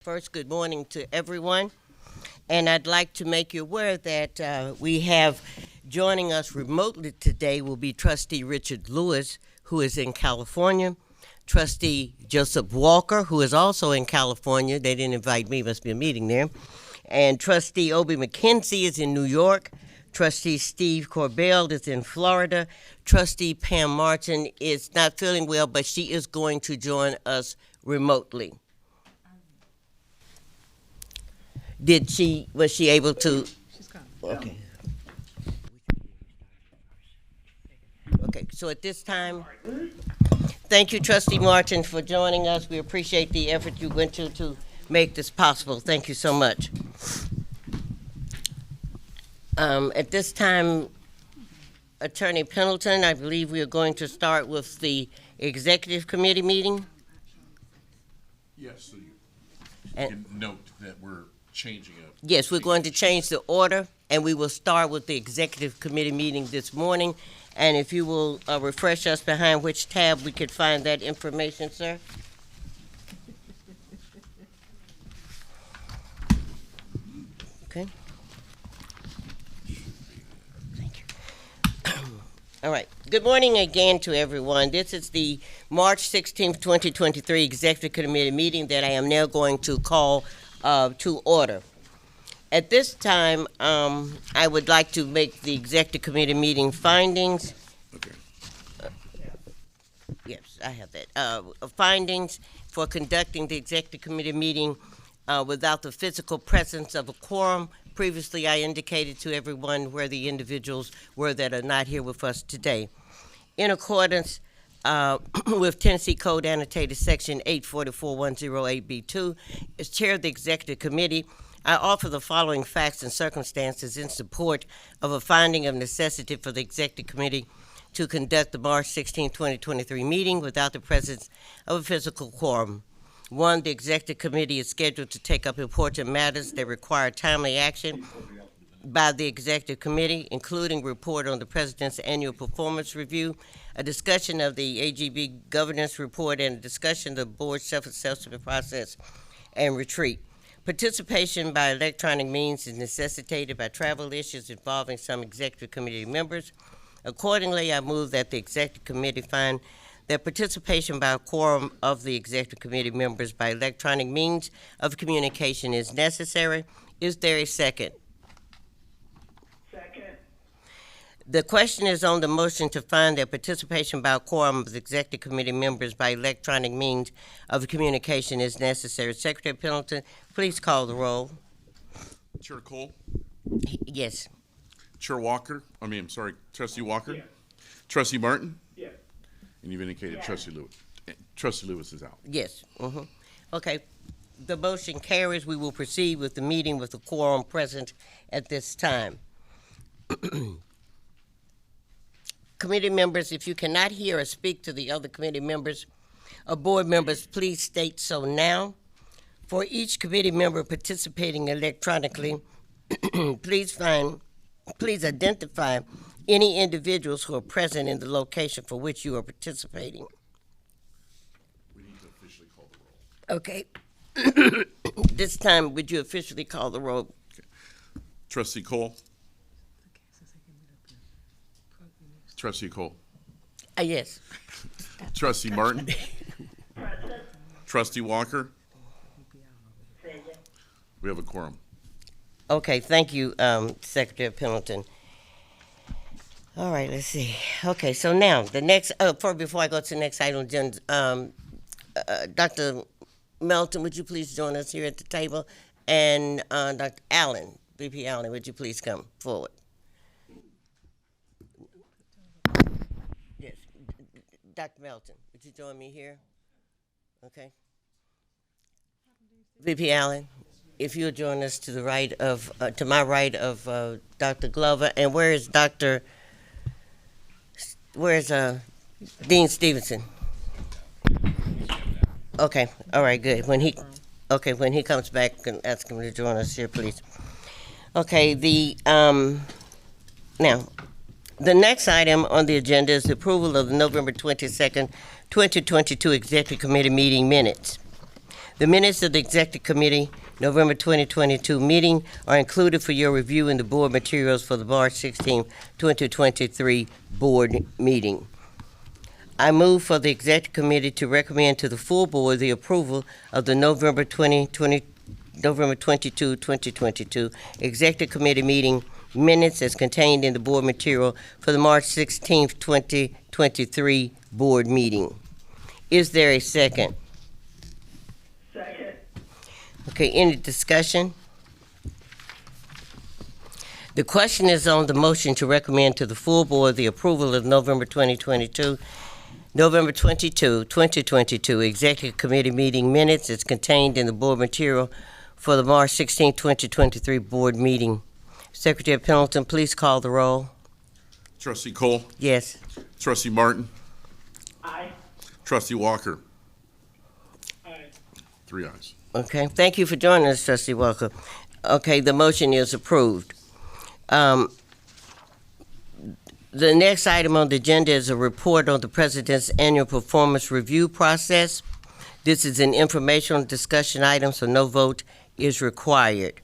First, good morning to everyone. And I'd like to make you aware that we have joining us remotely today will be Trustee Richard Lewis, who is in California, Trustee Joseph Walker, who is also in California. They didn't invite me, must be a meeting there. And Trustee Obie McKenzie is in New York. Trustee Steve Corbell is in Florida. Trustee Pam Martin is not feeling well, but she is going to join us remotely. Was she able to? She's coming. Okay. Okay, so at this time, thank you, Trustee Martin, for joining us. We appreciate the effort you went to make this possible. Thank you so much. At this time, Attorney Pendleton, I believe we are going to start with the Executive Committee meeting. Yes, so you can note that we're changing up. Yes, we're going to change the order, and we will start with the Executive Committee meeting this morning. And if you will refresh us behind which tab we could find that information, sir. Okay. Thank you. All right. Good morning again to everyone. This is the March 16th, 2023 Executive Committee meeting that I am now going to call to order. At this time, I would like to make the Executive Committee meeting findings. Okay. Yes, I have that. Findings for conducting the Executive Committee meeting without the physical presence of a quorum. Previously, I indicated to everyone where the individuals were that are not here with us today. In accordance with Tennessee Code Annotated Section 844-108B2, as Chair of the Executive Committee, I offer the following facts and circumstances in support of a finding of necessity for the Executive Committee to conduct the March 16, 2023 meeting without the presence of a physical quorum. One, the Executive Committee is scheduled to take up important matters that require timely action by the Executive Committee, including report on the President's annual performance review, a discussion of the AGB governance report, and a discussion of the board's self-assessment process and retreat. Participation by electronic means is necessitated by travel issues involving some Executive Committee members. Accordingly, I move that the Executive Committee find that participation by a quorum of the Executive Committee members by electronic means of communication is necessary. Is there a second? Second. The question is on the motion to find that participation by a quorum of the Executive Committee members by electronic means of communication is necessary. Secretary Pendleton, please call the roll. Chair Cole, Yes. Chair Walker, Trustee Walker, Yes. Trustee Martin, Yes. and you've indicated Yes. Trustee Lewis. Trustee Lewis is out. Yes. Okay. The motion carries. We will proceed with the meeting with the quorum present at this time. Committee members, if you cannot hear or speak to the other committee members or board members, please state so now. For each committee member participating electronically, please identify any individuals who are present in the location for which you are participating. We need to officially call the roll. Okay. This time, would you officially call the roll? Trustee Cole, Trustee Cole, Yes. Trustee Martin, Present. Trustee Walker, Present. we have a quorum. Okay, thank you, Secretary Pendleton. All right, let's see. Okay, so now, the next, before I go to the next item, Dr. Melton, would you please join us here at the table? And Dr. Allen, VP Allen, would you please come forward? Yes. Dr. Melton, would you join me here? Okay. VP Allen, if you'll join us to the right of, to my right of Dr. Glover, and where's Dean Stevenson? Okay, all right, good. When he comes back, you can ask him to join us here, please. Okay, now, the next item on the agenda is the approval of the November 22nd, 2022 Executive Committee meeting minutes. The minutes of the Executive Committee November 2022 meeting are included for your review in the board materials for the March 16, 2023 board meeting. I move for the Executive Committee to recommend to the full board the approval of the November 22, 2022 Executive Committee meeting minutes as contained in the board material for the March 16, 2023 board meeting. Is there a second? Second. Okay, any discussion? The question is on the motion to recommend to the full board the approval of November 22, 2022 Executive Committee meeting minutes as contained in the board material for the March 16, 2023 board meeting. Secretary Pendleton, please call the roll. Trustee Cole? Yes. Trustee Martin? Aye. Trustee Walker? Aye. 3 ayes. Okay, thank you for joining us, Trustee Walker. Okay, the motion is approved. The next item on the agenda is a report on the President's annual performance review process. This is an informational discussion item, so no vote is required.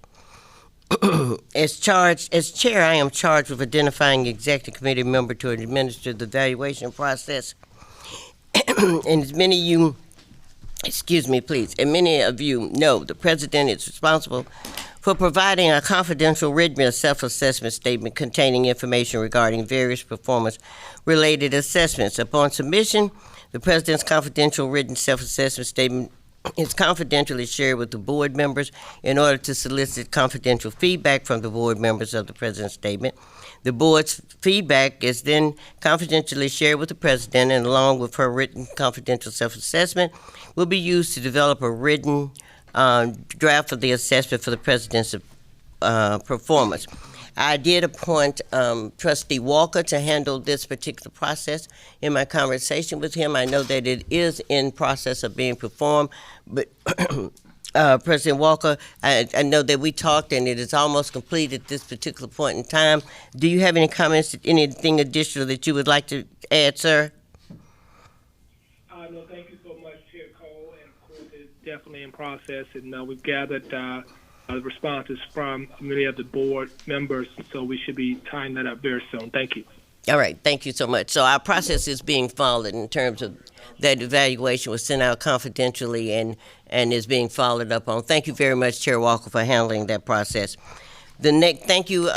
As chair, I am charged with identifying the executive committee member to administer the evaluation process. And as many of you, and many of you know, the president is responsible for providing a confidential written self-assessment statement containing information regarding various performance-related assessments. Upon submission, the president's confidential written self-assessment statement is confidentially shared with the board members in order to solicit confidential feedback from the board members of the president's statement. The board's feedback is then confidentially shared with the president, and along with her written confidential self-assessment, will be used to develop a written draft of the assessment for the president's performance. I did appoint Trustee Walker to handle this particular process. In my conversation with him, I know that it is in process of being performed, but President Walker, I know that we talked and it is almost complete at this particular point in time. Do you have any comments, anything additional that you would like to add, sir? No, thank you so much, Chair Cole, and of course it's definitely in process, and we've gathered the responses from many of the board members, so we should be tying that up very soon. Thank you. All right, thank you so much. So our process is being followed in terms of that evaluation was sent out confidentially and is being followed up on. Thank you very much, Chair Walker, for handling that process. Thank you,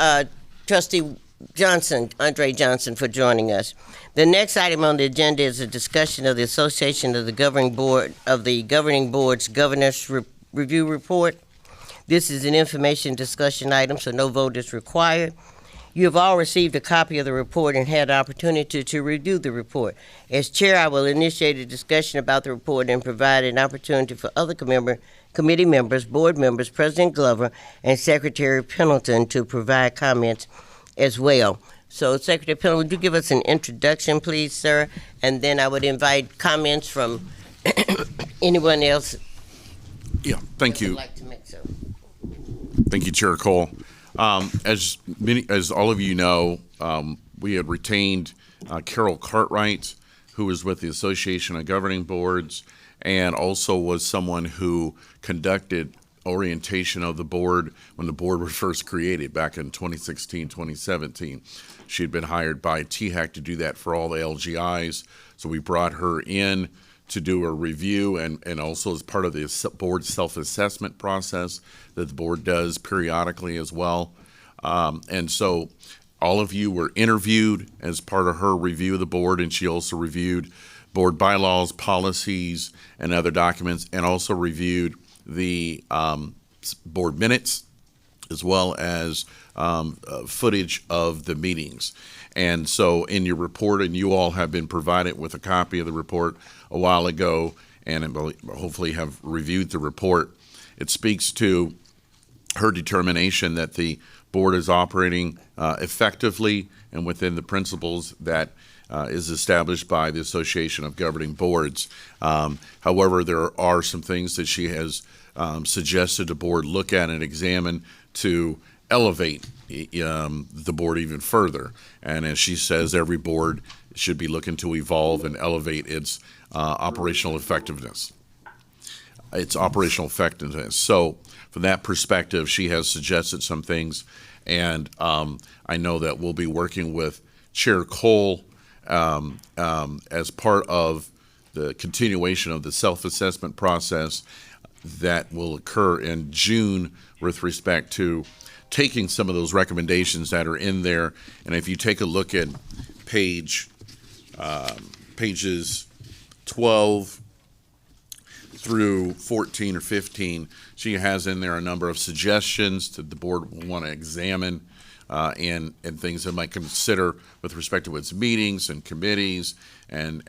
Trustee Johnson, Andre Johnson, for joining us. The next item on the agenda is a discussion of the Association of the Governing Board's Governance Review Report. This is an information discussion item, so no vote is required. You have all received a copy of the report and had the opportunity to review the report. As chair, I will initiate a discussion about the report and provide an opportunity for other committee members, board members, President Glover, and Secretary Pendleton to provide comments as well. So, Secretary Pendleton, would you give us an introduction, please, sir? And then I would invite comments from anyone else. Yeah, thank you. Would like to make so. Thank you, Chair Cole. As all of you know, we had retained Carol Cartwright, who was with the Association of Governing Boards, and also was someone who conducted orientation of the board when the board was first created back in 2016, 2017. She had been hired by THAC to do that for all the LGIs, so we brought her in to do a review and also as part of the board self-assessment process that the board does periodically as well. And so all of you were interviewed as part of her review of the board, and she also reviewed board bylaws, policies, and other documents, and also reviewed the board minutes as well as footage of the meetings. And so in your report, and you all have been provided with a copy of the report a while ago, and hopefully have reviewed the report, it speaks to her determination that the board is operating effectively and within the principles that is established by the Association of Governing Boards. However, there are some things that she has suggested the board look at and examine to elevate the board even further. And as she says, every board should be looking to evolve and elevate its operational effectiveness. its operational effectiveness. So from that perspective, she has suggested some things, and I know that we'll be working with Chair Cole as part of the continuation of the self-assessment process that will occur in June with respect to taking some of those recommendations that are in there. And if you take a look at pages 12 through 14 or 15, she has in there a number of suggestions that the board will want to examine and things that might consider with respect to its meetings and committees and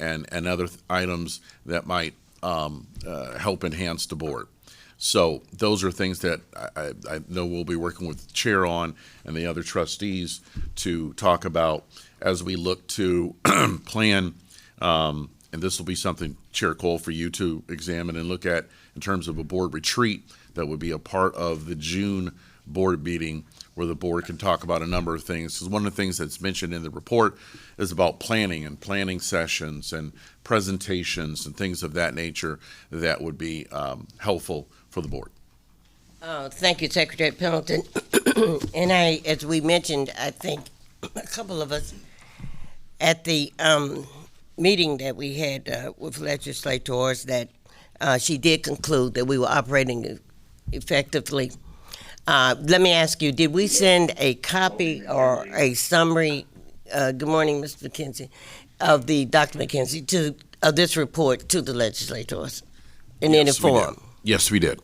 other items that might help enhance the board. So those are things that I know we'll be working with the chair on and the other trustees to talk about as we look to plan, and this will be something, Chair Cole, for you to examine and look at in terms of a board retreat that would be a part of the June board meeting where the board can talk about a number of things. Because one of the things that's mentioned in the report is about planning and planning sessions and presentations and things of that nature that would be helpful for the board. Thank you, Secretary Pendleton. And as we mentioned, I think a couple of us at the meeting that we had with legislators that she did conclude that we were operating effectively. Let me ask you, did we send a copy or a summary, good morning, Mr. McKenzie, of the Dr. McKenzie, of this report to the legislators in any form? Yes, we did.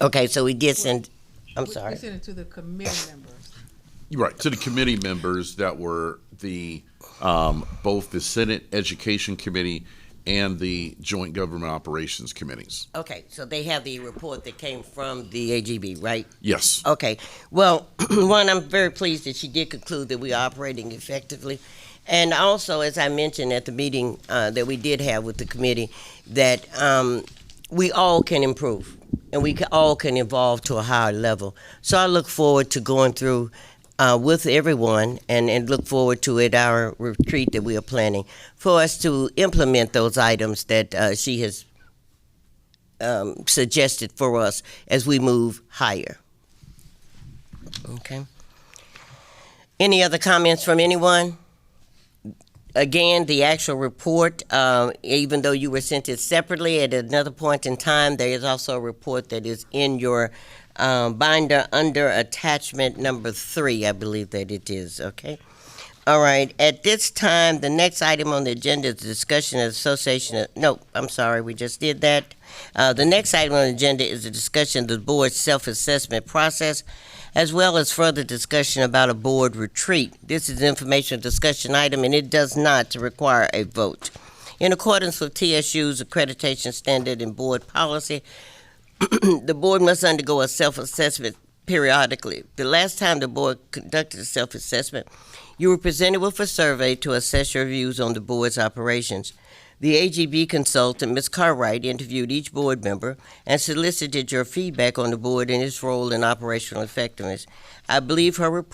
Okay, so we did send, I'm sorry. We sent it to the committee members. Right, to the committee members that were both the Senate Education Committee and the Joint Government Operations Committees. Okay, so they have the report that came from the AGB, right? Yes. Okay, well, one, I'm very pleased that she did conclude that we are operating effectively. And also, as I mentioned at the meeting that we did have with the committee, that we all can improve and all can evolve to a higher level. So I look forward to going through with everyone and look forward to at our retreat that we are planning for us to implement those items that she has suggested for us as we move higher. Okay. Any other comments from anyone? Again, the actual report, even though you were sent it separately at another point in time, there is also a report that is in your binder under attachment number 3, I believe that it is, okay? All right, at this time, the next item on the agenda is the discussion of I'm sorry, we just did that. The next item on the agenda is the discussion of the board's self-assessment process, as well as further discussion about a board retreat. This is an informational discussion item, and it does not require a vote. In accordance with TSU's accreditation standard and board policy, the board must undergo a self-assessment periodically. The last time the board conducted a self-assessment, you were presented with a survey to assess your views on the board's operations. The AGB consultant, Ms. Cartwright, interviewed each board member and solicited your feedback on the board and its role in operational effectiveness. I believe her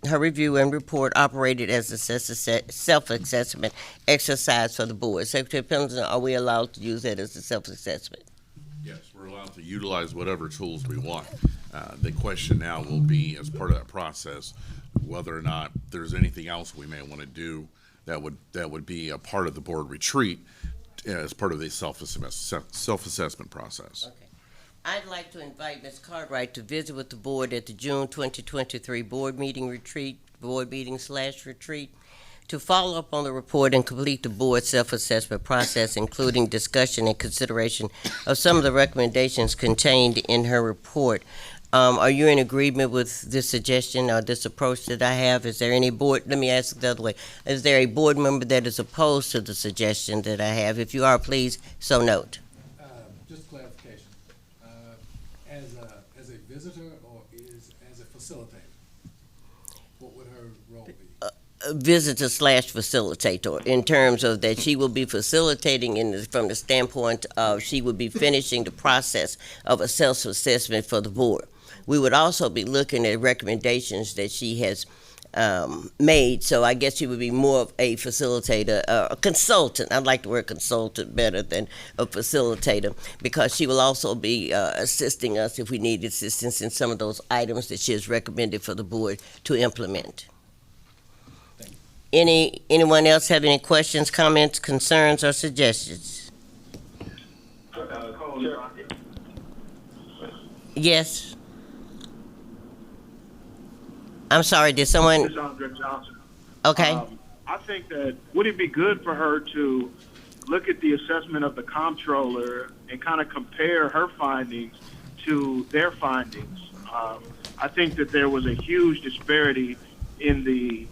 review and report operated as a self-assessment exercise for the board. Secretary Pendleton, are we allowed to use that as a self-assessment? Yes, we're allowed to utilize whatever tools we want. The question now will be, as part of that process, whether or not there's anything else we may want to do that would be a part of the board retreat as part of the self-assessment process. Okay. I'd like to invite Ms. Cartwright to visit with the board at the June 2023 board meeting/retreat, to follow up on the report and complete the board self-assessment process, including discussion and consideration of some of the recommendations contained in her report. Are you in agreement with this suggestion or this approach that I have? Is there any board, let me ask it the other way, is there a board member that is opposed to the suggestion that I have? If you are, please so note. Just clarification, as a visitor or as a facilitator, what would her role be? Visitor/facilitator, in terms of that she will be facilitating from the standpoint of she would be finishing the process of a self-assessment for the board. We would also be looking at recommendations that she has made. So I guess she would be more of a facilitator, a consultant. I like the word consultant better than a facilitator, because she will also be assisting us if we need assistance in some of those items that she has recommended for the board to implement. Anyone else have any questions, comments, concerns, or suggestions? Yes. I'm sorry, did someone? This is Andre Johnson. Okay. I think that would it be good for her to look at the assessment of the comptroller and kind of compare her findings to their findings. I think that there was a huge disparity in the,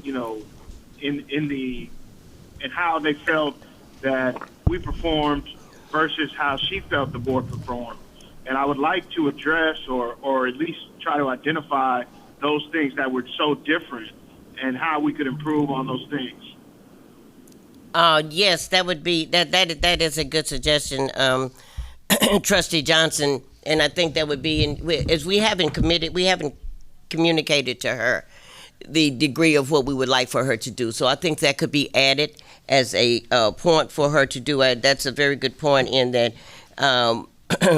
in how they felt that we performed versus how she felt the board performed. And I would like to address or at least try to identify those things that were so different and how we could improve on those things. Yes, that would be that is a good suggestion, Trustee Johnson, and I think that would be as we haven't communicated to her the degree of what we would like for her to do. So I think that could be added as a point for her to do. That's a very good point in that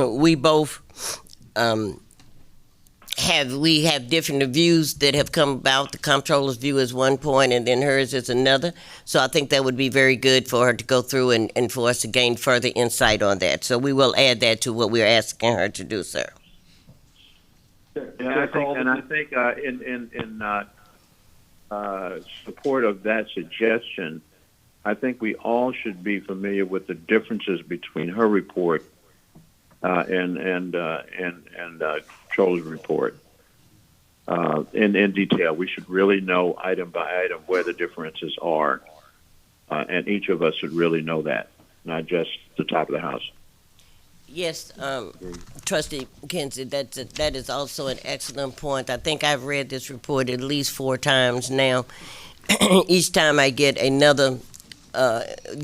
we both have different views that have come about. The comptroller's view is one point, and then hers is another. So I think that would be very good for her to go through and for us to gain further insight on that. So we will add that to what we're asking her to do, sir. I think in support of that suggestion, I think we all should be familiar with the differences between her report and Controller's report in detail. We should really know item by item where the differences are, and each of us should really know that, not just the top of the house. Yes, Trustee Kinsey, that is also an excellent point. I think I've read this report at least 4 times now. Each time I get another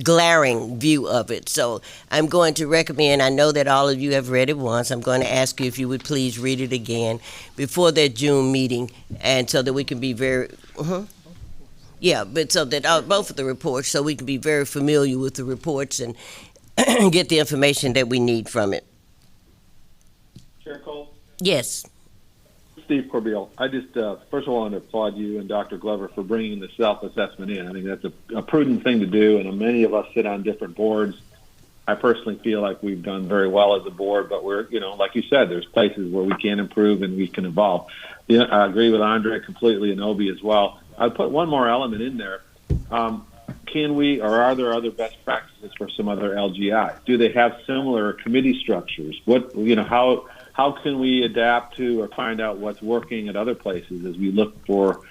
glaring view of it. So I'm going to recommend, I know that all of you have read it once, I'm going to ask you if you would please read it again before that June meeting, and so that we can be very, but so that both of the reports, so we can be very familiar with the reports and get the information that we need from it. Chair Cole? Yes. Steve Corbeil. I just, first of all, want to applaud you and Dr. Glover for bringing the self-assessment in. I think that's a prudent thing to do, and many of us sit on different boards. I personally feel like we've done very well as a board, but we're, like you said, there's places where we can improve and we can evolve. Yeah, I agree with Andre completely and Obi as well. I'd put one more element in there. Can we, or are there other best practices for some other LGIs? Do they have similar committee structures? How can we adapt to or find out what's working at other places as we look for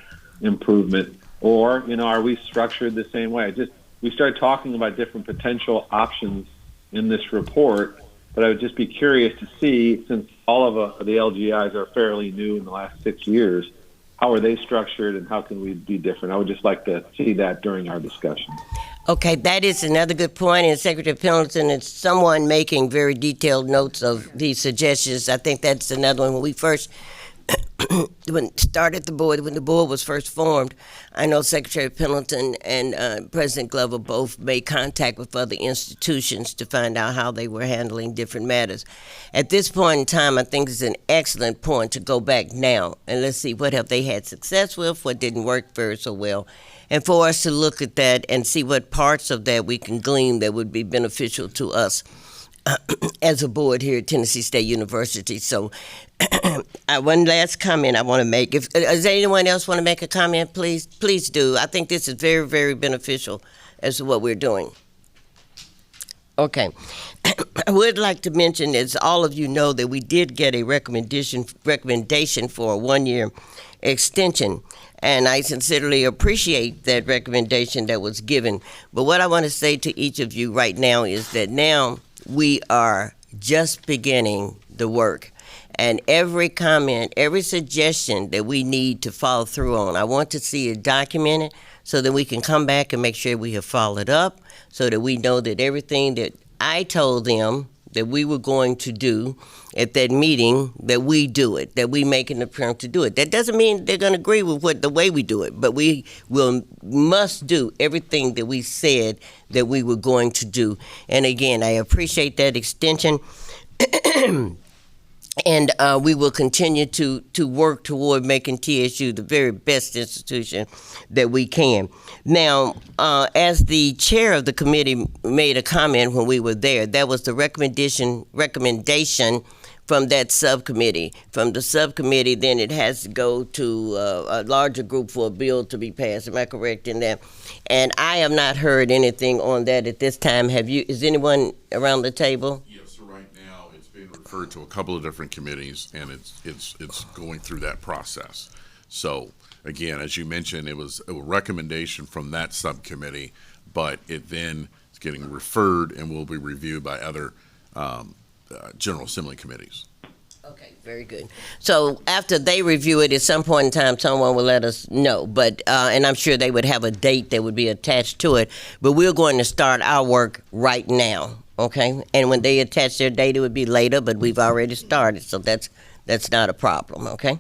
improvement? Or, are we structured the same way? We started talking about different potential options in this report, but I would just be curious to see, since all of the LGIs are fairly new in the last 6 years, how are they structured and how can we be different? I would just like to see that during our discussion. Okay, that is another good point, and Secretary Pendleton is someone making very detailed notes of these suggestions. I think that's another one. When we first when the board was first formed, I know Secretary Pendleton and President Glover both made contact with other institutions to find out how they were handling different matters. At this point in time, I think it's an excellent point to go back now and let's see what have they had success with, what didn't work very so well, and for us to look at that and see what parts of that we can glean that would be beneficial to us as a board here at Tennessee State University. So one last comment I want to make. Does anyone else want to make a comment, please do. I think this is very, very beneficial as to what we're doing. Okay. I would like to mention, as all of you know, that we did get a recommendation for a 1-year extension, and I sincerely appreciate that recommendation that was given. But what I want to say to each of you right now is that now we are just beginning the work. And every comment, every suggestion that we need to follow through on, I want to see it documented so that we can come back and make sure we have followed up, so that we know that everything that I told them that we were going to do at that meeting, that we do it, that we make an appearance to do it. That doesn't mean they're going to agree with the way we do it, but we must do everything that we said that we were going to do. And again, I appreciate that extension. And we will continue to work toward making TSU the very best institution that we can. Now, as the chair of the committee made a comment when we were there, that was the recommendation from that subcommittee. From the subcommittee, then it has to go to a larger group for a bill to be passed. Am I correct in that? And I have not heard anything on that at this time. Have you? Is anyone around the table? Yes, so right now it's being referred to a couple of different committees, and it's going through that process. So again, as you mentioned, it was a recommendation from that subcommittee, but it then is getting referred and will be reviewed by other General Assembly committees. Okay, very good. So after they review it, at some point in time, someone will let us know. But and I'm sure they would have a date that would be attached to it. But we're going to start our work right now. Okay, and when they attach their date, it would be later. But we've already started, so that's not a problem. Okay.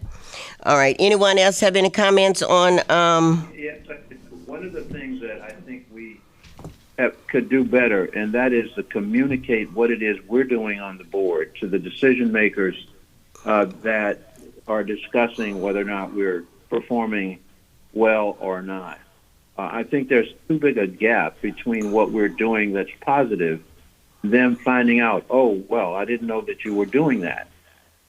All right. Anyone else have any comments on? Yeah, one of the things that I think we could do better, and that is to communicate what it is we're doing on the board to the decision makers that are discussing whether or not we're performing well or not. I think there's too big a gap between what we're doing that's positive, them finding out, oh, well, I didn't know that you were doing that.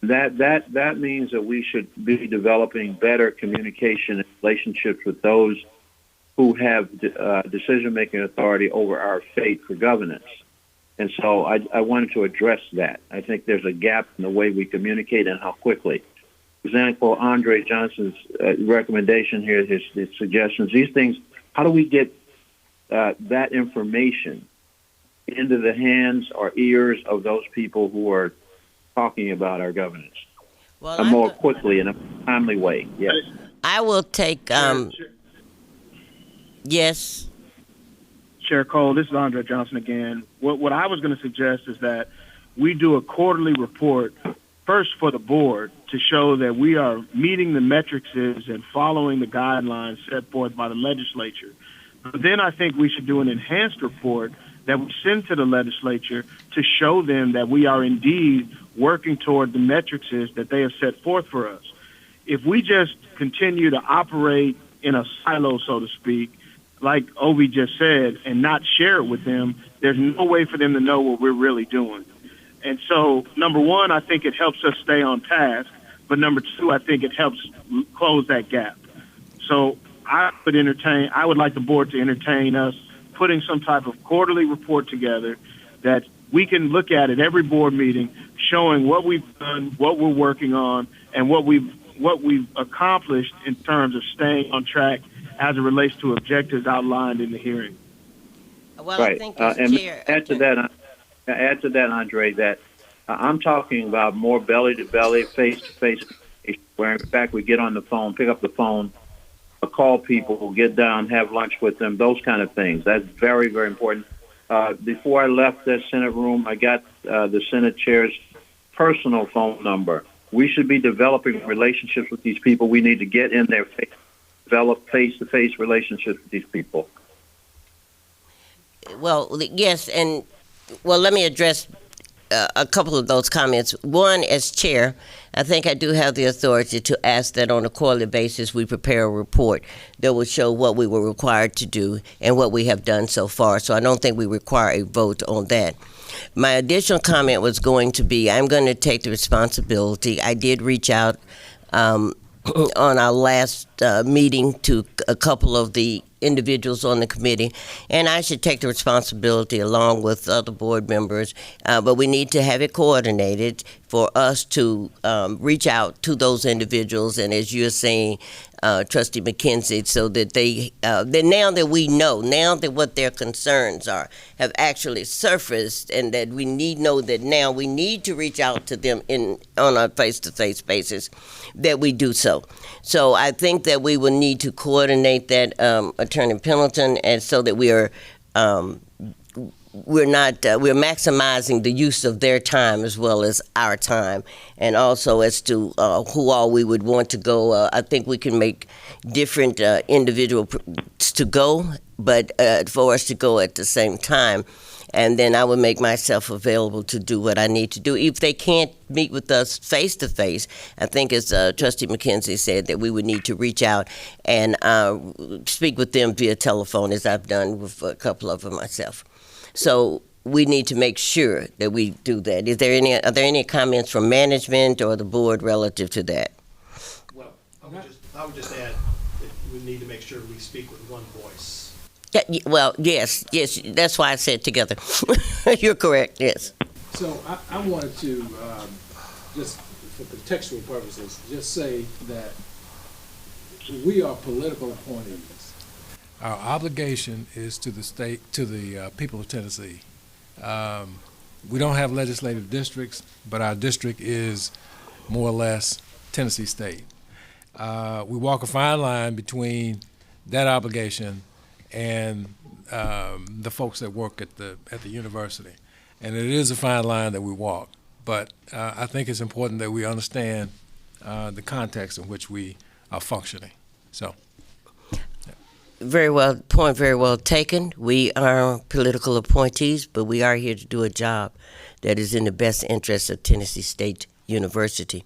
That means that we should be developing better communication and relationships with those who have decision-making authority over our fate for governance. And so I wanted to address that. I think there's a gap in the way we communicate and how quickly. For example, Andre Johnson's recommendation here, his suggestions, these things, how do we get that information into the hands or ears of those people who are talking about our governance more quickly in a timely way? Yes. I will take... Yes. Chair Cole, this is Andre Johnson again. What I was going to suggest is that we do a quarterly report first for the board to show that we are meeting the metrics and following the guidelines set forth by the legislature. But then I think we should do an enhanced report that we send to the legislature to show them that we are indeed working toward the metrics that they have set forth for us. If we just continue to operate in a silo, so to speak, like Obi just said, and not share it with them, there's no way for them to know what we're really doing. And so, number one, I think it helps us stay on task. But number two, I think it helps close that gap. So I would like the board to entertain us putting some type of quarterly report together that we can look at every board meeting, showing what we've done, what we're working on, and what we've accomplished in terms of staying on track as it relates to objectives outlined in the hearing. Well, right. I think and add to that, Andre, that I'm talking about more belly-to-belly, face-to-face, where in fact we get on the phone, pick up the phone, call people, get down, have lunch with them, those kind of things. That's very, very important. Before I left that Senate room, I got the Senate chair's personal phone number. We should be developing relationships with these people. We need to get in there, develop face-to-face relationships with these people. Well, yes, and let me address a couple of those comments. One, as chair, I think I do have the authority to ask that on a quarterly basis we prepare a report that will show what we were required to do and what we have done so far. So I don't think we require a vote on that. My additional comment was going to be, I'm going to take the responsibility. I did reach out on our last meeting to a couple of the individuals on the committee, and I should take the responsibility along with other board members, but we need to have it coordinated for us to reach out to those individuals, and as you're saying, Trustee McKenzie, so that that now that we know, now that what their concerns are have actually surfaced, and that we know that now we need to reach out to them on a face-to-face basis, that we do so. So I think that we will need to coordinate that, Attorney Pendleton, and so that we are we're not we're maximizing the use of their time as well as our time, and also as to who all we would want to go. I think we can make different individuals to go, but for us to go at the same time. And then I would make myself available to do what I need to do. If they can't meet with us face to face, I think as Trustee McKenzie said, that we would need to reach out and speak with them via telephone, as I've done with a couple of them myself. So we need to make sure that we do that. Are there any comments from management or the board relative to that? Well, I would just add that we need to make sure we speak with one voice. Yeah, well, yes, that's why I said together. You're correct, yes. So I wanted to, just for contextual purposes, just say that we are political appointees. Our obligation is to the state, to the people of Tennessee. We don't have legislative districts, but our district is more or less Tennessee State. We walk a fine line between that obligation and the folks that work at the university. And it is a fine line that we walk. But I think it's important that we understand the context in which we are functioning. So. Very well, point very well taken. We are political appointees, but we are here to do a job that is in the best interest of Tennessee State University.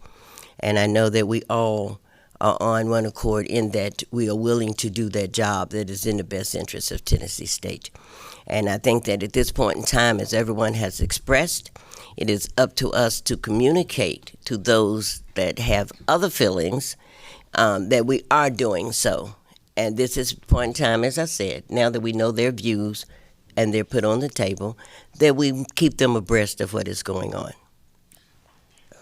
And I know that we all are on one accord in that we are willing to do that job that is in the best interest of Tennessee State. And I think that at this point in time, as everyone has expressed, it is up to us to communicate to those that have other feelings that we are doing so. And this is the point in time, as I said, now that we know their views and they're put on the table, that we keep them abreast of what is going on.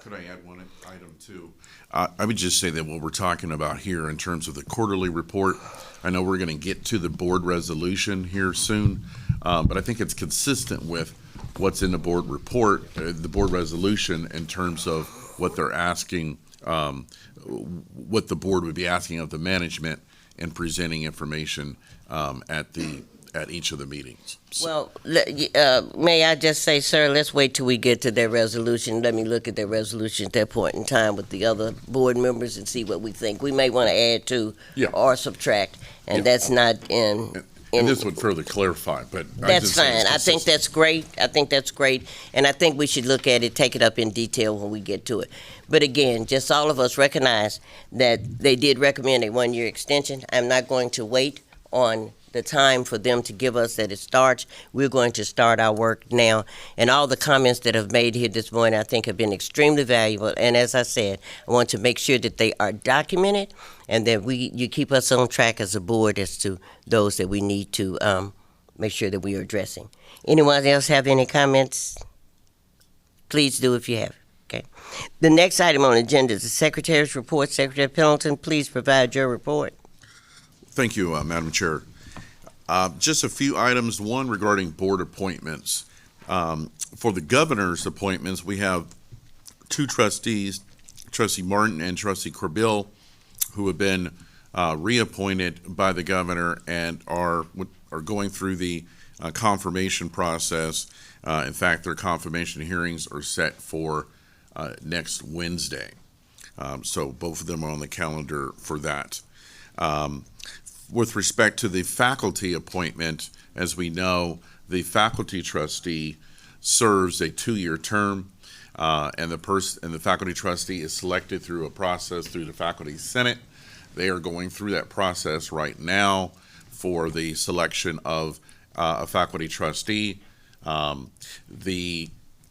Could I add one item too? I would just say that what we're talking about here in terms of the quarterly report, I know we're going to get to the board resolution here soon, but I think it's consistent with what's in the board report, the board resolution in terms of what they're asking, what the board would be asking of the management and presenting information at each of the meetings. So. Well, may I just say, sir, let's wait till we get to their resolution. Let me look at their resolution at that point in time with the other board members and see what we think. We may want to add to or subtract, and that's not in. And this would further clarify, but that's fine. I think that's great. And I think we should look at it, take it up in detail when we get to it. But again, just all of us recognize that they did recommend a one-year extension. I'm not going to wait on the time for them to give us that it starts. We're going to start our work now. And all the comments that have made here this morning, I think, have been extremely valuable. And as I said, I want to make sure that they are documented and that you keep us on track as a board as to those that we need to make sure that we are addressing. Anyone else have any comments? Please do if you have. Okay. The next item on the agenda is the Secretary's report. Secretary Pendleton, please provide your report. Thank you, Madam Chair. Just a few items. One regarding board appointments. For the governor's appointments, we have two trustees, Trustee Martin and Trustee Corbill, who have been reappointed by the governor and are going through the confirmation process. In fact, their confirmation hearings are set for next Wednesday. So both of them are on the calendar for that. With respect to the faculty appointment, as we know, the faculty trustee serves a 2-year term, and the faculty trustee is selected through a process through the faculty senate. They are going through that process right now for the selection of a faculty trustee. The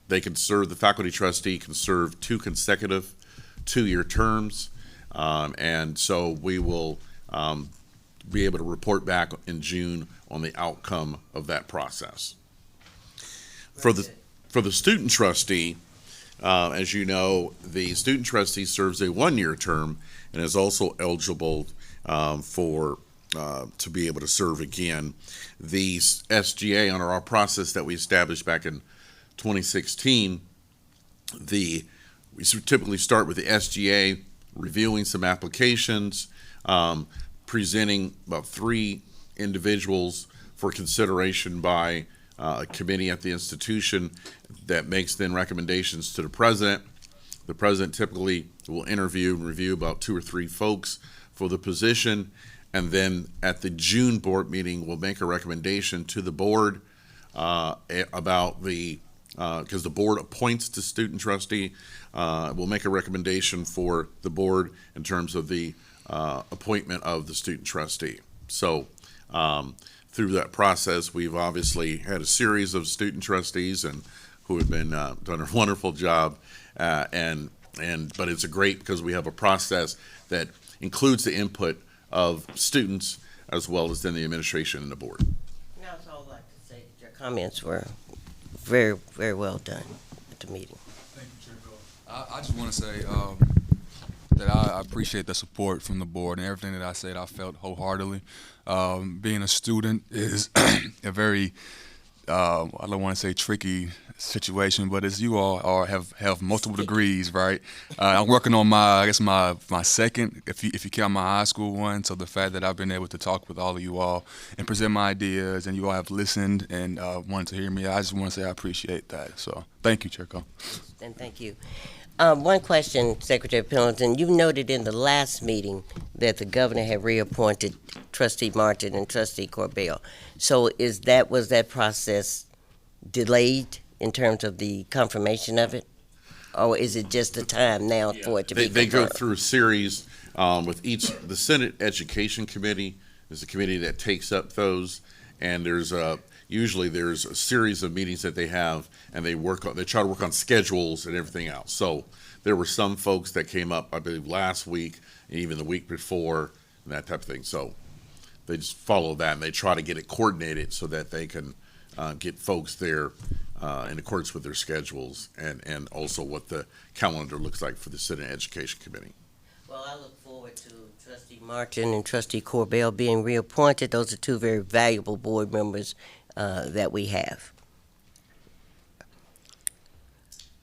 faculty trustee can serve 2 consecutive 2-year terms, and so we will be able to report back in June on the outcome of that process. For the student trustee, as you know, the student trustee serves a 1-year term and is also eligible to be able to serve again. The SGA, under our process that we established back in 2016, we typically start with the SGA reviewing some applications, presenting about 3 individuals for consideration by a committee at the institution that makes then recommendations to the president. The president typically will interview and review about 2 or 3 folks for the position, and then at the June board meeting, we'll make a recommendation to the board about the, because the board appoints the student trustee, we'll make a recommendation for the board in terms of the appointment of the student trustee. So through that process, we've obviously had a series of student trustees and who have been done a wonderful job, but it's a great because we have a process that includes the input of students as well as then the administration and the board. Now, that's all I'd like to say. Your comments were very, very well done at the meeting. Thank you, Chair. I just want to say that I appreciate the support from the board, and everything that I said I felt wholeheartedly. Being a student is a very, I don't want to say tricky situation, but as you all have multiple degrees, right? I'm working on my second, if you count my high school one. So the fact that I've been able to talk with all of you all and present my ideas, and you all have listened and wanted to hear me, I just want to say I appreciate that. So thank you, Chair Cole. And thank you. One question, Secretary Pendleton. You noted in the last meeting that the governor had reappointed Trustee Martin and Trustee Corbell. So was that process delayed in terms of the confirmation of it? Or is it just the time now for it to be confirmed? They go through a series with the Senate Education Committee is the committee that takes up those, and usually there's a series of meetings that they have, and they try to work on schedules and everything else. So there were some folks that came up, I believe, last week, and even the week before, and that type of thing. So they just follow that, and they try to get it coordinated so that they can get folks there in accordance with their schedules and also what the calendar looks like for the Senate Education Committee. Well, I look forward to Trustee Martin and Trustee Corbell being reappointed. Those are 2 very valuable board members that we have.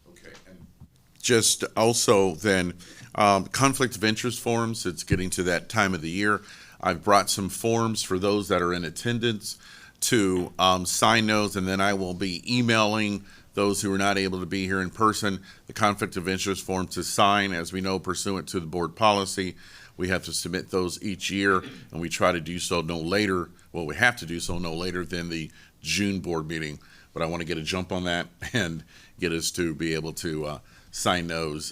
Okay. And just also then, conflict of interest forms, it's getting to that time of the year. I've brought some forms for those that are in attendance to sign those, and then I will be emailing those who are not able to be here in person the conflict of interest form to sign. As we know, pursuant to the board policy, we have to submit those each year, and we try to do so no later. Well, we have to do so no later than the June board meeting, but I want to get a jump on that and get us to be able to sign those,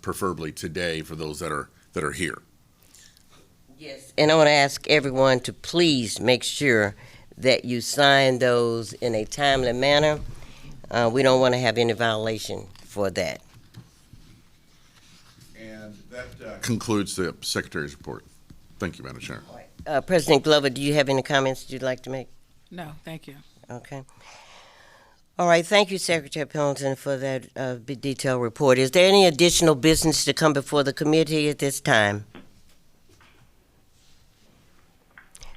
preferably today for those that are here. Yes, and I want to ask everyone to please make sure that you sign those in a timely manner. We don't want to have any violation for that. And that concludes the Secretary's report. Thank you, Madam Chair. President Glover, do you have any comments you'd like to make? No, thank you. Okay. All right, thank you, Secretary Pendleton, for that detailed report. Is there any additional business to come before the committee at this time?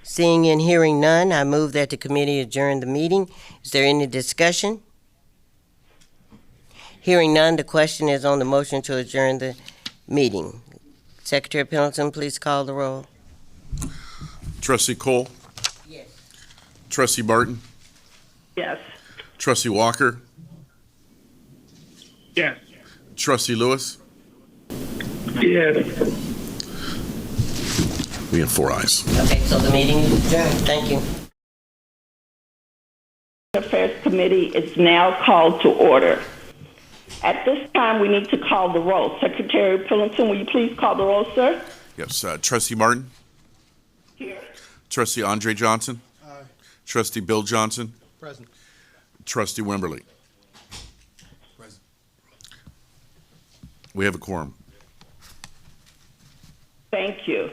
Seeing and hearing none, I move that the committee adjourn the meeting. Is there any discussion? Hearing none, the question is on the motion to adjourn the meeting. Secretary Pendleton, please call the roll. Trustee Cole? Yes. Trustee Barton? Yes. Trustee Walker? Yes. Trustee Lewis? Yes. We have 4 ayes. Okay, so the meeting is adjourned. Thank you. Affairs Committee is now called to order. At this time, we need to call the roll. Secretary Pendleton, will you please call the roll, sir? Yes. Trustee Martin? Here. Trustee Andre Johnson? Aye. Trustee Bill Johnson? Present. Trustee Wimberly? Present. We have a quorum. Thank you.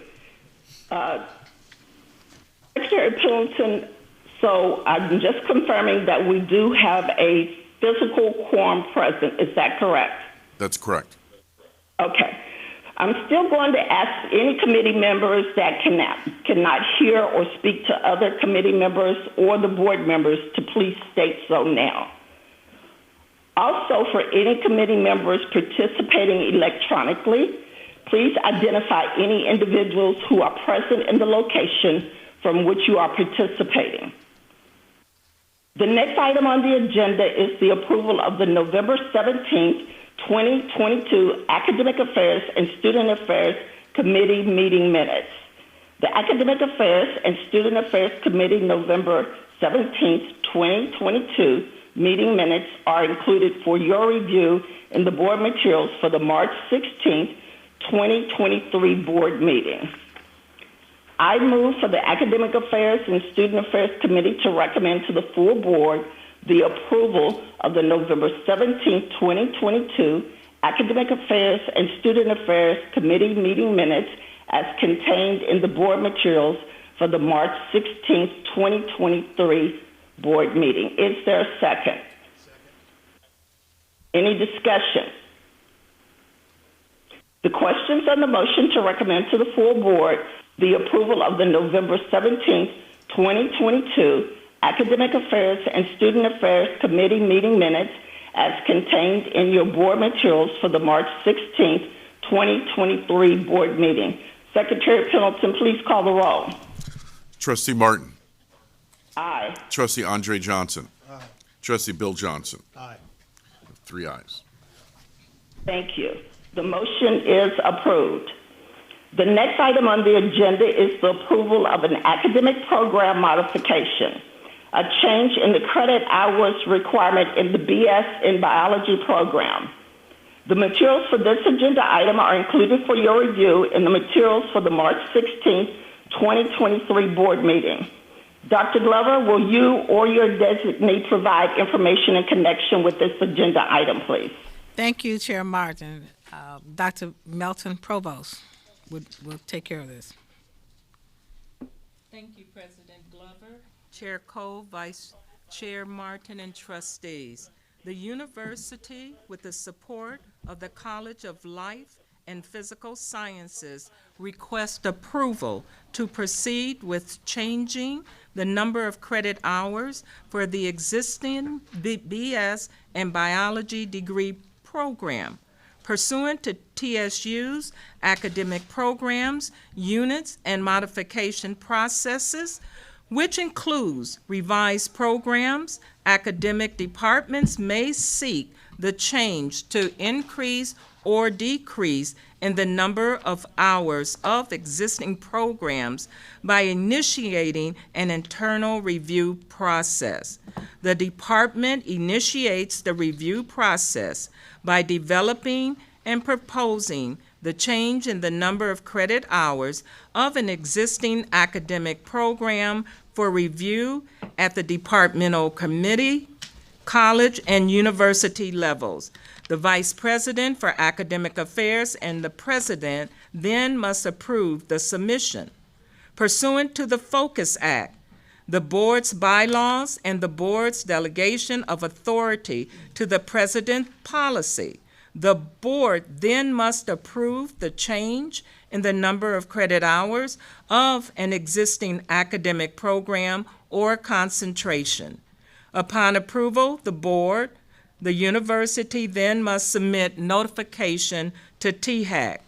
Secretary Pendleton, so I'm just confirming that we do have a physical quorum present. Is that correct? That's correct. Okay. I'm still going to ask any committee members that cannot hear or speak to other committee members or the board members to please state so now. Also, for any committee members participating electronically, please identify any individuals who are present in the location from which you are participating. The next item on the agenda is the approval of the November 17th, 2022 Academic Affairs and Student Affairs Committee meeting minutes. The Academic Affairs and Student Affairs Committee November 17th, 2022 meeting minutes are included for your review in the board materials for the March 16th, 2023 board meeting. I move for the Academic Affairs and Student Affairs Committee to recommend to the full board the approval of the November 17, 2022 Academic Affairs and Student Affairs Committee meeting minutes as contained in the board materials for the March 16, 2023 board meeting. Is there a second? Any discussion? The questions on the motion to recommend to the full board the approval of the November 17, 2022 Academic Affairs and Student Affairs Committee meeting minutes as contained in your board materials for the March 16, 2023 board meeting. Secretary Pendleton, please call the roll. Trustee Martin. Aye. Trustee Andre Johnson. Aye. Trustee Bill Johnson. Aye. 3 ayes. Thank you. The motion is approved. The next item on the agenda is the approval of an academic program modification, a change in the credit hours requirement in the BS in Biology program. The materials for this agenda item are included for your review in the materials for the March 16, 2023 board meeting. Dr. Glover, will you or your designee provide information in connection with this agenda item, please? Thank you, Chair Martin. Dr. Melton Provost will take care of this. Thank you, President Glover, Chair Cole, Vice Chair Martin, and trustees. The university, with the support of the College of Life and Physical Sciences, request approval to proceed with changing the number of credit hours for the existing BS and biology degree program pursuant to TSU's academic programs, units, and modification processes, which includes revised programs. Academic departments may seek the change to increase or decrease in the number of hours of existing programs by initiating an internal review process. The department initiates the review process by developing and proposing the change in the number of credit hours of an existing academic program for review at the departmental committee, college, and university levels. The Vice President for Academic Affairs and the President then must approve the submission. Pursuant to the Focus Act, the board's bylaws, and the board's delegation of authority to the President's policy, the board then must approve the change in the number of credit hours of an existing academic program or concentration. Upon approval, the university then must submit notification to THAC.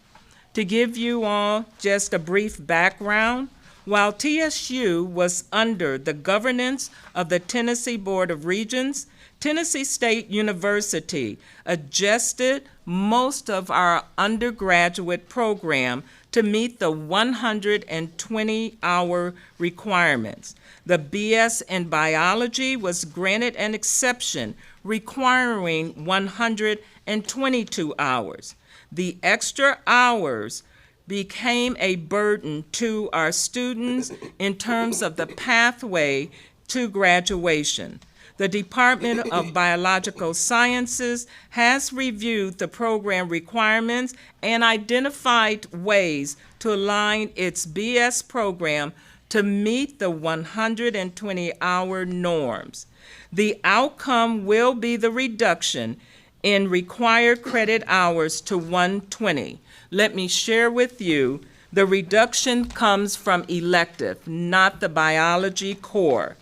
To give you all just a brief background, while TSU was under the governance of the Tennessee Board of Regents, Tennessee State University adjusted most of our undergraduate program to meet the 120-hour requirements. The BS in biology was granted an exception requiring 122 hours. The extra hours became a burden to our students in terms of the pathway to graduation. The Department of Biological Sciences has reviewed the program requirements and identified ways to align its BS program to meet the 120-hour norms. The outcome will be the reduction in required credit hours to 120. Let me share with you, the reduction comes from elective, not the biology core.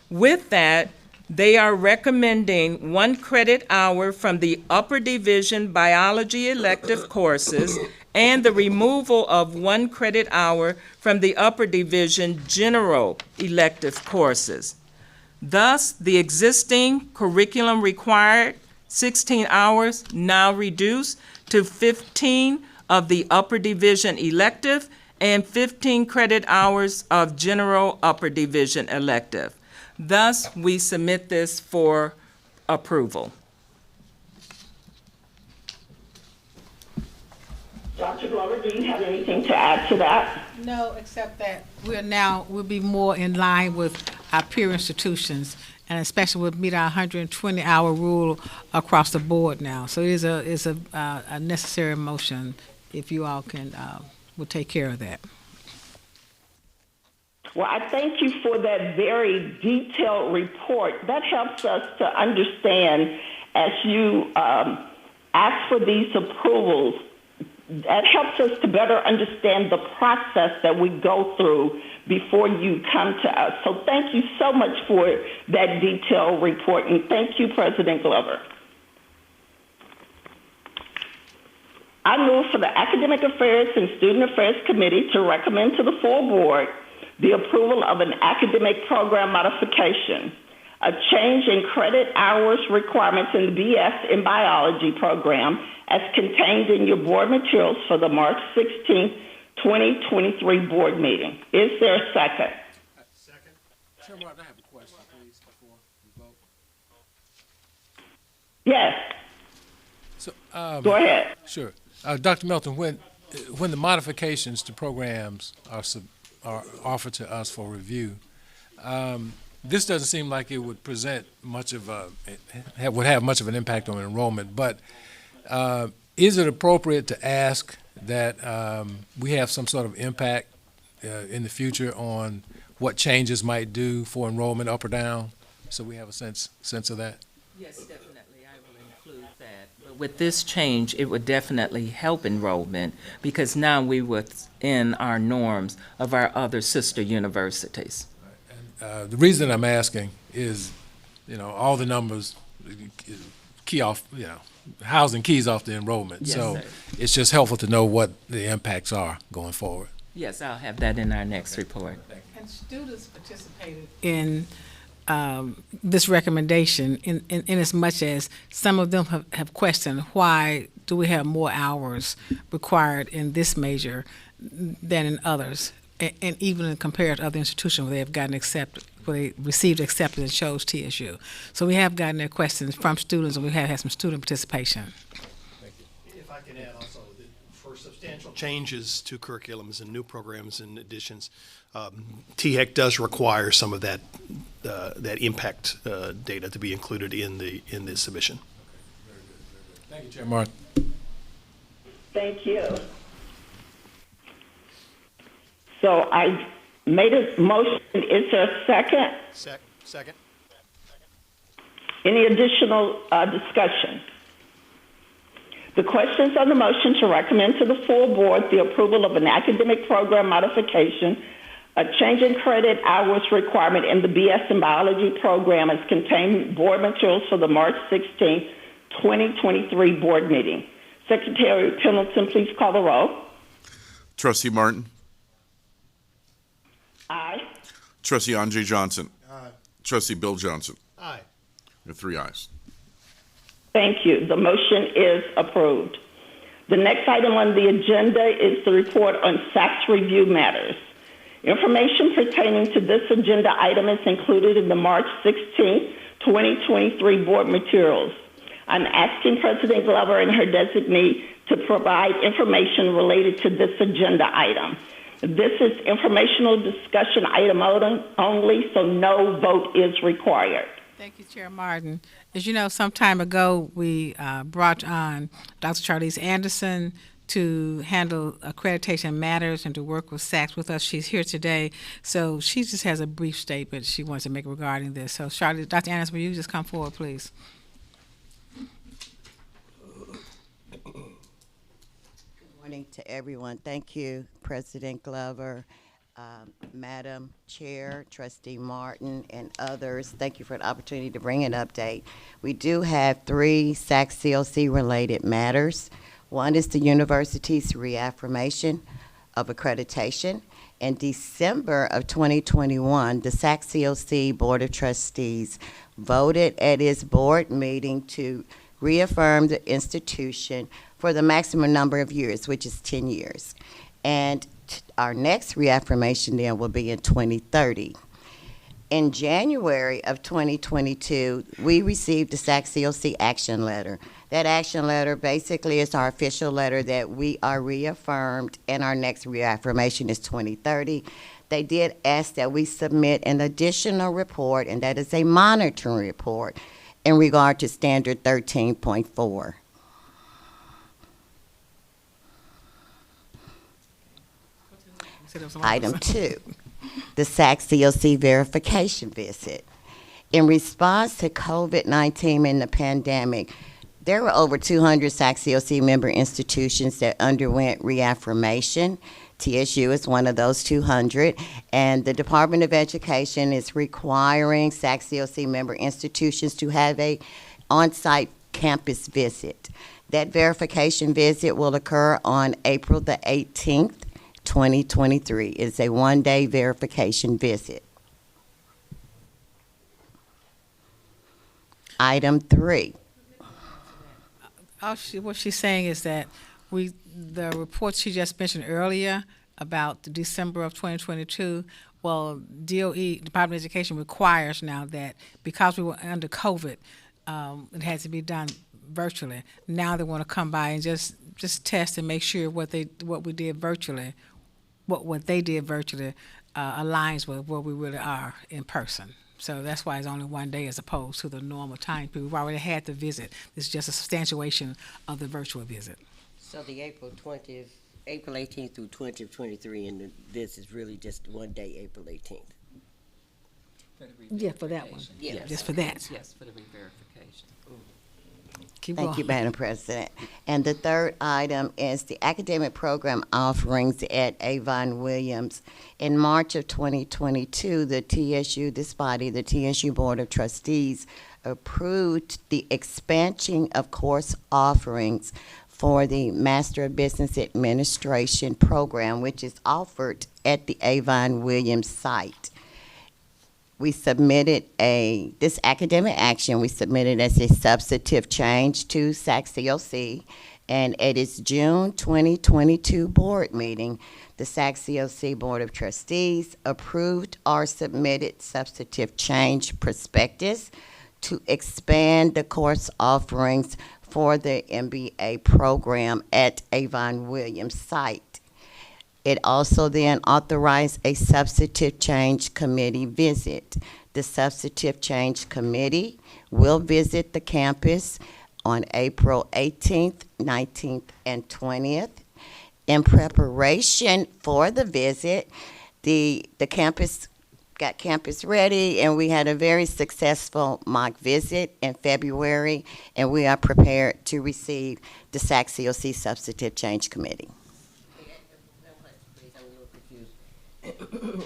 With that, they are recommending 1 credit hour from the upper division biology elective courses and the removal of 1 credit hour from the upper division general elective courses. Thus, the existing curriculum required 16 hours now reduced to 15 of the upper division elective and 15 credit hours of general upper division elective. Thus, we submit this for approval. Dr. Glover, do you have anything to add to that? No, except that we'll be more in line with our peer institutions, and especially we'll meet our 120-hour rule across the board now. So it is a necessary motion, if you all can, will take care of that. Well, I thank you for that very detailed report. That helps us to understand as you ask for these approvals. That helps us to better understand the process that we go through before you come to us. So thank you so much for that detailed report, and thank you, President Glover. I move for the Academic Affairs and Student Affairs Committee to recommend to the full board the approval of an academic program modification, a change in credit hours requirements in the BS in Biology program as contained in your board materials for the March 16, 2023 board meeting. Is there a second? Second. Chair Martin, I have a question, please, before we vote. Yes. So, go ahead. Sure. Dr. Melton, when the modifications to programs are offered to us for review, this doesn't seem like it would present much of would have much of an impact on enrollment, but is it appropriate to ask that we have some sort of impact in the future on what changes might do for enrollment up or down, so we have a sense of that? Yes, definitely, I will include that. But with this change, it would definitely help enrollment because now we within our norms of our other sister universities. The reason I'm asking is, all the numbers key off, housing keys off the enrollment. Yes, so sir. It's just helpful to know what the impacts are going forward. Yes, I'll have that in our next report. And students participated in this recommendation in as much as some of them have questioned why do we have more hours required in this major than in others, and even compared to other institutions where they have gotten accepted, where they received acceptance and chose TSU. So we have gotten their questions from students, and we have had some student participation. If I can add also, that for substantial changes to curriculums and new programs and additions, THEC does require some of that impact data to be included in the submission. Thank you, Chair Martin. Thank you. So I made a motion. Is there a second? Second. Any additional discussion? The questions on the motion to recommend to the full board the approval of an academic program modification, a change in credit hours requirement in the BS in Biology program as contained board materials for the March 16, 2023 board meeting. Secretary Pendleton, please call the roll. Trustee Martin. Aye. Trustee Andre Johnson. Aye. Trustee Bill Johnson. Aye. There are 3 ayes. Thank you. The motion is approved. The next item on the agenda is the report on SACS review matters. Information pertaining to this agenda item is included in the March 16, 2023 board materials. I'm asking President Glover and her designee to provide information related to this agenda item. This is informational discussion item only, so no vote is required. Thank you, Chair Martin. As you know, some time ago, we brought on Dr. Charlize Anderson to handle accreditation matters and to work with SACS with us. She's here today, so she just has a brief statement she wants to make regarding this. So, Charlize, Dr. Anderson, will you just come forward, please? Good morning to everyone. Thank you, President Glover, Madam Chair, Trustee Martin, and others. Thank you for the opportunity to bring an update. We do have 3 SACS CLC related matters. One is the university's reaffirmation of Accreditation. In December of 2021, the SAC COC Board of Trustees voted at its board meeting to reaffirm the institution for the maximum number of years, which is 10 years. And our next reaffirmation then will be in 2030. In January of 2022, we received the SAC COC action letter. That action letter basically is our official letter that we are reaffirmed, and our next reaffirmation is 2030. They did ask that we submit an additional report, and that is a monitoring report in regard to Standard 13.4. Item 2, the SAC COC verification visit. In response to COVID-19 and the pandemic, there were over 200 SAC COC member institutions that underwent reaffirmation. TSU is one of those 200, and the Department of Education is requiring SAC COC member institutions to have a on-site campus visit. That verification visit will occur on April the 18th, 2023. It's a one-day verification visit. Item 3. What she's saying is that the report she just mentioned earlier about the December of 2022, well, DOE, Department of Education, requires now that because we were under COVID, it had to be done virtually. Now they want to come by and just test and make sure what they did virtually aligns with where we really are in person. So that's why it's only one day as opposed to the normal time period. We've already had the visit. It's just a substantiation of the virtual visit. So the April 18th through 20th, 23, and this is really just one day, April 18th. Yeah, for that one. Yeah. Just for that. Yes, for the re-verification. Thank you, Madam President. And the third item is the academic program offerings at Avon Williams. In March of 2022, the TSU, this body, the TSU Board of Trustees, approved the expansion of course offerings for the Master of Business Administration program, which is offered at the Avon Williams site. We submitted this academic action, we submitted as a substantive change to SAC COC, and at its June 2022 board meeting, the SAC COC Board of Trustees approved our submitted substantive change prospectus to expand the course offerings for the MBA program at Avon Williams site. It also then authorized a substantive change committee visit. The substantive change committee will visit the campus on April 18th, 19th, and 20th. In preparation for the visit, the campus got campus ready, and we had a very successful mock visit in February, and we are prepared to receive the SAC COC Substantive Change Committee.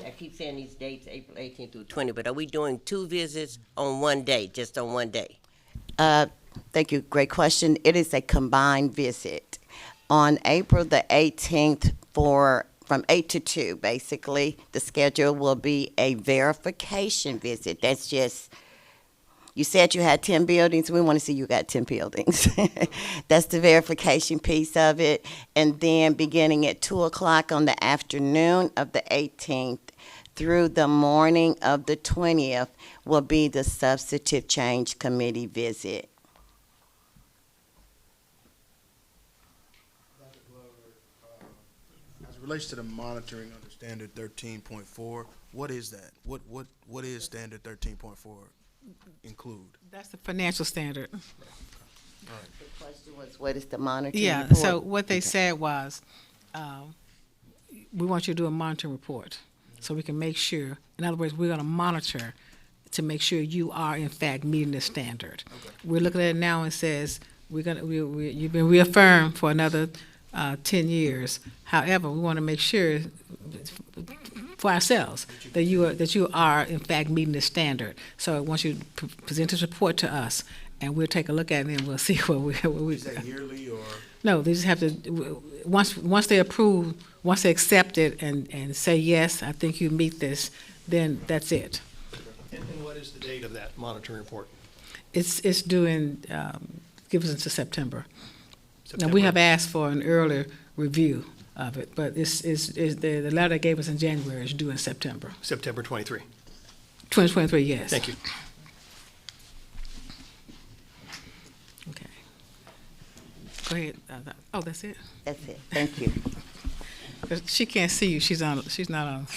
I keep saying these dates, April 18th through 20, but are we doing 2 visits on one day, just on one day? Thank you. Great question. It is a combined visit. On April the 18th from 8 to 2, basically, the schedule will be a verification visit. That's just, you said you had 10 buildings. We want to see you got 10 buildings. That's the verification piece of it. And then beginning at 2 o'clock on the afternoon of the 18th through the morning of the 20th will be the substantive change committee visit. Dr. Glover, as it relates to the monitoring under Standard 13.4, what is that? What is Standard 13.4 include? That's the financial standard. All right. The question was, what is the monitoring Yeah, report? so what they said was, we want you to do a monitoring report so we can make sure, in other words, we're going to monitor to make sure you are in fact meeting the standard. Okay. We're looking at it now and says, you've been reaffirmed for another 10 years. However, we want to make sure for ourselves that you are in fact meeting the standard. So once you present this report to us, and we'll take a look at it and we'll see where we Is that yearly or? No, they just have to, once they approve, once they accept it and say, yes, I think you meet this, then that's it. And what is the date of that monitoring report? It's due in, give us until September. Now, September? we have asked for an earlier review of it, but the letter they gave us in January is due in September. September 23. 2023, yes. Thank you. Okay. Go ahead. Oh, that's it? That's it. Thank you. She can't see you. She's not on.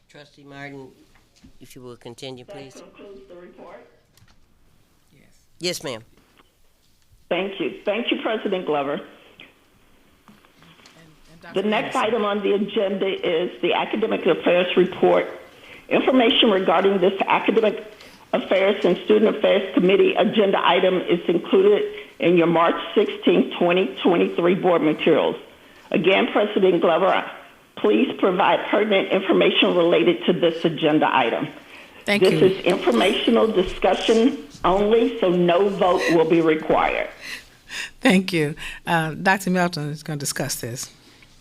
Trustee Martin, if you will continue, please. That concludes the report. Yes, ma'am. Thank you. Thank you, President Glover. The next item on the agenda is the Academic Affairs Report. Information regarding this Academic Affairs and Student Affairs Committee agenda item is included in your March 16, 2023 board materials. Again, President Glover, please provide pertinent information related to this agenda item. Thank you. This is informational discussion only, so no vote will be required. Thank you. Dr. Melton is going to discuss this.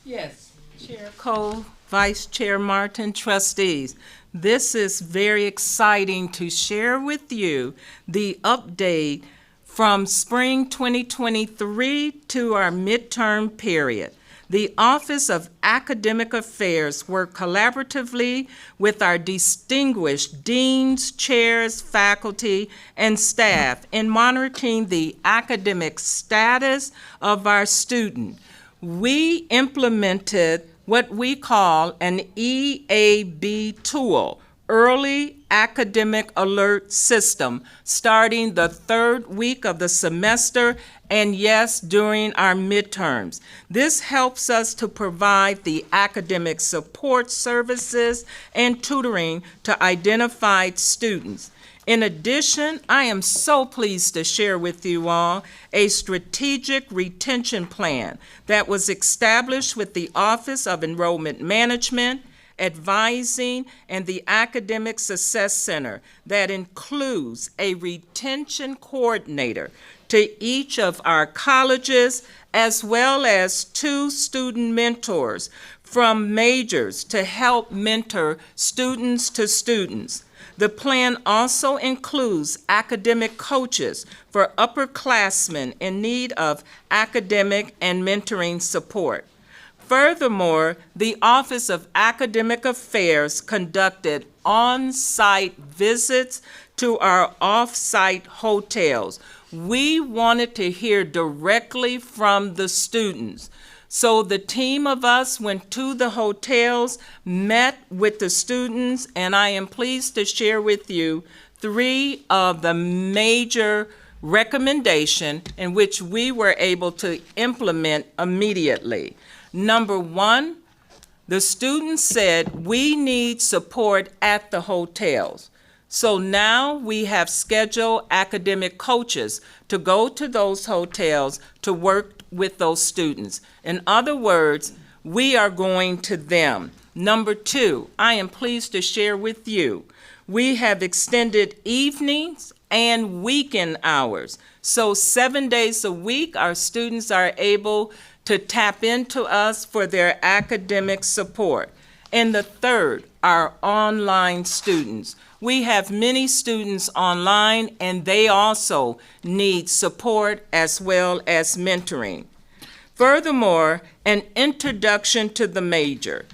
Yes, Chair Cole, Vice Chair Martin, trustees. This is very exciting to share with you the update from spring 2023 to our midterm period. The Office of Academic Affairs worked collaboratively with our distinguished deans, chairs, faculty, and staff in monitoring the academic status of our student. We implemented what we call an EAB tool, Early Academic Alert System, starting the third week of the semester and yes, during our midterms. This helps us to provide the academic support services and tutoring to identified students. In addition, I am so pleased to share with you all a strategic retention plan that was established with the Office of Enrollment Management, Advising, and the Academic Success Center that includes a retention coordinator to each of our colleges, as well as 2 student mentors from majors to help mentor students to students. The plan also includes academic coaches for upperclassmen in need of academic and mentoring support. Furthermore, the Office of Academic Affairs conducted on-site visits to our off-site hotels. We wanted to hear directly from the students. So the team of us went to the hotels, met with the students, and I am pleased to share with you 3 of the major recommendations in which we were able to implement immediately. Number 1, the students said we need support at the hotels. So now we have scheduled academic coaches to go to those hotels to work with those students. In other words, we are going to them. Number 2, I am pleased to share with you, we have extended evenings and weekend hours. So 7 days a week, our students are able to tap into us for their academic support. And the 3rd, our online students. We have many students online, and they also need support as well as mentoring. Furthermore, an introduction to the major.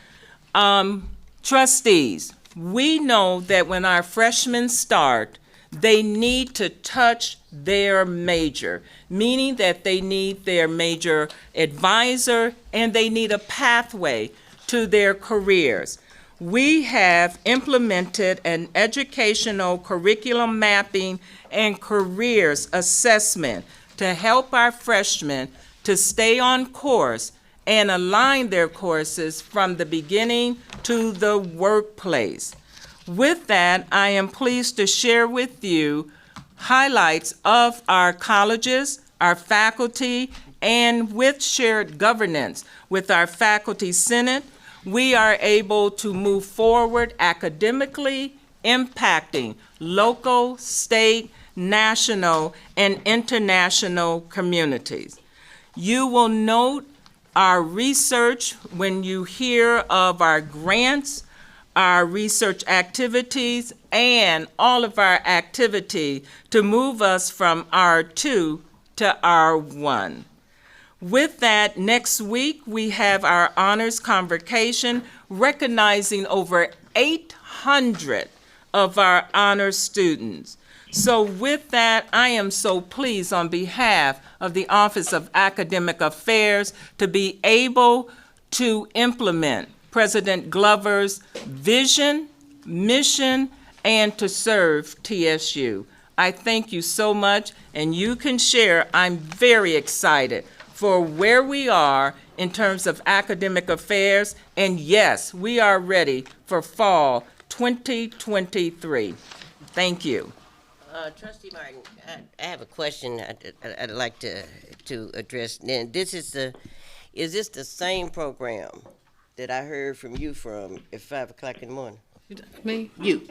Trustees, we know that when our freshmen start, they need to touch their major, meaning that they need their major advisor and they need a pathway to their careers. We have implemented an educational curriculum mapping and careers assessment to help our freshmen to stay on course and align their courses from the beginning to the workplace. With that, I am pleased to share with you highlights of our colleges, our faculty, and with shared governance with our faculty senate, we are able to move forward academically, impacting local, state, national, and international communities. You will note our research when you hear of our grants, our research activities, and all of our activity to move us from R2 to R1. With that, next week we have our honors convocation recognizing over 800 of our honors students. So with that, I am so pleased on behalf of the Office of Academic Affairs to be able to implement President Glover's vision, mission, and to serve TSU. I thank you so much, and you can share, I'm very excited for where we are in terms of academic affairs, and yes, we are ready for fall 2023. Thank you. Trustee Martin, I have a question I'd like to address. Then is this the same program that I heard from you from at 5 o'clock in the morning? Me? You.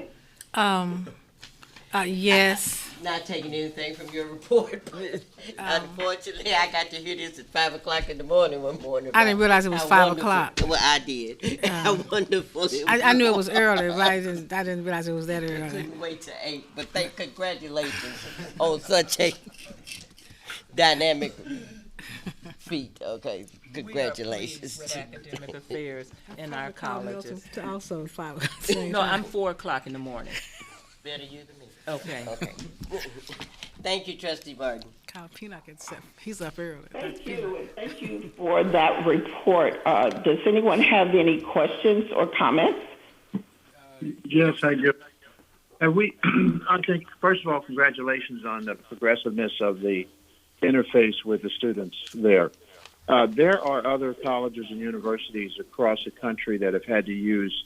Yes. Not taking anything from your report, but unfortunately, I got to hear this at 5 o'clock in the morning one morning. I didn't realize it was 5 o'clock. Well, I did. How wonderful it was. I knew it was early, but I didn't realize it was that I early. couldn't wait till 8, but congratulations on such a dynamic feat. Okay, congratulations. We are pleased with academic affairs in our colleges. Also 5 o'clock. No, I'm 4 o'clock in the morning. Better you than me. Okay. Okay. Thank you, Trustee Martin. Kyle Peanut gets up. He's up early. Thank you, and thank you for that report. Does anyone have any questions or comments? Yes, I do. And I think, first of all, congratulations on the progressiveness of the interface with the students there. There are other colleges and universities across the country that have had to use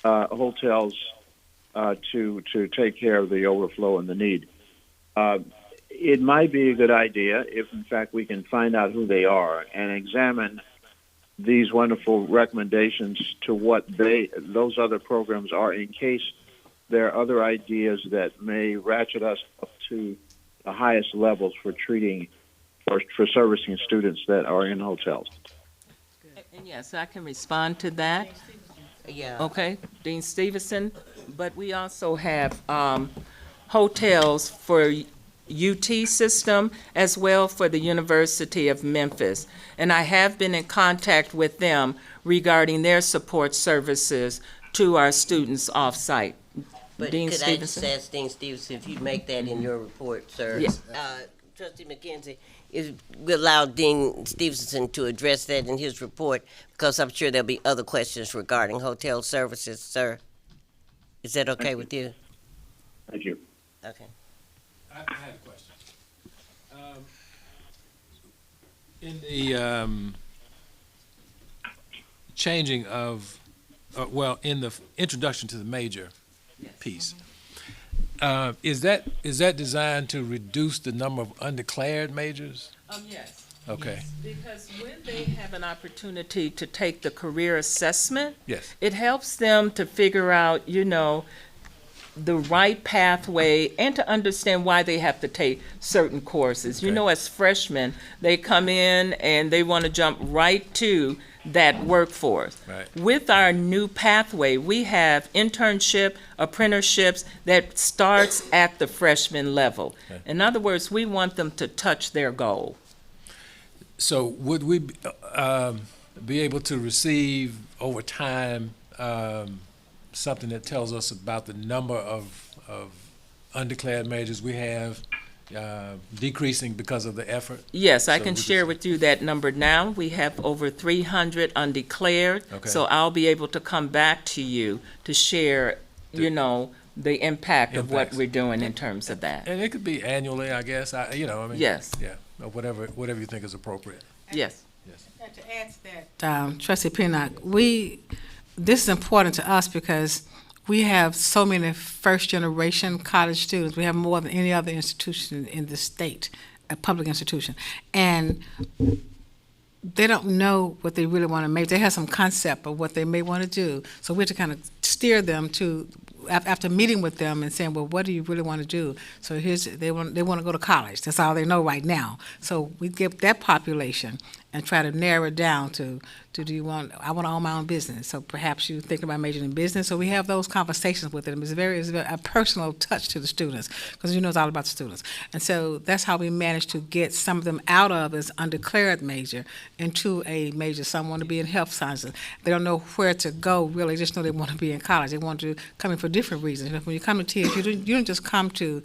hotels to take care of the overflow and the need. It might be a good idea if, in fact, we can find out who they are and examine these wonderful recommendations to what those other programs are, in case there are other ideas that may ratchet us up to the highest levels for treating or for servicing students that are in hotels. And yes, I can respond to that. Yeah. Okay, Dean Stevenson, but we also have hotels for UT system as well for the University of Memphis. And I have been in contact with them regarding their support services to our students off-site. But Dean could Stevenson? I just ask Dean Stevenson if you make that in your report, sir? Yes. Trustee McKenzie, we allow Dean Stevenson to address that in his report, because I'm sure there'll be other questions regarding hotel services, sir. Is that okay with you? Thank you. Okay. I have a question. In the changing of, in the introduction to the major piece, is that designed to reduce the number of undeclared majors? Yes. Okay. Because when they have an opportunity to take the career assessment, Yes. it helps them to figure out, the right pathway and to understand why they have to take certain courses. Okay. As freshmen, they come in and they want to jump right to that workforce. Right. With our new pathway, we have internship, apprenticeships that starts at the freshman level. Okay. In other words, we want them to touch their goal. So would we be able to receive over time something that tells us about the number of undeclared majors we have decreasing because of the effort? Yes, I So can we share can- with you that number now. We have over 300 undeclared. Okay. So I'll be able to come back to you to share, the impact of what Impacts. we're doing in terms of that. And it could be annually, I guess. Yes. Yeah, or whatever you think is appropriate. Yes. And to add to that, Trustee Pinnock, this is important to us because we have so many first-generation college students. We have more than any other institution in the state, a public institution. And they don't know what they really want to make. They have some concept of what they may want to do. So we have to kind of steer them to after meeting with them and saying, well, what do you really want to do? So they want to go to college. That's all they know right now. So we give that population and try to narrow it down to I want to own my own business. So perhaps you think about majoring in business. So we have those conversations with them. It's a personal touch to the students because it's all about the students. And so that's how we managed to get some of them out of as undeclared major into a major. Some want to be in health sciences. They don't know where to go really. They just know they want to be in college. They want to come in for different reasons. When you come to TSU, you don't just come to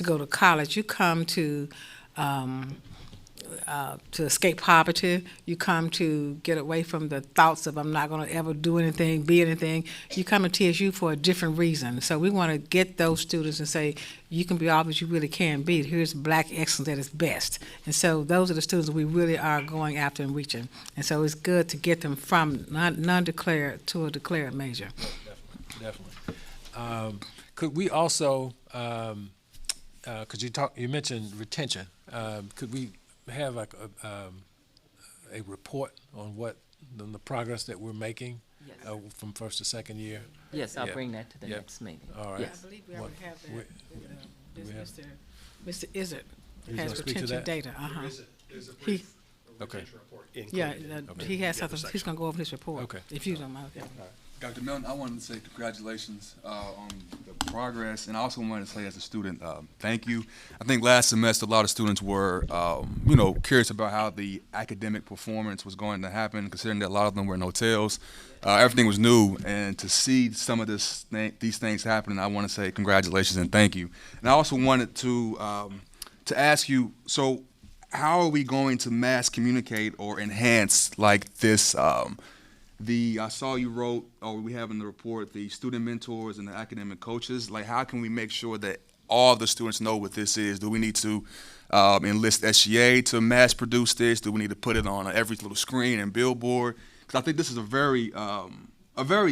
go to college. You come to escape poverty. You come to get away from the thoughts of I'm not going to ever do anything, be anything. You come to TSU for a different reason. So we want to get those students and say, you can be all that you really can be. Here's Black excellence at its best. And so those are the students we really are going after and reaching. And so it's good to get them from non-declared to a declared major. Definitely. Could we also, because you mentioned retention, could we have like a report on the progress that we're making from first to second year? Yes, I'll bring that to the next meeting. All right. Yes. I believe we already have that. Mr. Izzard has retention data. There's a brief retention report included. He has something. He's going to go over his report. Okay. If you don't mind. Okay. Dr. Milton, I wanted to say congratulations on the progress, and I also wanted to say as a student, thank you. I think last semester a lot of students were, curious about how the academic performance was going to happen, considering that a lot of them were in hotels. Everything was new, and to see some of these things happening, I want to say congratulations and thank you. And I also wanted to ask you, so how are we going to mass communicate or enhance like this? I saw you wrote, or we have in the report, the student mentors and the academic coaches. Like, how can we make sure that all the students know what this is? Do we need to enlist SGA to mass produce this? Do we need to put it on every little screen and billboard? Because I think this is a very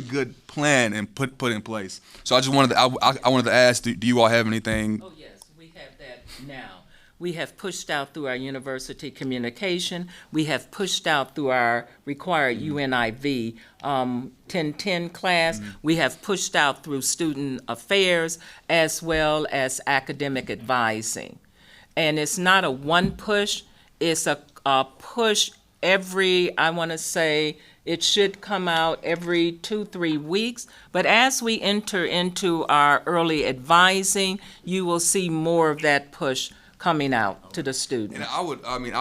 good plan and put in place. So I just wanted I wanted to ask, do you all have anything? Oh yes, we have that now. We have pushed out through our university communication. We have pushed out through our required UNIV 1010 class. We have pushed out through student affairs as well as academic advising. And it's not a one push, it's a push I want to say, it should come out every 2-3 weeks. But as we enter into our early advising, you will see more of that push coming out to the students. And I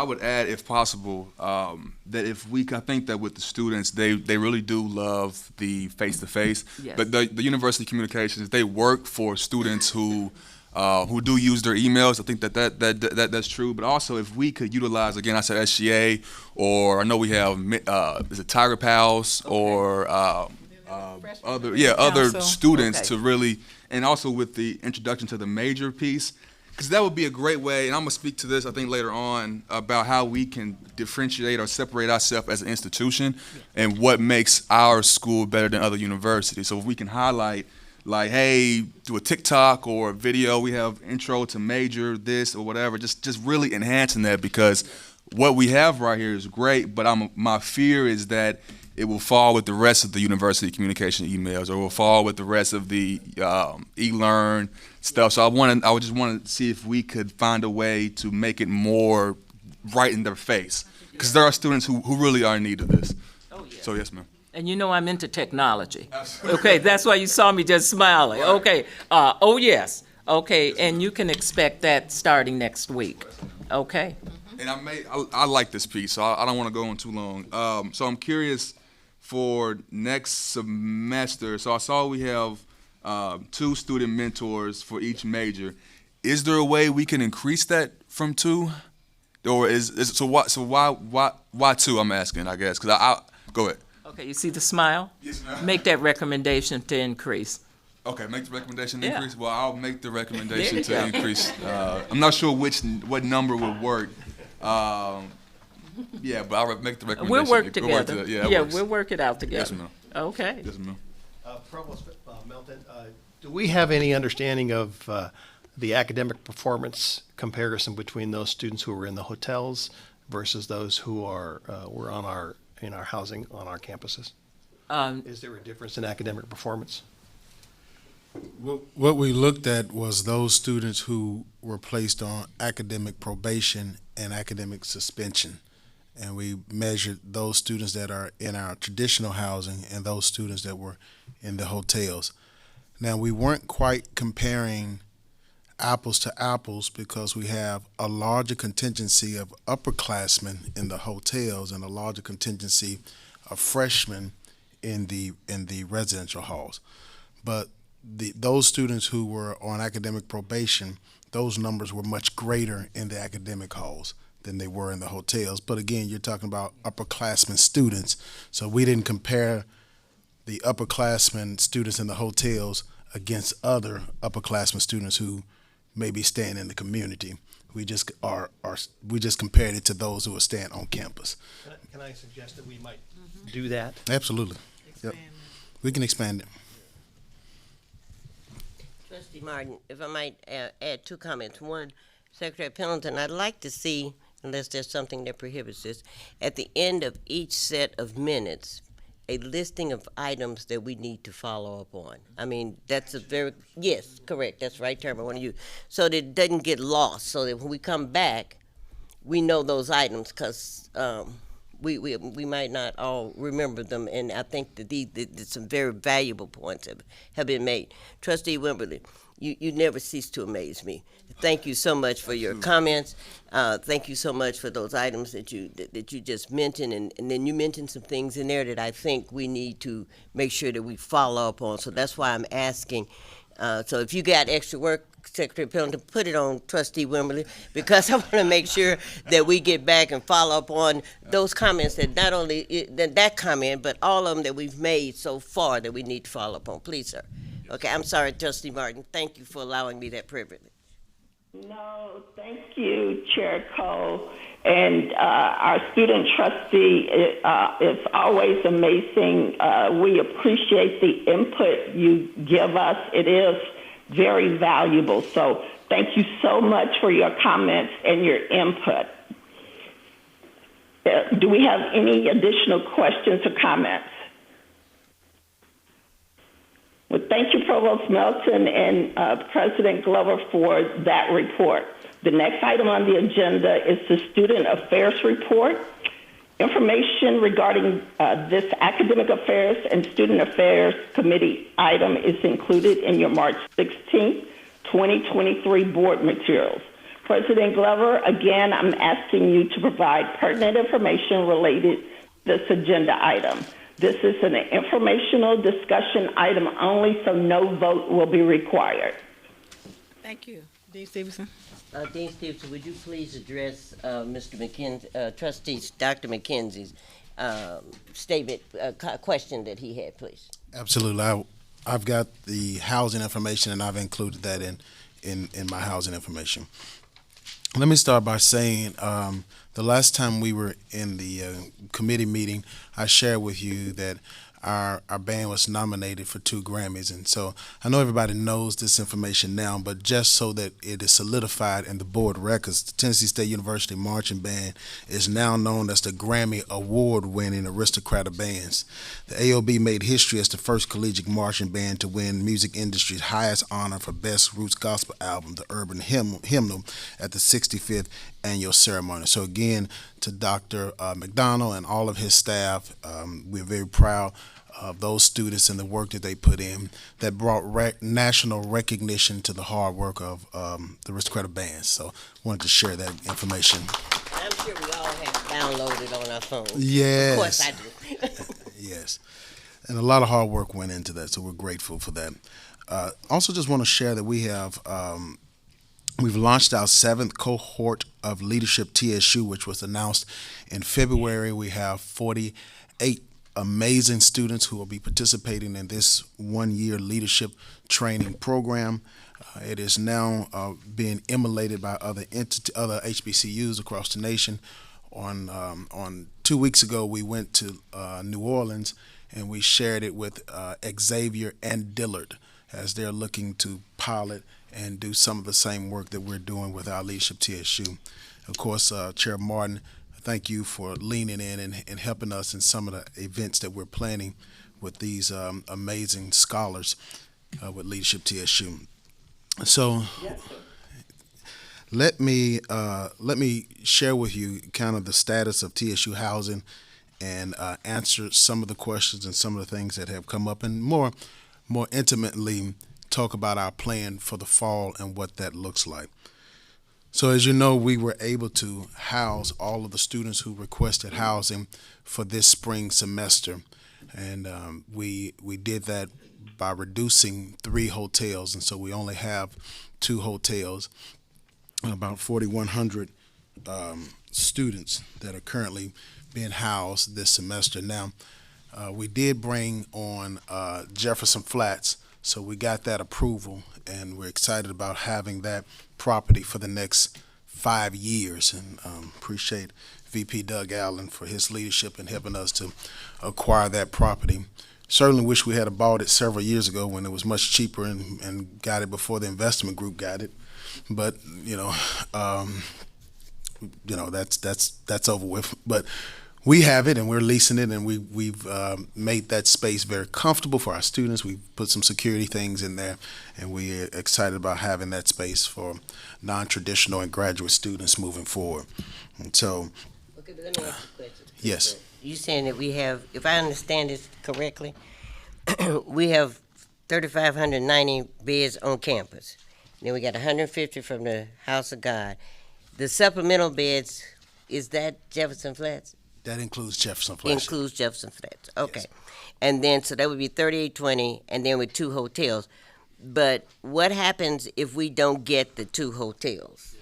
would add, if possible, that I think that with the students, they really do love the face-to-face. Yes. But the university communications, they work for students who do use their emails. I think that's true. But also, if we could utilize, again, I said SGA, or I know we have, is it Tiger Pals, or other students to really, and also with the introduction to the major piece. Because that would be a great way, and I'm going to speak to this, I think, later on, about how we can differentiate or separate ourselves as an institution and what makes our school better than other universities. So if we can highlight, like, hey, do a TikTok or a video, we have intro to major, this or whatever, just really enhancing that, because what we have right here is great, but my fear is that it will fall with the rest of the university communication emails, or will fall with the rest of the e-learn stuff. So I just want to see if we could find a way to make it more right in their face, because there are students who really are in need of this. Oh, yeah. So yes, ma'am. And you know I'm into technology. Okay, that's why you saw me just smiling. Okay, oh yes. Okay, and you can expect that starting next week. Okay. And I like this piece, so I don't want to go on too long. So I'm curious for next semester. So I saw we have 2 student mentors for each major. Is there a way we can increase that from 2, or why 2? I'm asking, I guess, because I go ahead. Okay, you see the smile? Yes, ma'am. Make that recommendation to increase. Okay, make the recommendation to Yeah. increase. Well, I'll make the recommendation There to you go. increase. I'm not sure what number would work. Yeah, but I'll make the recommendation. We'll work together. Yeah, we'll work it out together. Yes, ma'am. Okay. Yes, ma'am. Provost Melton, do we have any understanding of the academic performance comparison between those students who were in the hotels versus those who were in our housing on our campuses? Is there a difference in academic performance? What we looked at was those students who were placed on academic probation and academic suspension. And we measured those students that are in our traditional housing and those students that were in the hotels. Now, we weren't quite comparing apples to apples because we have a larger contingency of upperclassmen in the hotels and a larger contingency of freshmen in the residential halls. But those students who were on academic probation, those numbers were much greater in the academic halls than they were in the hotels. But again, you're talking about upperclassmen students, so we didn't compare the upperclassmen students in the hotels against other upperclassmen students who may be staying in the community. We just we just compared it to those who are staying on campus. Can I suggest that we might do that? Absolutely. Yep. We can expand it. Trustee Martin, if I might add two comments. One, Secretary Pendleton, I'd like to see, unless there's something that prohibits this, at the end of each set of minutes, a listing of items that we need to follow up on. I mean, that's a very, yes, correct, that's the right term I want to use, so that it doesn't get lost, so that when we come back, we know those items, because we might not all remember them, and I think that some very valuable points have been made. Trustee Wimberly, you never cease to amaze me. Thank you so much for your comments. Thank you so much for those items that you just mentioned, and then you mentioned some things in there that I think we need to make sure that we follow up on. So that's why I'm asking. So if you got extra work, Secretary Pendleton, put it on Trustee Wimberly, because I want to make sure that we get back and follow up on those comments, that not only that comment, but all of them that we've made so far that we need to follow up on. Please, sir. Okay, I'm sorry, Trustee Martin. Thank you for allowing me that privilege. No, thank you, Chair Cole. And our student trustee, it's always amazing. We appreciate the input you give us. It is very valuable. So thank you so much for your comments and your input. Do we have any additional questions or comments? Well, thank you, Provost Melton and President Glover, for that report. The next item on the agenda is the Student Affairs Report. Information regarding this Academic Affairs and Student Affairs Committee item is included in your March 16, 2023 board materials. President Glover, again, I'm asking you to provide pertinent information related to this agenda item. This is an informational discussion item only, so no vote will be required. Thank you. Dean Stevenson. Dean Stevenson, would you please address Mr. McKenzie, Trustees, Dr. McKenzie's statement, question that he had, please? Absolutely. I've got the housing information, and I've included that in my housing information. Let me start by saying the last time we were in the committee meeting, I shared with you that our band was nominated for 2 Grammys. And so I know everybody knows this information now, but just so that it is solidified in the board records, the Tennessee State University Marching Band is now known as the Grammy Award-winning Aristocrat of Bands. The AOB made history as the first collegiate marching band to win music industry's highest honor for Best Roots Gospel Album, the Urban Hymnal, at the 65th annual ceremony. So again, to Dr. McDonald and all of his staff, we're very proud of those students and the work that they put in that brought national recognition to the hard work of the Aristocrat of Bands. So wanted to share that information. I'm sure we all have downloaded on our phones. Yes. Of course I do. Yes. And a lot of hard work went into that, so we're grateful for that. Also just want to share that we have we've launched our 7th cohort of Leadership TSU, which was announced in February. We have 48 amazing students who will be participating in this 1-year leadership training program. It is now being emulated by other HBCUs across the nation. On 2 weeks ago, we went to New Orleans and we shared it with Xavier and Dillard as they're looking to pilot and do some of the same work that we're doing with our Leadership TSU. Of course, Chair Martin, thank you for leaning in and helping us in some of the events that we're planning with these amazing scholars. with Leadership TSU. So let me share with you kind of the status of TSU housing and answer some of the questions and some of the things that have come up, and more intimately talk about our plan for the fall and what that looks like. So as you know, we were able to house all of the students who requested housing for this spring semester, and we did that by reducing 3 hotels, and so we only have 2 hotels, about 4,100 students that are currently being housed this semester. Now, we did bring on Jefferson Flats, so we got that approval, and we're excited about having that property for the next 5 years, and appreciate VP Doug Allen for his leadership in helping us to acquire that property. Certainly wish we had bought it several years ago when it was much cheaper, and got it before the investment group got it. But that's over with. But we have it, and we're leasing it, and we've made that space very comfortable for our students. We put some security things in there, and we're excited about having that space for non-traditional and graduate students moving forward. And so, Okay, but let me ask you a question. yes, You saying that we have, if I understand this correctly, we have 3,590 beds on campus. Then we got 150 from the House of God. The supplemental beds, is that Jefferson Flats? that includes Jefferson Flats. Includes Jefferson Flats. Okay. Yes. And then, so that would be 3,820, and then with 2 hotels. But what happens if we don't get the 2 hotels?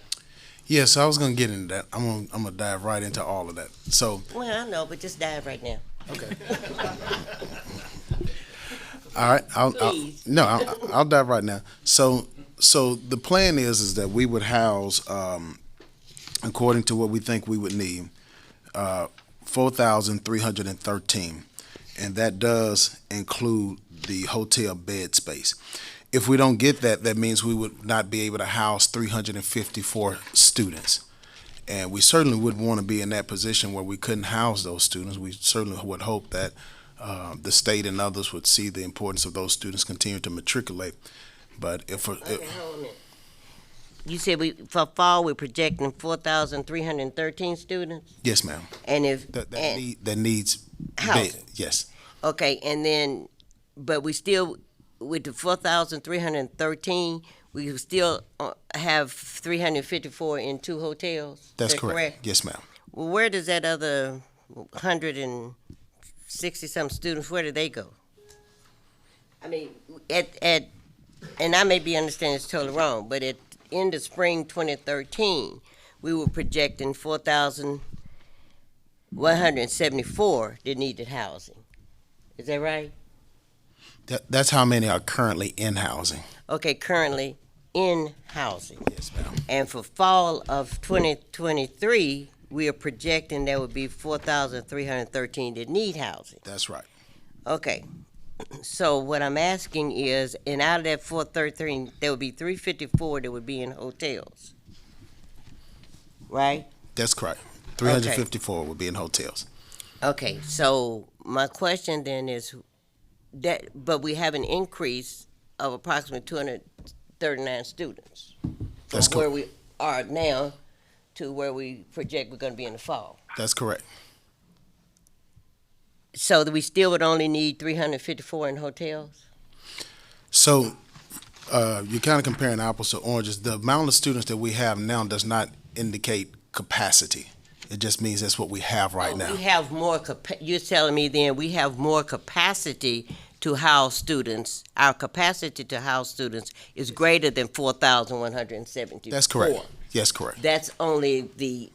Yes, I was going to get into that. I'm gonna dive right into all of that. So, Well, I know, but just dive right now. okay. All right, Please. I'll dive right now. So the plan is that we would house, according to what we think we would need, 4,313, and that does include the hotel bed space. If we don't get that, that means we would not be able to house 354 students. And we certainly wouldn't want to be in that position where we couldn't house those students. We certainly would hope that the state and others would see the importance of those students continue to matriculate. But Okay, hold a minute. You said for fall, we're projecting 4,313 students? yes, ma'am. And if, That needs Housing. bed. Yes, okay, and then, but we still, with the 4,313, we still have 354 in 2 hotels? that's Is that correct. Yes, ma'am. Well, where does that other 160-some students, where do they go? I mean, and I may be understanding this totally wrong, but at end of spring 2013, we were projecting 4,174 that needed housing. Is that right? That's how many are currently in housing. Okay, currently in housing. Yes, ma'am. And for fall of 2023, we are projecting there would be 4,313 that need housing. That's right. Okay. So what I'm asking is, and out of that 413, there would be 354 that would be in hotels, right? That's correct. 354 would be in hotels. Okay, so my question then is that, but we have an increase of approximately 239 students That's from where correct. we are now to where we project we're going to be in the fall. That's correct. So that we still would only need 354 in hotels? So you're kind of comparing apples to oranges. The amount of students that we have now does not indicate capacity. It just means that's what we have right now. We have more, you're telling me then we have more capacity to house students. Our capacity to house students is greater than 4,174. That's correct. Yes, correct. That's only the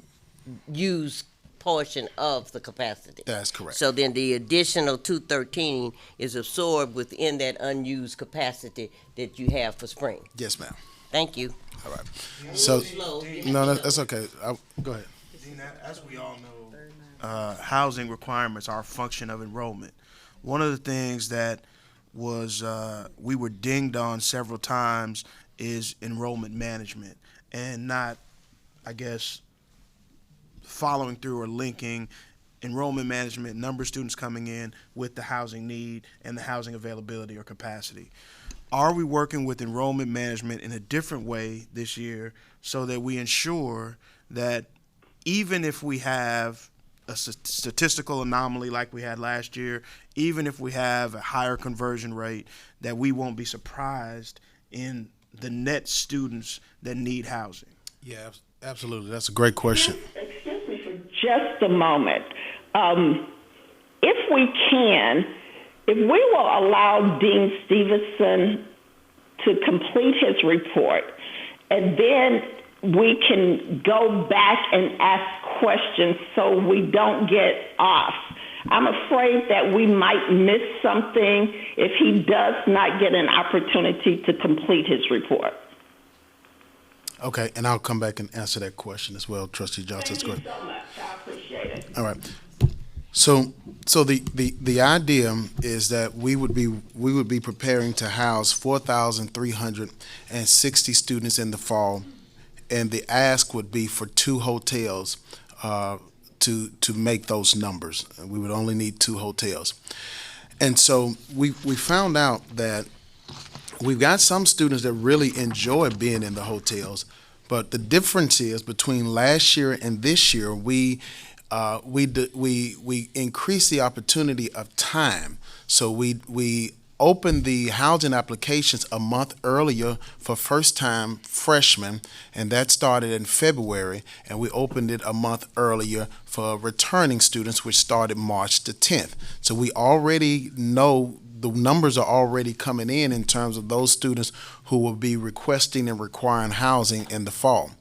used portion of the capacity. That's correct. So then the additional 213 is absorbed within that unused capacity that you have for spring. Yes, ma'am. Thank you. All right. So, no, that's okay. Go ahead. As we all know, housing requirements are a function of enrollment. One of the things that was we were dinged on several times is enrollment management, and not, I guess, following through or linking enrollment management, number of students coming in, with the housing need and the housing availability or capacity. are we working with enrollment management in a different way this year so that we ensure that even if we have a statistical anomaly like we had last year, even if we have a higher conversion rate, that we won't be surprised in the net students that need housing? Yeah, absolutely. That's a great question. Excuse me for just a moment. If we can, if we will allow Dean Stevenson to complete his report, and then we can go back and ask questions so we don't get off. I'm afraid that we might miss something if he does not get an opportunity to complete his report. Okay, and I'll come back and answer that question as well, Trustee Johnson. Thank you so much. I appreciate it. All right. So the idea is that we would be preparing to house 4,360 students in the fall, and the ask would be for 2 hotels to make those numbers. We would only need 2 hotels, and so we found out that we've got some students that really enjoy being in the hotels, but the difference is between last year and this year, we increased the opportunity of time. So we opened the housing applications a month earlier for first-time freshmen, and that started in February, and we opened it a month earlier for returning students, which started March the 10th. So we already know the numbers are already coming in terms of those students who will be requesting and requiring housing in the fall.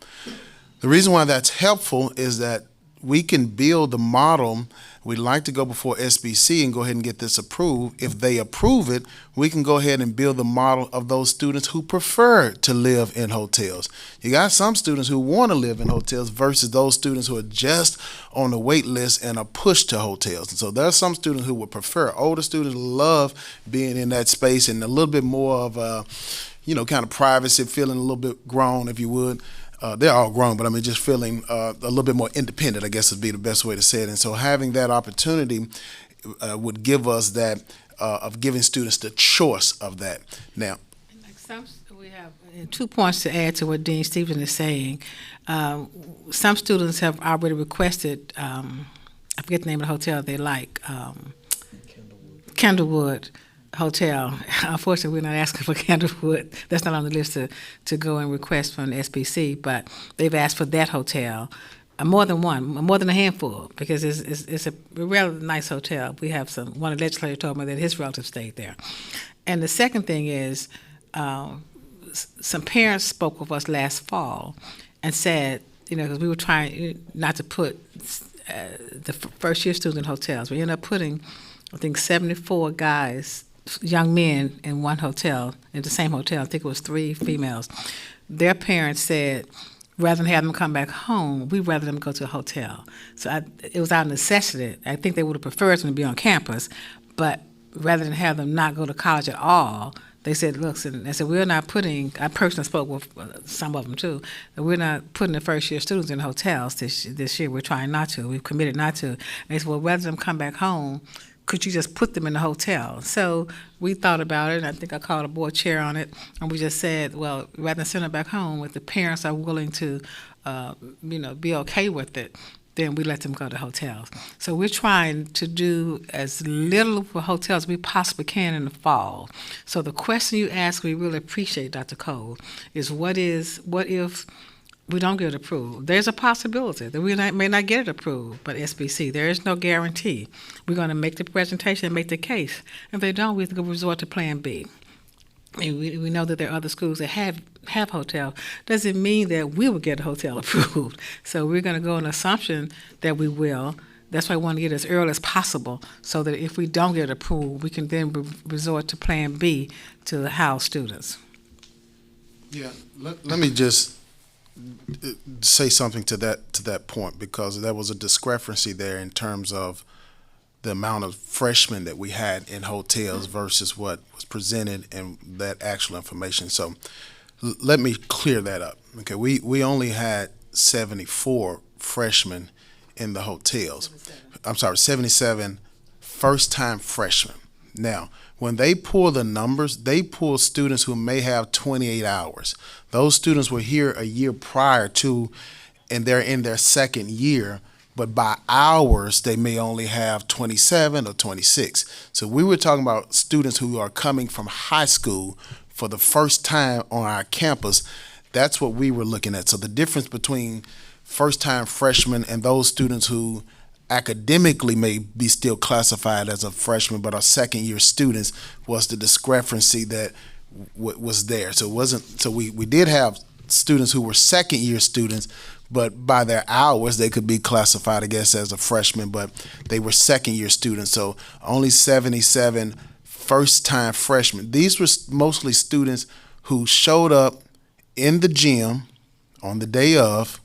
The reason why that's helpful is that we can build the model. We'd like to go before SBC and go ahead and get this approved. If they approve it, we can go ahead and build the model of those students who prefer to live in hotels. You got some students who want to live in hotels versus those students who are just on the wait list and are pushed to hotels. And so there are some students who would prefer. Older students love being in that space and a little bit more of a, kind of privacy, feeling a little bit grown, if you would. They're all grown, but I mean, just feeling a little bit more independent, I guess would be the best way to say it. And so having that opportunity would give us that, of giving students the choice of that. Now, we have 2 points to add to what Dean Stevens is saying. Some students have already requested, I forget the name of the hotel they like, Candlewood Hotel. Unfortunately, we're not asking for Candlewood. That's not on the list to go and request from the SBC, but they've asked for that hotel. More than one, more than a handful, because it's a rather nice hotel. We have one of the legislators told me that his relatives stayed there. And the second thing is, some parents spoke with us last fall and said, because we were trying not to put the first year students in hotels. We ended up putting, I think, 74 young men in one hotel, in the same hotel. I think it was 3 females. Their parents said, rather than have them come back home, we'd rather them go to a hotel. So it was out of necessity. I think they would have preferred them to be on campus, but rather than have them not go to college at all, they said, look, they said, we're not putting, I personally spoke with some of them too, that we're not putting the first year students in hotels this year. We're trying not to. We've committed not to. And they said, well, rather than them come back home, could you just put them in the hotel? So we thought about it, and I think I called a board chair on it, and we just said, well, rather than send them back home, if the parents are willing to, be okay with it, then we let them go to hotels. So we're trying to do as little for hotels as we possibly can in the fall. So the question you asked, we really appreciate, Dr. Cole, is what if we don't get it approved? There's a possibility that we may not get it approved by SBC. There is no guarantee. We're going to make the presentation and make the case. If they don't, we have to go resort to Plan B. And we know that there are other schools that have hotels. Doesn't mean that we will get a hotel approved. So we're going to go on an assumption that we will. That's why I want to get it as early as possible, so that if we don't get it approved, we can then resort to Plan B to house students. Yeah, let me just say something to that point, because there was a discrepancy there in terms of the amount of freshmen that we had in hotels versus what was presented in that actual information. So let me clear that up. Okay, we only had 74 freshmen in the hotels. I'm sorry, 77 first-time freshmen. Now, when they pull the numbers, they pull students who may have 28 hours. Those students were here a year prior to, and they're in their second year, but by hours, they may only have 27 or 26. So we were talking about students who are coming from high school for the first time on our campus. That's what we were looking at. So the difference between first-time freshmen and those students who academically may be still classified as a freshman but are second-year students was the discrepancy that was there. So it wasn't. So we did have students who were second-year students, but by their hours they could be classified, I guess, as a freshman, but they were second-year students. So only 77 first-time freshmen. These were mostly students who showed up in the gym on the day of,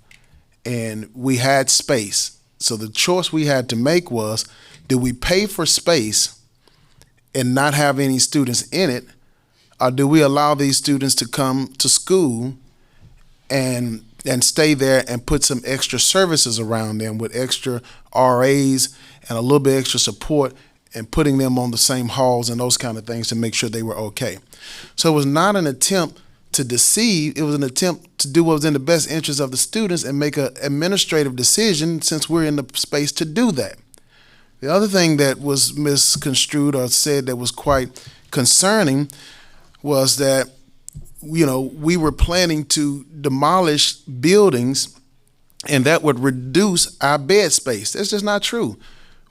and we had space. So the choice we had to make was, do we pay for space and not have any students in it, or do we allow these students to come to school and stay there and put some extra services around them with extra RAs and a little bit extra support and putting them on the same halls and those kind of things to make sure they were okay. So it was not an attempt to deceive. It was an attempt to do what was in the best interest of the students and make an administrative decision, since we're in the space to do that. The other thing that was misconstrued or said that was quite concerning was that, we were planning to demolish buildings and that would reduce our bed space. That's just not true.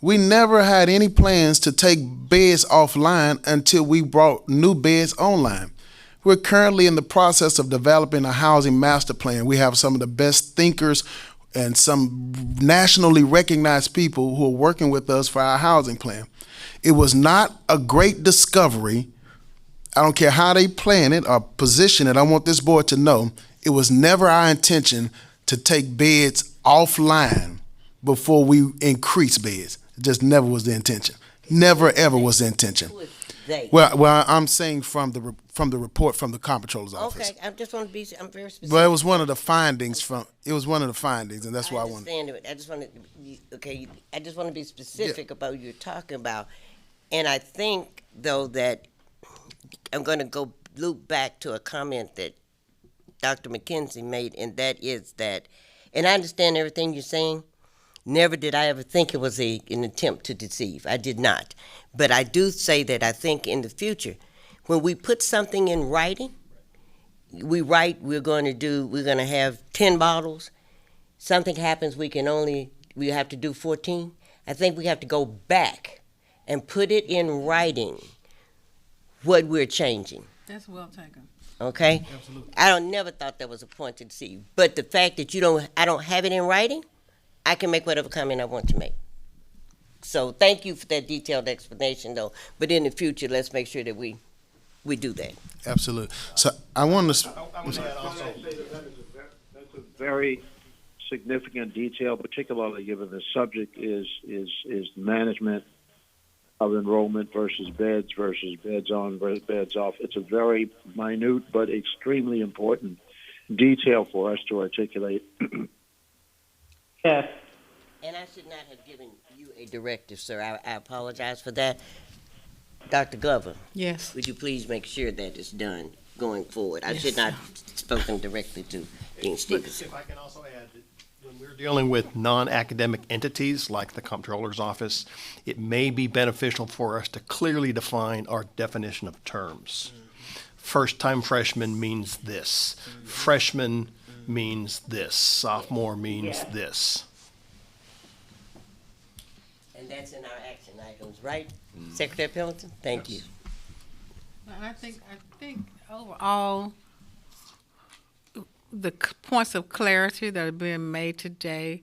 We never had any plans to take beds offline until we brought new beds online. We're currently in the process of developing a housing master plan. We have some of the best thinkers and some nationally recognized people who are working with us for our housing plan. It was not a great discovery. I don't care how they plan it or position it. I want this board to know it was never our intention to take beds offline before we increase beds. It just never was the intention. Never, ever was the intention. Well, I'm saying from the report from the comptroller's office. Okay, I just want to be. I'm very specific. Well, it was one of the findings and that's why I wanted. I understand it. I just want to. Okay, I just want to be specific about what you're talking about, and I think though that I'm going to go loop back to a comment that Dr. McKenzie made, and that is that, and I understand everything you're saying. Never did I ever think it was an attempt to deceive. I did not. But I do say that I think in the future, when we put something in writing, we write we're going to have 10 bottles. Something happens, we have to do 14. I think we have to go back and put it in writing what we're changing. That's well taken. Okay? Absolutely. I never thought that was a point to deceive. But the fact that I don't have it in writing, I can make whatever comment I want to make. So thank you for that detailed explanation, though. But in the future, let's make sure that we do that. Absolutely. So I want to. That's a very significant detail, particularly given the subject is management of enrollment versus beds on versus beds off. It's a very minute but extremely important detail for us to articulate. Yes. And I should not have given you a directive, sir. I apologize for that. Dr. Glover. Yes. Would you please make sure that it's done going forward? I should not have spoken directly to Dean Stevenson. If I can also add that when we're dealing with non-academic entities like the comptroller's office, it may be beneficial for us to clearly define our definition of terms. First-time freshman means this. Freshman means this. Sophomore means this. And that's in our action items, right? Secretary Pendleton? Thank you. And I think overall, the points of clarity that are being made today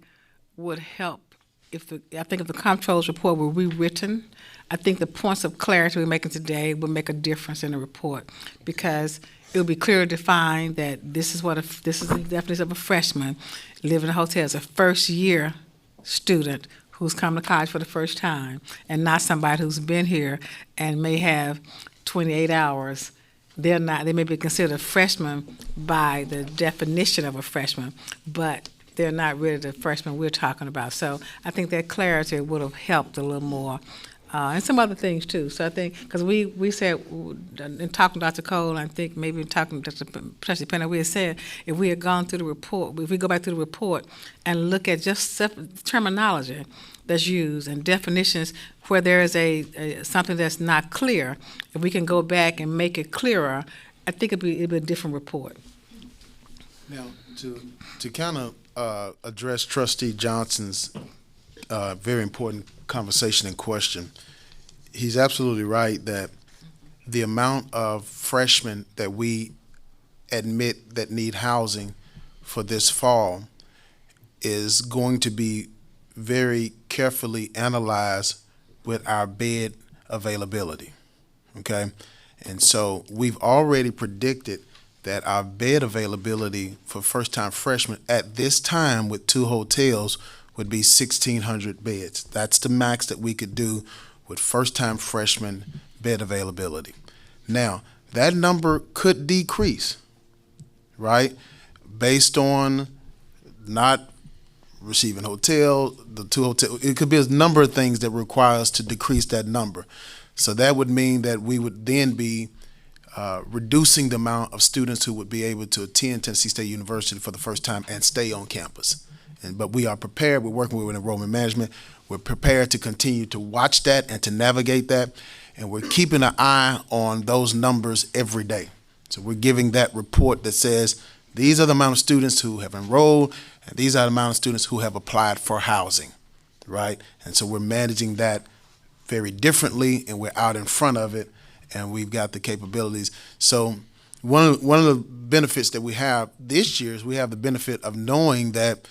would help. If the comptroller's report were rewritten, I think the points of clarity we're making today would make a difference in the report, because it would be clearly defined that this is the definition of a freshman. Live in a hotel as a first-year student who's come to college for the first time, and not somebody who's been here and may have 28 hours. They may be considered a freshman by the definition of a freshman, but they're not really the freshmen we're talking about. So I think that clarity would have helped a little more and some other things too. So I think, because we said, in talking to Dr. Cole, I think maybe in talking to Trustee Penner, we had said if we had gone through the report, if we go back through the report and look at just terminology that's used and definitions where there is a something that's not clear, if we can go back and make it clearer, I think it'd be a different report. Now, to kind of address Trustee Johnson's very important conversation and question, he's absolutely right that the amount of freshmen that we admit that need housing for this fall is going to be very carefully analyzed with our bed availability, okay? And so we've already predicted that our bed availability for first-time freshmen at this time with 2 hotels would be 1,600 beds. That's the max that we could do with first-time freshman bed availability. Now, that number could decrease, right? Based on not receiving the 2 hotels. It could be a number of things that require us to decrease that number. So that would mean that we would then be reducing the amount of students who would be able to attend Tennessee State University for the first time and stay on campus. But we are prepared. We're working with enrollment management. We're prepared to continue to watch that and to navigate that. And we're keeping an eye on those numbers every day. So we're giving that report that says these are the amount of students who have enrolled and these are the amount of students who have applied for housing, right? And so we're managing that very differently, and we're out in front of it, and we've got the capabilities. So one of the benefits that we have this year is we have the benefit of knowing that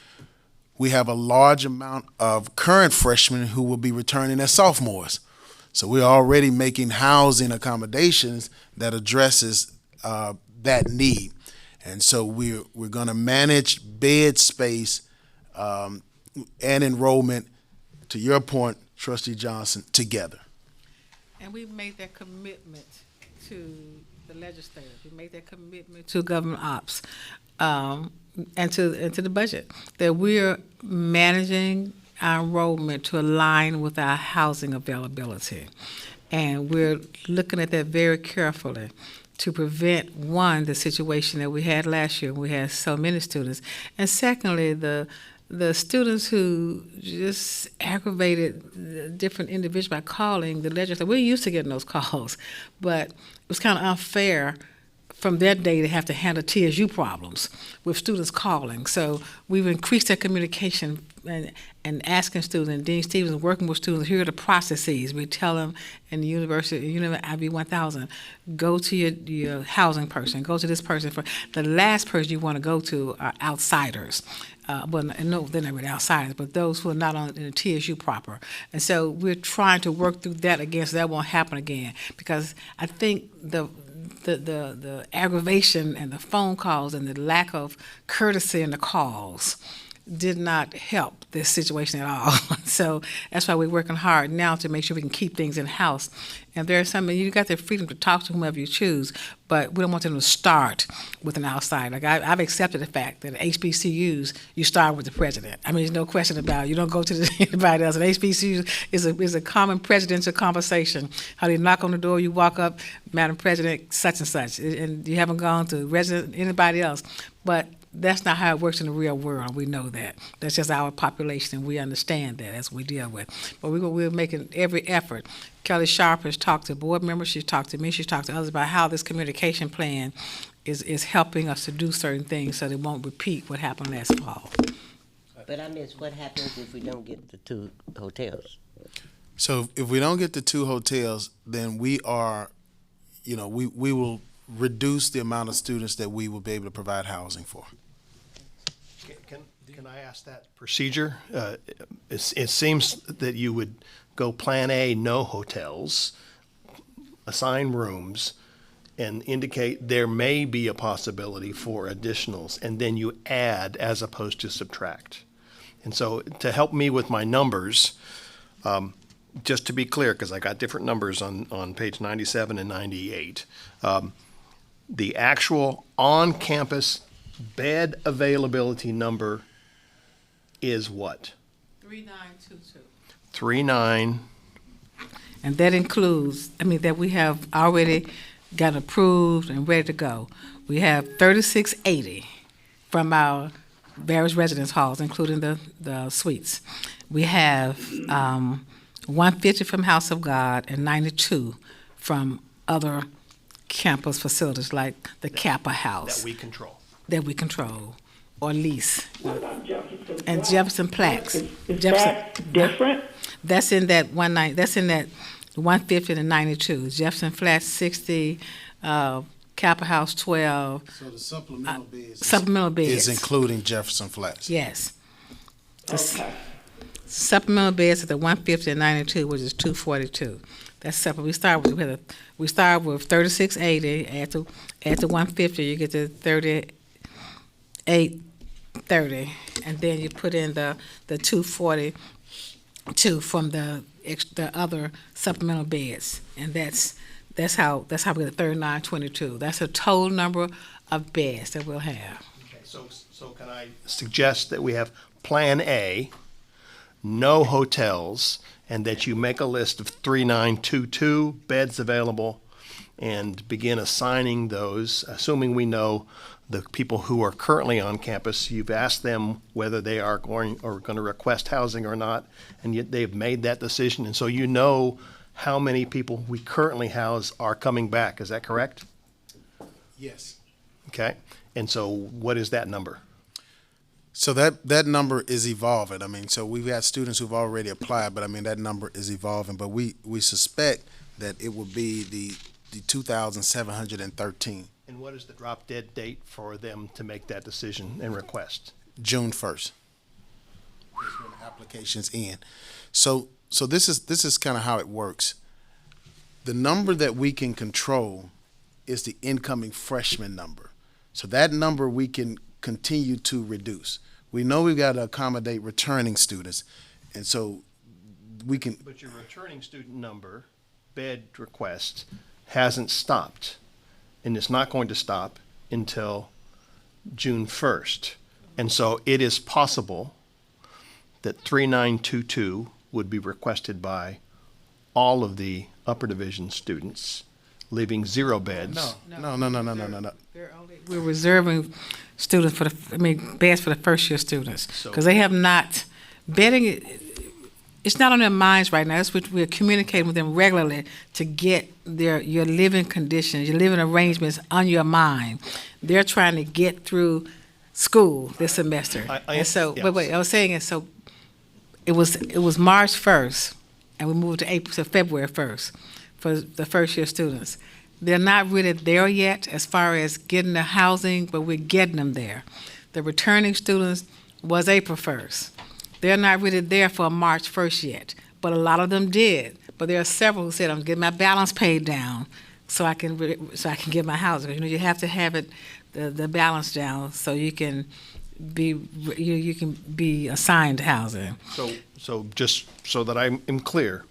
we have a large amount of current freshmen who will be returning as sophomores. So we're already making housing accommodations that addresses that need. And so we're going to manage bed space and enrollment, to your point, Trustee Johnson, together. And we've made that commitment to the legislators. We made that commitment to government ops and to the budget, that we're managing our enrollment to align with our housing availability. And we're looking at that very carefully to prevent, one, the situation that we had last year when we had so many students, and secondly, the students who just aggravated different individuals by calling the legislature. We're used to getting those calls, but it was kind of unfair from that day to have to handle TSU problems with students calling. So we've increased that communication and asking students, and Dean Stevens working with students, here are the processes. We tell them in the university, IB 1000, go to your housing person, go to this person. For the last person you want to go to are outsiders. Well, no, they're not really outsiders, but those who are not on in the TSU proper. And so we're trying to work through that again, so that won't happen again. Because I think the aggravation and the phone calls and the lack of courtesy in the calls did not help this situation at all. So that's why we're working hard now to make sure we can keep things in-house. And there's something, you got the freedom to talk to whomever you choose, but we don't want them to start with an outsider. Like I've accepted the fact that at HBCUs, you start with the president. I mean, there's no question about it. You don't go to anybody else. At HBCUs is a common presidential conversation. How they knock on the door, you walk up, Madam President, such and such, and you haven't gone to resident anybody else. But that's not how it works in the real world. We know that. That's just our population, and we understand that as we deal with. But we're making every effort. Kelly Sharp has talked to board members. She's talked to me. She's talked to others about how this communication plan is helping us to do certain things so they won't repeat what happened last fall. But I missed what happens if we don't get the 2 hotels. So if we don't get the 2 hotels, then we are, we will reduce the amount of students that we will be able to provide housing for. Can I ask that procedure? It seems that you would go Plan A, no hotels, assign rooms, and indicate there may be a possibility for additionals, and then you add as opposed to subtract. And so to help me with my numbers, just to be clear, because I got different numbers on page 97 and 98, the actual on-campus bed availability number is what? 3922. 39. And that includes, that we have already got approved and ready to go. We have 3680 from our various residence halls, including the suites. We have 150 from House of God and 92 from other campus facilities like the Kappa House. That we control or lease. And Jefferson Plaques. Is that different? That's in that 150 to 92. Jefferson Flats 60, Kappa House 12. So the supplemental beds. Supplemental beds is including Jefferson Flats. Yes. Okay. Supplemental beds at the 150 and 92, which is 242. That's separate. We start with 3680. Add to 150, you get to 3830, and then you put in the 242 from the other supplemental beds, and that's how we get the 3922. That's a total number of beds that we'll have. Okay, so can I suggest that we have Plan A, no hotels, and that you make a list of 3922 beds available and begin assigning those, assuming we know the people who are currently on campus. You've asked them whether they are going to request housing or not, and yet they've made that decision, and so you know how many people we currently house are coming back. Is that correct? Yes. Okay, and so what is that number? So that number is evolving. So we've got students who've already applied, but that number is evolving. But we suspect that it will be the 2,713. And what is the drop dead date for them to make that decision and request? June 1st. That's when the application's in. So this is kind of how it works. The number that we can control is the incoming freshman number. So that number we can continue to reduce. We know we've got to accommodate returning students, and so we can. But your returning student number, bed request, hasn't stopped, and it's not going to stop until June 1st. And so it is possible that 3922 would be requested by all of the upper division students, leaving 0 beds. No. We're reserving students beds for the first year students, because they have not bedding. It's not on their minds right now. We're communicating with them regularly to get your living conditions, your living arrangements on your mind. They're trying to get through school this semester. I was saying it. So it was March 1st, and we moved to February 1st for the first year students. They're not really there yet as far as getting the housing, but we're getting them there. The returning students was April 1st. They're not really there for March 1st yet, but a lot of them did. But there are several who said, I'm getting my balance paid down so I can get my housing. You have to have the balance down so you can be assigned housing. So just so that I'm clear,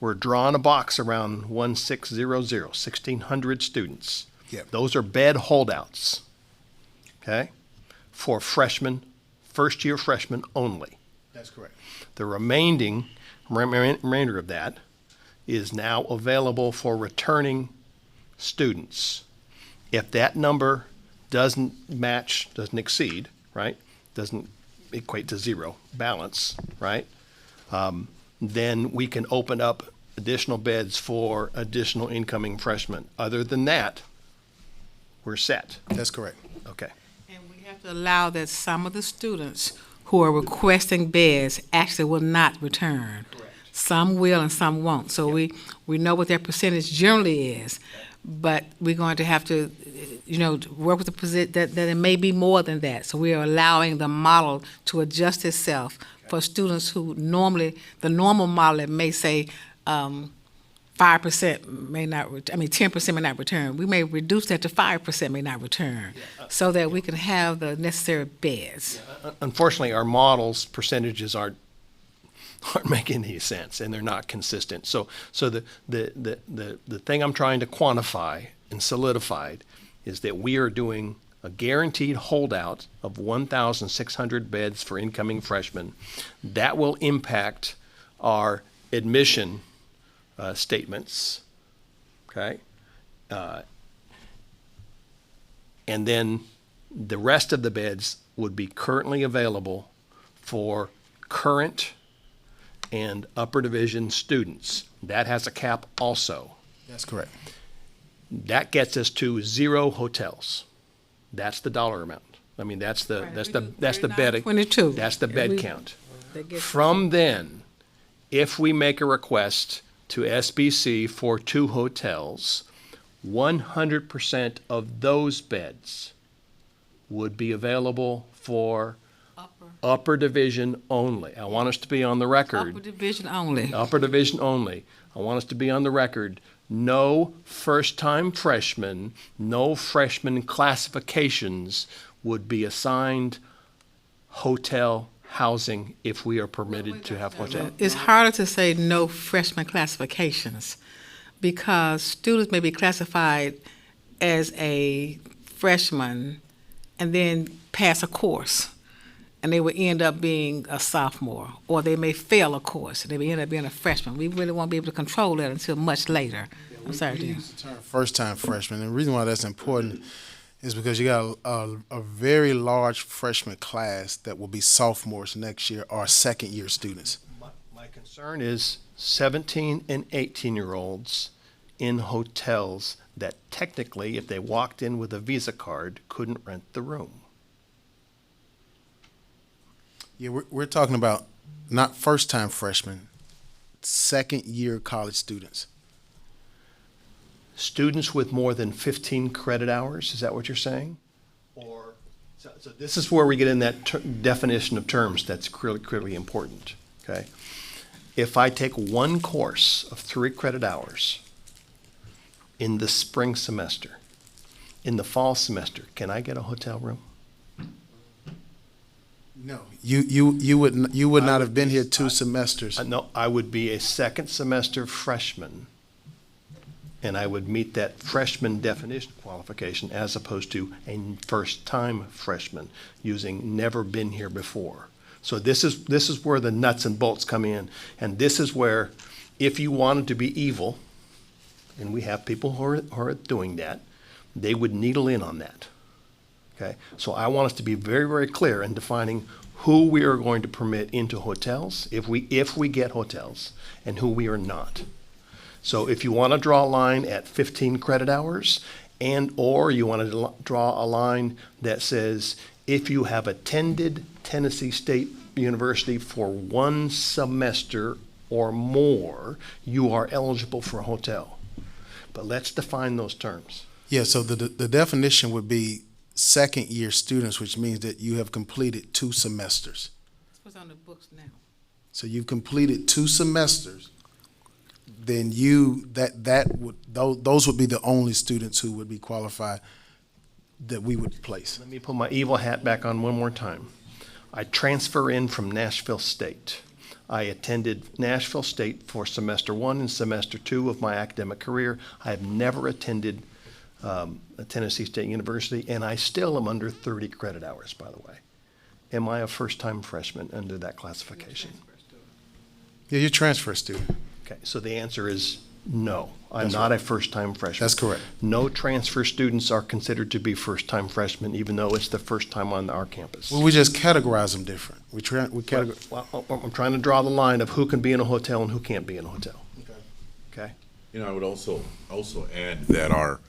we're drawing a box around 1600, 1,600 students. Yep. Those are bed holdouts, okay, for freshmen, first-year freshmen only. That's correct. The remainder of that is now available for returning students. If that number doesn't exceed, right, doesn't equate to 0 balance, right, then we can open up additional beds for additional incoming freshmen. Other than that, we're set. That's correct. Okay. And we have to allow that some of the students who are requesting beds actually will not return. Correct. Some will and some won't. So we know what their percentage generally is, but we're going to have to, work with the position that it may be more than that. So we are allowing the model to adjust itself for students who the normal model that may say 5% may not, 10% may not return. We may reduce that to 5% may not return, so that we can have the necessary beds. Unfortunately, our model's percentages aren't making any sense, and they're not consistent. So the thing I'm trying to quantify and solidify is that we are doing a guaranteed holdout of 1,600 beds for incoming freshmen. That will impact our admission statements, okay? And then the rest of the beds would be currently available for current and upper division students. That has a cap also. That's correct. That gets us to 0 hotels. That's the dollar amount. I mean, that's the bed. 22. That's the bed We- count. They get- From then, if we make a request to SBC for 2 hotels, 100% of those beds would be available for upper division only. I want us to be on the record. Upper division only. Upper division only. I want us to be on the record. No first-time freshmen, no freshman classifications would be assigned hotel housing if we are permitted to have hotel. It's harder to say no freshman classifications because students may be classified as a freshman and then pass a course, and they would end up being a sophomore, or they may fail a course, and they may end up being a freshman. We really won't be able to control that until much later. I'm sorry, We Dan. use the term first-time freshman, and the reason why that's important is because you got a very large freshman class that will be sophomores next year or second-year students. My concern is 17 and 18-year-olds in hotels that technically, if they walked in with a Visa card, couldn't rent the room. Yeah, we're talking about not first-time freshmen, second-year college students. Students with more than 15 credit hours, is that what you're saying? Or, so this is where we get in that definition of terms that's critically important, okay? If I take one course of 3 credit hours in the spring semester, in the fall semester, can I get a hotel room? No, you would not have been here 2 semesters. No, I would be a second semester freshman, and I would meet that freshman definition qualification as opposed to a first-time freshman using never been here before. So this is where the nuts and bolts come in, and this is where, if you wanted to be evil, and we have people who are doing that, they would needle in on that. Okay, so I want us to be very, very clear in defining who we are going to permit into hotels, if we get hotels, and who we are not. So if you want to draw a line at 15 credit hours, or you want to draw a line that says if you have attended Tennessee State University for 1 semester or more, you are eligible for a hotel. But let's define those terms. Yeah, so the definition would be second-year students, which means that you have completed 2 semesters. It's what's on the books now. So you've completed 2 semesters, then those would be the only students who would be qualified that we would place. Let me put my evil hat back on one more time. I transfer in from Nashville State. I attended Nashville State for semester 1 and semester 2 of my academic career. I have never attended Tennessee State University, and I still am under 30 credit hours, by the way. Am I a first-time freshman under that classification? Yeah, you're a transfer student. Okay, so the answer is no. I'm That's not right. a first-time freshman. That's correct. No transfer students are considered to be first-time freshmen, even though it's the first time on our campus. Well, we just categorize them different. We categorize. Well, I'm trying to draw the line of who can be in a hotel and who can't be in a hotel. Okay? You know, I would also add that our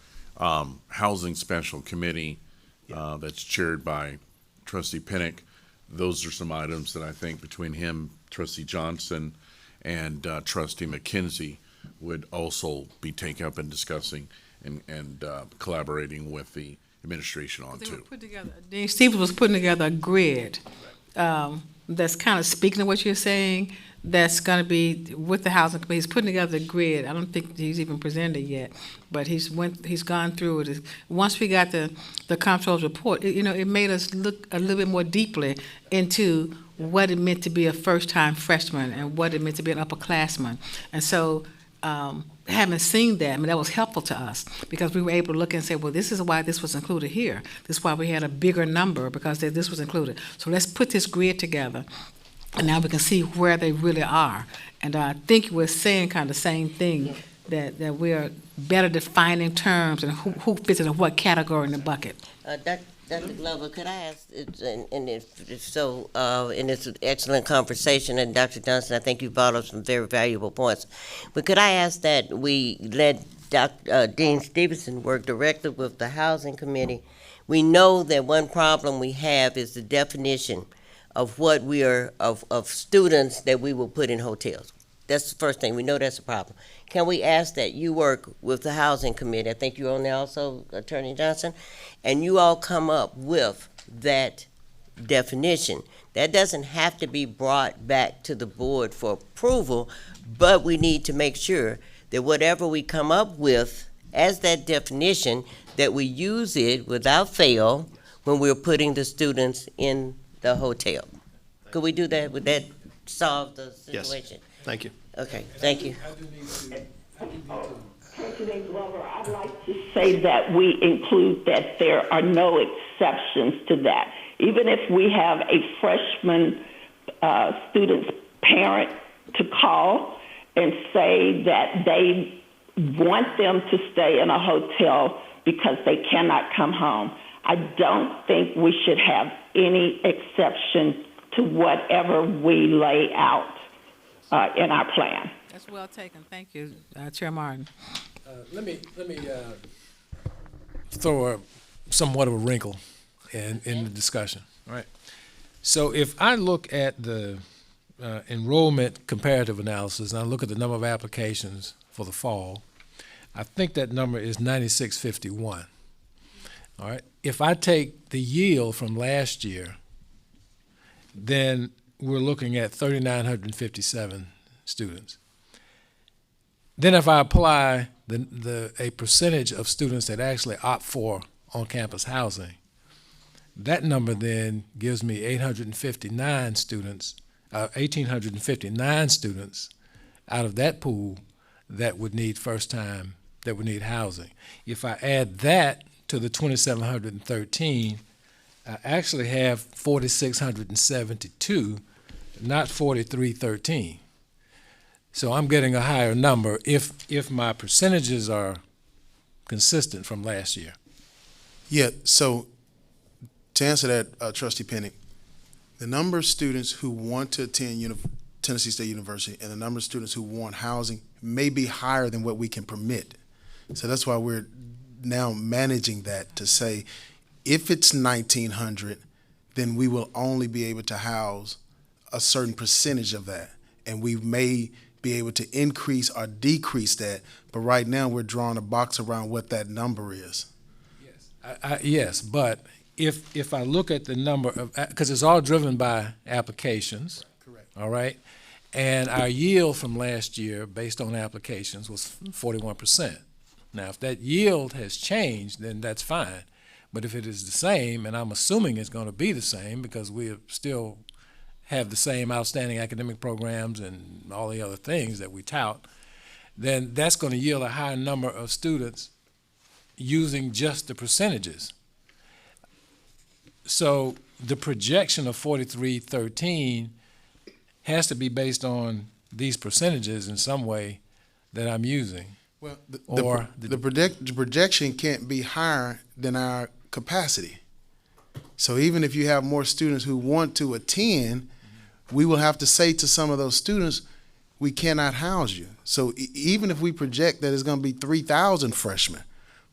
Housing Special Committee that's chaired by Trustee Pinnock, those are some items that I think between him, Trustee Johnson, and Trustee McKenzie would also be taken up and discussing and collaborating with the administration on too. Dean Stevens was putting together a grid that's kind of speaking to what you're saying. That's going to be with the housing committee. He's putting together a grid. I don't think he's even presented it yet, but he's gone through it. Once we got the comptroller's report, it made us look a little bit more deeply into what it meant to be a first-time freshman and what it meant to be an upperclassman. And so, having seen that, I mean, that was helpful to us because we were able to look and say, well, this is why this was included here. This is why we had a bigger number because this was included. So let's put this grid together And now we can see where they really are. And I think we're saying kind of the same thing, that we are better defining terms and who fits in what category in the bucket. Dr. Glover, could I ask, and if so, and it's an excellent conversation, and Dr. Johnson, I think you brought up some very valuable points. But could I ask that we let Dean Stevenson work directly with the Housing Committee? We know that one problem we have is the definition of what we are, of students that we will put in hotels. That's the first thing. We know that's a problem. Can we ask that you work with the Housing Committee? I think you're on there also, Attorney Johnson, and you all come up with that definition. That doesn't have to be brought back to the board for approval, but we need to make sure that whatever we come up with as that definition, that we use it without fail when we're putting the students in the hotel. Could we do that? Would that solve the situation? Yes. Thank you. Okay, thank you. President Glover, I'd like to say that we include that there are no exceptions to that. Even if we have a freshman student's parent to call and say that they want them to stay in a hotel because they cannot come home, I don't think we should have any exception to whatever we lay out in our plan. That's well taken. Thank you, Chair Martin. Let me throw somewhat of a wrinkle in the discussion. All right. So if I look at the enrollment comparative analysis and I look at the number of applications for the fall, I think that number is 9651. All right. If I take the yield from last year, then we're looking at 3,957 students. Then if I apply a percentage of students that actually opt for on-campus housing, that number then gives me 859 students, 1,859 students out of that pool that would need that would need housing. If I add that to the 2,713, I actually have 4,672, not 4,313. So I'm getting a higher number if my percentages are consistent from last year. Yeah, so to answer that, Trustee Pennick, the number of students who want to attend Tennessee State University and the number of students who want housing may be higher than what we can permit. So that's why we're now managing that to say, if it's 1,900, then we will only be able to house a certain percentage of that. And we may be able to increase or decrease that, but right now we're drawing a box around what that number is. Yes, yes, but if I look at the number of, because it's all driven by applications. Correct. All right, and our yield from last year based on applications was 41%. Now, if that yield has changed, then that's fine. But if it is the same, and I'm assuming it's going to be the same because we still have the same outstanding academic programs and all the other things that we tout, then that's going to yield a higher number of students using just the percentages. So the projection of 4313 has to be based on these percentages in some way that I'm using. Well, the projection can't be higher than our capacity. So even if you have more students who want to attend, we will have to say to some of those students, we cannot house you. So even if we project that it's going to be 3,000 freshmen,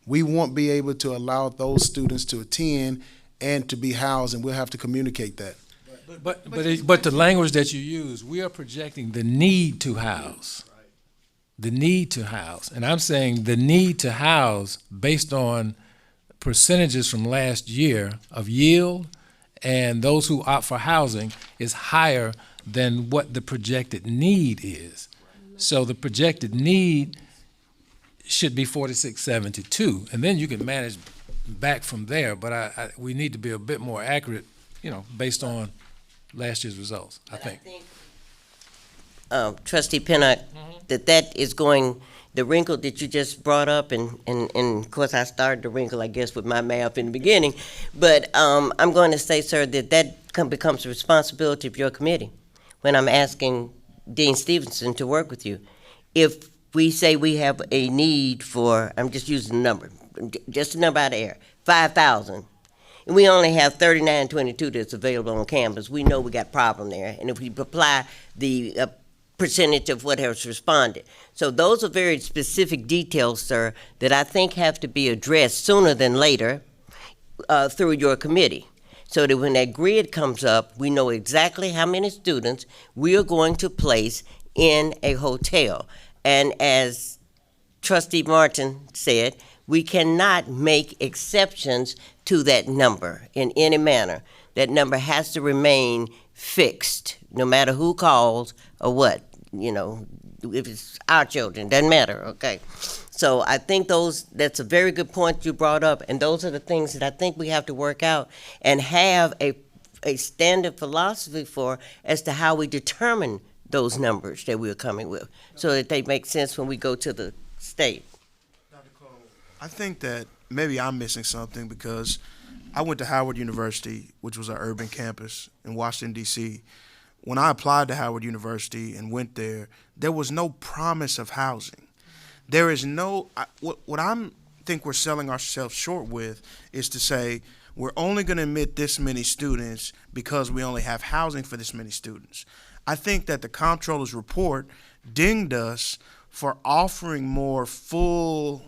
we won't be able to allow those students to attend and to be housed, and we'll have to communicate that. But the language that you use, we are projecting the need to house. The need to house. And I'm saying the need to house based on percentages from last year of yield and those who opt for housing is higher than what the projected need is. So the projected need should be 4672, and then you can manage back from there. But we need to be a bit more accurate, based on last year's results, I think. Trustee Pinnock, that is going, the wrinkle that you just brought up, and of course I started the wrinkle, I guess, with my math in the beginning, but I'm going to say, sir, that becomes the responsibility of your committee. when I'm asking Dean Stevenson to work with you. If we say we have a need for, I'm just using a number, just a number out of air, 5,000, and we only have 3922 that's available on campus, we know we got a problem there. And if we apply the percentage of what has responded. So those are very specific details, sir, that I think have to be addressed sooner than later through your committee. So that when that grid comes up, we know exactly how many students we are going to place in a hotel. And as Trustee Martin said, we cannot make exceptions to that number in any manner. That number has to remain fixed, no matter who calls or what. You know, if it's our children, doesn't matter, okay? So I think that's a very good point you brought up, and those are the things that I think we have to work out and have a standard philosophy for as to how we determine those numbers that we're coming with, so that they make sense when we go to the state. I think that maybe I'm missing something because I went to Howard University, which was an urban campus in Washington, D.C. When I applied to Howard University and went there, there was no promise of housing. There is no, what I think we're selling ourselves short with is to say we're only going to admit this many students because we only have housing for this many students. I think that the comptroller's report dinged us for offering more full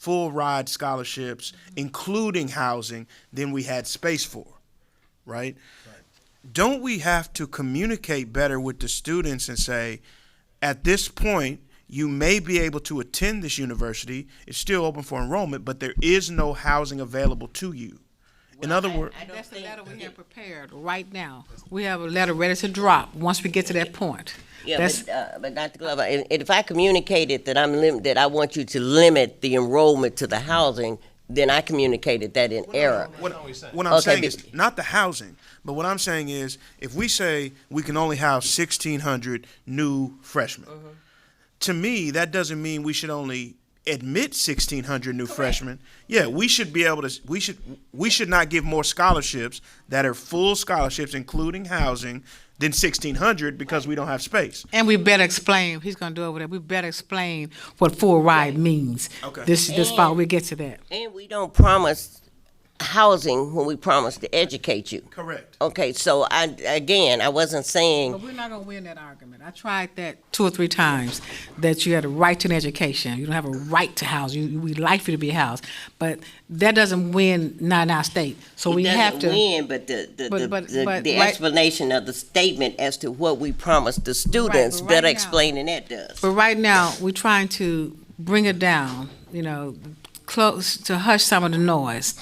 ride scholarships, including housing, than we had space for, right? Don't we have to communicate better with the students and say, at this point, you may be able to attend this university, it's still open for enrollment, but there is no housing available to you. In other words, that's the letter we have prepared right now. We have a letter ready to drop once we get to that point. Yeah, but Dr. Glover, and if I communicated that that I want you to limit the enrollment to the housing, then I communicated that in error. What I'm saying is not the housing, but what I'm saying is if we say we can only house 1,600 new freshmen, to me that doesn't mean we should only admit 1,600 new freshmen. Yeah, we should be able to. We should not give more scholarships that are full scholarships, including housing, than 1,600 because we don't have space. And we better explain. He's going to do over there. We better explain what full ride means. Okay. This fall we get to that. And we don't promise housing when we promise to educate you. Correct. Okay, so I wasn't saying. But we're not going to win that argument. I tried that 2 or 3 times, that you had a right to an education. You don't have a right to housing. We like for you to be housed. But that doesn't win not in our state. So we have to win, but the explanation of the statement as to what we promised the students better explaining that does. But right now, we're trying to bring it down, close to hush some of the noise.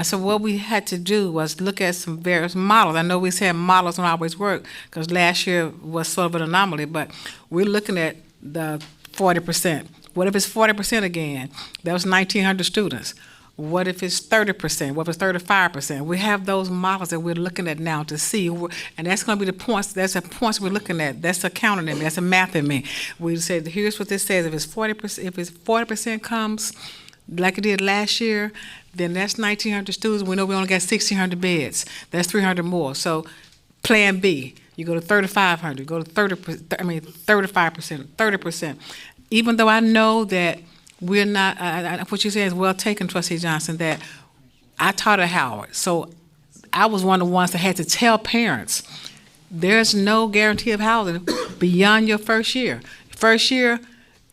So what we had to do was look at some various models. I know we said models don't always work because last year was sort of an anomaly, but we're looking at the 40%. What if it's 40% again? That was 1,900 students. What if it's 30%? What if it's 35%? We have those models that we're looking at now to see, and that's going to be the points. That's the points we're looking at. That's accounting in me. That's a math in me. We said, here's what this says. If it's 40% comes, like it did last year, then that's 1,900 students. We know we only got 1,600 beds. That's 300 more. So plan B, you go to 3,500, go to 35%, 30%. Even though I know that we're not, what you say is well taken, Trustee Johnson, that I taught at Howard. So I was one of the ones that had to tell parents, there's no guarantee of housing beyond your first year. First year,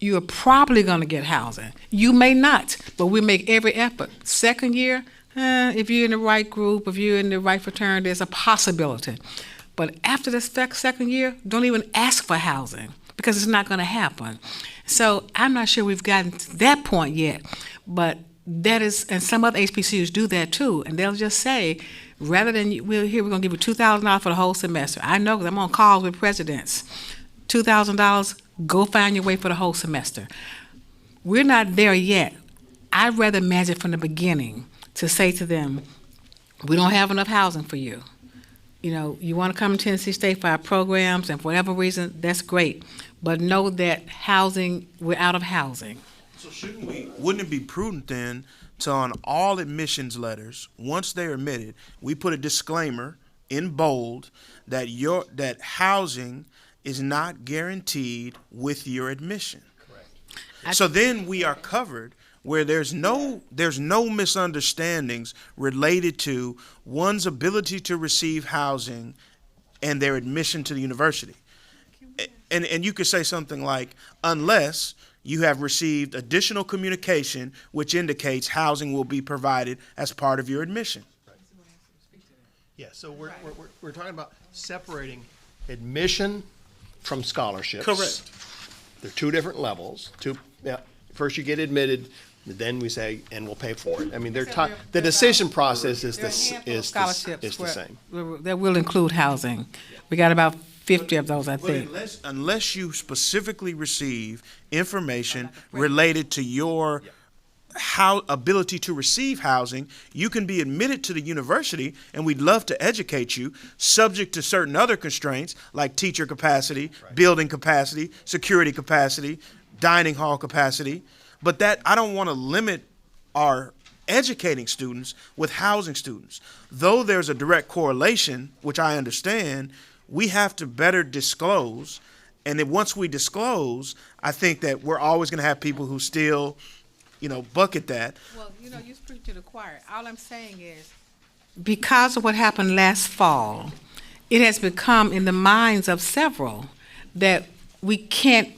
you're probably going to get housing. You may not, but we make every effort. Second year, if you're in the right group, if you're in the right fraternity, there's a possibility. But after the second year, don't even ask for housing because it's not going to happen. So I'm not sure we've gotten to that point yet, but that is, and some other HBCUs do that too, and they'll just say, rather than we're going to give you $2,000 for the whole semester. I know because I'm on calls with presidents. $2,000, go find your way for the whole semester. We're not there yet. I'd rather imagine from the beginning to say to them, we don't have enough housing for you. You want to come to Tennessee State for our programs, and for whatever reason, that's great. But know that we're out of housing. So wouldn't it be prudent then to, on all admissions letters, once they're admitted, we put a disclaimer in bold that housing is not guaranteed with your admission. Correct. So then we are covered where there's no misunderstandings related to one's ability to receive housing and their admission to the university. And you could say something like, unless you have received additional communication which indicates housing will be provided as part of your admission. Yeah, so we're talking about separating admission from scholarships. Correct. They're two different levels. First you get admitted, then we say, and we'll pay for it. I mean, the decision process is the same. That will include housing. We got about 50 of those, I think. Unless you specifically receive information related to your ability to receive housing, you can be admitted to the university, and we'd love to educate you, subject to certain other constraints like teacher capacity, building capacity, security capacity, dining hall capacity. But that I don't want to limit our educating students with housing students. Though there's a direct correlation, which I understand, we have to better disclose. And then once we disclose, I think that we're always going to have people who still, bucket that. Well, you speak to the choir. All I'm saying is, because of what happened last fall, it has become in the minds of several that we can't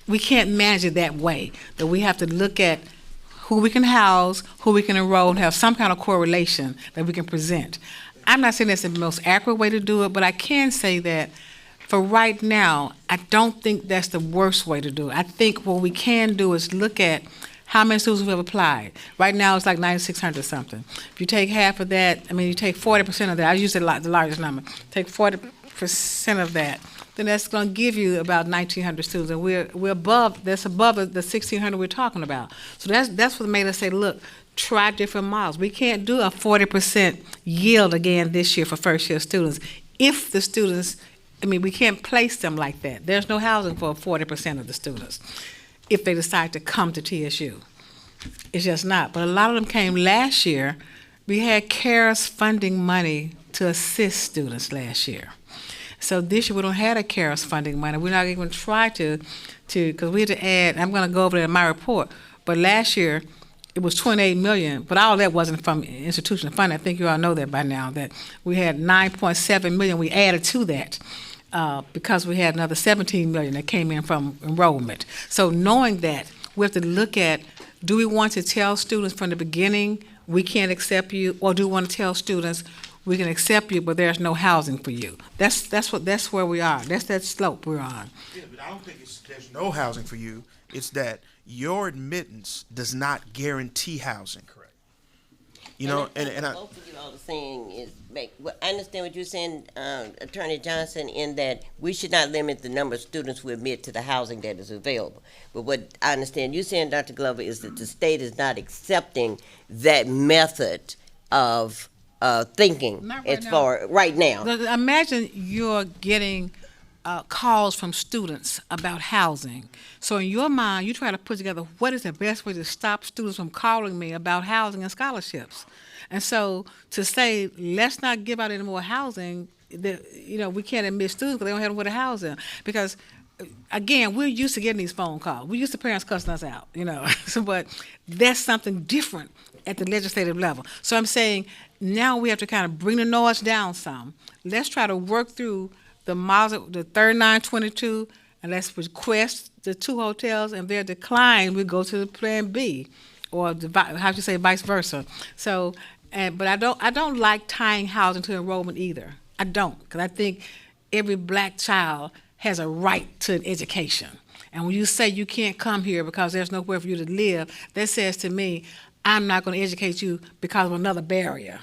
manage it that way, that we have to look at who we can house, who we can enroll, and have some kind of correlation that we can present. I'm not saying that's the most accurate way to do it, but I can say that for right now, I don't think that's the worst way to do it. I think what we can do is look at how many students we have applied. Right now, it's like 9,600 something. If you take half of that, you take 40% of that. I use the largest number. Take 40% of that, then that's going to give you about 1,900 students, and we're above. That's above the 1,600 we're talking about. So that's what made us say, look, try different models. We can't do a 40% yield again this year for first-year students. If the students, we can't place them like that. There's no housing for 40% of the students if they decide to come to TSU. It's just not. But a lot of them came last year. We had CARES funding money to assist students last year. So this year we don't have a CARES funding money. We're not even try to because we had to add, I'm going to go over that in my report, but last year it was $28 million, but all that wasn't from institutional funding. I think you all know that by now, that we had $9.7 million we added to that. Because we had another $17 million that came in from enrollment. So knowing that, we have to look at, do we want to tell students from the beginning, we can't accept you, or do we want to tell students, we can accept you, but there's no housing for you? That's where we are. That's that slope we're on. Yeah, but I don't think there's no housing for you. It's that your admittance does not guarantee housing. Correct. And both of you all are saying is I understand what you're saying, Attorney Johnson, in that we should not limit the number of students we admit to the housing that is available. But what I understand you saying, Dr. Glover, is that the state is not accepting that method of thinking right now. Imagine you're getting calls from students about housing. So in your mind, you try to put together what is the best way to stop students from calling me about housing and scholarships. And so to say, let's not give out any more housing, we can't admit students because they don't have nowhere to house them. Because, again, we're used to getting these phone calls. We're used to parents cussing us out, but that's something different at the legislative level. So I'm saying now we have to kind of bring the noise down some. Let's try to work through the models, the 3922, and let's request the 2 hotels, and if they're declined, we go to the plan B, or vice versa. So, but I don't like tying housing to enrollment either. I don't, because I think every black child has a right to an education. And when you say you can't come here because there's nowhere for you to live, that says to me, I'm not going to educate you because of another barrier.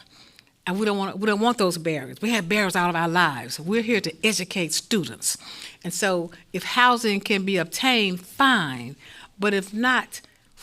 And we don't want those barriers. We have barriers out of our lives. We're here to educate students. And so if housing can be obtained, fine. But if not,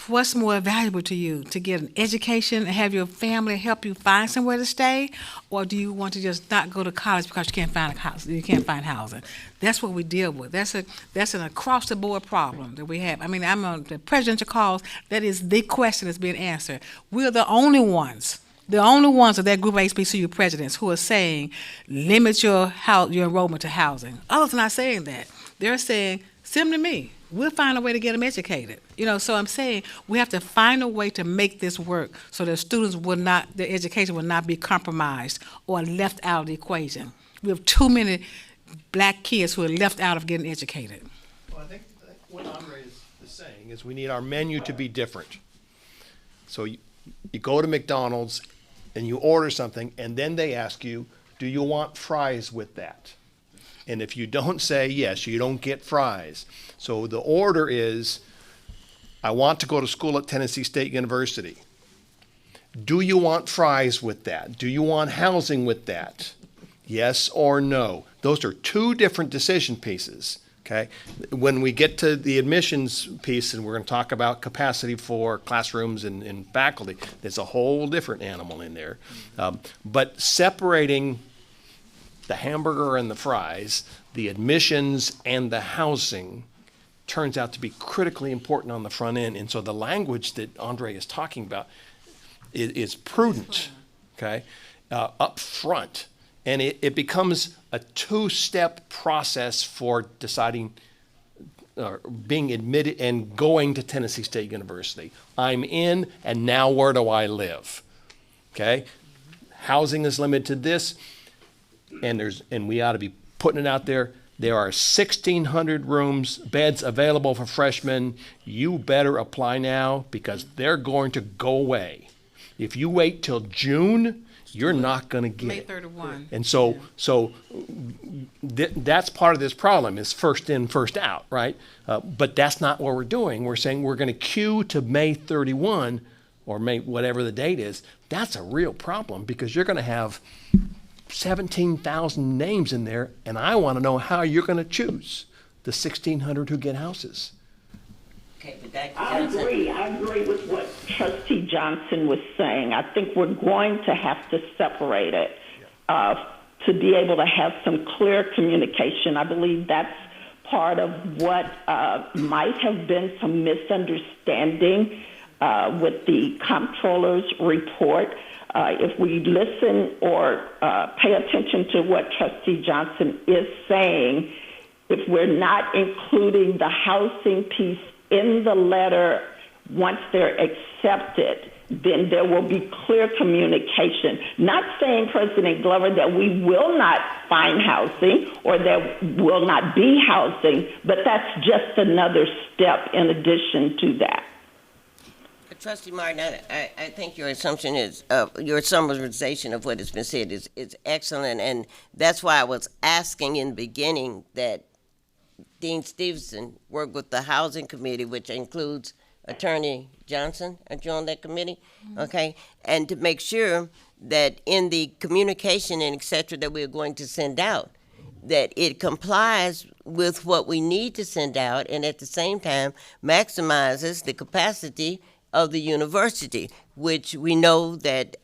what's more valuable to you? To get an education and have your family help you find somewhere to stay? Or do you want to just not go to college because you can't find a house, you can't find housing? That's what we deal with. That's an across-the-board problem that we have. I'm on the presidential calls. That is the question that's being answered. We're the only ones The only ones are that group of HBCU presidents who are saying, limit your enrollment to housing. Others are not saying that. They're saying, send them to me. We'll find a way to get them educated. So I'm saying we have to find a way to make this work so that students their education will not be compromised or left out of the equation. We have too many black kids who are left out of getting educated. Well, I think what Andre is saying is we need our menu to be different. So you go to McDonald's and you order something, and then they ask you, do you want fries with that? And if you don't say yes, you don't get fries. So the order is, I want to go to school at Tennessee State University. Do you want fries with that? Do you want housing with that? Yes or no? Those are two different decision pieces, okay? When we get to the admissions piece, and we're going to talk about capacity for classrooms and faculty, there's a whole different animal in there. But separating the hamburger and the fries, the admissions and the housing, turns out to be critically important on the front end. And so the language that Andre is talking about is prudent, okay, up front. And it becomes a two-step process for deciding, being admitted and going to Tennessee State University. I'm in, and now where do I live? Okay? Housing is limited to this. And we ought to be putting it out there. There are 1,600 beds available for freshmen. You better apply now because they're going to go away. If you wait till June, you're not going to get May it. 31. And so that's part of this problem is first in, first out, right? But that's not what we're doing. We're saying we're going to queue to May 31 or May whatever the date is. That's a real problem because you're going to have 17,000 names in there, and I want to know how you're going to choose the 1,600 who get houses. Okay, but Dr. I agree with what Trustee Johnson was saying. I think we're going to have to separate it to be able to have some clear communication. I believe that's part of what might have been some misunderstanding with the comptroller's report. If we listen or pay attention to what Trustee Johnson is saying, if we're not including the housing piece in the letter once they're accepted, then there will be clear communication. Not saying, President Glover, that we will not find housing or there will not be housing, but that's just another step in addition to that. Trustee Martin, I think your assumption is, your summarization of what has been said is excellent, and that's why I was asking in the beginning that Dean Stevenson work with the Housing Committee, which includes Attorney Johnson. Aren't you on that committee? Mm-hmm. Okay, and to make sure that in the communication and et cetera that we're going to send out, that it complies with what we need to send out, and at the same time maximizes the capacity of the university, which we know that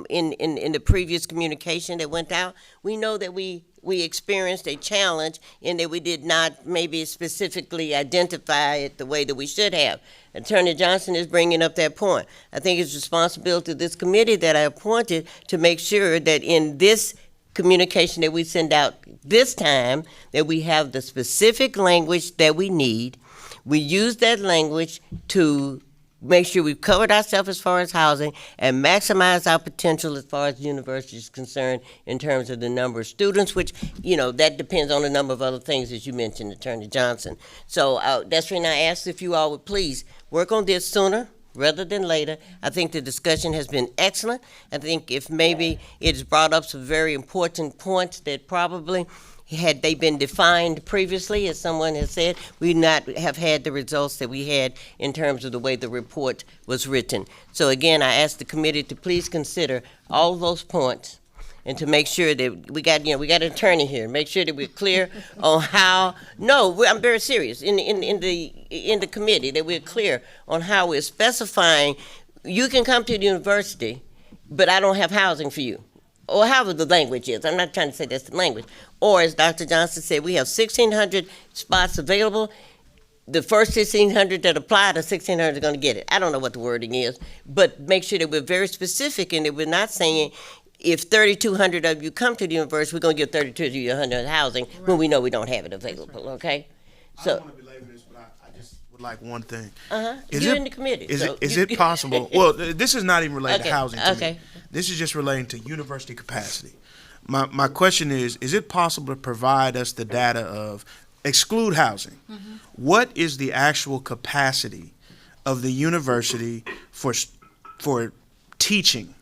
in the previous communication that went out, we know that we experienced a challenge in that we did not maybe specifically identify it the way that we should have. Attorney Johnson is bringing up that point. I think it's responsibility of this committee that I appointed to make sure that in this communication that we send out this time, that we have the specific language that we need. We use that language to make sure we've covered ourselves as far as housing and maximize our potential as far as the university is concerned in terms of the number of students, which, that depends on a number of other things, as you mentioned, Attorney Johnson. So that's when I asked if you all would please work on this sooner rather than later. I think the discussion has been excellent. I think if maybe it's brought up some very important points that probably had they been defined previously, as someone has said, we not have had the results that we had in terms of the way the report was written. So again, I ask the committee to please consider all of those points and to make sure that we got an attorney here. Make sure that we're clear on how. No, I'm very serious. In the committee, that we're clear on how we're specifying. You can come to the university, but I don't have housing for you. Or however the language is. I'm not trying to say that's the language. Or as Dr. Johnson said, we have 1,600 spots available. the first 1,600 that apply, the 1,600 are going to get it. I don't know what the wording is, but make sure that we're very specific and that we're not saying if 3,200 of you come to the university, we're going to give 3,200 housing when we know we don't have it available. Okay, I so. don't want to belabor this, but I just would like one thing. You're in the committee. Is it possible? Well, this is not even related to housing. To Okay. me. This is just relating to university capacity. My question is it possible to provide us the data of exclude housing? What is the actual capacity of the university for teaching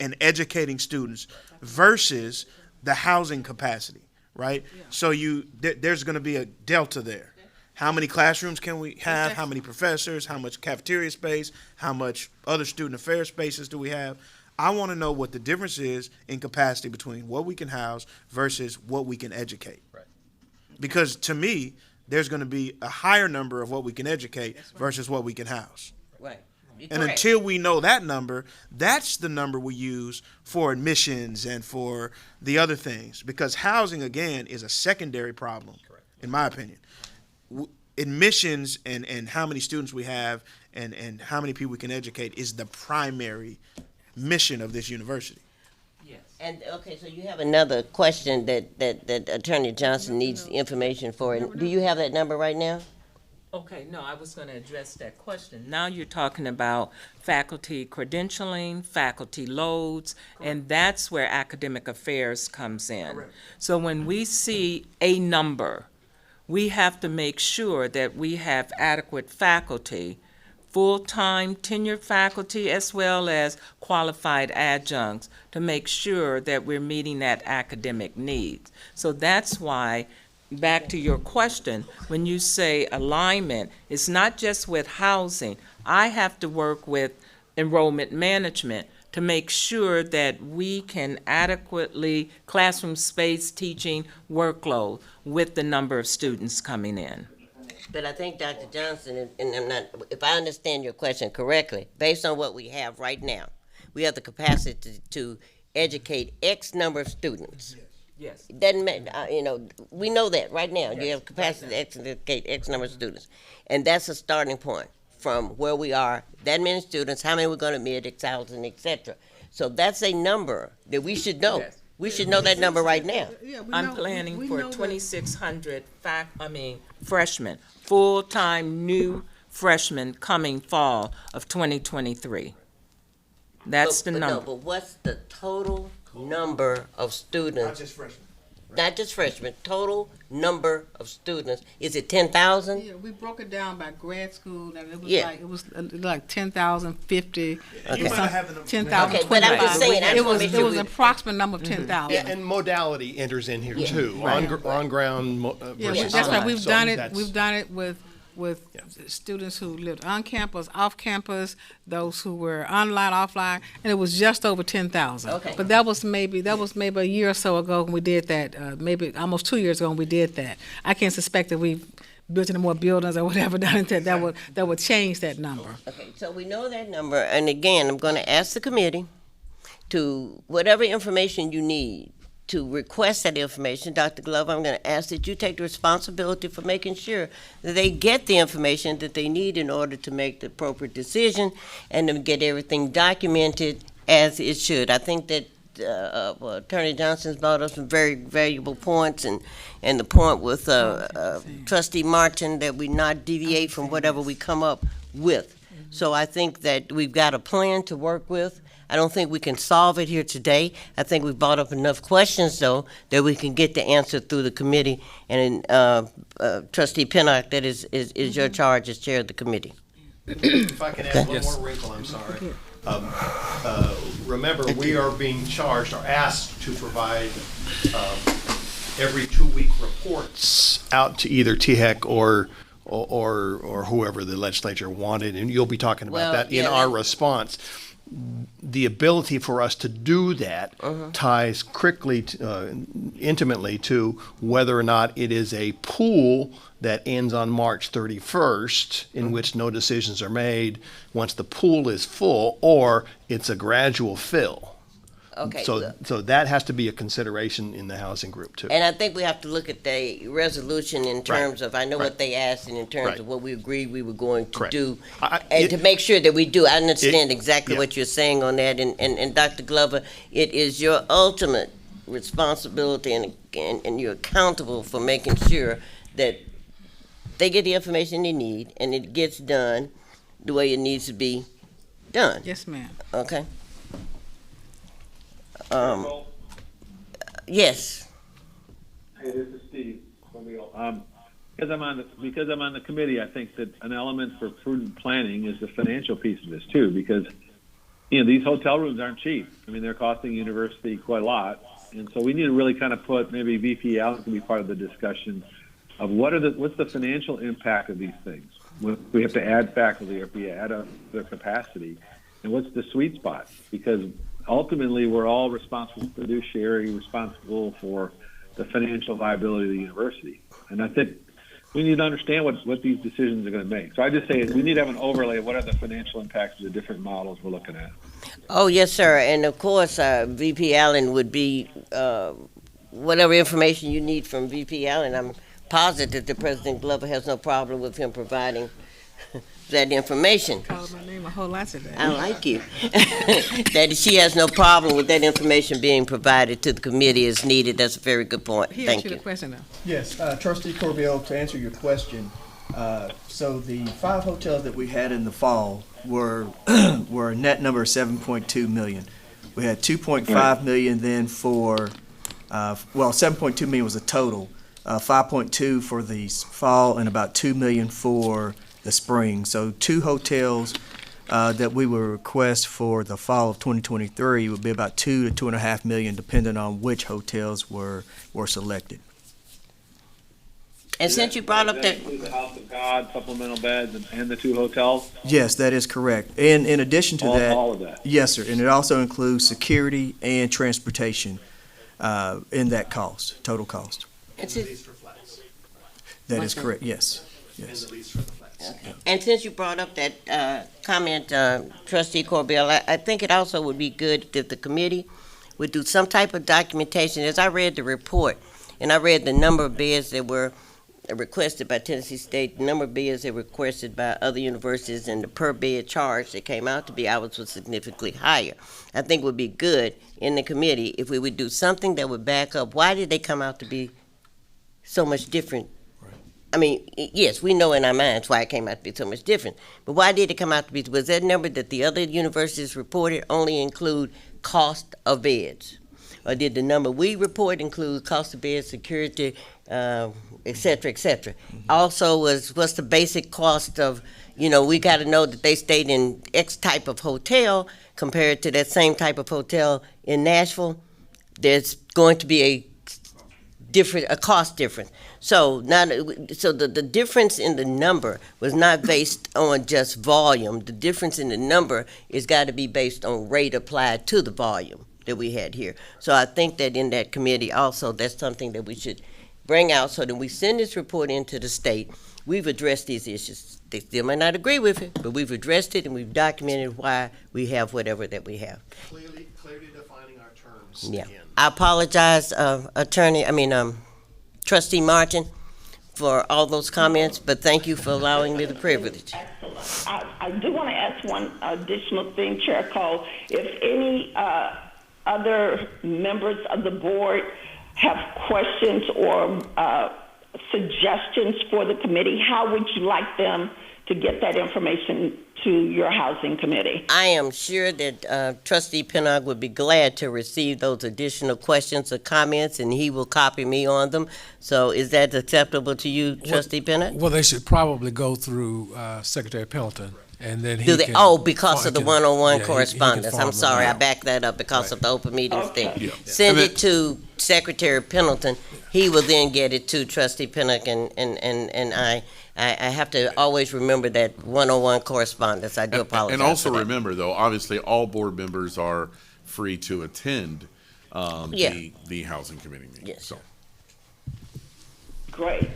and educating students versus the housing capacity, right? So there's going to be a delta there. How many classrooms can we have? How many professors? How much cafeteria space? How much other student affairs spaces do we have? I want to know what the difference is in capacity between what we can house versus what we can educate. Right. Because to me, there's going to be a higher number of what we can educate versus what we can house. Right. And until we know that number, that's the number we use for admissions and for the other things. Because housing, again, is a secondary problem, in my opinion. Admissions and how many students we have and how many people we can educate is the primary mission of this university. Yes. And okay, so you have another question that Attorney Johnson needs information for. Do you have that number right now? Okay, no, I was going to address that question. Now you're talking about faculty credentialing, faculty loads, and that's where academic affairs comes in. Correct. So when we see a number, we have to make sure that we have adequate faculty, full-time tenured faculty as well as qualified adjuncts to make sure that we're meeting that academic needs. So that's why, back to your question, when you say alignment, it's not just with housing. I have to work with enrollment management to make sure that we can adequately classroom space teaching workload with the number of students coming in. But I think Dr. Johnson, and I'm not, if I understand your question correctly, based on what we have right now, we have the capacity to educate X number of students. Yes. It doesn't matter, we know that right now. You have capacity to educate X number of students. And that's a starting point from where we are, that many students, how many we're going to admit, X thousand, et cetera. So that's a number that we should know. Yes. We should know that number right now. I'm planning for 2,600 freshmen, full-time new freshmen coming fall of 2023. That's the number. No, but what's the total number of students? Not just freshmen. Not just freshmen, total number of students. Is it 10,000? Yeah, we broke it down by grad school, and it was like 10,050. You might have the 10,025. Okay, but I'm just saying, it was an approximate number of 10,000. Yeah, and modality enters in here too. On ground versus That's right. We've so done it. that's- We've done it with students who lived on campus, off campus, those who were online, offline, and it was just over 10,000. Okay. But that was maybe a year or so ago when we did that. Maybe almost 2 years ago when we did that. I can't suspect that we built any more buildings or whatever done that would change that number. Okay, so we know that number, and again, I'm going to ask the committee to, whatever information you need, to request that information. Dr. Glover, I'm going to ask that you take the responsibility for making sure that they get the information that they need in order to make the appropriate decision and to get everything documented as it should. I think that Attorney Johnson's brought up some very valuable points, and the point with Trustee Martin that we not deviate from whatever we come up with. So I think that we've got a plan to work with. I don't think we can solve it here today. I think we've brought up enough questions, though, that we can get the answer through the committee. And Trustee Pinnock, that is your charge as chair of the committee. If I can add one more wrinkle, I'm sorry. Remember, we are being charged or asked to provide every 2-week reports out to either THEC or whoever the legislature wanted, and you'll be talking about that in our response. The ability for us to do that ties intimately to whether or not it is a pool that ends on March 31st, in which no decisions are made once the pool is full, or it's a gradual fill. Okay. So that has to be a consideration in the housing group too. And I think we have to look at the resolution in terms of, I know what they asked, and in terms of what we agreed we were going to Correct. do, and to make sure that we do. I understand exactly yeah. what you're saying on that, and Dr. Glover, it is your ultimate responsibility, and you're accountable for making sure that they get the information they need, and it gets done the way it needs to be done. Yes, ma'am. Okay? Yes. Hey, this is Steve. Because I'm on the committee, I think that an element for prudent planning is the financial piece of this too. Because these hotel rooms aren't cheap. I mean, they're costing university quite a lot, and so we need to really kind of put maybe VP Allen can be part of the discussion of what's the financial impact of these things. We have to add faculty, or if we add up their capacity, and what's the sweet spot? Because ultimately, we're all responsible, fiduciary, responsible for the financial viability of the university. And I think we need to understand what these decisions are going to make. So I just say we need to have an overlay of what are the financial impacts of the different models we're looking at. Oh, yes, sir. And of course, VP Allen would be, whatever information you need from VP Allen, I'm positive that President Glover has no problem with him providing that information. Called my name a whole lot today. I like you. That she has no problem with that information being provided to the committee as needed. That's a very good point. He Thank asked you you. the question now. Yes, Trustee Corbiel, to answer your question, so the 5 hotels that we had in the fall were a net number of 7.2 million. We had 2.5 million then for, 7.2 million was a total, 5.2 for the fall and about 2 million for the spring. So 2 hotels that we will request for the fall of 2023 would be about 2 to 2.5 million, depending on which hotels were selected. And since you brought up that, the House of God, supplemental beds, and the 2 hotels. Yes, that is correct. And in addition to all of that. Yes, sir. And it also includes security and transportation in that cost, total cost. and since, That is correct. Yes. Yes. and since you brought up that comment, Trustee Corbell, I think it also would be good if the committee would do some type of documentation. As I read the report, and I read the number of beds that were requested by Tennessee State, the number of beds that were requested by other universities, and the per bed charge that came out to be, ours was significantly higher. I think it would be good in the committee if we would do something that would back up why did they come out to be so much different. I mean, yes, we know in our minds why it came out to be so much different, but why did it come out to be? Was that number that the other universities reported only include cost of beds? Or did the number we report include cost of beds, security, et cetera, et cetera? Also, what's the basic cost of, we got to know that they stayed in X type of hotel compared to that same type of hotel in Nashville. There's going to be a cost difference. So the difference in the number was not based on just volume. The difference in the number is got to be based on rate applied to the volume that we had here. So I think that in that committee also, that's something that we should bring out so that we send this report into the state. We've addressed these issues. They still might not agree with it, but we've addressed it and we've documented why we have whatever that we have. Clearly defining our terms. Yeah. Again. I apologize, Trustee Martin, for all those comments, but thank you for allowing me the privilege. I do want to ask one additional thing, Chair Cole. If any other members of the board have questions or suggestions for the committee, how would you like them to get that information to your housing committee? I am sure that Trustee Pinnock would be glad to receive those additional questions or comments, and he will copy me on them. So is that acceptable to you, Trustee Pinnock? Well, they should probably go through Secretary Pendleton, and then he Do they? can. Oh, because of the one-on-one yeah, he can correspondence. I'm follow sorry, them. I backed that up because of the open meetings thing. Yeah. Send And it to Secretary Pendleton. He will then get it to Trustee Pinnock, and I have to always remember that one-on-one correspondence. I do apologize. And also for that. remember, though, obviously, all board members are free to attend the housing committee meeting. Yes. So. Great.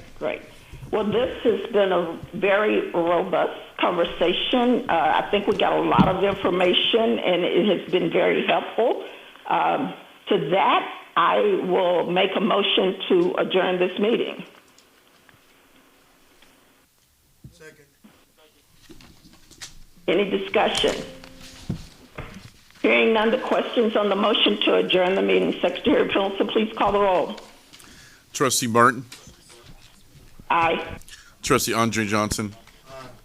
Well, this has been a very robust conversation. I think we got a lot of information, and it has been very helpful. To that, I will make a motion to adjourn this meeting. Second. Any discussion? Hearing none, the questions on the motion to adjourn the meeting. Secretary Pendleton, please call the roll. Trustee Martin, Aye. Trustee Andre Johnson,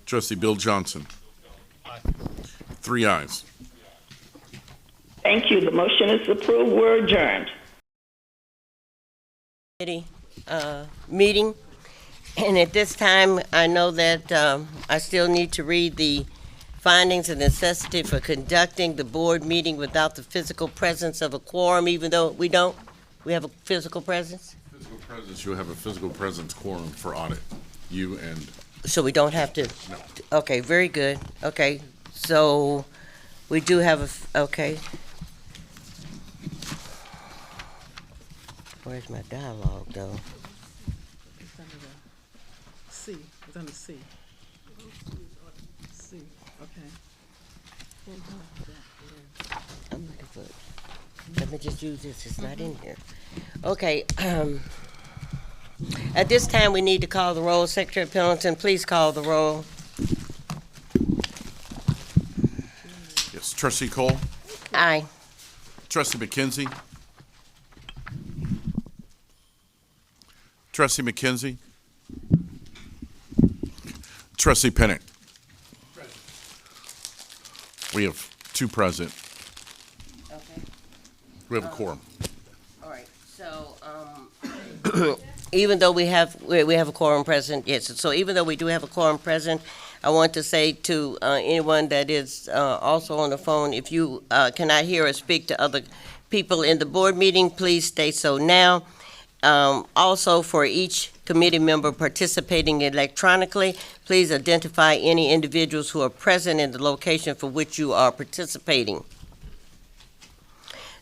Trustee Bill Johnson. 3 ayes. Thank you. The motion is approved. We're adjourned. Meeting. And at this time, I know that I still need to read the findings and necessity for conducting the board meeting without the physical presence of a quorum, even though we don't. We have a physical presence? Physical presence, you'll have a physical presence quorum for audit. You and, So we don't have to? no. Okay, very good. Okay, so we do have okay. Where's my dialogue, though? It's under the C. It's under C. C. Okay. I'm looking for it. Let me just use this. It's not in here. Okay. At this time, we need to call the roll. Secretary Pendleton, please call the roll. Yes, Trustee Cole, Aye. Trustee McKenzie, Trustee McKenzie, Trustee Pinnock. We have 2 present. Okay. We have a quorum. All right, so, even though we have a quorum present, yes, so even though we do have a quorum present, I want to say to anyone that is also on the phone, if you cannot hear or speak to other people in the board meeting, please state so now. Also, for each committee member participating electronically, please identify any individuals who are present in the location for which you are participating.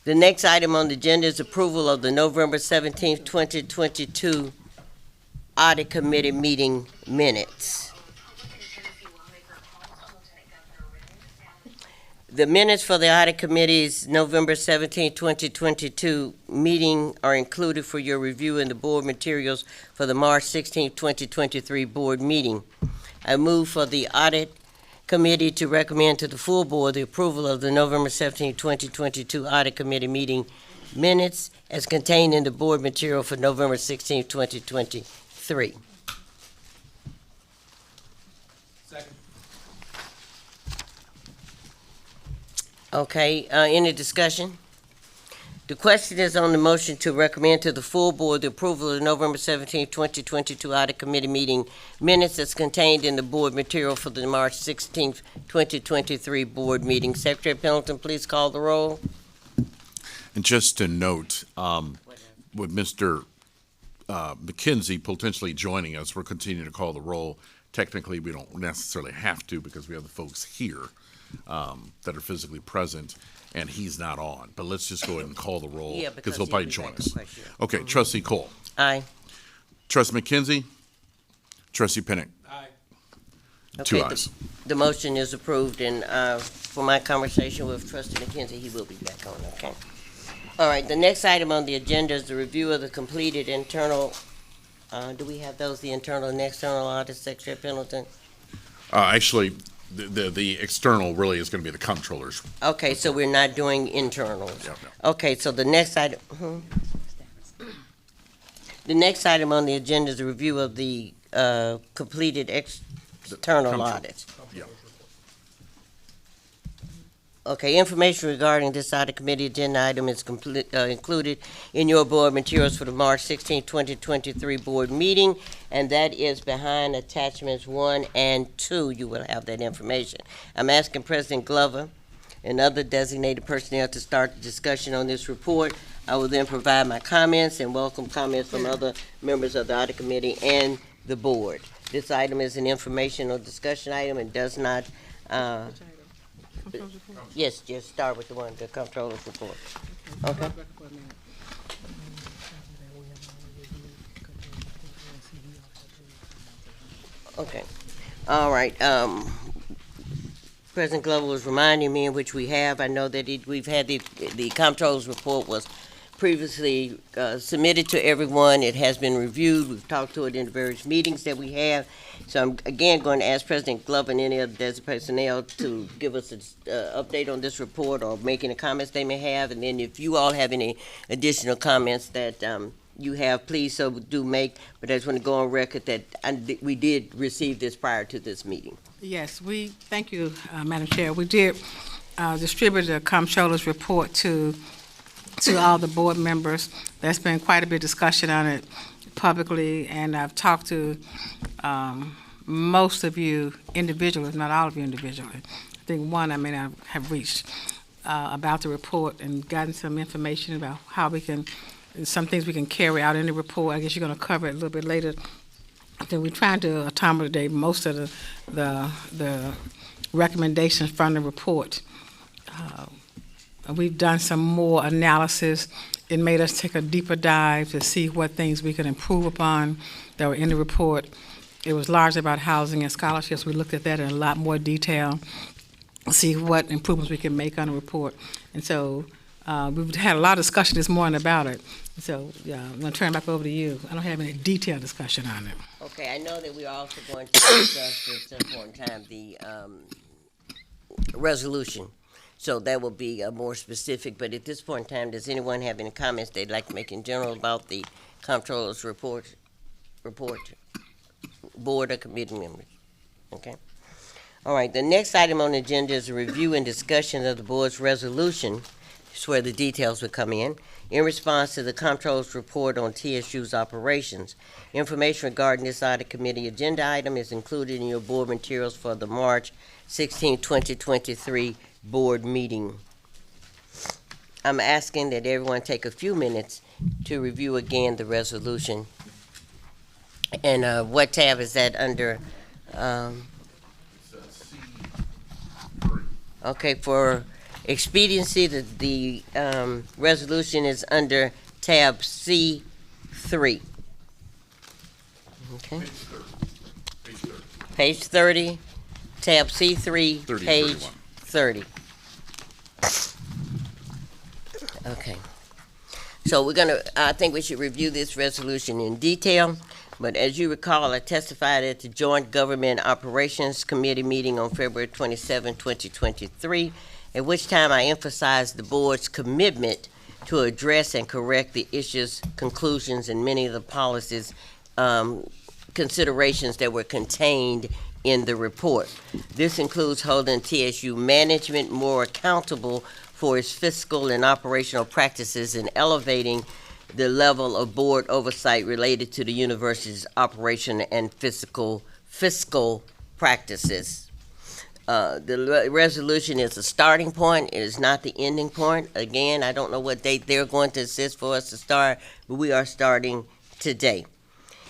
The next item on the agenda is approval of the November 17th, 2022 Audit Committee meeting minutes. The minutes for the Audit Committee's November 17, 2022 meeting are included for your review in the board materials for the March 16, 2023 board meeting. I move for the Audit Committee to recommend to the full board the approval of the November 17, 2022 Audit Committee meeting minutes as contained in the board material for November 16, 2023. Okay, any discussion? The question is on the motion to recommend to the full board the approval of the November 17, 2022 Audit Committee meeting minutes as contained in the board material for the March 16, 2023 board meeting. Secretary Pendleton, please call the roll. And just to note, with Mr. McKenzie potentially joining us, we're continuing to call the roll. Technically, we don't necessarily have to because we have the folks here that are physically present, and he's not on. But let's just go ahead and call the roll Yeah, because he'll probably join us. question. Okay, Trustee Cole. Aye. Trustee McKenzie. Trustee Pinnock. Aye. 2 Okay, ayes. The motion is approved, and for my conversation with Trustee McKenzie, he will be back on, okay? All right, the next item on the agenda is the review of the completed internal, do we have those, the internal and external audits, Secretary Pendleton? Actually, the external really is going to be the comptrollers. Okay, so we're not doing internals. Yeah, no. Okay, so the next item, the next item on the agenda is a review of the completed external Comptroller. audits. Yeah. Okay, information regarding this audit committee agenda item is included in your board materials for the March 16, 2023 board meeting, and that is behind attachments 1 and 2. You will have that information. I'm asking President Glover and other designated personnel to start the discussion on this report. I will then provide my comments and welcome comments from other members of the audit committee and the board. This item is an informational discussion item and does not yes, just start with the comptroller's report. Okay. Okay. All right. President Glover was reminding me, in which we have, I know that we've had the comptroller's report was previously submitted to everyone. It has been reviewed. We've talked to it in the various meetings that we have. So I'm again going to ask President Glover and any other designated personnel to give us an update on this report or make any comments they may have. And then if you all have any additional comments that you have, please so do make. But I just want to go on record that we did receive this prior to this meeting. Yes, thank you, Madam Chair. We did distribute the comptroller's report to all the board members. There's been quite a bit of discussion on it publicly, and I've talked to most of you individually, if not all of you individually. I think one I may not have reached about the report and gotten some information about how we can, some things we can carry out in the report. I guess you're going to cover it a little bit later. I think we're trying to accommodate most of the recommendations from the report. We've done some more analysis. It made us take a deeper dive to see what things we could improve upon that were in the report. It was largely about housing and scholarships. We looked at that in a lot more detail, see what improvements we can make on the report. And so we've had a lot of discussion this morning about it. So I'm going to turn it back over to you. I don't have any detailed discussion on it. Okay, I know that we're also going to discuss at some point in time the resolution. So that will be more specific, but at this point in time, does anyone have any comments they'd like to make in general about the comptroller's report, board or committee members? Okay. All right, the next item on the agenda is a review and discussion of the board's resolution. It's where the details will come in response to the comptroller's report on TSU's operations. Information regarding this audit committee agenda item is included in your board materials for the March 16, 2023 board meeting. I'm asking that everyone take a few minutes to review again the resolution. And what tab is that under? Okay, for expediency, the resolution is under tab C3. Okay. Page 30, tab C3, page 30. Okay. So I think we should review this resolution in detail. But as you recall, I testified at the Joint Government Operations Committee meeting on February 27, 2023, at which time I emphasized the board's commitment to address and correct the issues, conclusions, and many of the policies considerations that were contained in the report. This includes holding TSU management more accountable for its fiscal and operational practices and elevating the level of board oversight related to the university's operation and fiscal practices. The resolution is a starting point. It is not the ending point. Again, I don't know what date they're going to assist for us to start, but we are starting today.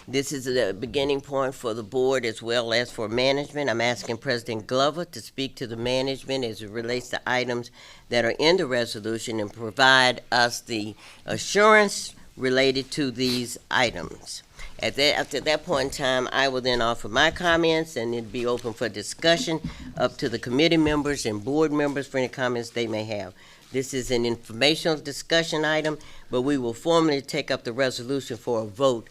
This is a beginning point for the board as well as for management. I'm asking President Glover to speak to the management as it relates to items that are in the resolution and provide us the assurance related to these items. After that point in time, I will then offer my comments and it'll be open for discussion up to the committee members and board members for any comments they may have. This is an informational discussion item, but we will formally take up the resolution for a vote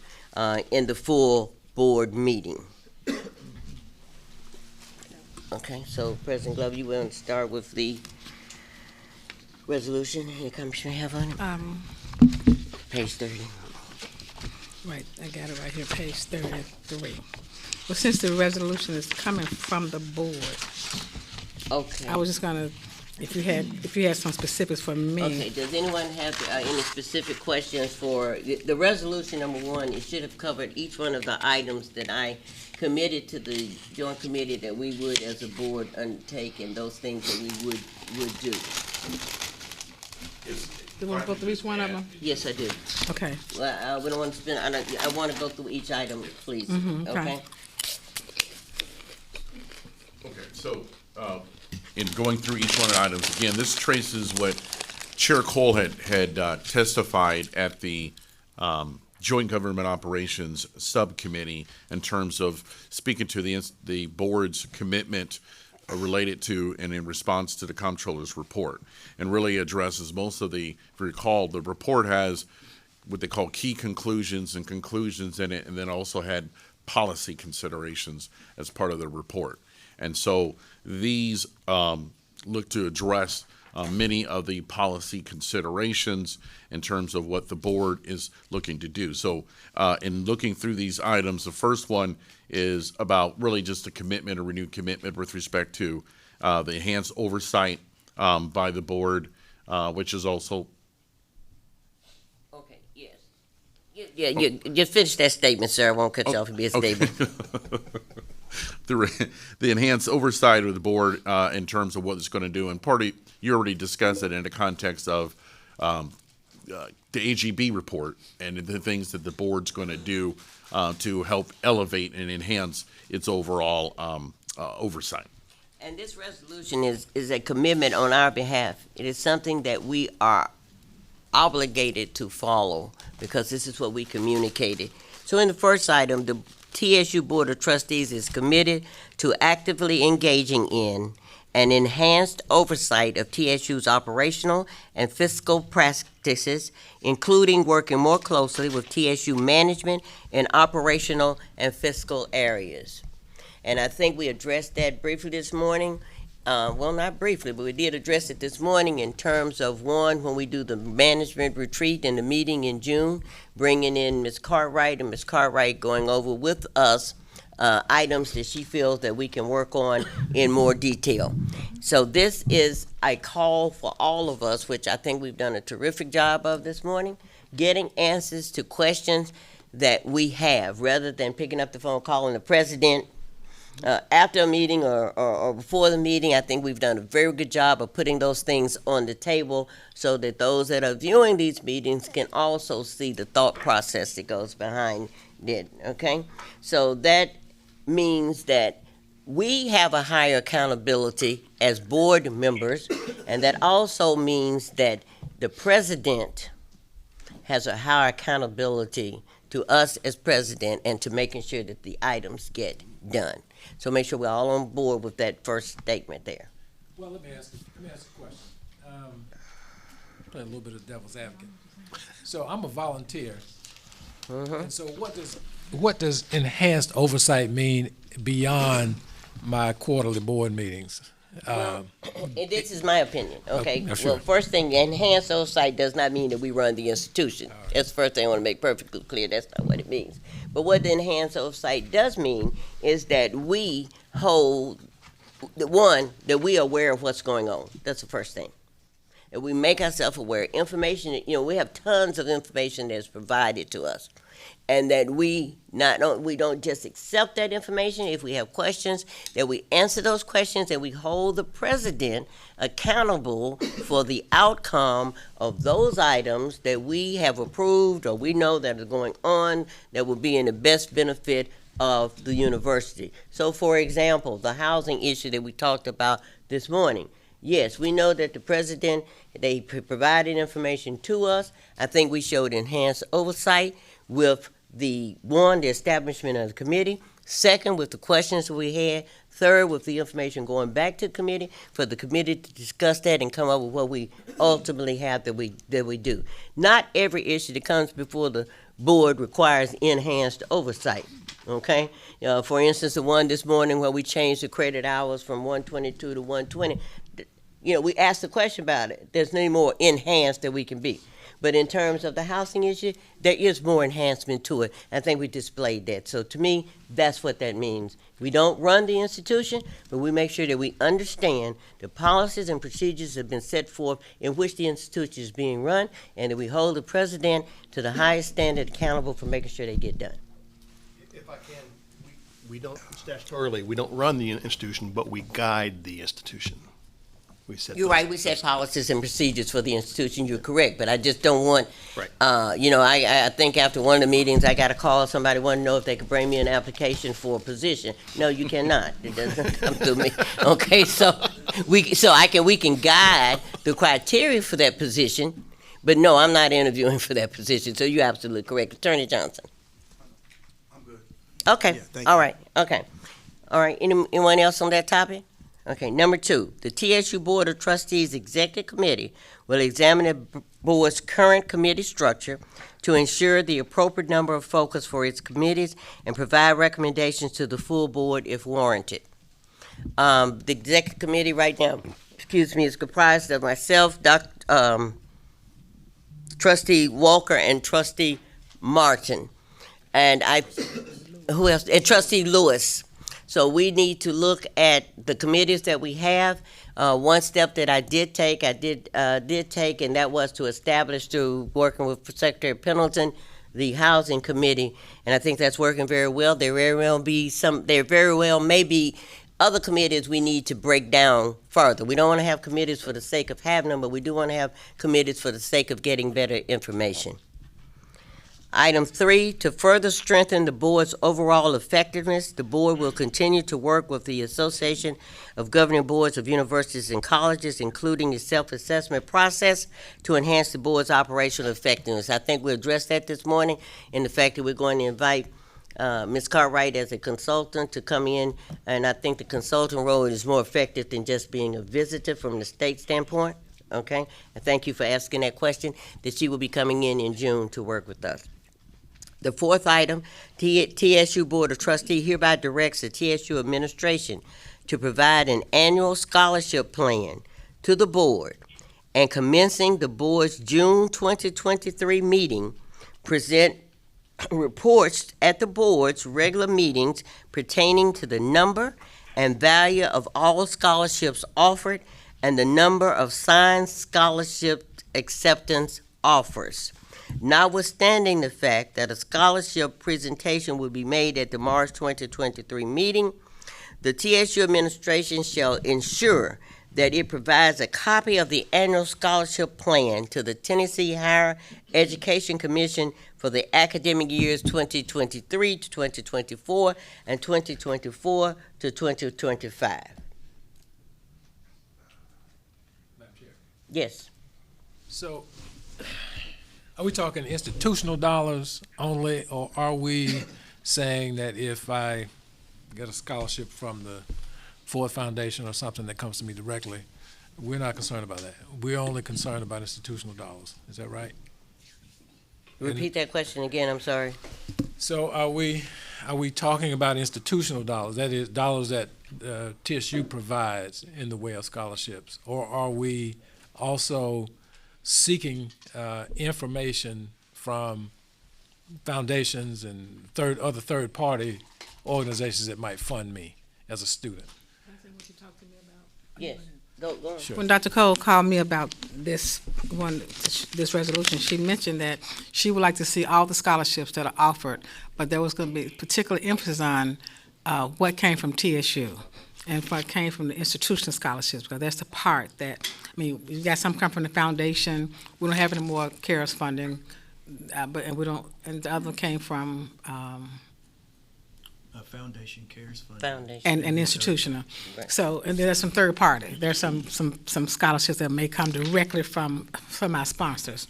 in the full board meeting. Okay, so President Glover, you want to start with the resolution? Any comments you have on it? Page 30. Right, I got it right here, page 33. Well, since the resolution is coming from the board, okay, I was just gonna, if you had some specifics for me. Okay, does anyone have any specific questions for the resolution number one? It should have covered each one of the items that I committed to the joint committee that we would as a board undertake and those things that we would do. Do you want to go through each one of them? Yes, I do. Okay. Well, we don't want to spend, I want to go through each item, please. Okay. Okay, so in going through each one of the items, again, this traces what Chair Cole had testified at the Joint Government Operations Subcommittee in terms of speaking to the board's commitment related to and in response to the comptroller's report, and really addresses most of the, if you recall, the report has what they call key conclusions and conclusions in it, and then also had policy considerations as part of the report. And so these look to address many of the policy considerations in terms of what the board is looking to do. So in looking through these items, the first one is about really just a commitment, a renewed commitment with respect to the enhanced oversight by the board, which is also. Okay, yes. Yeah, you finish that statement, sir. I won't cut you off and be a statement. The enhanced oversight of the board in terms of what it's going to do. And you already discussed it in the context of the AGB report and the things that the board's going to do to help elevate and enhance its overall oversight. And this resolution is a commitment on our behalf. It is something that we are obligated to follow because this is what we communicated. So in the first item, the TSU Board of Trustees is committed to actively engaging in an enhanced oversight of TSU's operational and fiscal practices, including working more closely with TSU management in operational and fiscal areas. And I think we addressed that briefly this morning. Well, not briefly, but we did address it this morning in terms of, one, when we do the management retreat and the meeting in June, bringing in Ms. Cartwright, and Ms. Cartwright going over with us items that she feels that we can work on in more detail. So this is a call for all of us, which I think we've done a terrific job of this morning, getting answers to questions that we have, rather than picking up the phone, calling the president after a meeting or before the meeting. I think we've done a very good job of putting those things on the table so that those that are viewing these meetings can also see the thought process that goes behind it, okay? So that means that we have a higher accountability as board members, and that also means that the president has a higher accountability to us as president and to making sure that the items get done. So make sure we're all on board with that first statement there. Well, let me ask a question. Play a little bit of devil's advocate. So I'm a volunteer, and so what does enhanced oversight mean beyond my quarterly board meetings? And this is my opinion, okay? Sure. Well, first thing, enhanced oversight does not mean that we run the institution. That's the first thing I want to make perfectly clear. That's not what it means. But what the enhanced oversight does mean is that we hold, one, that we are aware of what's going on. That's the first thing. And we make ourselves aware. Information, we have tons of information that's provided to us. And that we don't just accept that information. If we have questions, that we answer those questions, and we hold the president accountable for the outcome of those items that we have approved or we know that are going on that will be in the best benefit of the university. So, for example, the housing issue that we talked about this morning. Yes, we know that the president, they provided information to us. I think we showed enhanced oversight with the establishment of the committee. Second, with the questions we had. Third, with the information going back to the committee for the committee to discuss that and come up with what we ultimately have that we do. Not every issue that comes before the board requires enhanced oversight. Okay? For instance, the one this morning where we changed the credit hours from 122 to 120. We asked the question about it. There's no more enhanced that we can be. But in terms of the housing issue, there is more enhancement to it. I think we displayed that. So to me, that's what that means. We don't run the institution, but we make sure that we understand the policies and procedures that have been set forth in which the institution is being run, and that we hold the president to the highest standard accountable for making sure they get done. If I can, we don't, statutorily, we don't run the institution, but we guide the institution. You're right. We set policies and procedures for the institution. You're correct, but I just don't want. Right. I think after one of the meetings, I got a call. Somebody wanted to know if they could bring me an application for a position. No, you cannot. It doesn't come through me. Okay, so we can guide the criteria for that position, but no, I'm not interviewing for that position. So you're absolutely correct, Attorney Johnson. I'm good. Okay. Yeah, thank All you. right. Okay. All right. Anyone else on that topic? Okay, number 2, the TSU Board of Trustees Executive Committee will examine the board's current committee structure to ensure the appropriate number of focus for its committees and provide recommendations to the full board if warranted. The executive committee right now, is comprised of myself, Trustee Walker, and Trustee Martin, and who else? And Trustee Lewis. So we need to look at the committees that we have. One step that I did take, and that was to establish, through working with Secretary Pendleton, the Housing Committee, and I think that's working very well. There very well may be other committees we need to break down further. We don't want to have committees for the sake of having them, but we do want to have committees for the sake of getting better information. Item 3, to further strengthen the board's overall effectiveness, the board will continue to work with the Association of Governing Boards of Universities and Colleges, including the self-assessment process, to enhance the board's operational effectiveness. I think we addressed that this morning in the fact that we're going to invite Ms. Cartwright as a consultant to come in, and I think the consultant role is more effective than just being a visitor from the state standpoint, okay? And thank you for asking that question, that she will be coming in June to work with us. The 4th item, TSU Board of Trustees hereby directs the TSU administration to provide an annual scholarship plan to the board, and commencing the board's June 2023 meeting, present reports at the board's regular meetings pertaining to the number and value of all scholarships offered and the number of signed scholarship acceptance offers. Notwithstanding the fact that a scholarship presentation will be made at the March 2023 meeting, the TSU administration shall ensure that it provides a copy of the annual scholarship plan to the Tennessee Higher Education Commission for the academic years 2023 to 2024 and 2024 to 2025. Yes. So, are we talking institutional dollars only, or are we saying that if I get a scholarship from the Ford Foundation or something that comes to me directly, we're not concerned about that? We're only concerned about institutional dollars. Is that right? Repeat that question again, I'm sorry. So are we talking about institutional dollars, that is, dollars that TSU provides in the way of scholarships, or are we also seeking information from foundations and other third-party organizations that might fund me as a student? Yes. Go. Sure. When Dr. Cole called me about this resolution, she mentioned that she would like to see all the scholarships that are offered, but there was going to be particular emphasis on what came from TSU and what came from the institutional scholarships, because that's the part that, we got some come from the foundation. We don't have any more CARES funding, and the other came from Foundation, CARES funding. Foundation. and institutional. Right. So, and there's some third party. There's some scholarships that may come directly from our sponsors.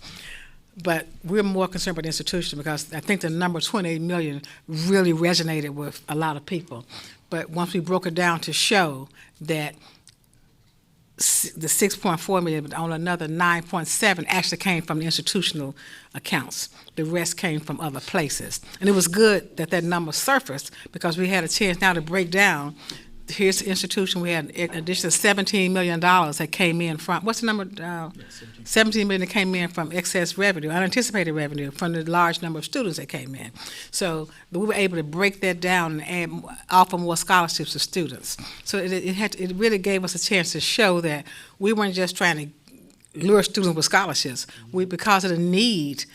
But we're more concerned about institutional, because I think the number 28 million really resonated with a lot of people. But once we broke it down to show that the 6.4 million, but only another 9.7 actually came from the institutional accounts. The rest came from other places. And it was good that that number surfaced, because we had a chance now to break down. Here's the institution. We had an additional $17 million that came in from, what's the number? 17 million that came in from excess revenue, unanticipated revenue from the large number of students that came in. So we were able to break that down and offer more scholarships to students. So it really gave us a chance to show that we weren't just trying to lure students with scholarships. Because of the need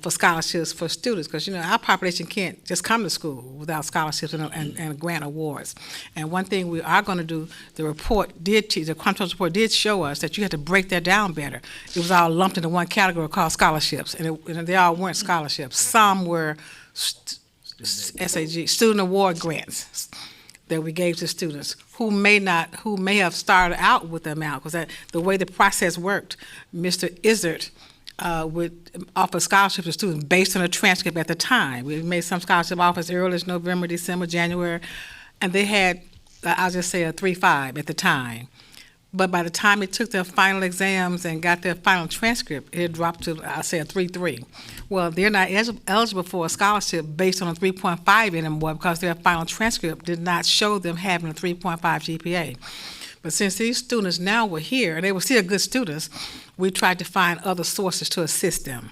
for scholarships for students, because our population can't just come to school without scholarships and grant awards. And one thing we are going to do, the Quantum report did show us that you had to break that down better. It was all lumped into one category called scholarships, and they all weren't scholarships. Some were SAG, student award grants that we gave to students who may have started out with the amount, because the way the process worked, Mr. Izzard would offer scholarships to students based on a transcript at the time. We made some scholarship offers early as November, December, January, and they had I'll just say a 3.5 at the time. But by the time they took their final exams and got their final transcript, it dropped to, I'll say, a 3.3. Well, they're not eligible for a scholarship based on a 3.5 anymore because their final transcript did not show them having a 3.5 GPA. But since these students now were here, and they were still good students, we tried to find other sources to assist them.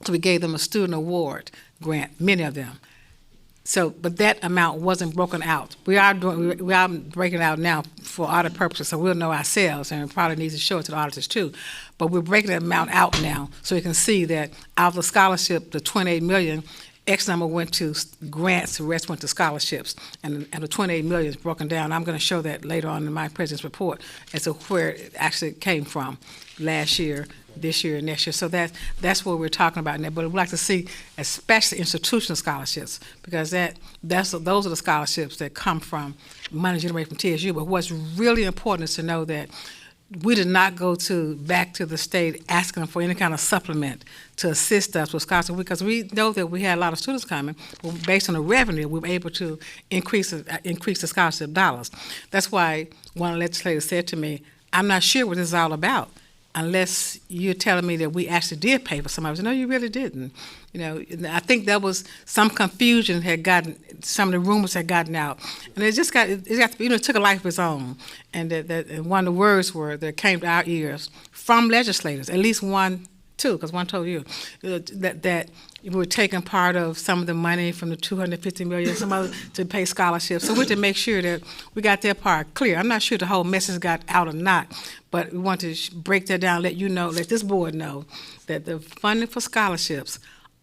So we gave them a student award grant, many of them. So, but that amount wasn't broken out. We are breaking it out now for audit purposes, so we'll know ourselves, and we probably need to show it to the auditors too. But we're breaking that amount out now, so you can see that out of the scholarship, the 28 million, X number went to grants, the rest went to scholarships, and the 28 million is broken down. I'm going to show that later on in my president's report as to where it actually came from last year, this year, and next year. So that's what we're talking about now. But we'd like to see, especially institutional scholarships, because those are the scholarships that come from money generated from TSU. But what's really important is to know that we did not go back to the state asking for any kind of supplement to assist us with scholarships, because we know that we had a lot of students coming. But based on the revenue, we were able to increase the scholarship dollars. That's why one legislator said to me, "I'm not sure what this is all about unless you're telling me that we actually did pay for some of it." No, you really didn't. I think there was some confusion some of the rumors had gotten out, and it took a life of its own. And and one of the words that came to our ears from legislators, at least one, two, because one told you, that we were taking part of some of the money from the 250 million, some other to pay scholarships. So we had to make sure that we got that part clear. I'm not sure the whole message got out or not, but we want to break that down, let this board know that the funding for scholarships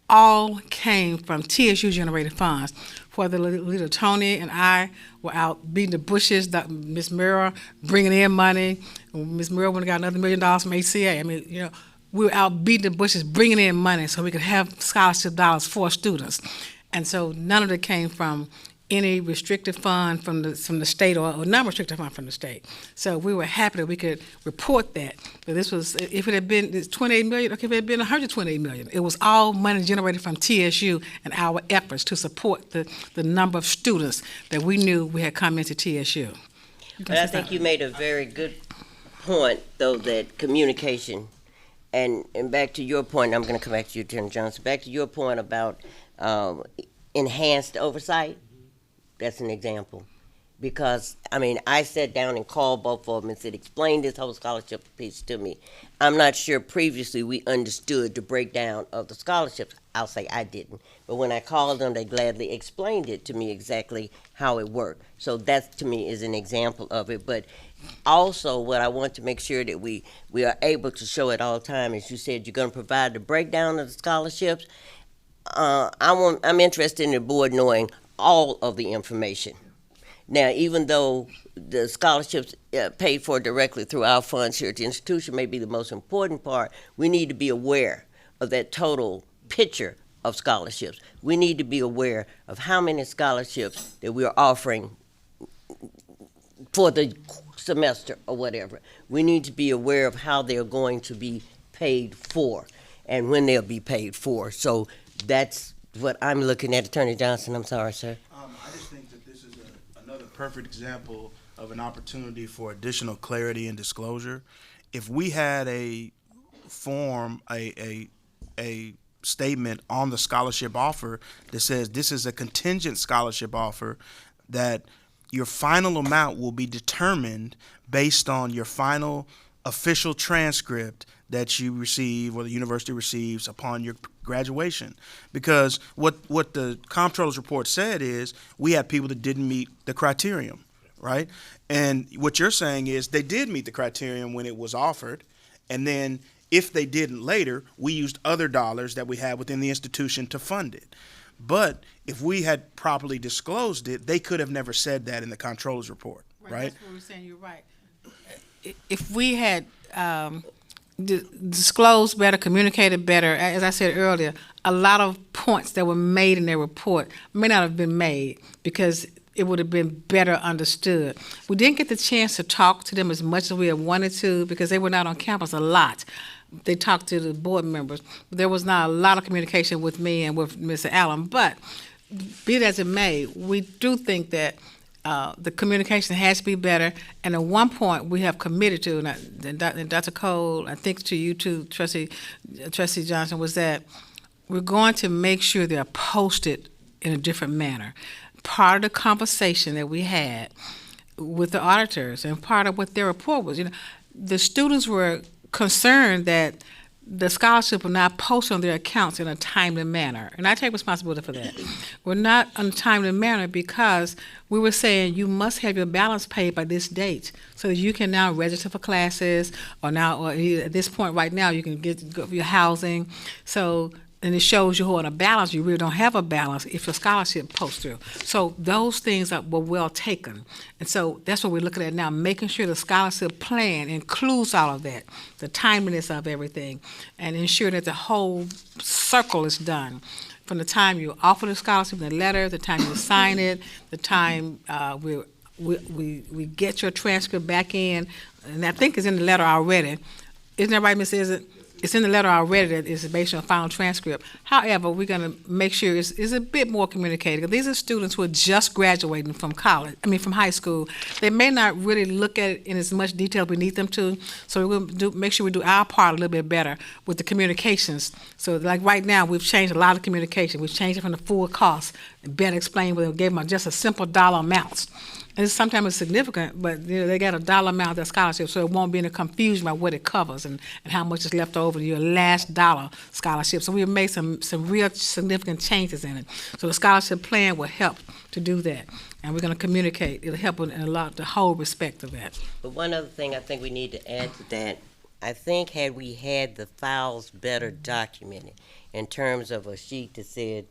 all came from TSU generated funds. Whether Leader Tony and I were out beating the bushes, Ms. Mira bringing in money, Ms. Mira went and got another $1 million from HCA. I mean, we were out beating the bushes, bringing in money so we could have scholarship dollars for students. And so none of it came from any restricted fund from the state or non-restricted fund from the state. So we were happy that we could report that. But this was, if it had been 28 million, okay, if it had been 128 million, it was all money generated from TSU and our efforts to support the number of students that we knew we had come into TSU. But I think you made a very good point, though, that communication, and back to your point, I'm going to come back to you, Attorney Johnson, back to your point about enhanced oversight. That's an example. Because, I sat down and called both of them and said, explain this whole scholarship piece to me. I'm not sure previously we understood the breakdown of the scholarships. I'll say I didn't. But when I called them, they gladly explained it to me exactly how it worked. So that, to me, is an example of it. But also, what I want to make sure that we are able to show at all times, as you said, you're going to provide the breakdown of the scholarships. I'm interested in the board knowing all of the information. Now, even though the scholarships paid for directly through our funds here at the institution may be the most important part, we need to be aware of that total picture of scholarships. We need to be aware of how many scholarships that we are offering for the semester or whatever. We need to be aware of how they're going to be paid for and when they'll be paid for. So that's what I'm looking at. Attorney Johnson, I'm sorry, sir. I just think that this is another perfect example of an opportunity for additional clarity and disclosure. If we had a form, a statement on the scholarship offer that says this is a contingent scholarship offer, that your final amount will be determined based on your final official transcript that you receive or the university receives upon your graduation. Because what the comptroller's report said is we had people that didn't meet the criterion, right? And what you're saying is they did meet the criterion when it was offered, and then if they didn't later, we used other dollars that we had within the institution to fund it. But if we had properly disclosed it, they could have never said that in the comptroller's report, right? That's what we're saying. You're right. If we had disclosed better, communicated better, as I said earlier, a lot of points that were made in their report may not have been made because it would have been better understood. We didn't get the chance to talk to them as much as we had wanted to because they were not on campus a lot. They talked to the board members. There was not a lot of communication with me and with Mr. Allen, but be it as it may, we do think that the communication has to be better. And at one point, we have committed to, and Dr. Cole, I think to you too, Trustee Johnson, was that we're going to make sure they're posted in a different manner. Part of the conversation that we had with the auditors and part of what their report was, the students were concerned that the scholarship were not posted on their accounts in a timely manner. And I take responsibility for that. We're not in a timely manner because we were saying you must have your balance paid by this date so that you can now register for classes or at this point right now you can go for your housing. So, and it shows you on a balance, you really don't have a balance if your scholarship posts through. So those things were well taken. And so that's what we're looking at now, making sure the scholarship plan includes all of that, the timeliness of everything, and ensuring that the whole circle is done. From the time you offer the scholarship in the letter, the time you sign it, the time we get your transcript back in, and I think it's in the letter already. Isn't that right, Ms. Is It's in the letter already that it's based on a final transcript. However, we're going to make sure it's a bit more communicated. These are students who are just graduating from from high school. They may not really look at it in as much detail as we need them to, so we're going to make sure we do our part a little bit better with the communications. So like right now, we've changed a lot of communication. We've changed it from the full cost, better explain where we gave them just a simple dollar amounts. And sometimes it's significant, but they got a dollar amount of their scholarship, so it won't be any confusion about what it covers and how much is left over to your last dollar scholarship. So we've made some real significant changes in it. So the scholarship plan will help to do that. And we're going to communicate. It'll help in a lot, the whole respect of that. But one other thing I think we need to add to that, I think had we had the files better documented in terms of a sheet that said,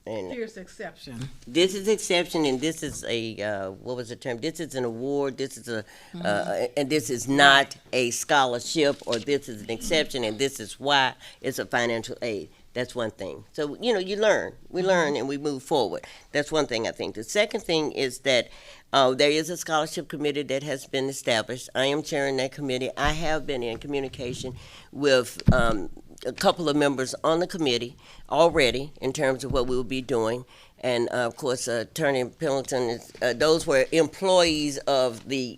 and here's the exception. This is exception, and this is a what was the term? This is an award. This is and this is not a scholarship, or this is an exception, and this is why it's a financial aid. That's one thing. So you learn. We learn, and we move forward. That's one thing I think. The second thing is that there is a scholarship committee that has been established. I am chairing that committee. I have been in communication with a couple of members on the committee already in terms of what we will be doing. And of course, Attorney Pillington, those were employees of the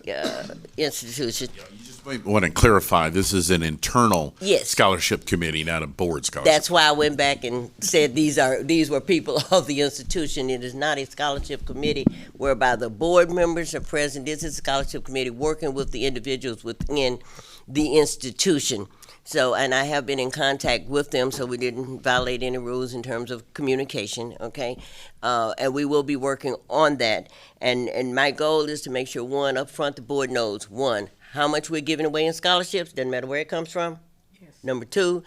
institution. You just might want to clarify, this is an internal Yes. scholarship committee, not a board scholarship. That's why I went back and said these were people of the institution. It is not a scholarship committee whereby the board members are present. This is a scholarship committee working with the individuals within the institution. So, and I have been in contact with them, so we didn't violate any rules in terms of communication, okay? And we will be working on that. And my goal is to make sure, one, up front, the board knows, one, how much we're giving away in scholarships, doesn't matter where it comes from. Yes. Number two,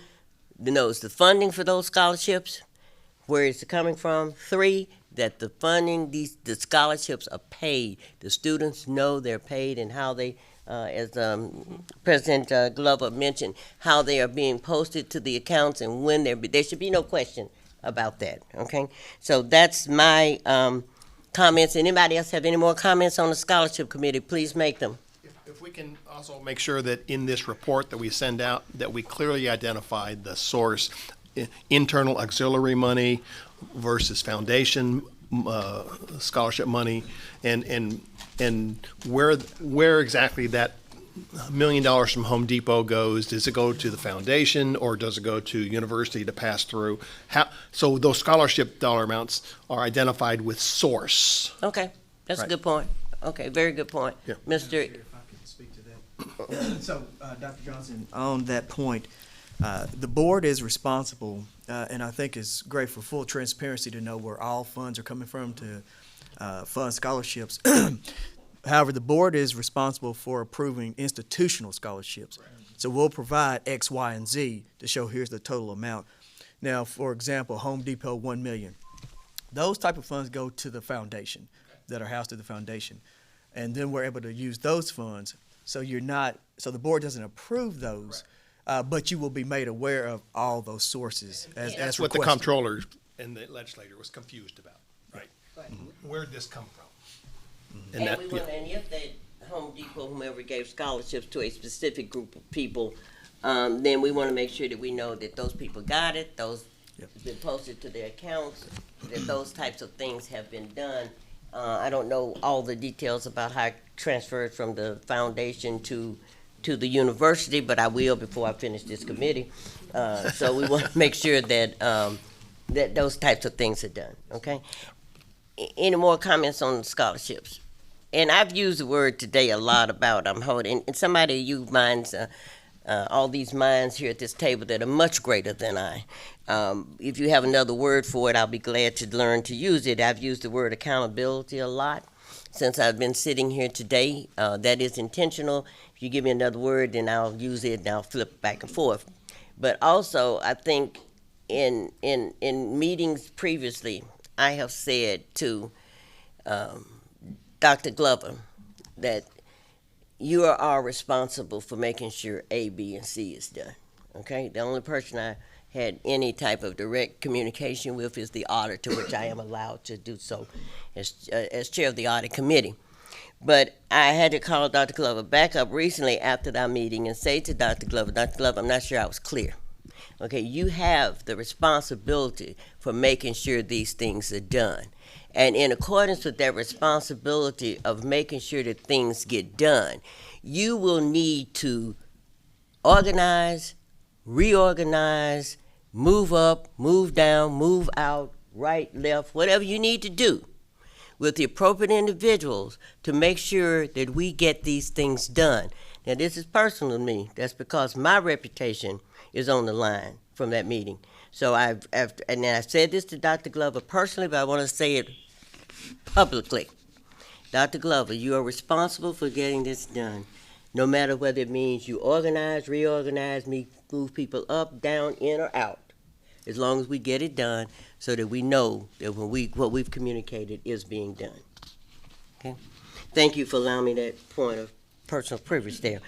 knows the funding for those scholarships, where it's coming from. Three, that the funding, the scholarships are paid. The students know they're paid and how they, as President Glover mentioned, how they are being posted to the accounts and when there should be no question about that, okay? So that's my comments. Anybody else have any more comments on the scholarship committee? Please make them. If we can also make sure that in this report that we send out, that we clearly identify the source, internal auxiliary money versus foundation scholarship money, and where exactly that $1 million from Home Depot goes. Does it go to the foundation or does it go to university to pass through? So those scholarship dollar amounts are identified with source. Okay, that's Right. a good point. Okay, very good point. Yeah. Mr. If I can speak to that. So, Dr. Johnson, on that point, the board is responsible, and I think it's great for full transparency to know where all funds are coming from to fund scholarships. However, the board is responsible for approving institutional scholarships. So we'll provide X, Y, and Z to show here's the total amount. Now, for example, Home Depot, $1 million. Those type of funds go to the foundation, that are housed at the foundation. And then we're able to use those funds. So so the board doesn't approve those, but you will be made aware of all those sources as That's what the requested. comptroller and the legislator was confused about, right? Where'd this come from? And if they, Home Depot, whomever gave scholarships to a specific group of people, then we want to make sure that we know that those people got it, those been posted to their accounts, that those types of things have been done. I don't know all the details about how it transferred from the foundation to the university, but I will before I finish this committee. So we want to make sure that that those types of things are done. Okay. Any more comments on scholarships? And I've used the word today a lot about I'm holding. And somebody you minds. All these minds here at this table that are much greater than I. If you have another word for it, I'll be glad to learn to use it. I've used the word accountability a lot since I've been sitting here today. That is intentional. If you give me another word, then I'll use it and I'll flip back and forth. But also, I think in meetings previously, I have said to Dr. Glover that you are responsible for making sure A, B, and C is done. Okay? The only person I had any type of direct communication with is the auditor, which I am allowed to do so as chair of the audit committee. But I had to call Dr. Glover back up recently after that meeting and say to Dr. Glover, I'm not sure I was clear. Okay, you have the responsibility for making sure these things are done. And in accordance with that responsibility of making sure that things get done, you will need to organize, reorganize, move up, move down, move out, right, left, whatever you need to do with the appropriate individuals to make sure that we get these things done. Now, this is personal to me. That's because my reputation is on the line from that meeting. So I've said this to Dr. Glover personally, but I want to say it publicly. Dr. Glover, you are responsible for getting this done, no matter whether it means you organize, reorganize, move people up, down, in, or out, as long as we get it done so that we know that what we've communicated is being done. Okay? Thank you for allowing me that point of personal privilege there.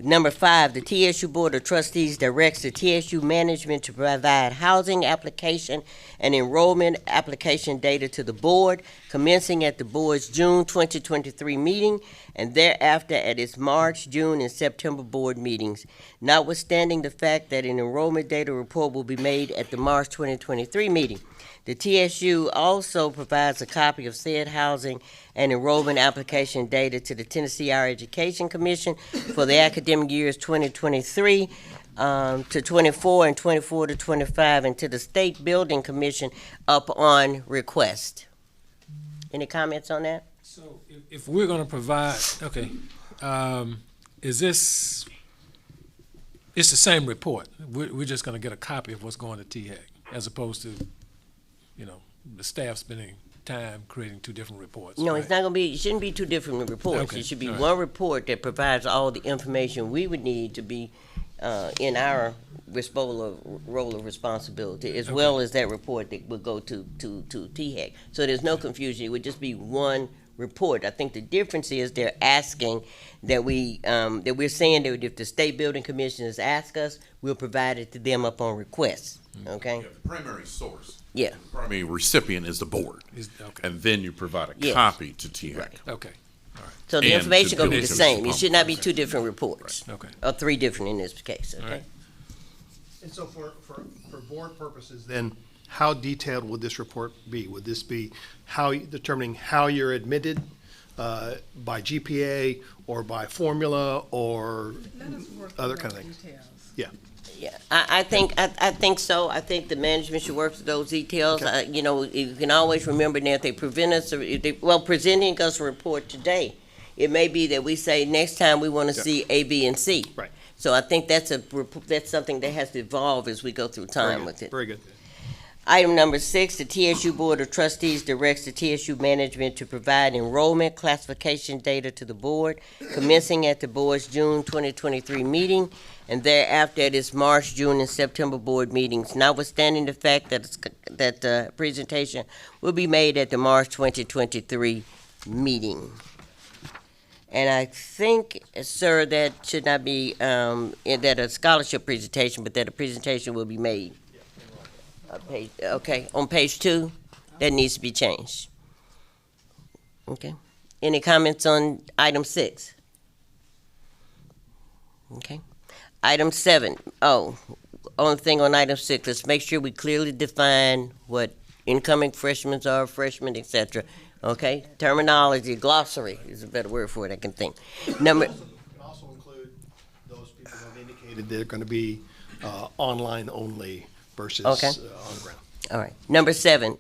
Number 5, the TSU Board of Trustees directs the TSU management to provide housing application and enrollment application data to the board, commencing at the board's June 2023 meeting and thereafter at its March, June, and September board meetings, notwithstanding the fact that an enrollment data report will be made at the March 2023 meeting. The TSU also provides a copy of said housing and enrollment application data to the Tennessee Higher Education Commission for the academic years 2023 to 24 and 24 to 25, and to the State Building Commission upon request. Any comments on that? So if we're going to provide, is this, it's the same report. We're just going to get a copy of what's going to THEC as opposed to, the staff spending time creating 2 different reports. No, right? it's not going to be, it shouldn't be 2 different reports. Okay, It should be all right. one report that provides all the information we would need to be in our role of responsibility, as well as that report that would go to THEC. So there's no confusion. It would just be one report. I think the difference is they're asking that we're saying that if the State Building Commissioners ask us, we'll provide it to them upon request. Okay? Yeah, the primary source. Yeah. The primary recipient is the board. Okay. And then you provide a Yes. copy to THEC. Right. Okay. So the And information to going to be the the same. It commission. should not be 2 different reports. Okay. Or 3 different in this case. Okay. All right. And so for board purposes, then, how detailed would this report be? Would this be determining how you're admitted by GPA or by formula or other kind of things? Yeah. Yeah, I think so. I think the management should work through those details. Okay. You can always remember now if they presenting us a report today, it may be that we say next time we want to see A, B, and C. Right. So I think that's something that has to evolve as we go through time with it. Very good. Item number 6, the TSU Board of Trustees directs the TSU management to provide enrollment classification data to the board, commencing at the board's June 2023 meeting, and thereafter at its March, June, and September board meetings, notwithstanding the fact that the presentation will be made at the March 2023 meeting. And I think, sir, that should not be that a scholarship presentation, but that a presentation will be made. On page 2, that needs to be changed. Okay. Any comments on item 6? Okay. Item 7. Only thing on item 6, let's make sure we clearly define what incoming freshmen are, etc., Okay, terminology, glossary is a better word for it, I can think. Number, Can also include those people who have indicated they're going to be online only versus Okay. on the ground. all right. Number 7,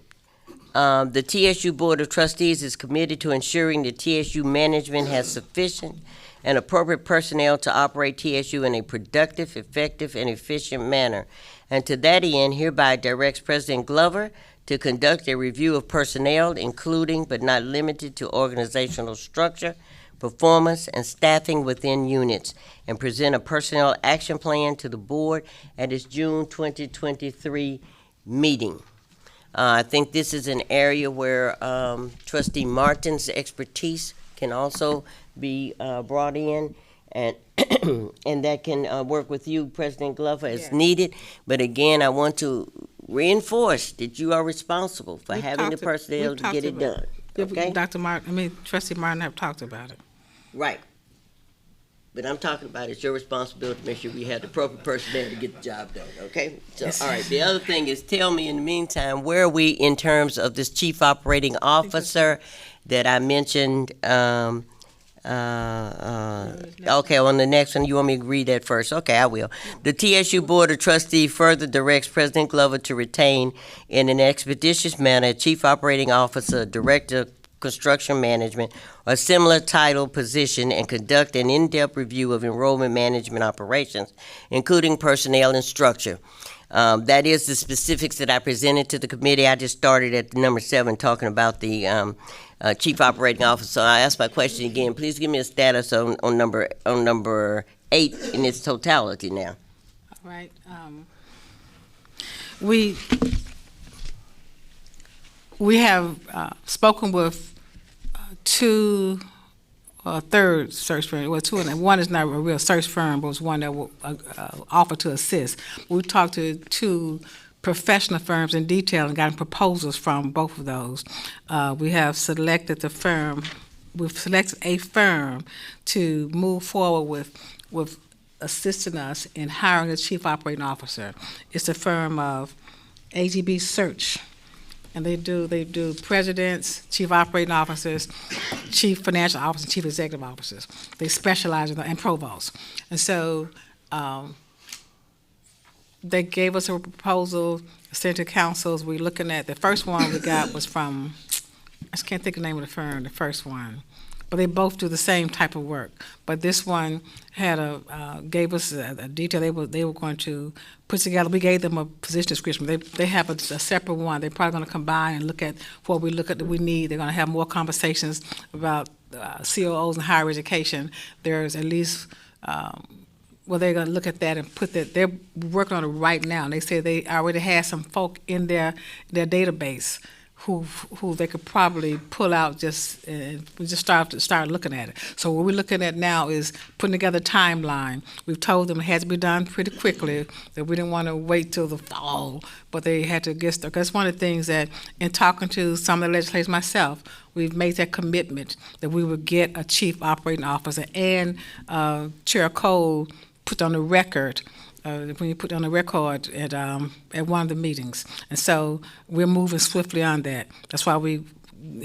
the TSU Board of Trustees is committed to ensuring that TSU management has sufficient and appropriate personnel to operate TSU in a productive, effective, and efficient manner. And to that end, hereby directs President Glover to conduct a review of personnel, including but not limited to organizational structure, performance, and staffing within units, and present a personnel action plan to the board at its June 2023 meeting. I think this is an area where Trustee Martin's expertise can also be brought in, and and that can work with you, President Glover, as Yes. needed. But again, I want to reinforce that you are responsible for We've having the talked personnel we've to talked get it about done. Yeah, Okay? Dr. Martin, Trustee Martin have talked about it. Right. But I'm talking about it's your responsibility to make sure we have the appropriate personnel to get the job done, okay? So, Yes. all right, the other thing is, tell me in the meantime, where are we in terms of this chief operating officer that I mentioned? Okay, on the next one, you want me to read that first? Okay, I will. The TSU Board of Trustees further directs President Glover to retain in an expeditious manner a chief operating officer, director of construction management, or similar title position, and conduct an in-depth review of enrollment management operations, including personnel and structure. That is the specifics that I presented to the committee. I just started at number 7, talking about the chief operating officer. So I ask my question again. Please give me a status on number 8 in its totality now. All right. We have spoken with 2 third search firm. Well, 2 and one is not a real search firm, but was one that will offer to assist. We talked to 2 professional firms in detail and gotten proposals from both of those. We have selected a firm to move forward with assisting us in hiring a chief operating officer. It's a firm of AGB Search. And they do presidents, chief operating officers, chief financial officers, chief executive officers. They specialize in that, and provosts. And so they gave us a proposal, sent to councils. We're looking at, the first one we got was from, I just can't think of the name of the firm, the first one. But they both do the same type of work. But this one had gave us a detail they were going to put together. We gave them a position description. They have a separate one. They're probably going to combine and look at what we look at that we need. They're going to have more conversations about COOs and higher education. There's at least well, they're going to look at that and put that. They're working on it right now. And they say they already have some folk in their database who they could probably pull out just start looking at it. So what we're looking at now is putting together a timeline. We've told them it has to be done pretty quickly, that we didn't want to wait till the fall, but they had to get started. That's one of the things that, in talking to some of the legislators myself, we've made that commitment that we would get a chief operating officer, and Chair Cole put on the record when you put on the record at one of the meetings. And so we're moving swiftly on that. That's why we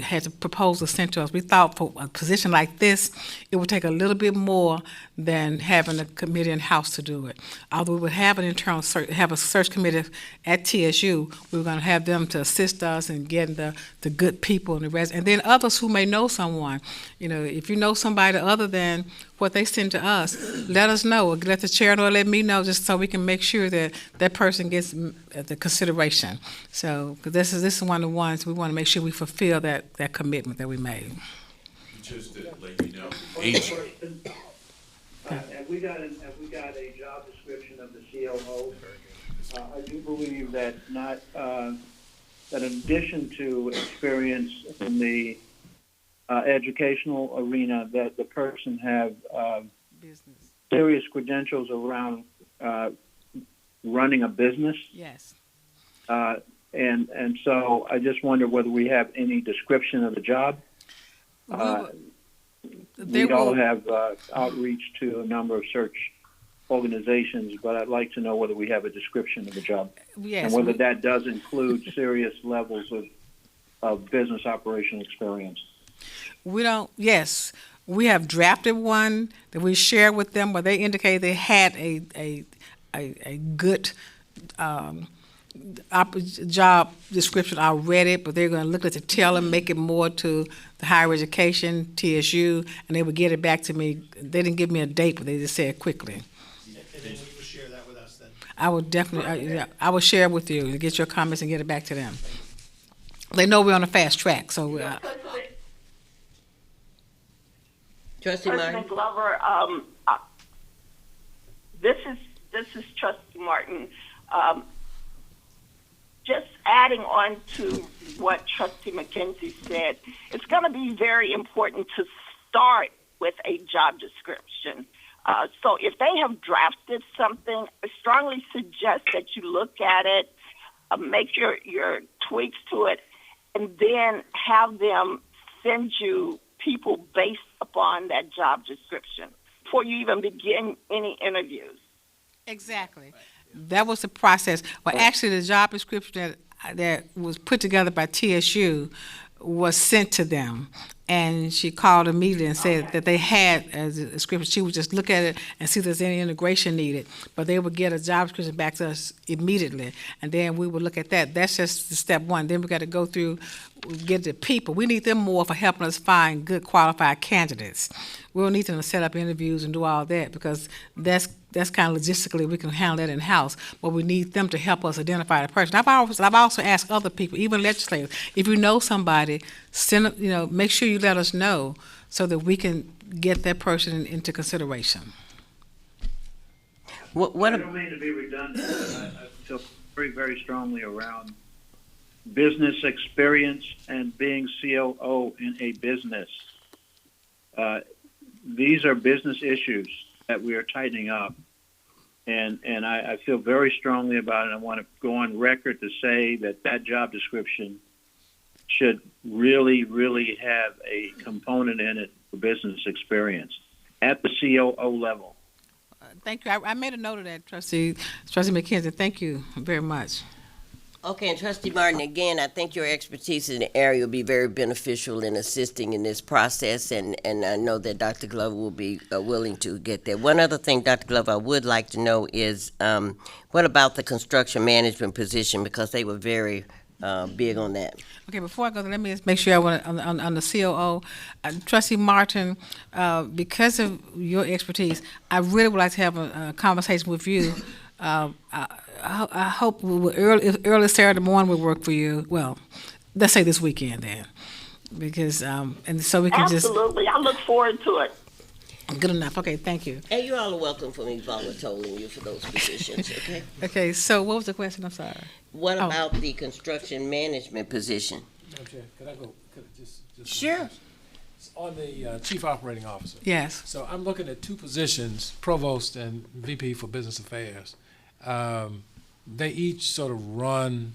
had the proposal sent to us. We thought for a position like this, it would take a little bit more than having a committee in-house to do it. Although we would have an internal search, have a search committee at TSU, we were going to have them to assist us in getting the good people and the rest, and then others who may know someone. You know, if you know somebody other than what they send to us, let us know. Or let the chair know, or let me know, just so we can make sure that that person gets the consideration. So, because this is one of the ones we want to make sure we fulfill that commitment that we made. Just to let you know, have we got a job description of the COO? I do believe that that in addition to experience in the educational arena, that the person have serious credentials around running a business. Yes. And so I just wonder whether we have any description of the job. We all have outreach to a number of search organizations, but I'd like to know whether we have a description of the job. Yes, and whether that does include serious levels of business operation experience? We don't, yes, we have drafted one that we shared with them where they indicated they had a good job description already, but they're going to look at the tail and make it more to the higher education, TSU, and they would get it back to me. They didn't give me a date, but they just said quickly. And then you will share that with us then? I will definitely, I will share with you and get your comments and get it back to them. They know we're on a fast track, so. Trustee Martin. President Glover, this is Trustee Martin. Just adding on to what Trustee McKenzie said, it's going to be very important to start with a job description. So if they have drafted something, I strongly suggest that you look at it, make your tweaks to it, and then have them send you people based upon that job description before you even begin any interviews. Exactly. That was the process. Well, actually, the job description that was put together by TSU was sent to them, and she called immediately and said that they had a description. She would just look at it and see if there's any integration needed, but they would get a job description back to us immediately, and then we would look at that. That's just the step one. Then we got to go through, get the people. We need them more for helping us find good qualified candidates. We don't need them to set up interviews and do all that because that's kind of logistically we can handle that in house. But we need them to help us identify the person. I've also asked other people, even legislators, if you know somebody, make sure you let us know so that we can get that person into consideration. I don't mean to be redundant. I feel very, very strongly around business experience and being COO in a business. These are business issues that we are tightening up, and I feel very strongly about it. I want to go on record to say that job description should really, really have a component in it for business experience at the COO level. Thank you. I made a note of that, Trustee McKenzie. Thank you very much. Okay, and Trustee Martin, again, I think your expertise in the area will be very beneficial in assisting in this process, and I know that Dr. Glover will be willing to get there. One other thing, Dr. Glover, I would like to know is what about the construction management position, because they were very big on that. Okay, before I go there, let me just make sure I want on the COO. Trustee Martin, because of your expertise, I really would like to have a conversation with you. I hope early Saturday morning will work for you. Well, let's say this weekend then, because and so we can Absolutely. I look forward to it. Good enough. Okay, thank you. And you all are welcome for me volunteering you for those positions, okay? Okay, so what was the question? I'm sorry. What about the construction management position? Okay, could I go? Just Sure. On the chief operating officer. Yes. So I'm looking at two positions, provost and VP for business affairs. They each sort of run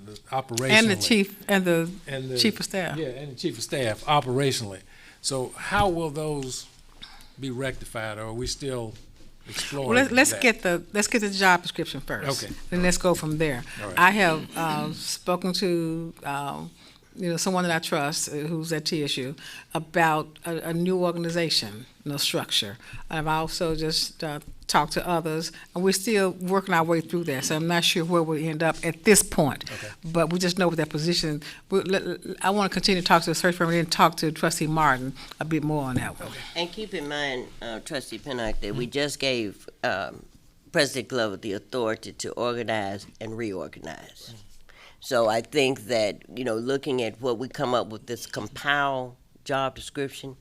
the operationally. And the chief of staff. Yeah, and the chief of staff operationally. So how will those be rectified, or are we still exploring? Well, let's that? get the job description first. Okay. Then let's go from there. All right. I have spoken to someone that I trust who's at TSU about a new organization, structure. I've also just talked to others, and we're still working our way through that. So I'm not sure where we'll end up at this point. Okay. But we just know with that position. I want to continue to talk to the search firm and then talk to Trustee Martin a bit more on that one. Okay. And keep in mind, Trustee Pinnock, that we just gave President Glover the authority to organize and reorganize. So I think that, looking at what we come up with, this compiled job description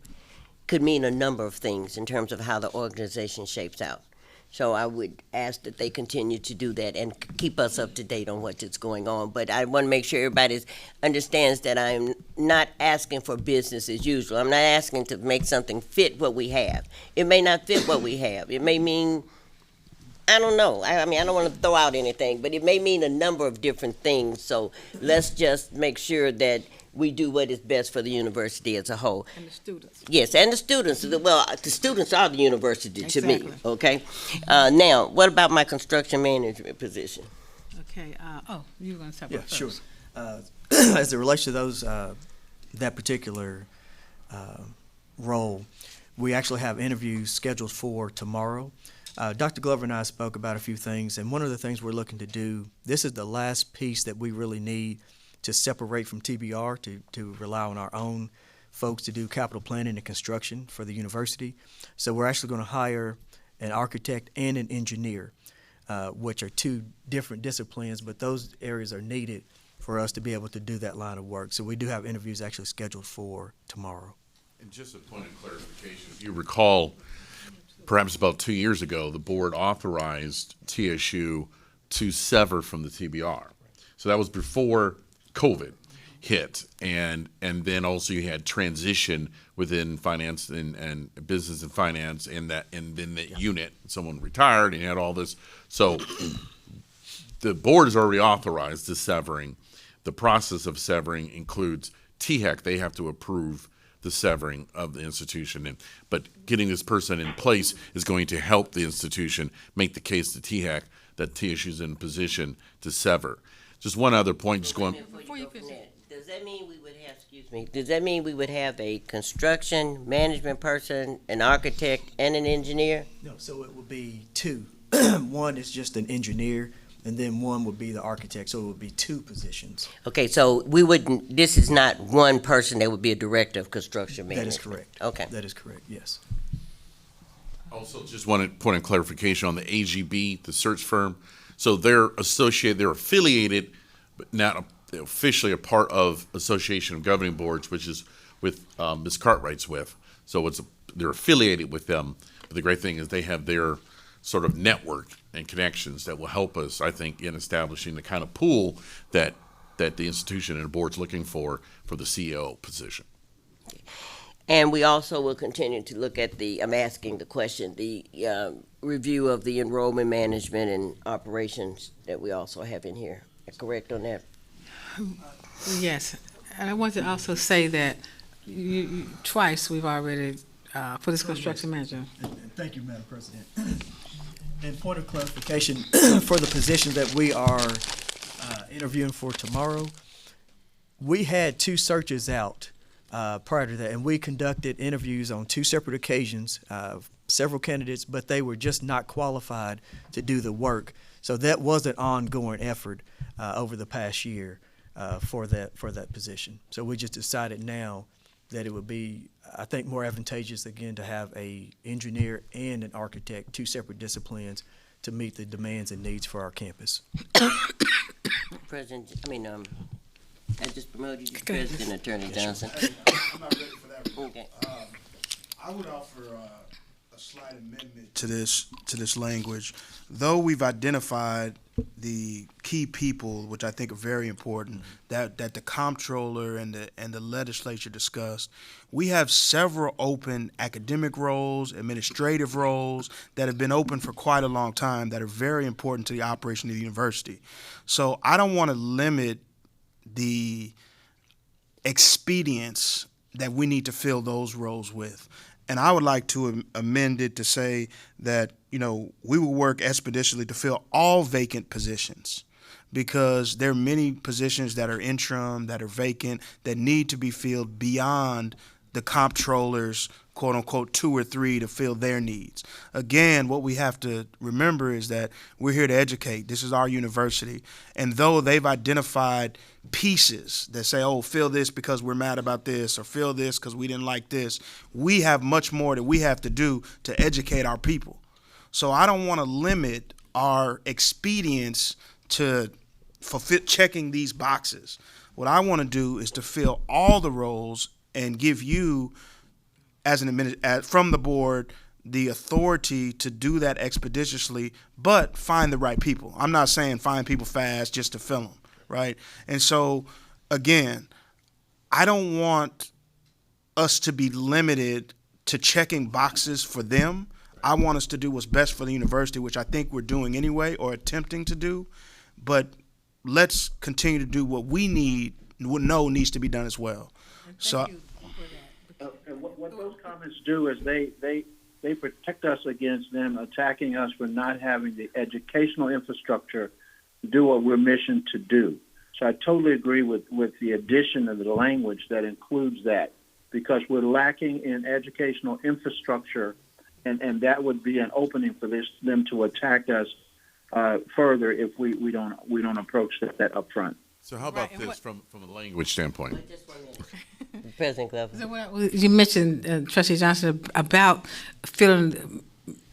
could mean a number of things in terms of how the organization shapes out. So I would ask that they continue to do that and keep us up to date on what is going on. But I want to make sure everybody understands that I'm not asking for business as usual. I'm not asking to make something fit what we have. It may not fit what we have. It may mean, I don't know. I mean, I don't want to throw out anything, but it may mean a number of different things. So let's just make sure that we do what is best for the university as a whole. And the students. Yes, and the students. Well, the students are the university to me, Exactly. okay? Now, what about my construction management position? Okay. You were going to talk Yeah, about sure. first. as it relates to those that particular role, we actually have interviews scheduled for tomorrow. Dr. Glover and I spoke about a few things, and one of the things we're looking to do, this is the last piece that we really need to separate from TBR to rely on our own folks to do capital planning and construction for the university. So we're actually going to hire an architect and an engineer, which are two different disciplines, but those areas are needed for us to be able to do that line of work. So we do have interviews actually scheduled for tomorrow. And just a point of clarification, if you recall, perhaps about 2 years ago, the board authorized TSU to sever from the TBR. So that was before COVID hit, and then also you had transition within finance and business and finance, and then that unit, someone retired, and you had all this. So the board has already authorized the severing. The process of severing includes THEC. They have to approve the severing of the institution, but getting this person in place is going to help the institution make the case to THEC that TSU's in position to sever. Just one other point, just going. Before you finish, does that mean we would have? Excuse me. Does that mean we would have a construction management person, an architect, and an engineer? No, so it would be two. One is just an engineer, and then one would be the architect. So it would be two positions. Okay, so we wouldn't. This is not one person that would be a director of construction management. That is correct. Okay. That is correct. Yes. Also, just wanted point of clarification on the AGB, the search firm. So they're associated, they're affiliated, but not officially a part of Association of Governing Boards, which is with Ms. Cartwright's with. So they're affiliated with them. But the great thing is they have their sort of network and connections that will help us, I think, in establishing the kind of pool that the institution and the board's looking for the CEO position. And we also will continue to look at I'm asking the question, the review of the enrollment management and operations that we also have in here. Correct on that? Yes, and I want to also say that twice we've already put this construction manager. And thank you, Madam President. And point of clarification, for the position that we are interviewing for tomorrow, we had two searches out prior to that, and we conducted interviews on two separate occasions, several candidates, but they were just not qualified to do the work. So that was an ongoing effort over the past year for that position. So we just decided now that it would be, I think, more advantageous again to have a engineer and an architect, two separate disciplines, to meet the demands and needs for our campus. President, I just promoted you to President, Attorney Johnson. I'm not ready for that. Okay. I would offer a slight amendment to this language. Though we've identified the key people, which I think are very important, that the comptroller and the legislature discussed, we have several open academic roles, administrative roles that have been open for quite a long time that are very important to the operation of the university. So I don't want to limit the expedience that we need to fill those roles with. And I would like to amend it to say that, we will work expeditiously to fill all vacant positions, because there are many positions that are interim, that are vacant, that need to be filled beyond the comptroller's quote unquote 2 or 3 to fill their needs. Again, what we have to remember is that we're here to educate. This is our university. And though they've identified pieces that say, oh, fill this because we're mad about this, or fill this because we didn't like this, we have much more that we have to do to educate our people. So I don't want to limit our expedience to checking these boxes. What I want to do is to fill all the roles and give you, as from the board, the authority to do that expeditiously, but find the right people. I'm not saying find people fast just to fill them, right? And so, again, I don't want us to be limited to checking boxes for them. I want us to do what's best for the university, which I think we're doing anyway, or attempting to do. But let's continue to do what we know needs to be done as well. And what those comments do is they protect us against them attacking us for not having the educational infrastructure to do what we're missioned to do. So I totally agree with the addition of the language that includes that, because we're lacking in educational infrastructure, and that would be an opening for them to attack us further if we don't approach that up front. So how about this from a language standpoint? President Glover. So you mentioned, Trustee Johnson, about filling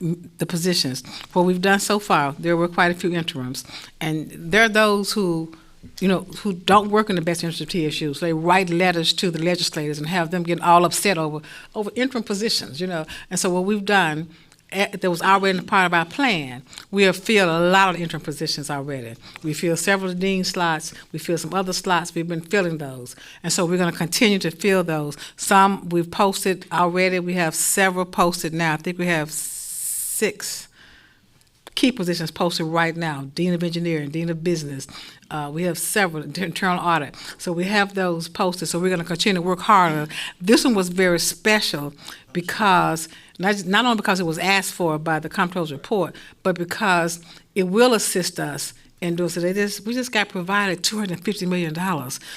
the positions. What we've done so far, there were quite a few interims, and there are those who don't work in the best interest of TSU. So they write letters to the legislators and have them get all upset over interim positions, And so what we've done, that was already part of our plan, we have filled a lot of interim positions already. We filled several dean slots. We filled some other slots. We've been filling those. And so we're going to continue to fill those. Some we've posted already. We have several posted now. I think we have 6 key positions posted right now: Dean of Engineering, Dean of Business. We have several, internal audit. So we have those posted, so we're going to continue to work harder. This one was very special because, not only because it was asked for by the comptroller's report, but because it will assist us in doing so. We just got provided $250 million.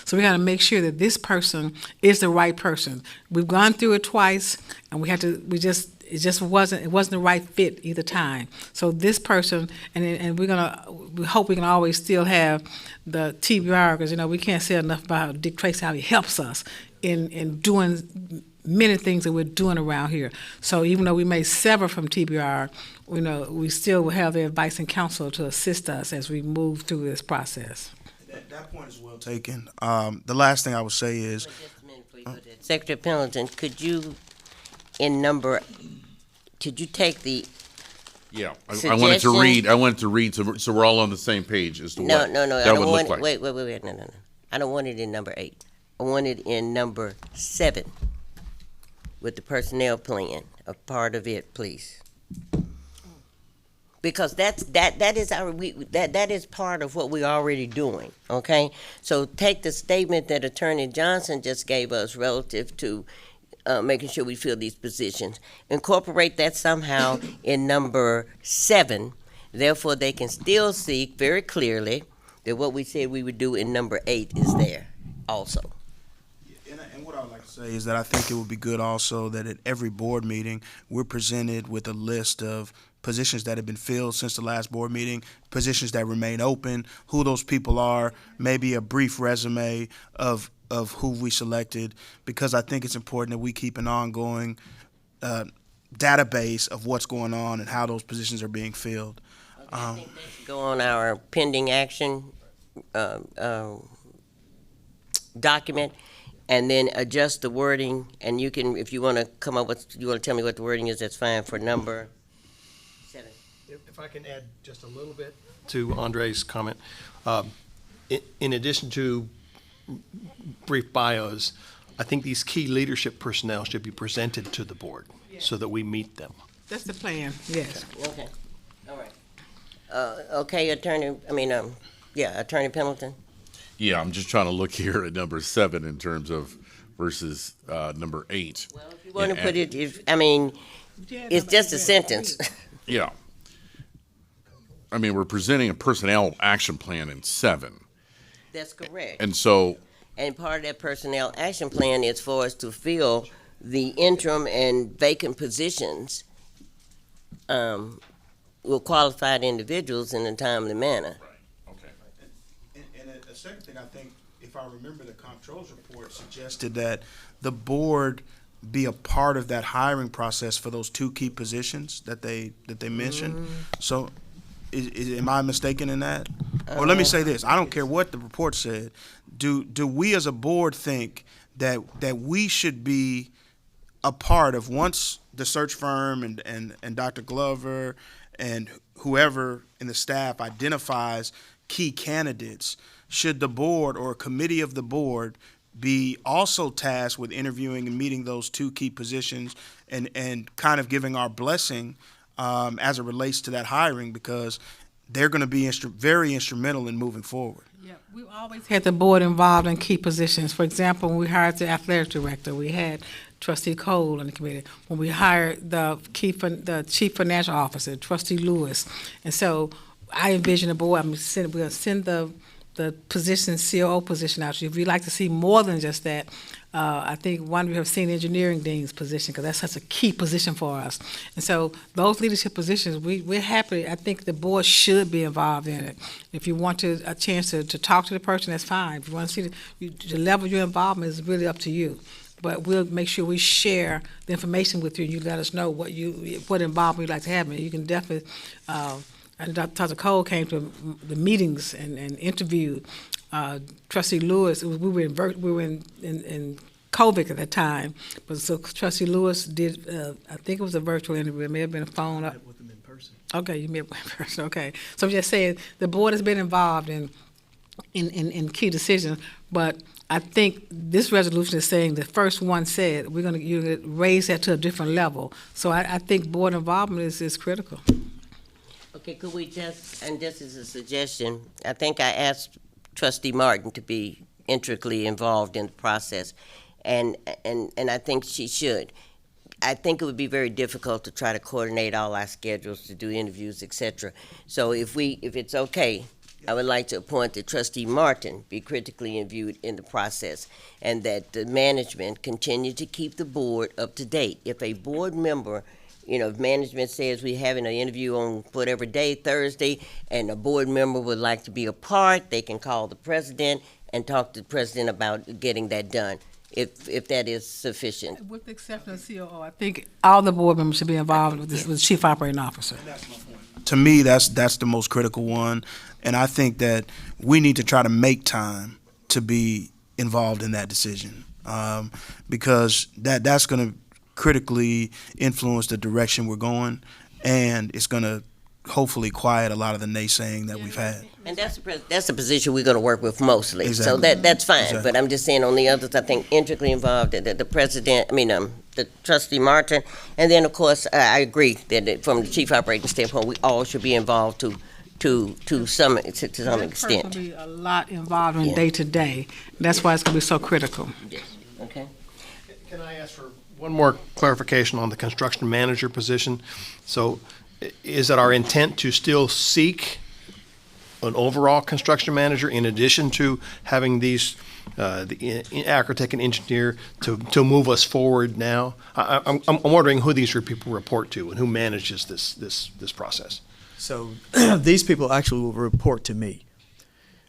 So we got to make sure that this person is the right person. We've gone through it twice, and it wasn't the right fit either time. So this person, and we hope we can always still have the TBR, because we can't say enough about Dick Tracy, how he helps us in doing many things that we're doing around here. So even though we may sever from TBR, we still will have their advice and counsel to assist us as we move through this process. That point is well taken. The last thing I would say is, Secretary Pendleton, could you take the Yeah, I suggestion? wanted to read so we're all on the same page as to what No, that I would don't look want like. it. Wait, no. I don't want it in number 8. I want it in number 7 with the personnel plan, a part of it, please. Because that is part of what we're already doing, okay? So take the statement that Attorney Johnson just gave us relative to making sure we fill these positions, incorporate that somehow in number 7. Therefore, they can still see very clearly that what we said we would do in number 8 is there also. and what I would like to say is that I think it would be good also that at every board meeting, we're presented with a list of positions that have been filled since the last board meeting, positions that remain open, who those people are, maybe a brief resume of who we selected, because I think it's important that we keep an ongoing database of what's going on and how those positions are being filled. I think that should go on our pending action document, and then adjust the wording. And you can, if you want to come up with, you want to tell me what the wording is, that's fine, for number 7. If I can add just a little bit to Andre's comment, in addition to brief bios, I think these key leadership personnel should be presented to the board so that we meet them. That's the plan, yes. Okay, all right. Okay, Attorney Pendleton? Yeah, I'm just trying to look here at number 7 in terms of versus number 8. Well, if you want to put it, it's just a sentence. Yeah. I mean, we're presenting a personnel action plan in 7. That's correct. And so, And part of that personnel action plan is for us to fill the interim and vacant positions with qualified individuals in a timely manner. And a second thing, I think, if I remember, the comptroller's report suggested that the board be a part of that hiring process for those 2 key positions that they mentioned. So, am I mistaken in that? Or let me say this: I don't care what the report said. Do we as a board think that we should be a part of, once the search firm and Dr. Glover and whoever in the staff identifies key candidates, should the board or a committee of the board be also tasked with interviewing and meeting those 2 key positions and kind of giving our blessing as it relates to that hiring, because they're going to be very instrumental in moving forward. Yeah, we've always had the board involved in key positions. For example, when we hired the athletic director, we had Trustee Cole on the committee. When we hired the chief financial officer, Trustee Lewis. And so I envision the board, we're going to send the the position, COO position out to you. If you'd like to see more than just that, I think one, we have seen engineering dean's position, because that's such a key position for us. And so those leadership positions, we're happy. I think the board should be involved in it. If you want a chance to talk to the person, that's fine. If you want to see the level of your involvement is really up to you. But we'll make sure we share the information with you, and you let us know what involvement you'd like to have. And you can definitely, and Dr. Cole came to the meetings and interviewed Trustee Lewis. We were in COVID at that time, but so Trustee Lewis did. I think it was a virtual interview. It may have been a phone. I met with them in person. Okay, you met with them in person. Okay, so I'm just saying the board has been involved in key decisions, but I think this resolution is saying the first one said you're going to raise that to a different level. So I think board involvement is critical. Okay, could we just, and this is a suggestion, I think I asked Trustee Martin to be intricately involved in the process, and I think she should. I think it would be very difficult to try to coordinate all our schedules to do interviews, et cetera. So if it's okay, I would like to appoint that Trustee Martin be critically interviewed in the process, and that the management continue to keep the board up to date. If a board member, if management says we're having an interview on whatever day, Thursday, and a board member would like to be a part, they can call the president and talk to the president about getting that done, if that is sufficient. With the exception of COO, I think all the board members should be involved with this, with the chief operating officer. To me, that's the most critical one, and I think that we need to try to make time to be involved in that decision, because that's going to critically influence the direction we're going, and it's going to hopefully quiet a lot of the naysaying that we've had. And that's the position we're going to work with mostly. Exactly. So that's fine. Exactly. But I'm just saying on the others, I think intricately involved, the president, the Trustee Martin, and then of course I agree that from the chief operating standpoint, we all should be involved to some extent. Will be a lot involved in day to day. That's why it's going to be so critical. Yes. Okay. Can I ask for one more clarification on the construction manager position? So is it our intent to still seek an overall construction manager in addition to having these, the architect and engineer to move us forward now? I'm wondering who these people report to and who manages this process. So these people actually will report to me.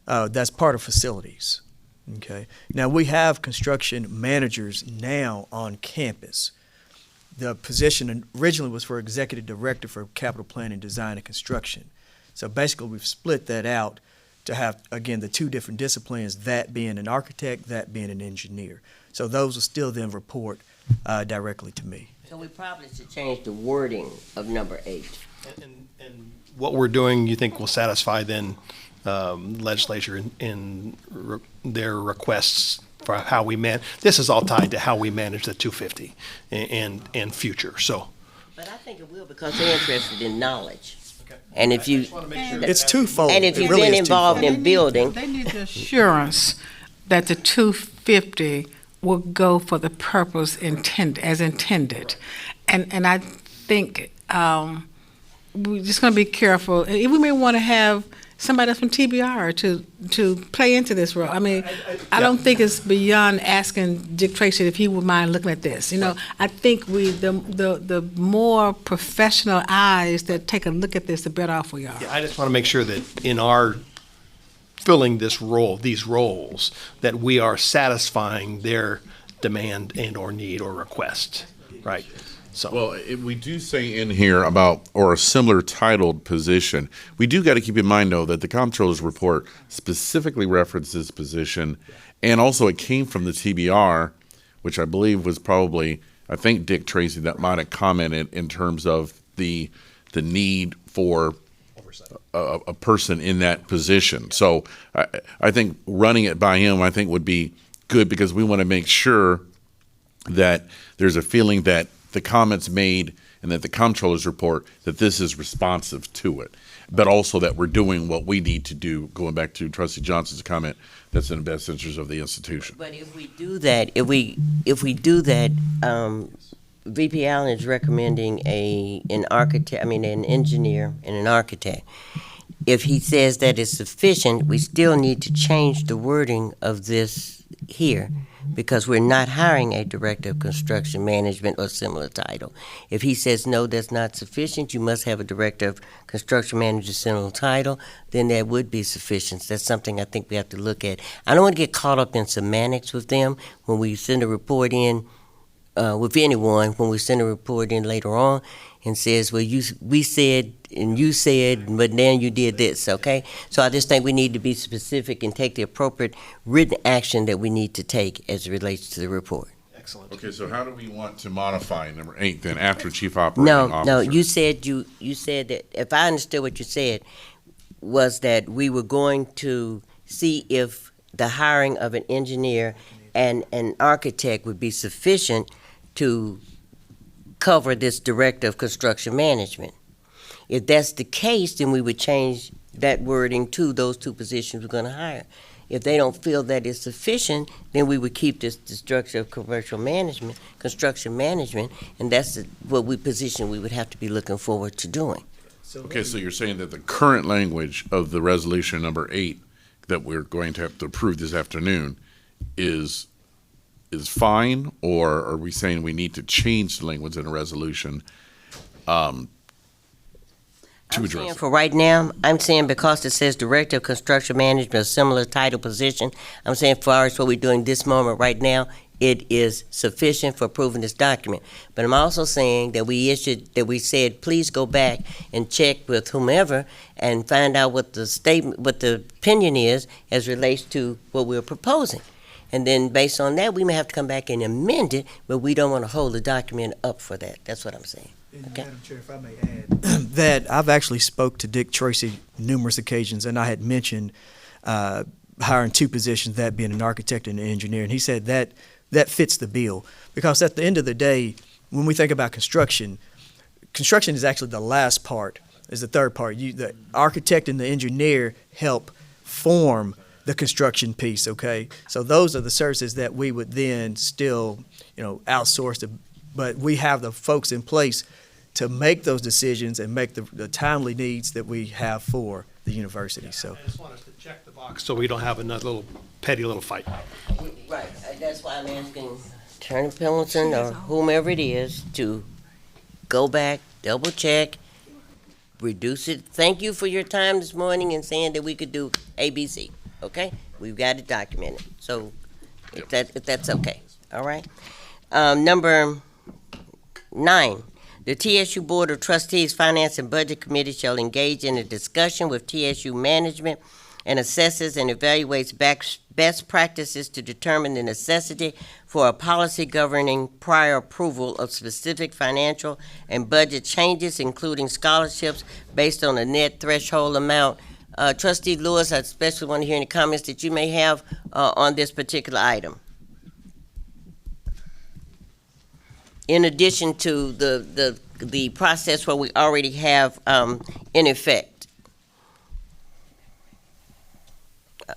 That's part of facilities. Okay. Now we have construction managers now on campus. The position originally was for executive director for capital planning, design, and construction. So basically, we've split that out to have, again, the two different disciplines, that being an architect, that being an engineer. So those will still then report directly to me. So we probably should change the wording of number 8. And what we're doing, you think will satisfy then legislature in their requests for how we this is all tied to how we manage the 250 and future. So, but I think it will, because they're interested in knowledge. Okay. And if you, it's twofold. And if you've been involved in building, they need the assurance that the 250 will go for the purpose as intended, and I think we're just going to be careful. We may want to have somebody that's from TBR to play into this role. I mean, I don't think it's beyond asking Dick Tracy if he would mind looking at this. I think the more professional eyes that take a look at this, the better off we are. Yeah, I just want to make sure that in our filling these roles, that we are satisfying their demand and or need or request, right? So. Well, we do say in here about, or a similar titled position, we do got to keep in mind, though, that the comptroller's report specifically references position, and also it came from the TBR, which I believe was probably, I think, Dick Tracy that might have commented in terms of the need for a person in that position. So I think running it by him, I think, would be good, because we want to make sure that there's a feeling that the comments made and that the comptroller's report, that this is responsive to it, but also that we're doing what we need to do, going back to Trustee Johnson's comment, that's in the best interest of the institution. But if we do that, VP Allen is recommending an engineer and an architect. if he says that it's sufficient, we still need to change the wording of this here, because we're not hiring a director of construction management or similar title. If he says, no, that's not sufficient, you must have a director of construction manager similar title, then that would be sufficient. That's something I think we have to look at. I don't want to get caught up in semantics with them when we send a report in, with anyone, when we send a report in later on and says, well, we said and you said, but then you did this, okay? So I just think we need to be specific and take the appropriate written action that we need to take as it relates to the report. Excellent. Okay, so how do we want to modify number 8 then after chief operating officer? No, you said that, if I understood what you said, was that we were going to see if the hiring of an engineer and an architect would be sufficient to cover this director of construction management. If that's the case, then we would change that wording to those two positions we're going to hire. If they don't feel that is sufficient, then we would keep this structure of commercial management, construction management, and that's what position we would have to be looking forward to doing. Okay, so you're saying that the current language of the resolution number 8 that we're going to have to approve this afternoon is fine, or are we saying we need to change the language in a resolution to address it? For right now, I'm saying because it says Director of Construction Management, a similar title position, I'm saying for us, what we're doing this moment right now, it is sufficient for approving this document. But I'm also saying that we said, please go back and check with whomever and find out what the opinion is as relates to what we're proposing. And then based on that, we may have to come back and amend it, but we don't want to hold the document up for that. That's what I'm saying. Okay. Madam Chair, if I may add, that I've actually spoke to Dick Tracy numerous occasions, and I had mentioned hiring two positions, that being an architect and an engineer, and he said that fits the bill. Because at the end of the day, when we think about construction is actually the last part, is the third part. The architect and the engineer help form the construction piece, okay? So those are the services that we would then still, outsource, but we have the folks in place to make those decisions and make the timely needs that we have for the university. So I just want us to check the box so we don't have another petty little fight. Right, that's why I'm asking Attorney Pendleton or whomever it is to go back, double check, reduce it. Thank you for your time this morning and saying that we could do ABC. Okay, we've got it documented. So if that's okay, all right. Number 9, the TSU Board of Trustees Finance and Budget Committee shall engage in a discussion with TSU management and assesses and evaluates best practices to determine the necessity for a policy governing prior approval of specific financial and budget changes, including scholarships based on a net threshold amount. Trustee Lewis, I especially want to hear any comments that you may have on this particular item. In addition to the process where we already have in effect.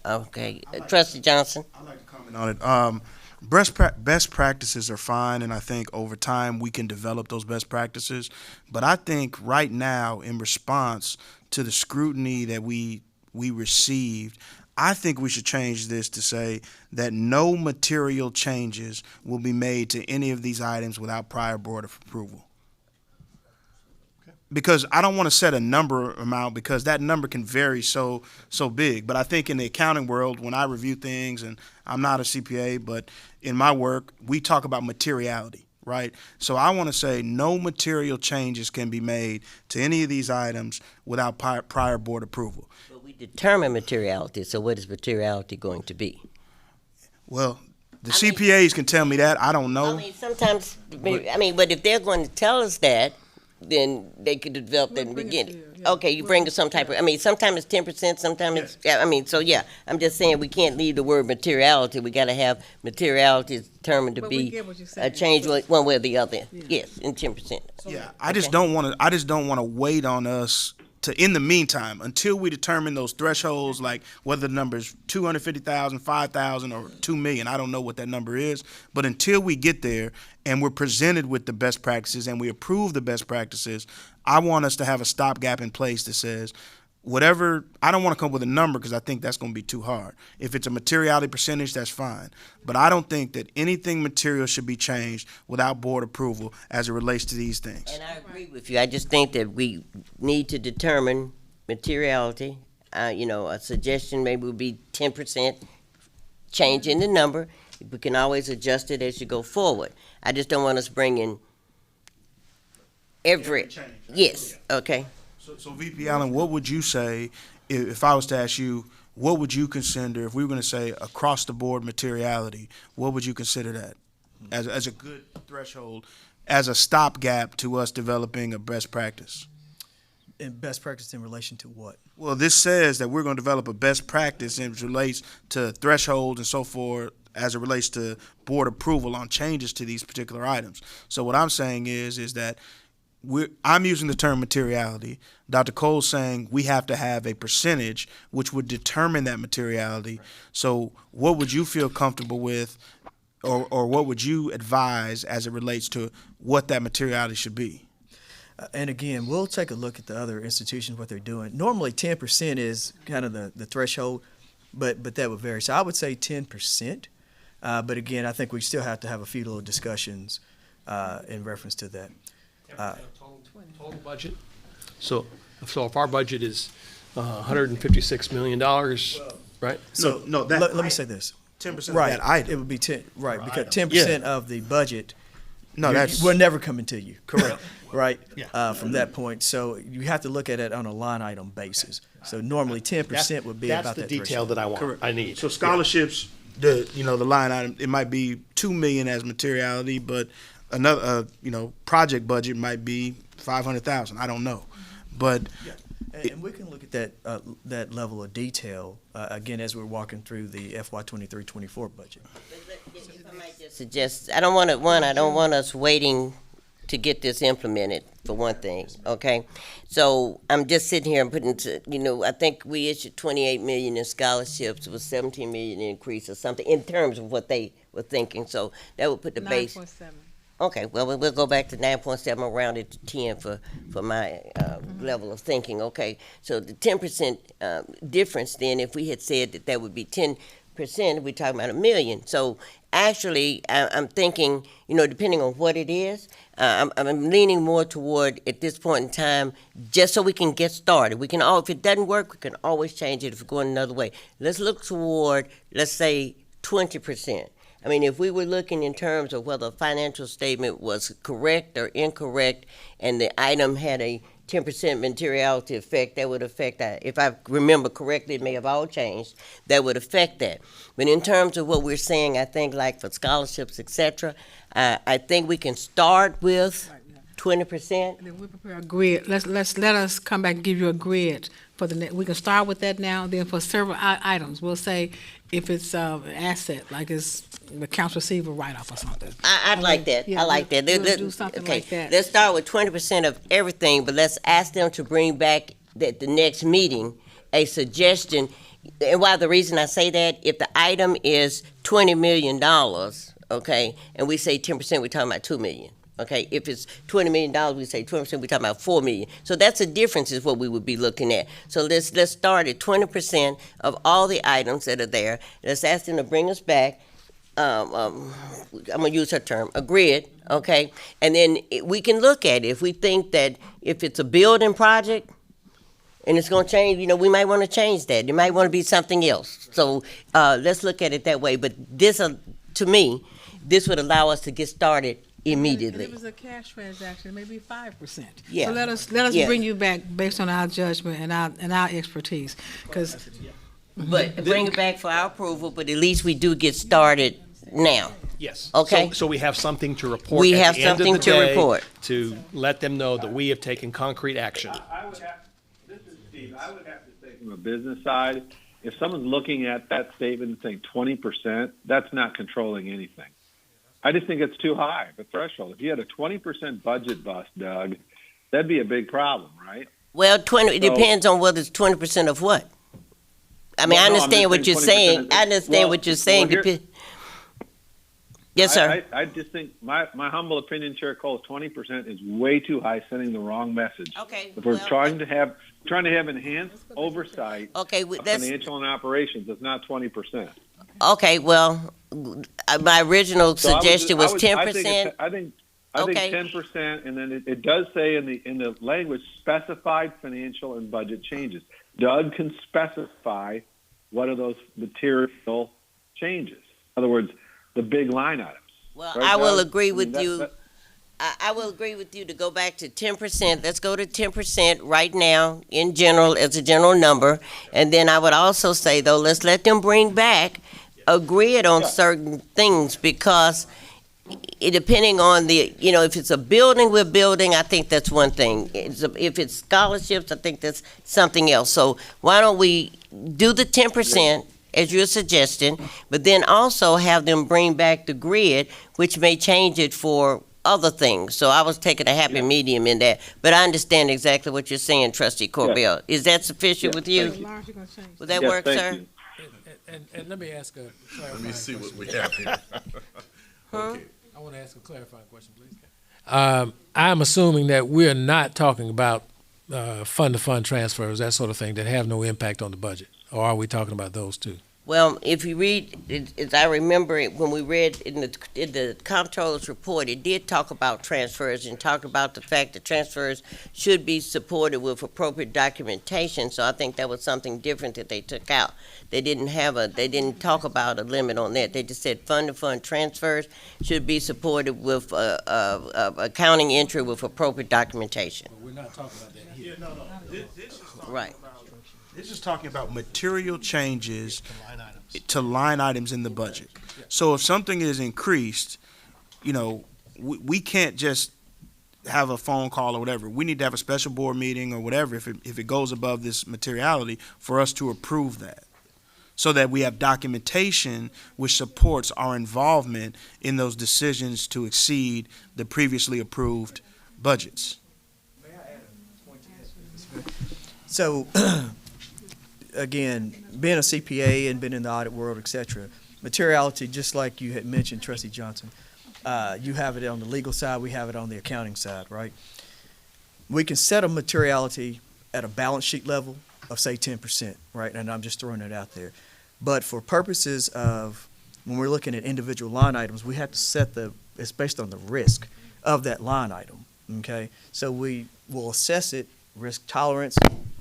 Okay, Trustee Johnson. I'd like to comment on it. Best practices are fine, and I think over time we can develop those best practices. But I think right now, in response to the scrutiny that we received, I think we should change this to say that no material changes will be made to any of these items without prior board approval. Because I don't want to set a number amount, because that number can vary so big. But I think in the accounting world, when I review things, and I'm not a CPA, but in my work, we talk about materiality, right? So I want to say no material changes can be made to any of these items without prior board approval. But we determine materiality, so what is materiality going to be? Well, the CPAs can tell me that. I don't know. Sometimes, but if they're going to tell us that, then they could develop that in the beginning. Okay, you bring some type of, sometimes it's 10%, sometimes it's, I'm just saying we can't leave the word materiality. We got to have materiality determined to be a change one way or the other. Yes, in 10%. Yeah, I just don't want to wait on us to, in the meantime, until we determine those thresholds, like whether the number is 250,000, 5,000, or 2 million. I don't know what that number is, but until we get there and we're presented with the best practices and we approve the best practices, I want us to have a stopgap in place that says whatever, I don't want to come up with a number because I think that's going to be too hard. If it's a materiality percentage, that's fine. But I don't think that anything material should be changed without board approval as it relates to these things. And I agree with you. I just think that we need to determine materiality. A suggestion maybe would be 10% change in the number. We can always adjust it as you go forward. I just don't want us bringing every, yes, okay. So VP Allen, what would you say, if I was to ask you, what would you consider, if we were going to say across the board materiality, what would you consider that as a good threshold, as a stopgap to us developing a best practice? And best practice in relation to what? Well, this says that we're going to develop a best practice and it relates to thresholds and so forth as it relates to board approval on changes to these particular items. So what I'm saying is that I'm using the term materiality. Dr. Cole's saying we have to have a percentage which would determine that materiality. So what would you feel comfortable with, or what would you advise as it relates to what that materiality should be? And again, we'll take a look at the other institutions, what they're doing. Normally 10% is kind of the threshold, but that would vary. So I would say 10%. But again, I think we still have to have a few little discussions in reference to that. Total budget. So if our budget is $156 million, right? So no, that let me say this. 10% Right, of that item. it would be 10. Right, because 10% of the budget. No, that's we're never coming to you. Correct. Right. Yeah. From that point, so you have to look at it on a line item basis. So normally 10% would be about that That's the detail threshold. that I want. Correct. I need. So scholarships, the line item, it might be $2 million as materiality, but another project budget might be $500,000. I don't know, but And we can look at that level of detail again as we're walking through the FY23-24 budget. If I might just suggest, I don't want us waiting to get this implemented, for one thing, okay? So I'm just sitting here and putting, I think we issued $28 million in scholarships, it was $17 million increase or something, in terms of what they were thinking, so that would put the base. 9.7. Okay, well, we'll go back to 9.7, I'll round it to 10 for my level of thinking, okay? So the 10% difference then, if we had said that would be 10%, we're talking about $1 million. So actually, I'm thinking, depending on what it is, I'm leaning more toward, at this point in time, just so we can get started. We can if it doesn't work, we can always change it if we're going another way. Let's look toward, let's say, 20%. I mean, if we were looking in terms of whether a financial statement was correct or incorrect, and the item had a 10% materiality effect, that would affect that. If I remember correctly, it may have all changed, that would affect that. But in terms of what we're saying, I think like for scholarships, et cetera, I think we can start with 20%. And then we prepare a grid. Let us come back and give you a grid for the next. We can start with that now. Then for several items, we'll say if it's an asset, like it's the accounts receivable write-off or something. I'd like that. Yeah, I like that. We'll do something like that. Let's start with 20% of everything, but let's ask them to bring back at the next meeting a suggestion. And why the reason I say that, if the item is $20 million, okay, and we say 10%, we're talking about $2 million. Okay, if it's $20 million, we say 20%, we're talking about $4 million. So that's the difference is what we would be looking at. So let's start at 20% of all the items that are there. Let's ask them to bring us back, I'm gonna use her term, a grid, okay? And then we can look at it. If we think that if it's a building project and it's gonna change, we might wanna change that. It might wanna be something else. So let's look at it that way. But this, to me, this would allow us to get started immediately. If it was a cash transaction, maybe 5%. Yeah. So let us Yeah. bring you back based on our judgment and our expertise, because. But bring it back for our approval, but at least we do get started now. Yes. Okay. So we have something to report We at have the end of something the to day report. to let them know that we have taken concrete action. This is Steve. I would have to say from a business side, if someone's looking at that statement and saying 20%, that's not controlling anything. I just think it's too high, the threshold. If you had a 20% budget bust, Doug, that'd be a big problem, right? Well, it depends on whether it's 20% of what. I mean, I understand what you're saying. I understand what you're saying. Yes, sir. I just think my humble opinion, Chair Cole, 20% is way too high, sending the wrong message. Okay. If we're trying to have trying to have enhanced oversight Okay, of that's financial and operations. It's not 20%. okay. Well, my original So suggestion was I think 10%. I think Okay. 10%, and then it does say in the language specified financial and budget changes. Doug can specify what are those material changes. In other words, the big line items. Well, Right, I will Doug? agree I mean, with you. I will agree with you to go back to 10%. Let's go to 10% right now in general, as a general number. And then I would also say, though, let's let them bring back a grid on certain things, because depending on if it's a building we're building, I think that's one thing. If it's scholarships, I think that's something else. So why don't we do the 10%, as you're suggesting, but then also have them bring back the grid, which may change it for other things. So I was taking a happy medium in that, but I understand exactly what you're saying, Trustee Corbell. Is that sufficient with you? Would that work, sir? And let me ask a clarifying Let me see question. what we have here. Huh? I want to ask a clarifying question, please. I'm assuming that we're not talking about fund-to-fund transfers, that sort of thing, that have no impact on the budget, or are we talking about those too? Well, if you read, as I remember it, when we read in the comptroller's report, it did talk about transfers and talk about the fact that transfers should be supported with appropriate documentation. So I think that was something different that they took out. They didn't talk about a limit on that. They just said fund-to-fund transfers should be supported with accounting entry with appropriate documentation. But we're not talking about that here. Yeah, no. This is talking Right. about, this is talking about material changes to line items in the budget. So if something is increased, we can't just have a phone call or whatever. We need to have a special board meeting or whatever if it goes above this materiality for us to approve that, so that we have documentation which supports our involvement in those decisions to exceed the previously approved budgets. So, again, being a CPA and been in the audit world, et cetera, materiality, just like you had mentioned, Trustee Johnson, you have it on the legal side, we have it on the accounting side, right? We can set a materiality at a balance sheet level of, say, 10%, right? And I'm just throwing it out there. But for purposes of when we're looking at individual line items, we have to set it's based on the risk of that line item, okay? So we will assess it, risk tolerance,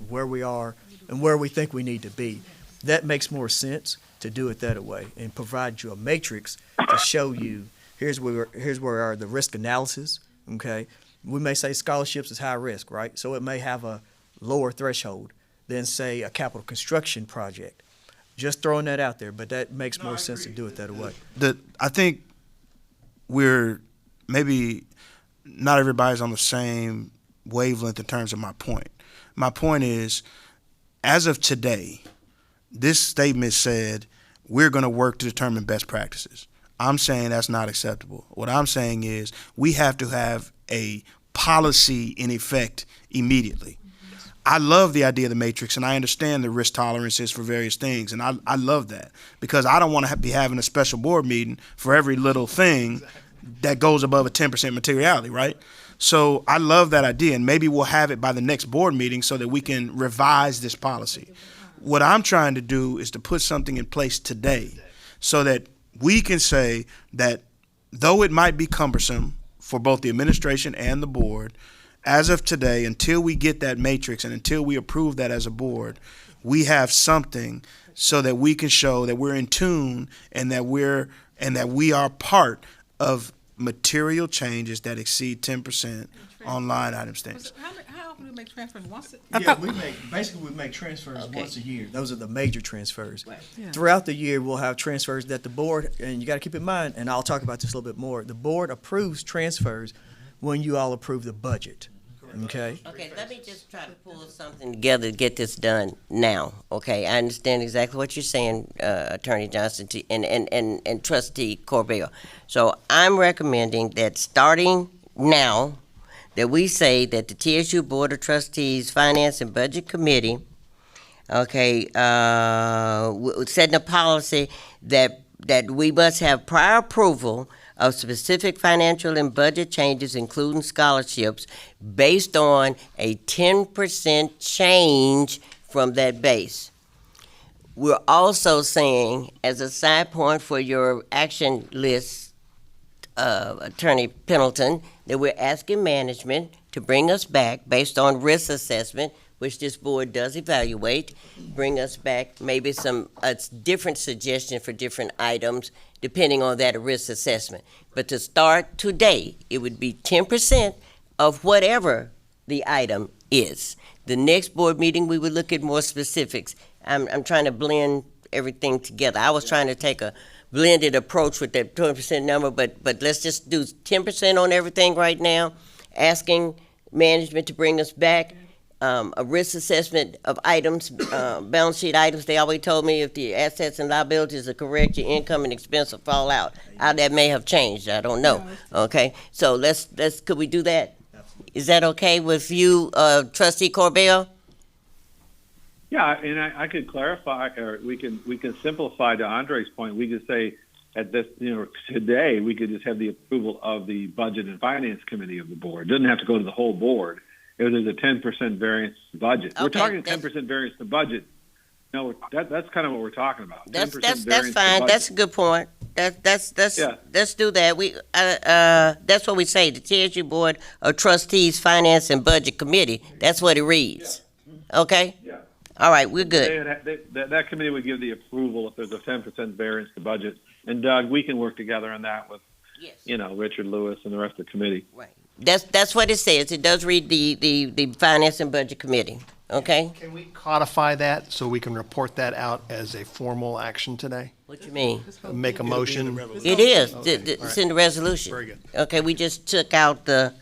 where we are, and where we think we need to be. That makes more sense to do it that way and provide you a matrix to show you here's where are the risk analysis, okay? We may say scholarships is high risk, right? So it may have a lower threshold than, say, a capital construction project. Just throwing that out there, but that makes more sense to do it that way. I think we're maybe not everybody's on the same wavelength in terms of my point. My point is, as of today, this statement said we're going to work to determine best practices. I'm saying that's not acceptable. What I'm saying is we have to have a policy in effect immediately. I love the idea of the matrix, and I understand the risk tolerances for various things, and I love that, because I don't want to be having a special board meeting for every little thing that goes above a 10% materiality, right? So I love that idea, and maybe we'll have it by the next board meeting so that we can revise this policy. What I'm trying to do is to put something in place today so that we can say that though it might be cumbersome for both the administration and the board, as of today, until we get that matrix and until we approve that as a board, we have something so that we can show that we're in tune and that we are part of material changes that exceed 10% on line item standards. How often do we make transfers? Once? Yeah, we make transfers once a year. Those are the major transfers. Right. Yeah. Throughout the year, we'll have transfers that the board, and you got to keep in mind, and I'll talk about this a little bit more, the board approves transfers when you all approve the budget. Okay. Okay, let me just try to pull something together to get this done now. Okay, I understand exactly what you're saying, Attorney Johnson and Trustee Corbell. So I'm recommending that starting now, that we say that the TSU Board of Trustees Finance and Budget Committee, okay, setting a policy that we must have prior approval of specific financial and budget changes, including scholarships, based on a 10% change from that base. We're also saying, as a side point for your action list, Attorney Pendleton, that we're asking management to bring us back based on risk assessment, which this board does evaluate, bring us back maybe some different suggestion for different items depending on that risk assessment. But to start today, it would be 10% of whatever the item is. The next board meeting, we would look at more specifics. I'm trying to blend everything together. I was trying to take a blended approach with that 20% number, but let's just do 10% on everything right now, asking management to bring us back a risk assessment of items, balance sheet items. They always told me if the assets and liabilities are correct, your income and expense will fall out. How that may have changed, I don't know. Okay, so let's could we do that? Is that okay with you, Trustee Corbell? Yeah, and I could clarify, or we can simplify to Andre's point. We could say at this, today we could just have the approval of the Budget and Finance Committee of the board. It doesn't have to go to the whole board. If there's a 10% variance to budget, we're talking 10% variance to budget. No, that's kind of what we're talking about. That's fine. That's a good point. Let's do that. We that's what we say. The TSU Board of Trustees Finance and Budget Committee. That's what it reads. Yeah. Okay. Yeah. All right, we're good. That committee would give the approval if there's a 10% variance to budget. And Doug, we can work together on that with, Richard Lewis and the rest of the committee. Right. That's what it says. It does read the Finance and Budget Committee. Okay. Can we codify that so we can report that out as a formal action today? What you mean? Make a motion. It is. Okay. It's in the resolution. Very good. Okay, we just took out the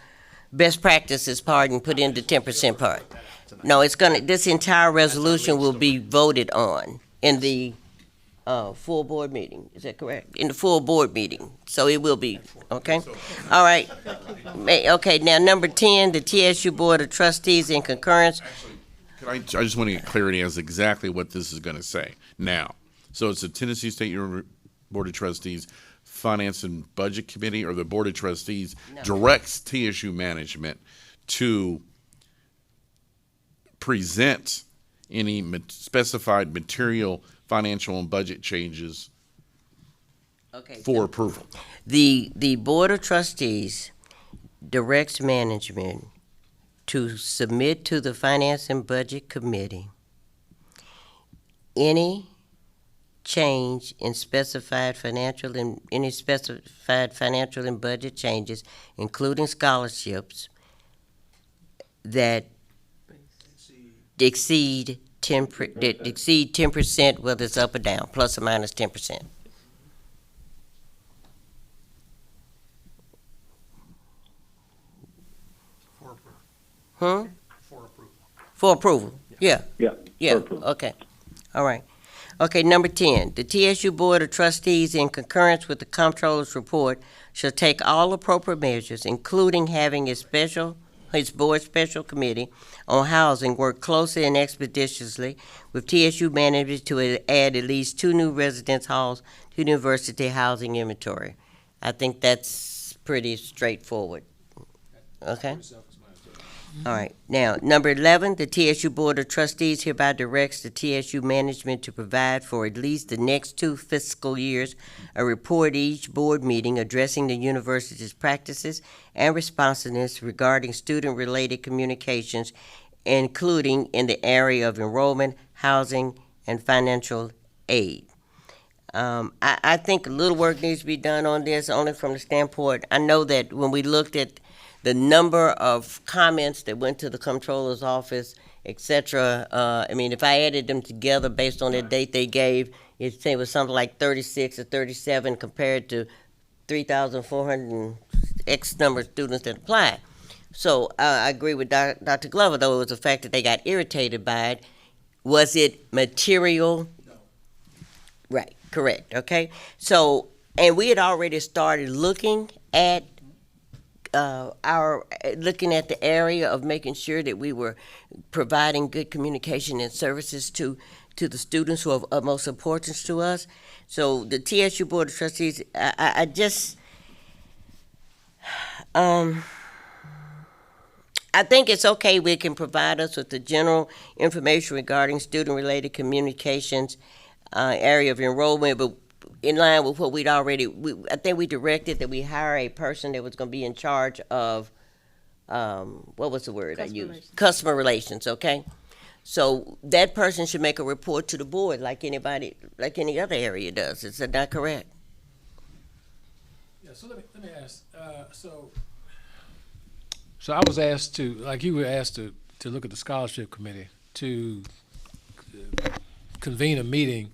best practices part and put in the 10% part. No, this entire resolution will be voted on in the full board meeting. Is that correct? In the full board meeting. So it will be, okay? All right. Okay, now number 10, the TSU Board of Trustees in concurrence. I just want to get clarity as exactly what this is going to say now. So it's the Tennessee State Board of Trustees Finance and Budget Committee, or the Board of Trustees directs TSU management to present any specified material, financial, and budget changes for approval. The Board of Trustees directs management to submit to the Finance and Budget Committee any change in specified financial and budget changes, including scholarships, that exceed 10%, whether it's up or down, plus or minus 10%. For approval. Yeah. Okay. All right. Okay, number 10, the TSU Board of Trustees, in concurrence with the Comptroller's report, shall take all appropriate measures, including having its board special committee on housing work closely and expeditiously with TSU management to add at least 2 new residence halls to the university housing inventory. I think that's pretty straightforward. Okay? All right. Now, number 11, the TSU Board of Trustees hereby directs the TSU management to provide for at least the next 2 fiscal years a report each board meeting addressing the university's practices and responsiveness regarding student-related communications, including in the area of enrollment, housing, and financial aid. I think a little work needs to be done on this, only from the standpoint, I know that when we looked at the number of comments that went to the comptroller's office, et cetera, I mean, if I added them together based on the date they gave, it was something like 36 or 37 compared to 3,400 and X number of students that applied. So I agree with Dr. Glover, though, it was the fact that they got irritated by it. Was it material? No. Right, correct, okay? So, and we had already started looking at looking at the area of making sure that we were providing good communication and services to the students who are of most importance to us. So the TSU Board of Trustees, I just, Um, I think it's okay. We can provide us with the general information regarding student-related communications area of enrollment, but in line with what I think we directed that we hire a person that was going to be in charge of, what was the word I used? Relations. Customer relations, okay? So that person should make a report to the board like any other area does. Is that not correct? Yeah, so let me ask, so I was asked to, like you were asked to look at the scholarship committee, to convene a meeting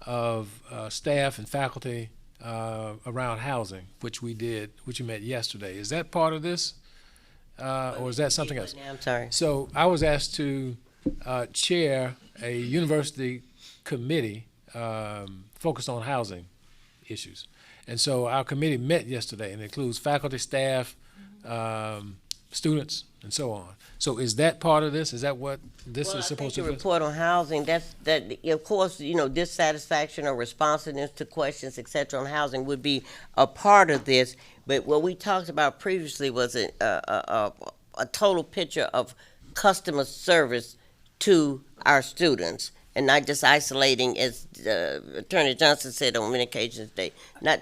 of staff and faculty around housing, which we did, which you met yesterday. Is that part of this? Or is that something else? I'm sorry. So I was asked to chair a university committee focused on housing issues. And so our committee met yesterday, and it includes faculty, staff, students, and so on. So is that part of this? Is that what this is supposed to The be? report on housing, that of course, dissatisfaction or responsiveness to questions, et cetera, on housing would be a part of this. But what we talked about previously was a total picture of customer service to our students, and not just isolating, as Attorney Johnson said on many occasions today.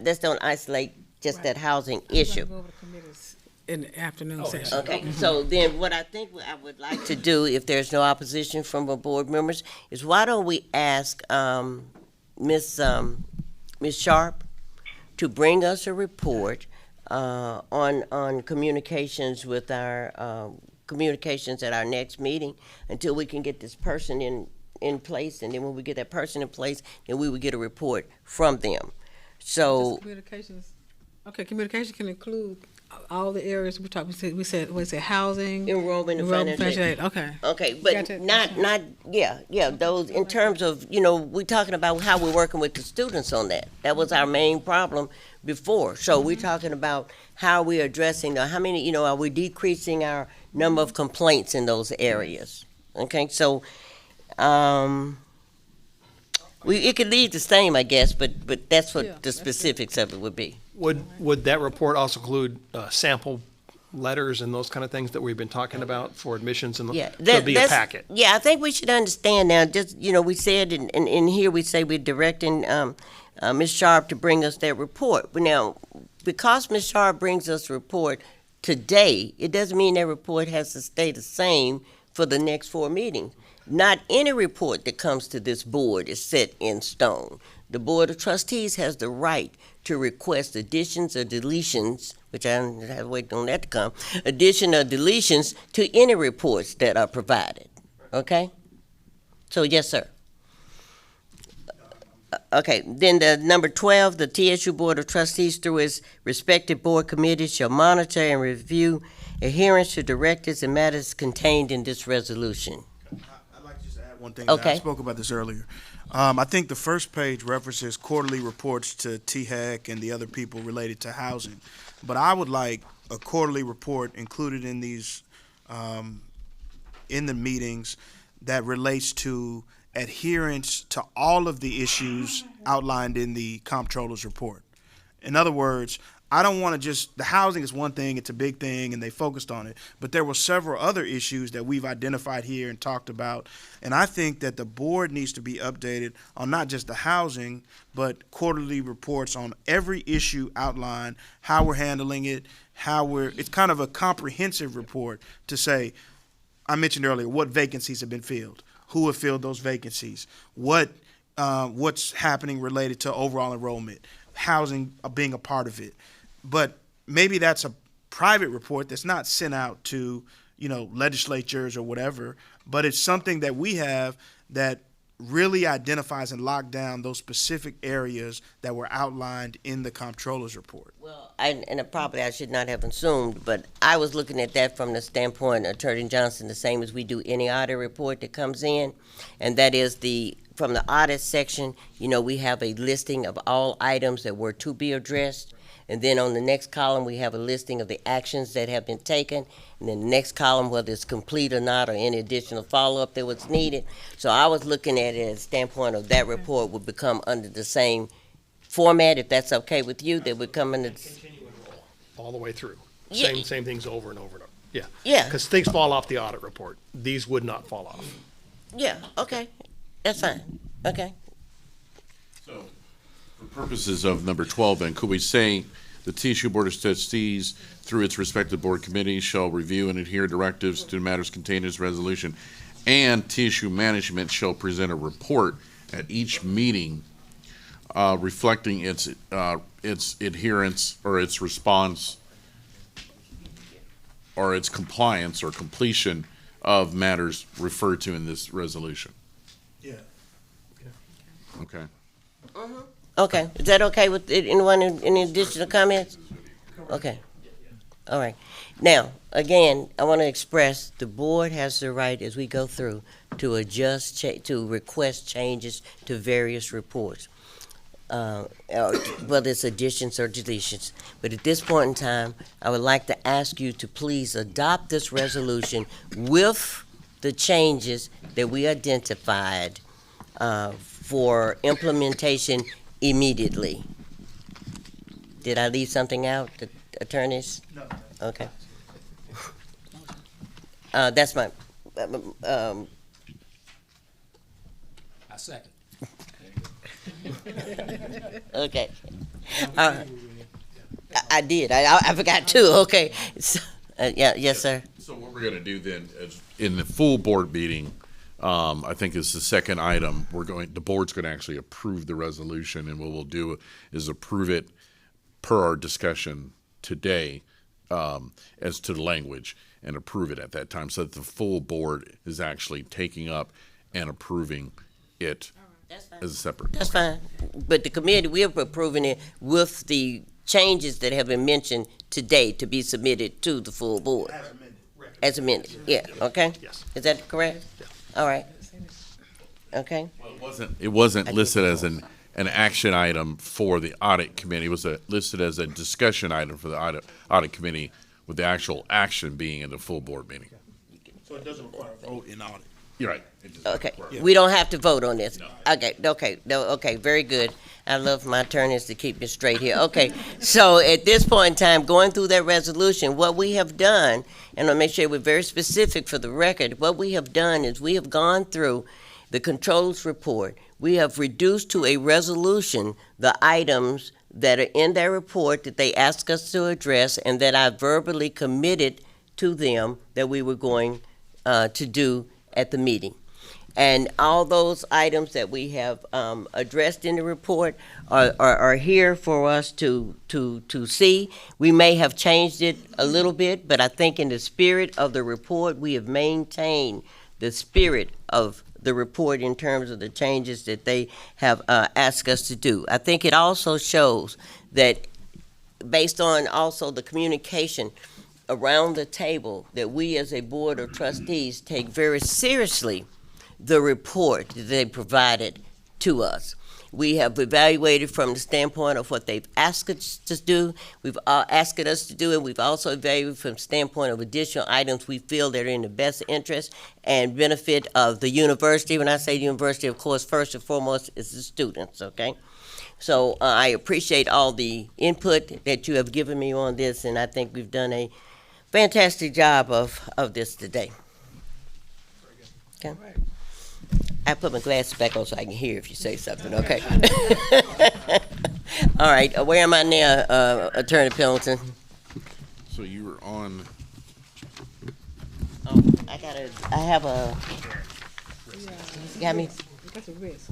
Just don't isolate just that housing issue. Go over the committees in the afternoon session. Okay, so then what I think I would like to do, if there's no opposition from our board members, is why don't we ask Ms. Sharp to bring us a report on communications with our communications at our next meeting until we can get this person in place, and then when we get that person in place, then we would get a report from them. So Communications. Okay, communication can include all the areas we talked. We said housing, enrollment, and financial aid. Okay. Okay, but not those in terms of, we're talking about how we're working with the students on that. That was our main problem before. So we're talking about how we're addressing how many, are we decreasing our number of complaints in those areas? Okay, so it could leave the same, I guess, but that's what the specifics of it would be. Would that report also include sample letters and those kind of things that we've been talking about for admissions? And Yeah, so it'd be a packet. Yeah, I think we should understand now. Just we said in here we say we're directing Ms. Sharp to bring us that report. But now, because Ms. Sharp brings us a report today, it doesn't mean that report has to stay the same for the next 4 meetings. Not any report that comes to this board is set in stone. The Board of Trustees has the right to request additions or deletions, which I have to wait on that to come, addition or deletions to any reports that are provided. Okay? So, yes, sir. Okay, then the number 12, the TSU Board of Trustees through its respective board committees shall monitor and review adherence to directives and matters contained in this resolution. I'd like to just add one thing. Okay. I spoke about this earlier. I think the first page references quarterly reports to THEC and the other people related to housing. But I would like a quarterly report included in these, in the meetings that relates to adherence to all of the issues outlined in the comptroller's report. In other words, I don't want to the housing is one thing, it's a big thing, and they focused on it. But there were several other issues that we've identified here and talked about. And I think that the board needs to be updated on not just the housing, but quarterly reports on every issue outlined, how we're handling it, it's kind of a comprehensive report to say, I mentioned earlier, what vacancies have been filled, who have filled those vacancies, what's happening related to overall enrollment, housing being a part of it. But maybe that's a private report that's not sent out to, legislatures or whatever, but it's something that we have that really identifies and lock down those specific areas that were outlined in the comptroller's report. Well, probably I should not have assumed, but I was looking at that from the standpoint of Attorney Johnson, the same as we do any audit report that comes in, and that is from the audit section, we have a listing of all items that were to be addressed. And then on the next column, we have a listing of the actions that have been taken. And then the next column, whether it's complete or not, or any additional follow-up that was needed. So I was looking at it as a standpoint of that report would become under the same format, if that's okay with you, that would come under. Continue and roll all the way through. Yeah. Same things over and over and over. Yeah. Yeah. Because things fall off the audit report. These would not fall off. Yeah, okay, that's fine, okay. So, for purposes of number 12, then, could we say the TSU Board of Trustees, through its respective board committees, shall review and adhere directives to matters contained in this resolution, and TSU management shall present a report at each meeting reflecting its adherence or its response or its compliance or completion of matters referred to in this resolution? Yeah. Okay. Okay, is that okay with anyone, any additional comments? Okay, all right. Now, again, I want to express, the board has the right, as we go through, to adjust, to request changes to various reports. Whether it's additions or deletions. But at this point in time, I would like to ask you to please adopt this resolution with the changes that we identified for implementation immediately. Did I leave something out, the attorneys? No. Okay. That's my, I second. okay. I did. I forgot too. Okay. So, yes, sir. So what we're gonna do then is, in the full board meeting, I think is the second item, the board's gonna actually approve the resolution, and what we'll do is approve it per our discussion today, as to the language, and approve it at that time, so that the full board is actually taking up and approving it as a separate. That's fine. But the committee, we're approving it with the changes that have been mentioned today to be submitted to the full board. As amended, yeah, okay? Yes. Is that correct? Yeah. All right. Okay? It wasn't listed as an action item for the audit committee. It was listed as a discussion item for the audit committee, with the actual action being in the full board meeting. So it doesn't require a vote in audit. You're right. Okay, we don't have to vote on this. Okay, very good. I love my attorneys to keep me straight here. Okay, so at this point in time, going through that resolution, what we have done, and I'll make sure we're very specific for the record, what we have done is we have gone through the controls report. We have reduced to a resolution the items that are in their report that they asked us to address, and that I verbally committed to them that we were going to do at the meeting. And all those items that we have addressed in the report are here for us to see. We may have changed it a little bit, but I think in the spirit of the report, we have maintained the spirit of the report in terms of the changes that they have asked us to do. I think it also shows that, based on also the communication around the table, that we as a board of trustees take very seriously the report that they provided to us. We have evaluated from the standpoint of what they've asked us to do, and we've also evaluated from the standpoint of additional items we feel that are in the best interest and benefit of the university. When I say university, of course, first and foremost is the students, okay? So I appreciate all the input that you have given me on this, and I think we've done a fantastic job of this today. Okay. I put my glasses back on so I can hear if you say something, okay? All right, where am I now, Attorney Pendleton? So you were on. Oh, I have a, you got me? That's a risk.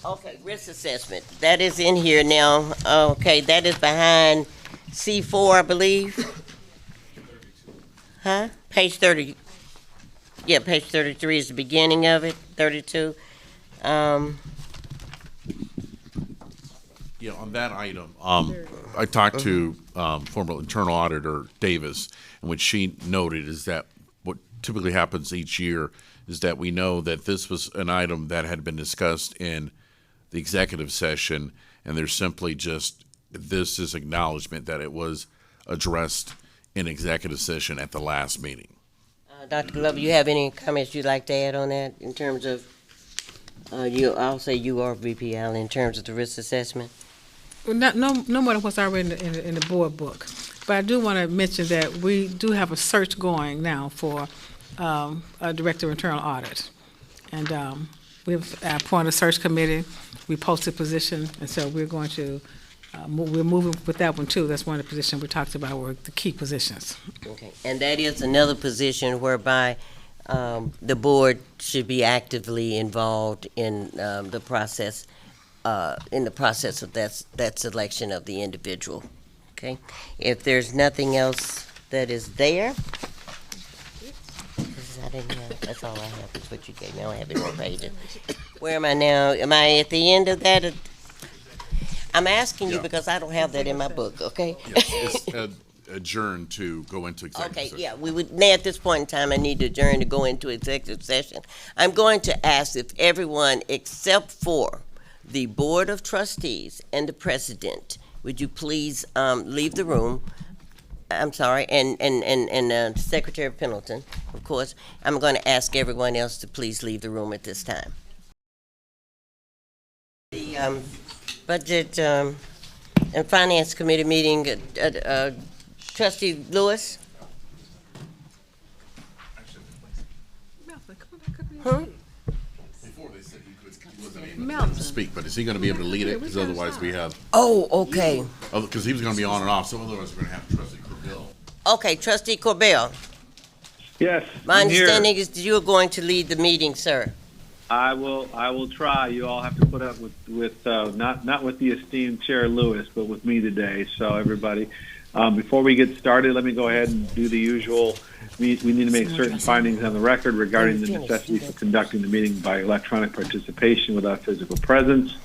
Okay, risk assessment, that is in here now. Okay, that is behind C4, I believe. Huh? Page 30. Yeah, page 33 is the beginning of it, 32. Yeah, on that item, I talked to former internal auditor Davis, and what she noted is that what typically happens each year is that we know that this was an item that had been discussed in the executive session, and there's simply just, this is acknowledgement that it was addressed in executive session at the last meeting. Dr. Glover, you have any comments you'd like to add on that in terms of, I'll say you are VP Allen, in terms of the risk assessment? No more than what's already in the board book. But I do want to mention that we do have a search going now for a director of internal audit. And we've appointed a search committee. We posted position, and so we're going to, we're moving with that one too. That's one of the positions we talked about were the key positions. Okay, and that is another position whereby the board should be actively involved in the process of that selection of the individual. Okay, if there's nothing else that is there, that's all I have. Is what you gave me. I don't have any more pages. Where am I now? Am I at the end of that? I'm asking you Yeah. because I don't have that in my book. Okay. Yes, it's adjourned to go into executive Okay, session. yeah, we would, now at this point in time, I need to adjourn to go into executive session. I'm going to ask if everyone except for the Board of Trustees and the President, would you please leave the room? I'm sorry, and Secretary Pendleton, of course. I'm going to ask everyone else to please leave the room at this time. The Budget and Finance Committee meeting, Trustee Lewis? Huh? Before they said he wasn't able to speak, but is he going to be able to lead it? Because otherwise we have. Oh, okay. Because he was going to be on and off, so otherwise we're going to have Trustee Corbill. Okay, Trustee Corbell. Yes. My I'm here. understanding is that you are going to lead the meeting, sir. I will try. You all have to put up with not with the esteemed Chair Lewis, but with me today. So everybody, before we get started, let me go ahead and do the usual. We need to make certain findings on the record regarding the necessity for conducting the meeting by electronic participation without physical presence.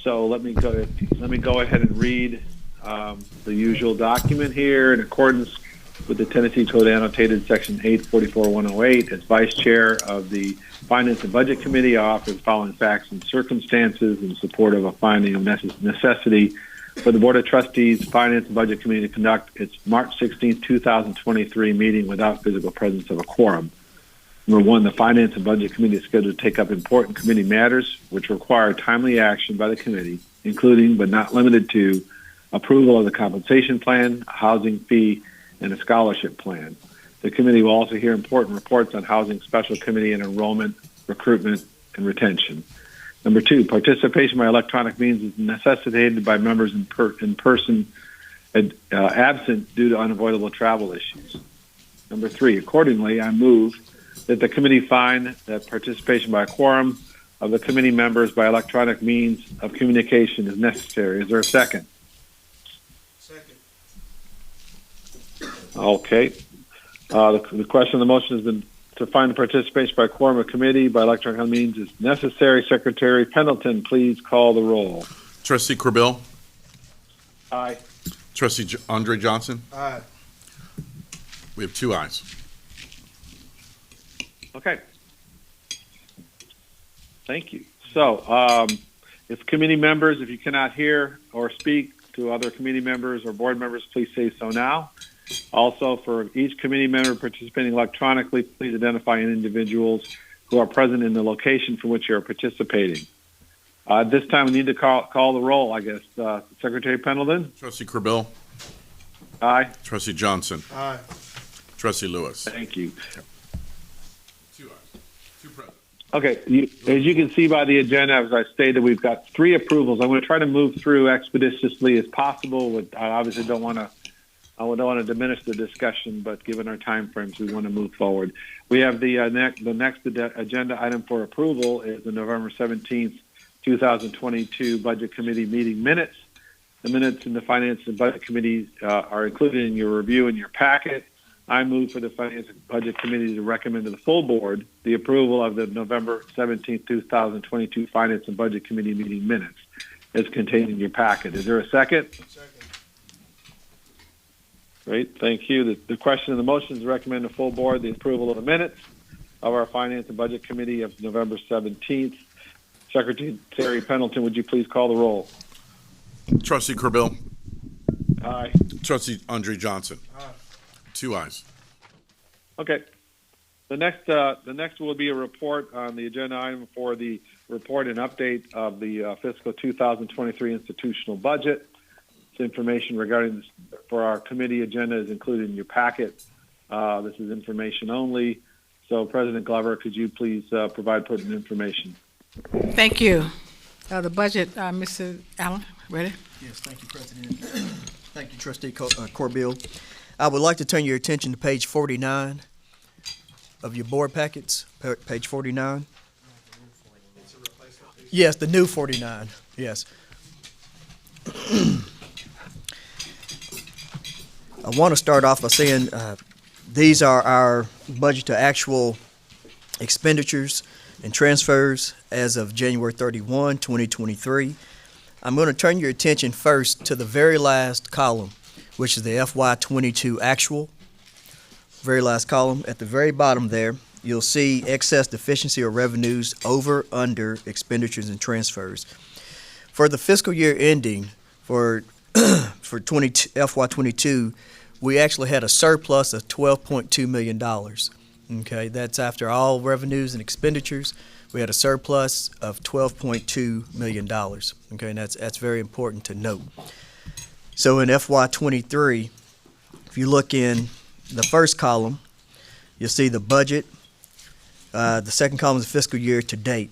So let me go ahead and read the usual document here in accordance with the Tennessee Code annotated section 844-108. As Vice Chair of the Finance and Budget Committee, I offer the following facts and circumstances in support of a finding of necessity for the Board of Trustees, Finance and Budget Committee to conduct its March 16, 2023 meeting without physical presence of a quorum. Number one, the Finance and Budget Committee is scheduled to take up important committee matters which require timely action by the committee, including but not limited to approval of the compensation plan, a housing fee, and a scholarship plan. The committee will also hear important reports on housing special committee and enrollment, recruitment, and retention. Number two, participation by electronic means is necessitated by members in person absent due to unavoidable travel issues. Number three, accordingly, I move that the committee find that participation by a quorum of the committee members by electronic means of communication is necessary. Is there a second? Okay. The question of the motion has been to find the participation by quorum of committee by electronic means is necessary. Secretary Pendleton, please call the roll. Trustee Corbill? Aye. Trustee Andre Johnson? Aye. We have 2 ayes. Okay. Thank you. So, if committee members, if you cannot hear or speak to other committee members or board members, please say so now. Also, for each committee member participating electronically, please identify individuals who are present in the location from which you are participating. This time, we need to call the roll, I guess. Secretary Pendleton? Trustee Corbill? Aye. Trustee Johnson? Aye. Trustee Lewis? Thank you. 2 ayes. 2 present. Okay, as you can see by the agenda, as I stated, we've got 3 approvals. I'm going to try to move through expeditiously as possible. I obviously don't want to diminish the discussion, but given our time frames, we want to move forward. We have the next agenda item for approval is the November 17th, 2022 Budget Committee meeting minutes. The minutes in the Finance and Budget Committee are included in your review in your packet. I move for the Finance and Budget Committee to recommend to the full board the approval of the November 17th, 2022 Finance and Budget Committee meeting minutes as contained in your packet. Is there a second? Second. Great, thank you. The question of the motion is to recommend to full board the approval of the minutes of our Finance and Budget Committee of November 17th. Secretary Pendleton, would you please call the roll? Trustee Corbill? Aye. Trustee Andre Johnson? Aye. 2 ayes. Okay. The next will be a report on the agenda item for the report and update of the fiscal 2023 institutional budget. This information regarding this for our committee agenda is included in your packet. This is information only. So, President Glover, could you please provide pertinent information? Thank you. The budget, Mr. Allen, ready? Yes, thank you, President. Thank you, Trustee Corbill. I would like to turn your attention to page 49 of your board packets, page 49. Yes, the new 49, yes. I want to start off by saying these are our budget to actual expenditures and transfers as of January 31, 2023. I'm going to turn your attention first to the very last column, which is the FY22 actual. Very last column. At the very bottom there, you'll see excess deficiency or revenues over, under expenditures and transfers. For the fiscal year ending for FY22, we actually had a surplus of $12.2 million. Okay, that's after all revenues and expenditures. We had a surplus of $12.2 million. Okay, and that's very important to note. So in FY23, if you look in the first column, you'll see the budget. The second column is the fiscal year to date.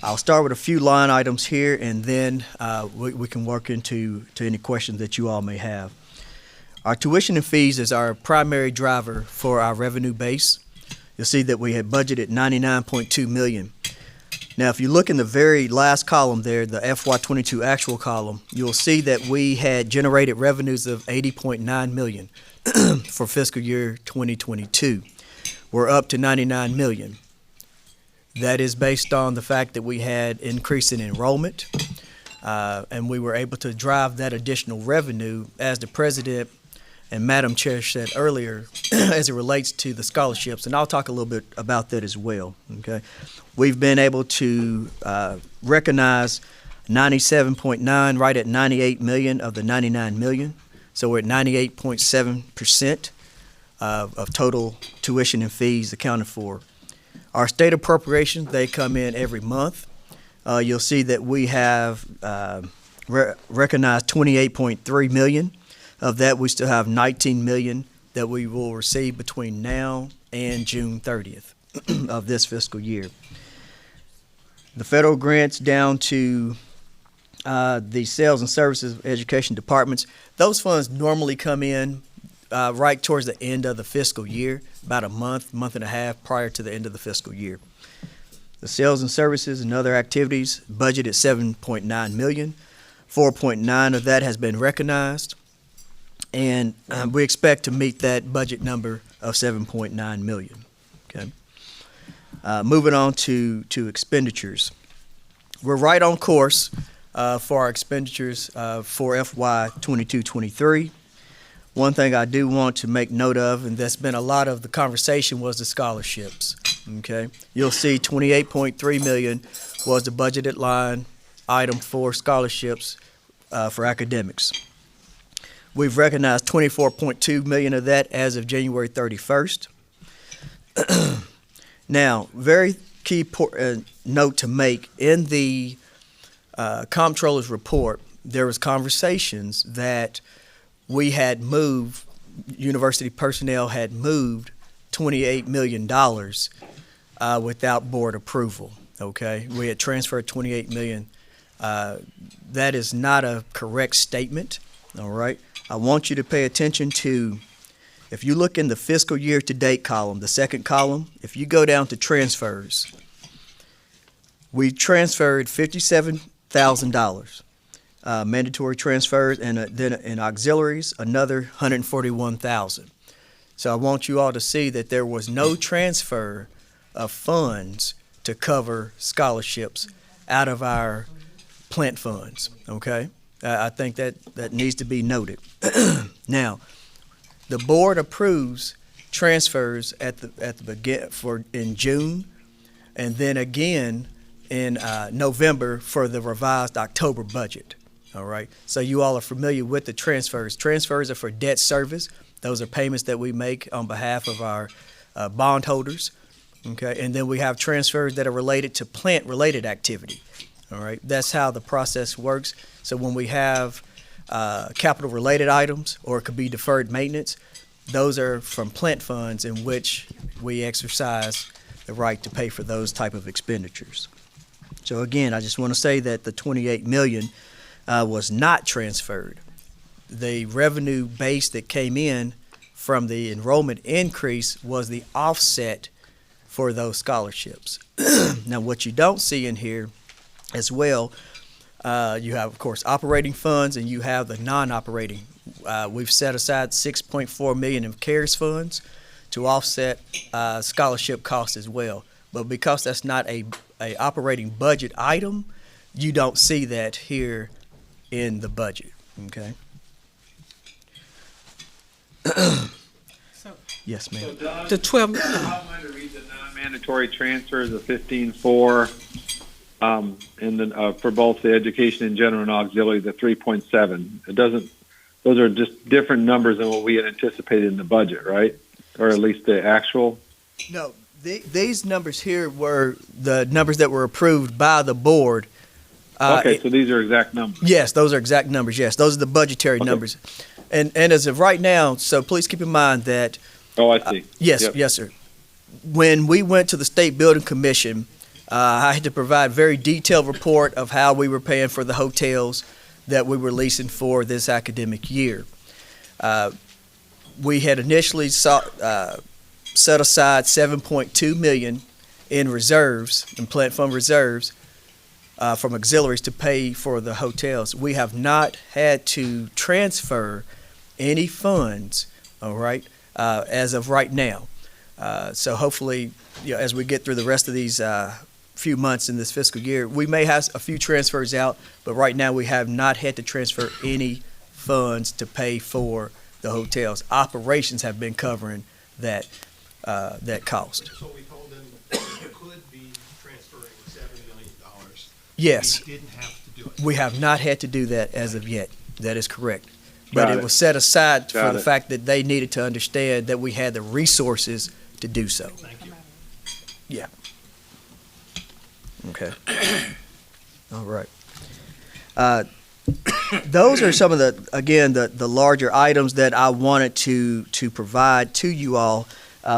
I'll start with a few line items here, and then we can work into any questions that you all may have. Our tuition and fees is our primary driver for our revenue base. You'll see that we had budgeted $99.2 million. Now, if you look in the very last column there, the FY22 actual column, you'll see that we had generated revenues of $80.9 million for fiscal year 2022. We're up to $99 million. That is based on the fact that we had increase in enrollment, and we were able to drive that additional revenue, as the President and Madam Chair said earlier, as it relates to the scholarships, and I'll talk a little bit about that as well. Okay, we've been able to recognize 97.9, right at 98 million of the 99 million. So we're at 98.7% of total tuition and fees accounted for. Our state appropriations, they come in every month. You'll see that we have recognized 28.3 million. Of that, we still have 19 million that we will receive between now and June 30th of this fiscal year. The federal grants down to the sales and services education departments, those funds normally come in right towards the end of the fiscal year, about a month and a half prior to the end of the fiscal year. The sales and services and other activities budgeted $7.9 million. 4.9 of that has been recognized, and we expect to meet that budget number of $7.9 million. Okay. Moving on to expenditures. We're right on course for our expenditures for FY 22-23. One thing I do want to make note of, and that's been a lot of the conversation, was the scholarships. Okay, you'll see 28.3 million was the budgeted line item for scholarships for academics. We've recognized 24.2 million of that as of January 31st. Now, very key note to make, in the comptroller's report, there was conversations that we had moved, university personnel had moved $28 million without board approval. Okay, we had transferred $28 million. That is not a correct statement. All right, I want you to pay attention to, if you look in the fiscal year to date column, the second column, if you go down to transfers, we transferred $57,000. Mandatory transfers, and then in auxiliaries, another $141,000. So I want you all to see that there was no transfer of funds to cover scholarships out of our plant funds. Okay, I think that needs to be noted. Now, the board approves transfers at the begin in June, and then again in November for the revised October budget. All right, so you all are familiar with the transfers. Transfers are for debt service. Those are payments that we make on behalf of our bondholders. Okay, and then we have transfers that are related to plant-related activity. All right, that's how the process works. So when we have capital-related items, or it could be deferred maintenance. Those are from plant funds in which we exercise the right to pay for those type of expenditures. So again, I just want to say that the 28 million was not transferred. The revenue base that came in from the enrollment increase was the offset for those scholarships. Now, what you don't see in here as well, you have, of course, operating funds, and you have the non-operating. We've set aside $6.4 million in CARES funds to offset scholarship costs as well. But because that's not a operating budget item, you don't see that here in the budget. Okay. Yes, ma'am. So Doug, The 12 how am I to read the non-mandatory transfers of 15.4, and then for both the education in general and auxiliary, the 3.7? It doesn't. Those are just different numbers than what we had anticipated in the budget, right? Or at least the actual. No, these numbers here were the numbers that were approved by the board. Okay, so these are exact numbers. Yes, those are exact numbers. Yes, those are the budgetary numbers. And as of right now, so please keep in mind that. Oh, I see. Yes, Yep. yes, sir. When we went to the State Building Commission, I had to provide very detailed report of how we were paying for the hotels that we were leasing for this academic year. We had initially set aside $7.2 million in reserves, in plant fund reserves, from auxiliaries to pay for the hotels. We have not had to transfer any funds, all right, as of right now. So hopefully, as we get through the rest of these few months in this fiscal year, we may have a few transfers out, but right now we have not had to transfer any funds to pay for the hotels. Operations have been covering that cost. So we told them you could be transferring $7 million. Yes. We didn't have to do it. We have not had to do that as of yet. That is correct. But Got it it. was set aside for Got the it. fact that they needed to understand that we had the resources to do so. Thank you. Yeah. Okay. All right. Those are some of the larger items that I wanted to provide to you all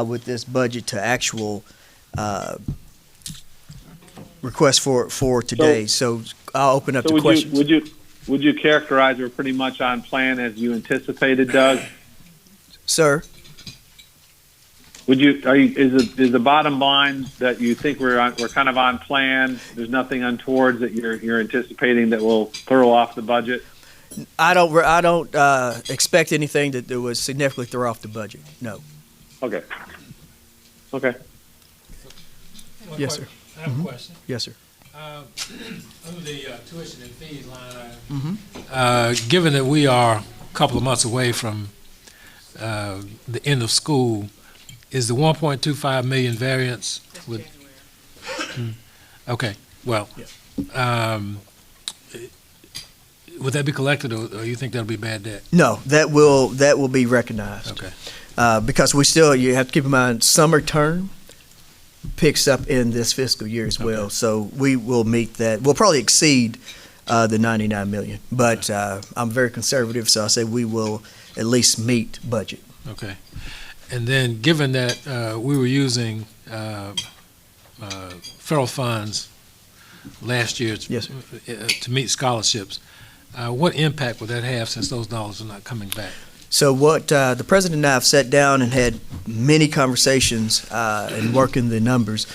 with this budget to actual request for today. So I'll open up to questions. Would you characterize we're pretty much on plan as you anticipated, Doug? Sir? Is the bottom line that you think we're kind of on plan? There's nothing untoward that you're anticipating that will throw off the budget? I don't expect anything that would significantly throw off the budget. No. Okay. Okay. Yes, sir. I have a question. Yes, sir. Under the tuition and fees line item, given that we are a couple of months away from the end of school, is the 1.25 million variance with? Okay. Well, would that be collected, or you think that'll be bad debt? No, that will be recognized. Okay. Because you have to keep in mind, summer term picks up in this fiscal year as well. So we will meet that. We'll probably exceed the 99 million, but I'm very conservative, so I say we will at least meet budget. Okay. And then, given that we were using federal funds last year to meet scholarships, what impact would that have since those dollars are not coming back? So what the president and I have sat down and had many conversations and working the numbers.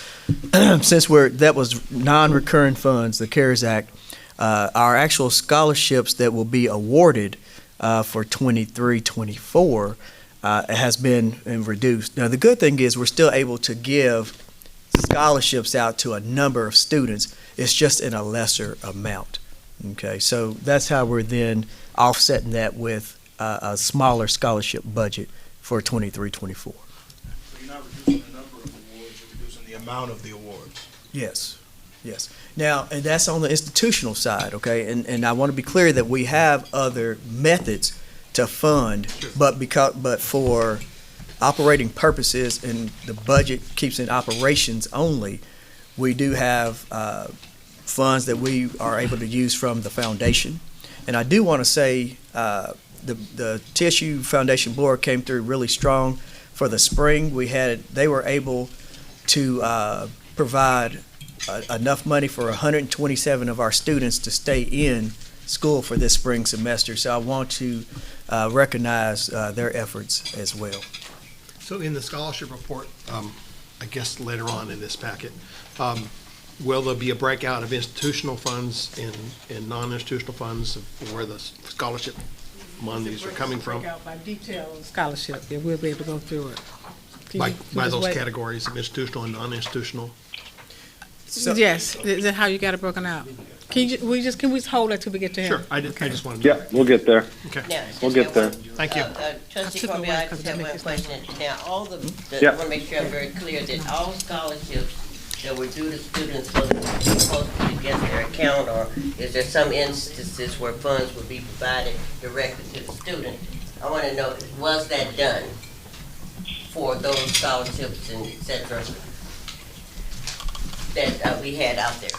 Since that was non-recurring funds, the CARES Act, our actual scholarships that will be awarded for 23-24 has been reduced. Now, the good thing is we're still able to give scholarships out to a number of students. It's just in a lesser amount. Okay, so that's how we're then offsetting that with a smaller scholarship budget for 23-24. So you're not reducing the number of awards, you're reducing the amount of the awards. Yes, yes. Now, and that's on the institutional side, okay? And I want to be clear that we have other methods to fund, but for operating purposes and the budget keeps in operations only, we do have funds that we are able to use from the foundation. And I do want to say the TSU Foundation Board came through really strong for the spring. They were able to provide enough money for 127 of our students to stay in school for this spring semester. So I want to recognize their efforts as well. So in the scholarship report, I guess later on in this packet, will there be a breakout of institutional funds and non-institutional funds of where the scholarship monies are coming from? Breakout by detail of scholarship, yeah, we'll be able to go through it. By those categories of institutional and non-institutional? Yes, is that how you got it broken out? Can we just hold that till we get to him? Sure, I just wanted to. Yeah, we'll get there. Okay. Now, We'll get there. Thank you. Trustee Corby, I just have one question. Now, I want to make sure I'm very clear that all scholarships that were due to students will be posted against their account, or is there some instances where funds will be provided directly to the student? I want to know, was that done for those scholarships and et cetera that we had out there?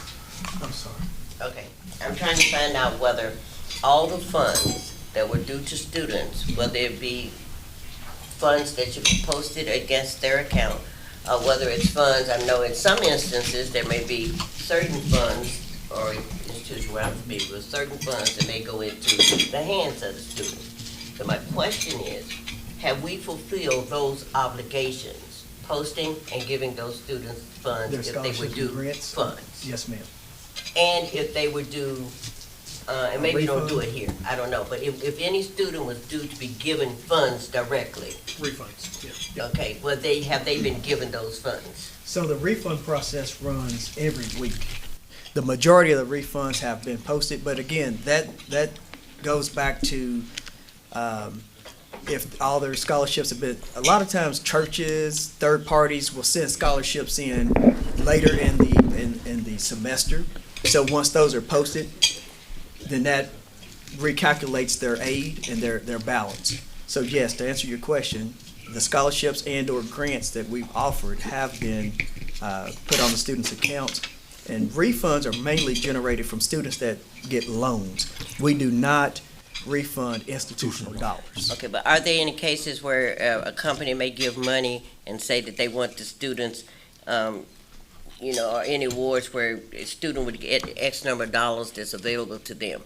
I'm sorry. Okay, I'm trying to find out whether all the funds that were due to students, whether it be funds that should be posted against their account, or whether it's funds, I know in some instances there may be certain funds or institutions where I'm familiar with certain funds that may go into the hands of the student. So my question is, have we fulfilled those obligations, posting and giving those students funds if they were due funds? Yes, ma'am. And if they were due, and maybe you don't do it here, I don't know, but if any student was due to be given funds directly. Refunds, yeah. Okay, well, have they been given those funds? So the refund process runs every week. The majority of the refunds have been posted, but again, that goes back to if all their scholarships have been, a lot of times churches, third parties will send scholarships in later in the semester. So once those are posted, then that recalculates their aid and their balance. So yes, to answer your question, the scholarships and or grants that we've offered have been put on the students' accounts. And refunds are mainly generated from students that get loans. We do not refund institutional dollars. Okay, but are there any cases where a company may give money and say that they want the students, or any awards where a student would get X number of dollars that's available to them?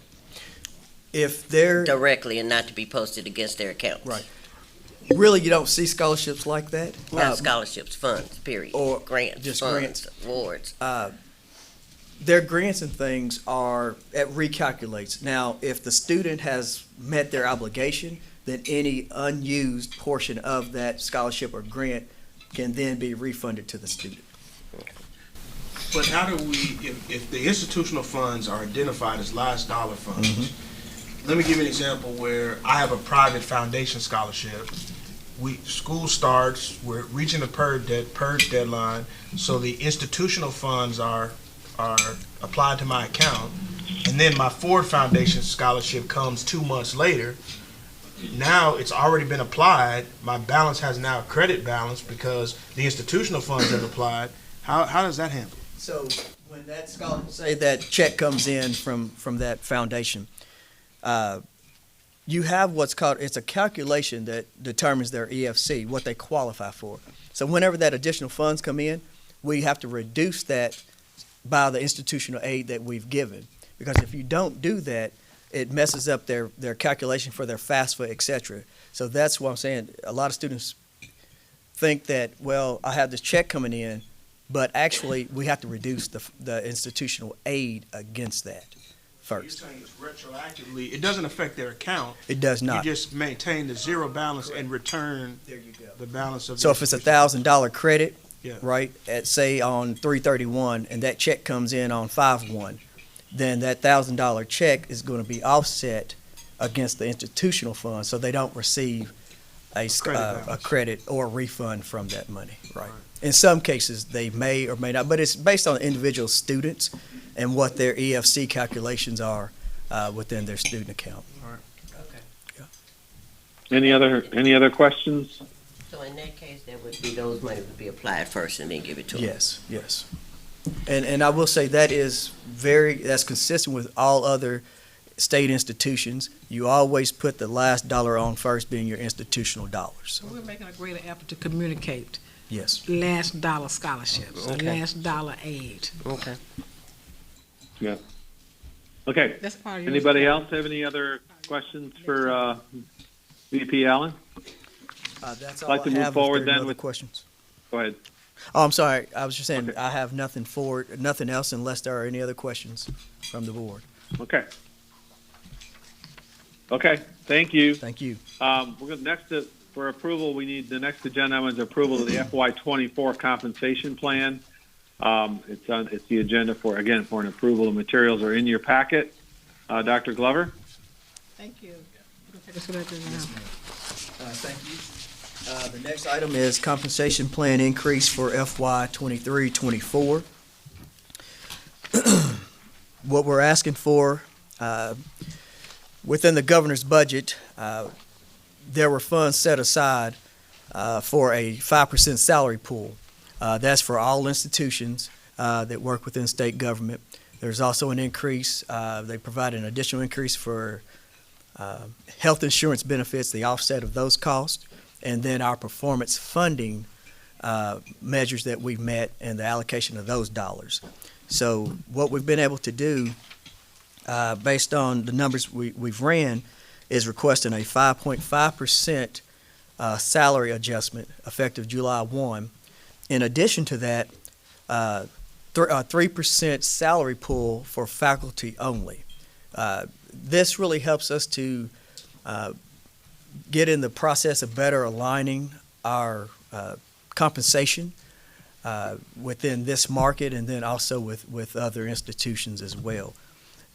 If they're directly and not to be posted against their accounts. Right. Really, you don't see scholarships like that. Not scholarships, funds, period. Or grants, just funds, grants. awards. Their grants and things are, it recalculates. Now, if the student has met their obligation, then any unused portion of that scholarship or grant can then be refunded to the student. But how do we, if the institutional funds are identified as last dollar funds, let me give you an example where I have a private foundation scholarship. School starts, we're reaching the purge deadline, so the institutional funds are applied to my account, and then my Ford Foundation scholarship comes 2 months later. Now it's already been applied. My balance has now a credit balance because the institutional funds have applied. How does that happen? So when that say that check comes in from that foundation, you have what's called, it's a calculation that determines their EFC, what they qualify for. So whenever that additional funds come in, we have to reduce that by the institutional aid that we've given. Because if you don't do that, it messes up their calculation for their FAFSA, et cetera. So that's what I'm saying. A lot of students think that, well, I have this check coming in, but actually we have to reduce the institutional aid against that first. You're saying it's retroactively, it doesn't affect their account. It does not. You just maintain the zero balance and return the balance of. So if it's $1,000 credit, yeah, right, at say on 3/31, and that check comes in on 5/1, then that $1,000 check is going to be offset against the institutional fund, so they don't receive a credit or a refund from that money, right? In some cases, they may or may not, but it's based on individual students and what their EFC calculations are within their student account. All right. Okay. Any other questions? So in that case, there would be, those money would be applied first and then give it to them? Yes. And I will say that's consistent with all other state institutions, you always put the last dollar on first, being your institutional dollars. So we're making a greater effort to communicate Yes. last dollar scholarships, or Okay. last dollar aid. Okay. Yeah. Okay. That's part of your Anybody response. else have any other questions for VP Allen? That's all Like to I move have. forward If there are then no with- other questions. Go ahead. Oh, I'm sorry. I was just saying, Okay. I have nothing else unless there are any other questions from the board. Okay. Okay. Thank you. Thank you. We're going for approval. We need the next agenda item is approval of the FY24 compensation plan. It's the agenda for an approval. The materials are in your packet. Dr. Glover. Thank you. Thank you. The next item is compensation plan increase for FY 23-24. What we're asking for, within the governor's budget, there were funds set aside for a 5% salary pool. That's for all institutions that work within state government. There's also an increase. They provide an additional increase for health insurance benefits, the offset of those costs, and then our performance funding measures that we've met and the allocation of those dollars. So what we've been able to do, based on the numbers we've ran, is requesting a 5.5% salary adjustment effective July 1. In addition to that, 3% salary pool for faculty only. This really helps us to get in the process of better aligning our compensation within this market, and then also with other institutions as well.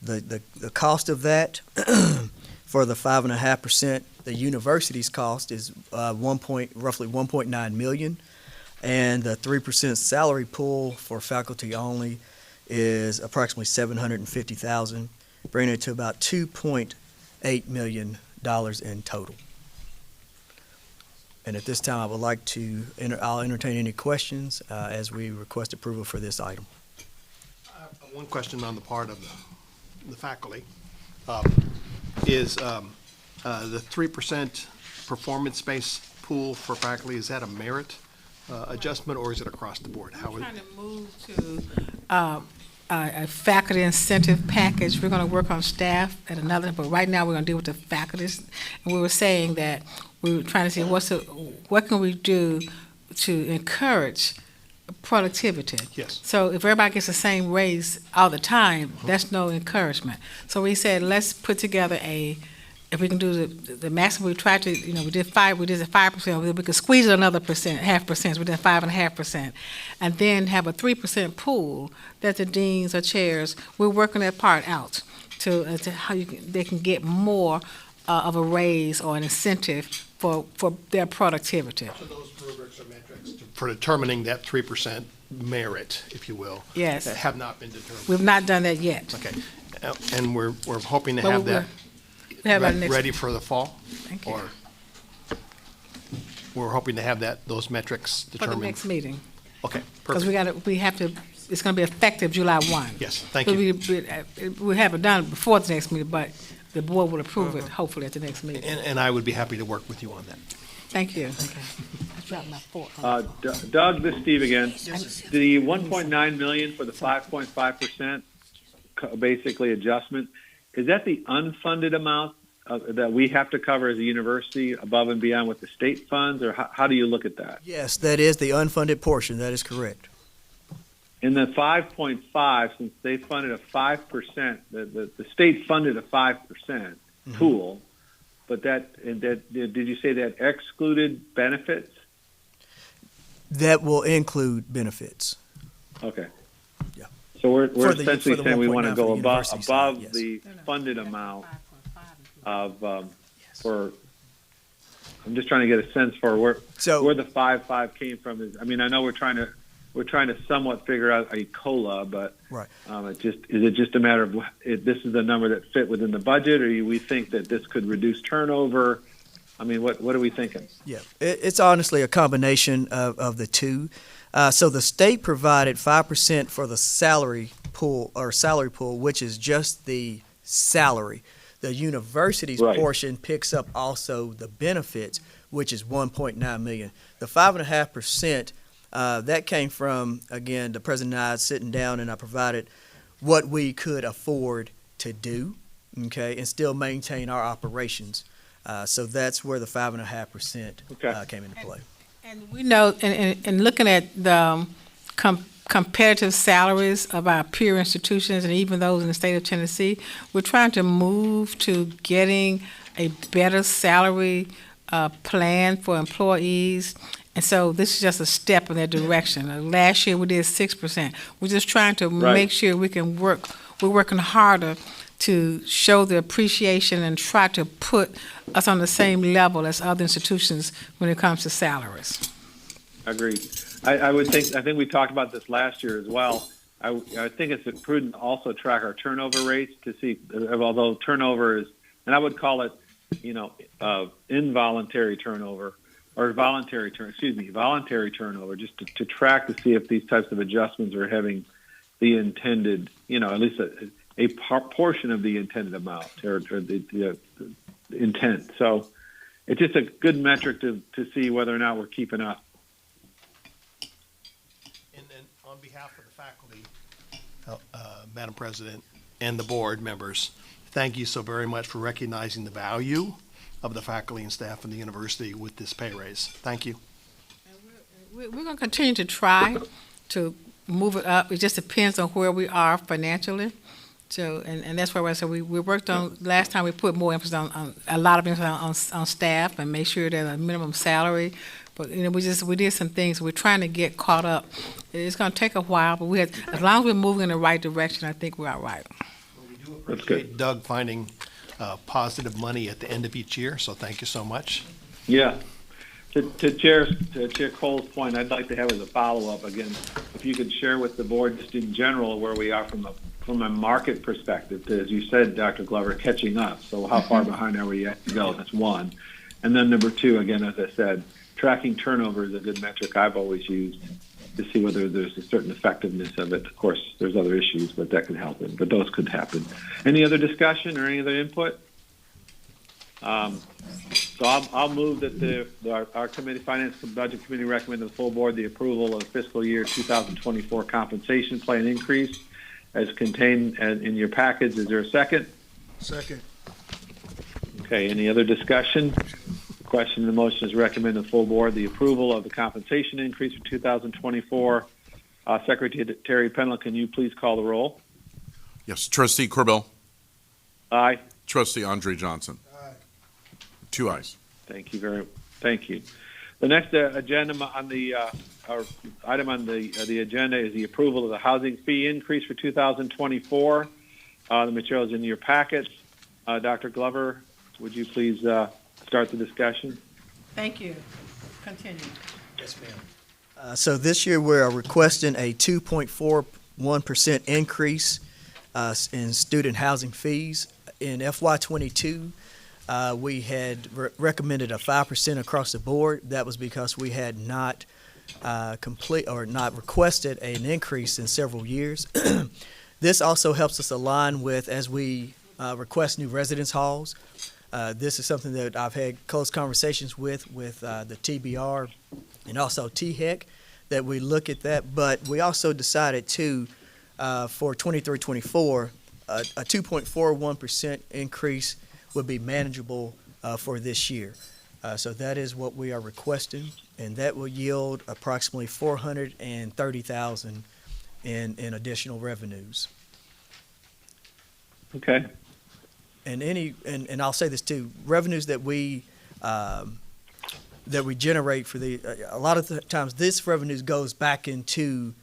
The cost of that for the 5.5%, the university's cost is roughly 1.9 million, and the 3% salary pool for faculty only is approximately 750,000, bringing it to about $2.8 million in total. And at this time, I would like to, I'll entertain any questions as we request approval for this item. One question on the part of the faculty is the 3% performance-based pool for faculty, is that a merit adjustment, or is it across the board? We're trying to move to a faculty incentive package. We're going to work on staff at another, but right now we're going to deal with the faculties. And we were saying that we were trying to see what can we do to encourage productivity. Yes. So if everybody gets the same raise all the time, that's no encouragement. So we said, let's put together if we can do the maximum, we tried to, we did 5%, we could squeeze it another percent, 0.5%, so we did 5.5%. And then have a 3% pool that the deans or chairs, we're working that part out to how they can get more of a raise or an incentive for their productivity. So those rubrics or metrics for determining that 3% merit, if you will. Yes. That have not been determined. We've not done that yet. Okay. And we're hoping to But have that ready for the fall? Thank you. Or we're hoping to have those metrics For determined? the next meeting. Okay, Because perfect. it's going to be effective July 1. Yes, thank So you. we have it done before the next meeting, but the board will approve it hopefully at the next meeting. And I would be happy to work with you on that. Thank you. Okay. I dropped my fork. Doug, this is Steve again. The 1.9 million for the 5.5% basically adjustment, is that the unfunded amount that we have to cover as a university above and beyond what the state funds, or how do you look at that? Yes, that is the unfunded portion. That is correct. In the 5.5, since they funded a 5%, the state funded a 5% pool, but did you say that excluded benefits? That will include benefits. Okay. Yeah. So we're For the essentially saying we want to 1.9 go for the university above side, yes. the funded amount of I'm just trying to get a sense for where the 5.5 came from. I know we're trying to somewhat figure out a COLA, but right. Is it just a matter of this is the number that fit within the budget, or we think that this could reduce turnover? What are we thinking? Yeah, it's honestly a combination of the two. So the state provided 5% for the salary pool, which is just the salary. The university's Right. portion picks up also the benefits, which is 1.9 million. The 5.5%, that came from, again, the president and I sitting down, and I provided what we could afford to do, okay, and still maintain our operations. So that's where the 5.5% came into play. And we know, in looking at the competitive salaries of our peer institutions and even those in the state of Tennessee, we're trying to move to getting a better salary plan for employees. And so this is just a step in that direction. Last year we did 6%. We're just trying to make sure we can work. We're working harder to show the appreciation and try to put us on the same level as other institutions when it comes to salaries. Agreed. I think we talked about this last year as well. I think it's prudent to also track our turnover rates to see, although turnover is, and I would call it, involuntary turnover or voluntary turnover, just to track to see if these types of adjustments are having the intended, at least a portion of the intended amount or the intent. So it's just a good metric to see whether or not we're keeping up. And then on behalf of the faculty, Madam President, and the board members, thank you so very much for recognizing the value of the faculty and staff in the university with this pay raise. Thank you. We're going to continue to try to move it up. It just depends on where we are financially. So, and that's why I said we worked on, last time we put more emphasis on a lot of emphasis on staff and make sure there's a minimum salary. But, we did some things. We're trying to get caught up. It's going to take a while, but as long as we're moving in the right direction, I think we're all right. We do appreciate Doug finding positive money at the end of each year, so thank you so much. Yeah. To Chair Cole's point, I'd like to have as a follow-up, again, if you could share with the board just in general where we are from a market perspective, as you said, Dr. Glover, catching up. So how far behind are we yet to go? That's one. And then number two, again, as I said, tracking turnover is a good metric I've always used to see whether there's a certain effectiveness of it. Of course, there's other issues, but that could help it. But those could happen. Any other discussion or any other input? So I'll move that our committee, Finance and Budget Committee, recommend to the full board the approval of fiscal year 2024 compensation plan increase as contained in your package. Is there a second? Second. Okay. Any other discussion? The question, the motion is recommend to the full board the approval of the compensation increase for 2024. Secretary Penland, can you please call the roll? Yes. Trustee Corbell. Aye. Trustee Andre Johnson. Aye. 2 ayes. Thank you. The next agenda on the item on the agenda is the approval of the housing fee increase for 2024. The material is in your packets. Dr. Glover, would you please start the discussion? Thank you. Continue. Yes, ma'am. So this year we're requesting a 2.41% increase in student housing fees. In FY22, we had recommended a 5% across the board. That was because we had not not requested an increase in several years. This also helps us align with as we request new residence halls. This is something that I've had close conversations with the TBR and also THEC, that we look at that. But we also decided to, for 23-24, a 2.41% increase would be manageable for this year. So that is what we are requesting, and that will yield approximately $430,000 in additional revenues. Okay. And I'll say this too: revenues that we generate for a lot of the times this revenues goes back into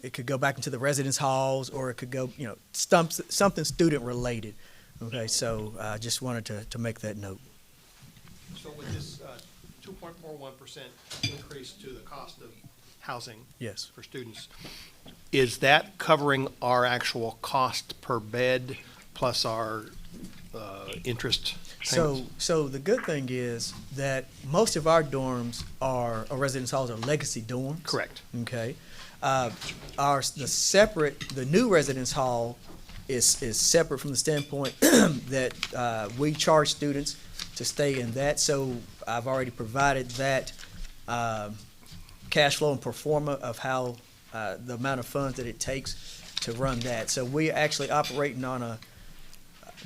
it could go back into the residence halls, or it could go something student related. Okay, so I just wanted to make that note. So with this 2.41% increase to the cost of housing for students, is that covering our actual cost per bed plus our interest payments? So the good thing is that most of our dorms or residence halls are legacy dorms. Correct. Okay. The new residence hall is separate from the standpoint that we charge students to stay in that. So I've already provided that cash flow and pro forma of how the amount of funds that it takes to run that. So we're actually operating on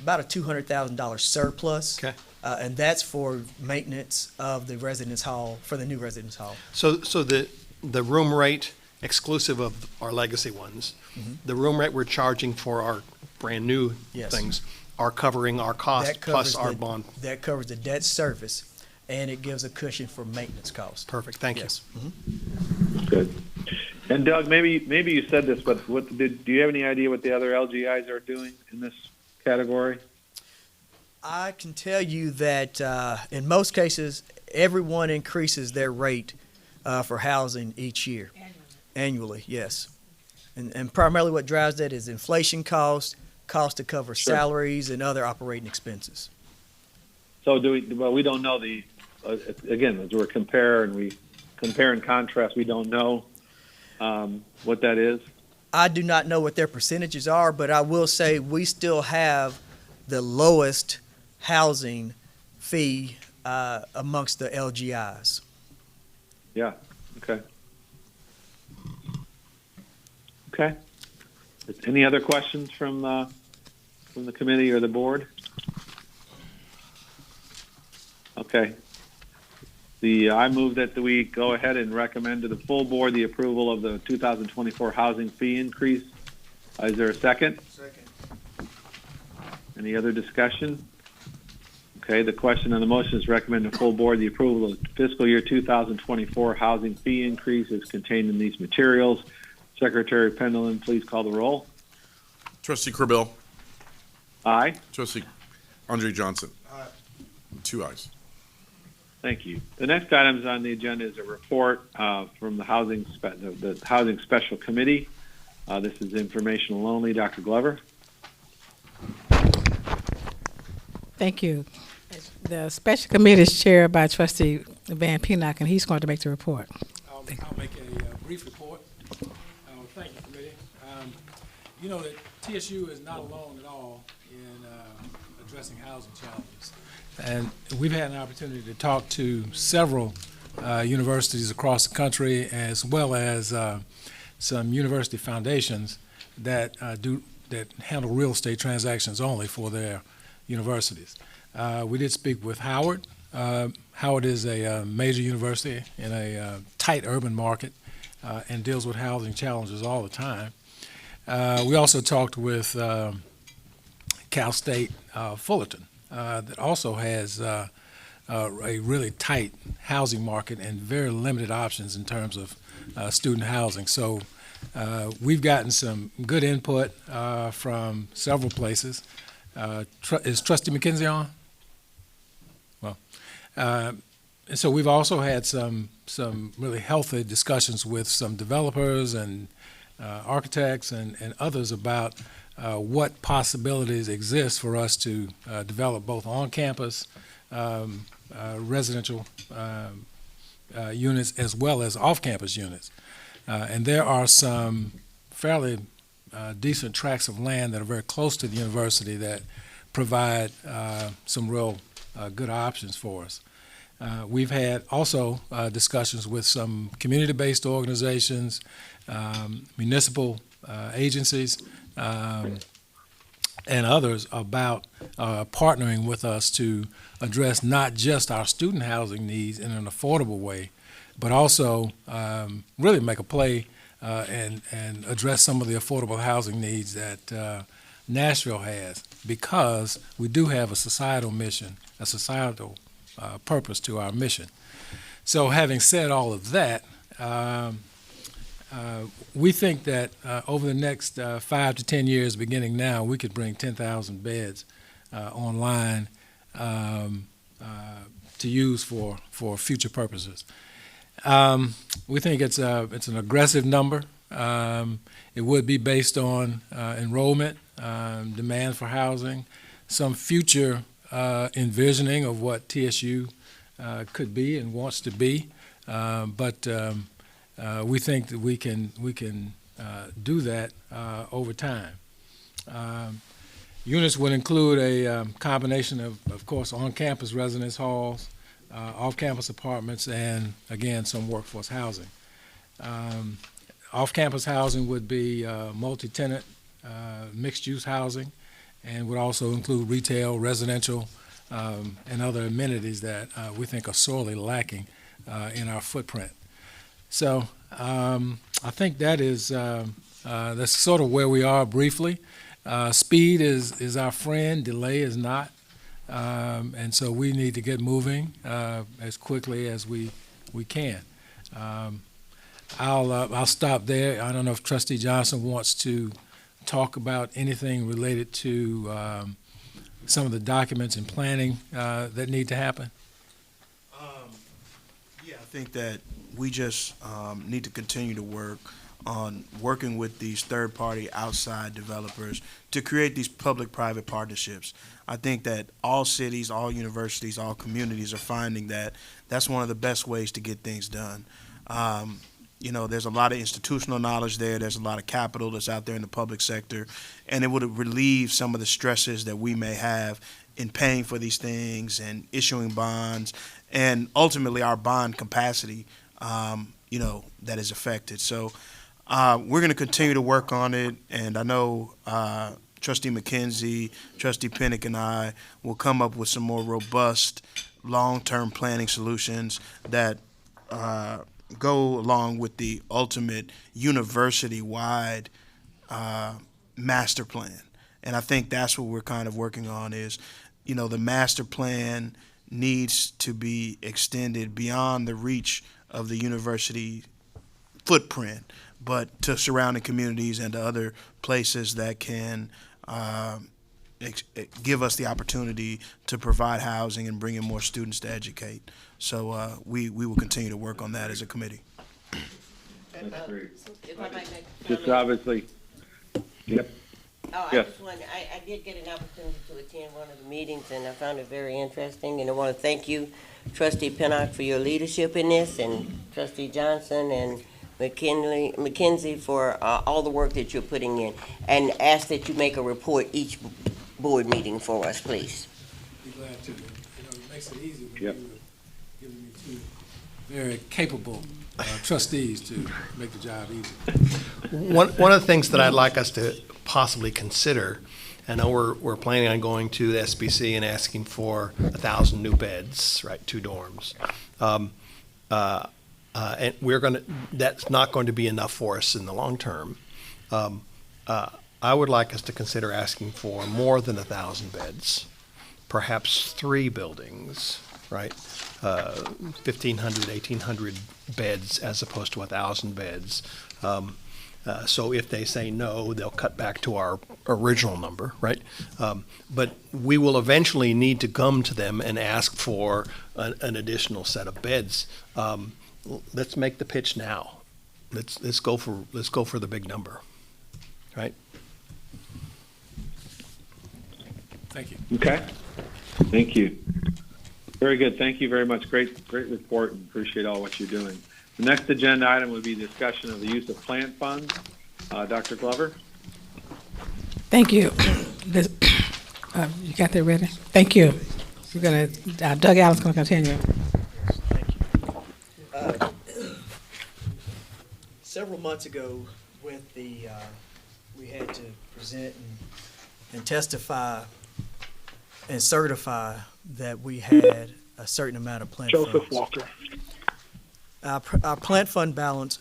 about a $200,000 surplus. Okay. And that's for maintenance of the residence hall, for the new residence hall. So the room rate, exclusive of our legacy ones, the room rate we're charging for our brand-new Yes. things are covering our cost That plus covers our the- bond. That covers the debt service, and it gives a cushion for maintenance costs. Perfect, thank you. Yes. Good. And Doug, maybe you said this, but do you have any idea what the other LGIs are doing in this category? I can tell you that in most cases, everyone increases their rate for housing each year. Annually, yes. And primarily what drives that is inflation cost to cover Sure. salaries and other operating expenses. So we don't know again, as we compare and contrast, we don't know what that is. I do not know what their percentages are, but I will say we still have the lowest housing fee amongst the LGIs. Yeah, okay. Okay. Any other questions from the committee or the board? Okay. I move that we go ahead and recommend to the full board the approval of the 2024 housing fee increase. Is there a second? Second. Any other discussion? Okay, the question on the motion is recommend to full board the approval of fiscal year 2024 housing fee increase is contained in these materials. Secretary Pendleton, please call the roll. Trustee Corbill. Aye. Trustee Andre Johnson. Aye. 2 ayes. Thank you. The next item on the agenda is a report from the Housing Special Committee. This is informational only. Dr. Glover. Thank you. The special committee is chaired by Trustee Van Peenock, and he's going to make the report. I'll make a brief report. Thank you, committee. You know that TSU is not alone at all in addressing housing challenges. And we've had an opportunity to talk to several universities across the country, as well as some university foundations that handle real estate transactions only for their universities. We did speak with Howard. Howard is a major university in a tight urban market and deals with housing challenges all the time. We also talked with Cal State Fullerton that also has a really tight housing market and very limited options in terms of student housing. So we've gotten some good input from several places. Is Trustee McKenzie on? Well, so we've also had some really healthy discussions with some developers and architects and others about what possibilities exist for us to develop both on-campus residential units as well as off-campus units. And there are some fairly decent tracts of land that are very close to the university that provide some real good options for us. We've had also discussions with some community-based organizations, municipal agencies, and others about partnering with us to address not just our student housing needs in an affordable way, but also really make a play and address some of the affordable housing needs that Nashville has, because we do have a societal mission, a societal purpose to our mission. So having said all of that, we think that over the next 5 to 10 years, beginning now, we could bring 10,000 beds online to use for future purposes. We think it's an aggressive number. It would be based on enrollment, demand for housing, some future envisioning of what TSU could be and wants to be, but we think that we can do that over time. Units would include a combination of course, on-campus residence halls, off-campus apartments, and again, some workforce housing. Off-campus housing would be multi-tenant, mixed-use housing, and would also include retail, residential, and other amenities that we think are sorely lacking in our footprint. So I think that is that's sort of where we are briefly. Speed is our friend, delay is not, and so we need to get moving as quickly as we can. I'll stop there. I don't know if Trustee Johnson wants to talk about anything related to some of the documents and planning that need to happen. Yeah, I think that we just need to continue to work on working with these third-party outside developers to create these public-private partnerships. I think that all cities, all universities, all communities are finding that that's one of the best ways to get things done. You know, there's a lot of institutional knowledge there. There's a lot of capital that's out there in the public sector, and it would relieve some of the stresses that we may have in paying for these things and issuing bonds, and ultimately our bond capacity, you know, that is affected. So we're going to continue to work on it, and I know Trustee McKenzie, Trustee Pinnock, and I will come up with some more robust long-term planning solutions that go along with the ultimate university-wide master plan. And I think that's what we're kind of working on is, you know, the master plan needs to be extended beyond the reach of the university footprint, but to surrounding communities and to other places that can give us the opportunity to provide housing and bring in more students to educate. So we will continue to work on that as a committee. That's great. If I might make a Just comment. obviously, yep. Oh, Yes. I did get an opportunity to attend one of the meetings, and I found it very interesting, and I want to thank you, Trustee Pinnock, for your leadership in this, and Trustee Johnson and McKenzie for all the work that you're putting in, and ask that you make a report each board meeting for us, please. Be glad to. You know, it makes it easy when Yep. you're giving me two very capable trustees to make the job easy. One of the things that I'd like us to possibly consider, I know we're planning on going to the SBC and asking for 1,000 new beds, right, 2 dorms. And that's not going to be enough for us in the long term. I would like us to consider asking for more than 1,000 beds, perhaps 3 buildings, right? 1,500, 1,800 beds as opposed to 1,000 beds. So if they say no, they'll cut back to our original number, right? But we will eventually need to come to them and ask for an additional set of beds. Let's make the pitch now. Let's go for the big number, right? Thank you. Okay. Thank you. Very good. Thank you very much. Great report, and appreciate all what you're doing. The next agenda item would be discussion of the use of plant funds. Dr. Glover? Thank you. You got that ready? Thank you. Doug Allen's going to continue. Several months ago, with we had to present and testify and certify that we had a certain amount of plant Joseph funds. Walker. Our plant fund balance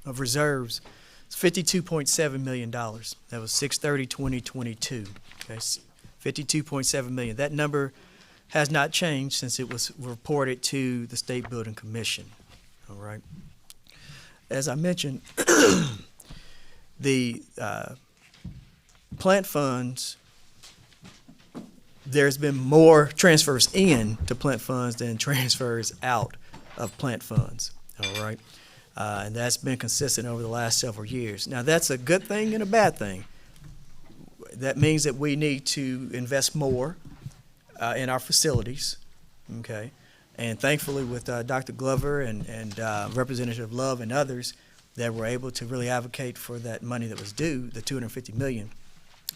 of reserves is $52.7 million. That was 6/30/2022. Okay, $52.7 million. That number has not changed since it was reported to the State Building Commission. All right. As I mentioned, the plant funds, there's been more transfers in to plant funds than transfers out of plant funds, all right? And that's been consistent over the last several years. Now, that's a good thing and a bad thing. That means that we need to invest more in our facilities, okay? And thankfully, with Dr. Glover and Representative Love and others, that were able to really advocate for that money that was due, the $250 million.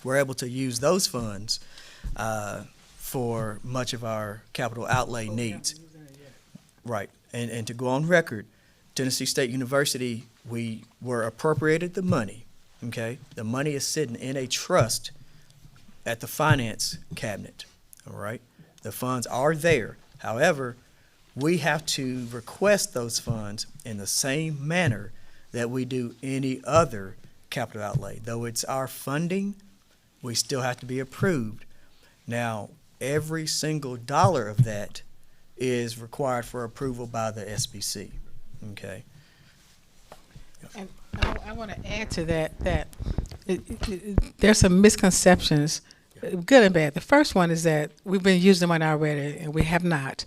we're able to use those funds for much of our capital outlay needs. Right, and to go on record, Tennessee State University, we were appropriated the money, okay? The money is sitting in a trust at the finance cabinet, all right? The funds are there. However, we have to request those funds in the same manner that we do any other capital outlay. Though it's our funding, we still have to be approved. Now, every single dollar of that is required for approval by the SBC, okay? And I want to add to that there's some misconceptions, good and bad. The first one is that we've been using the money already, and we have not.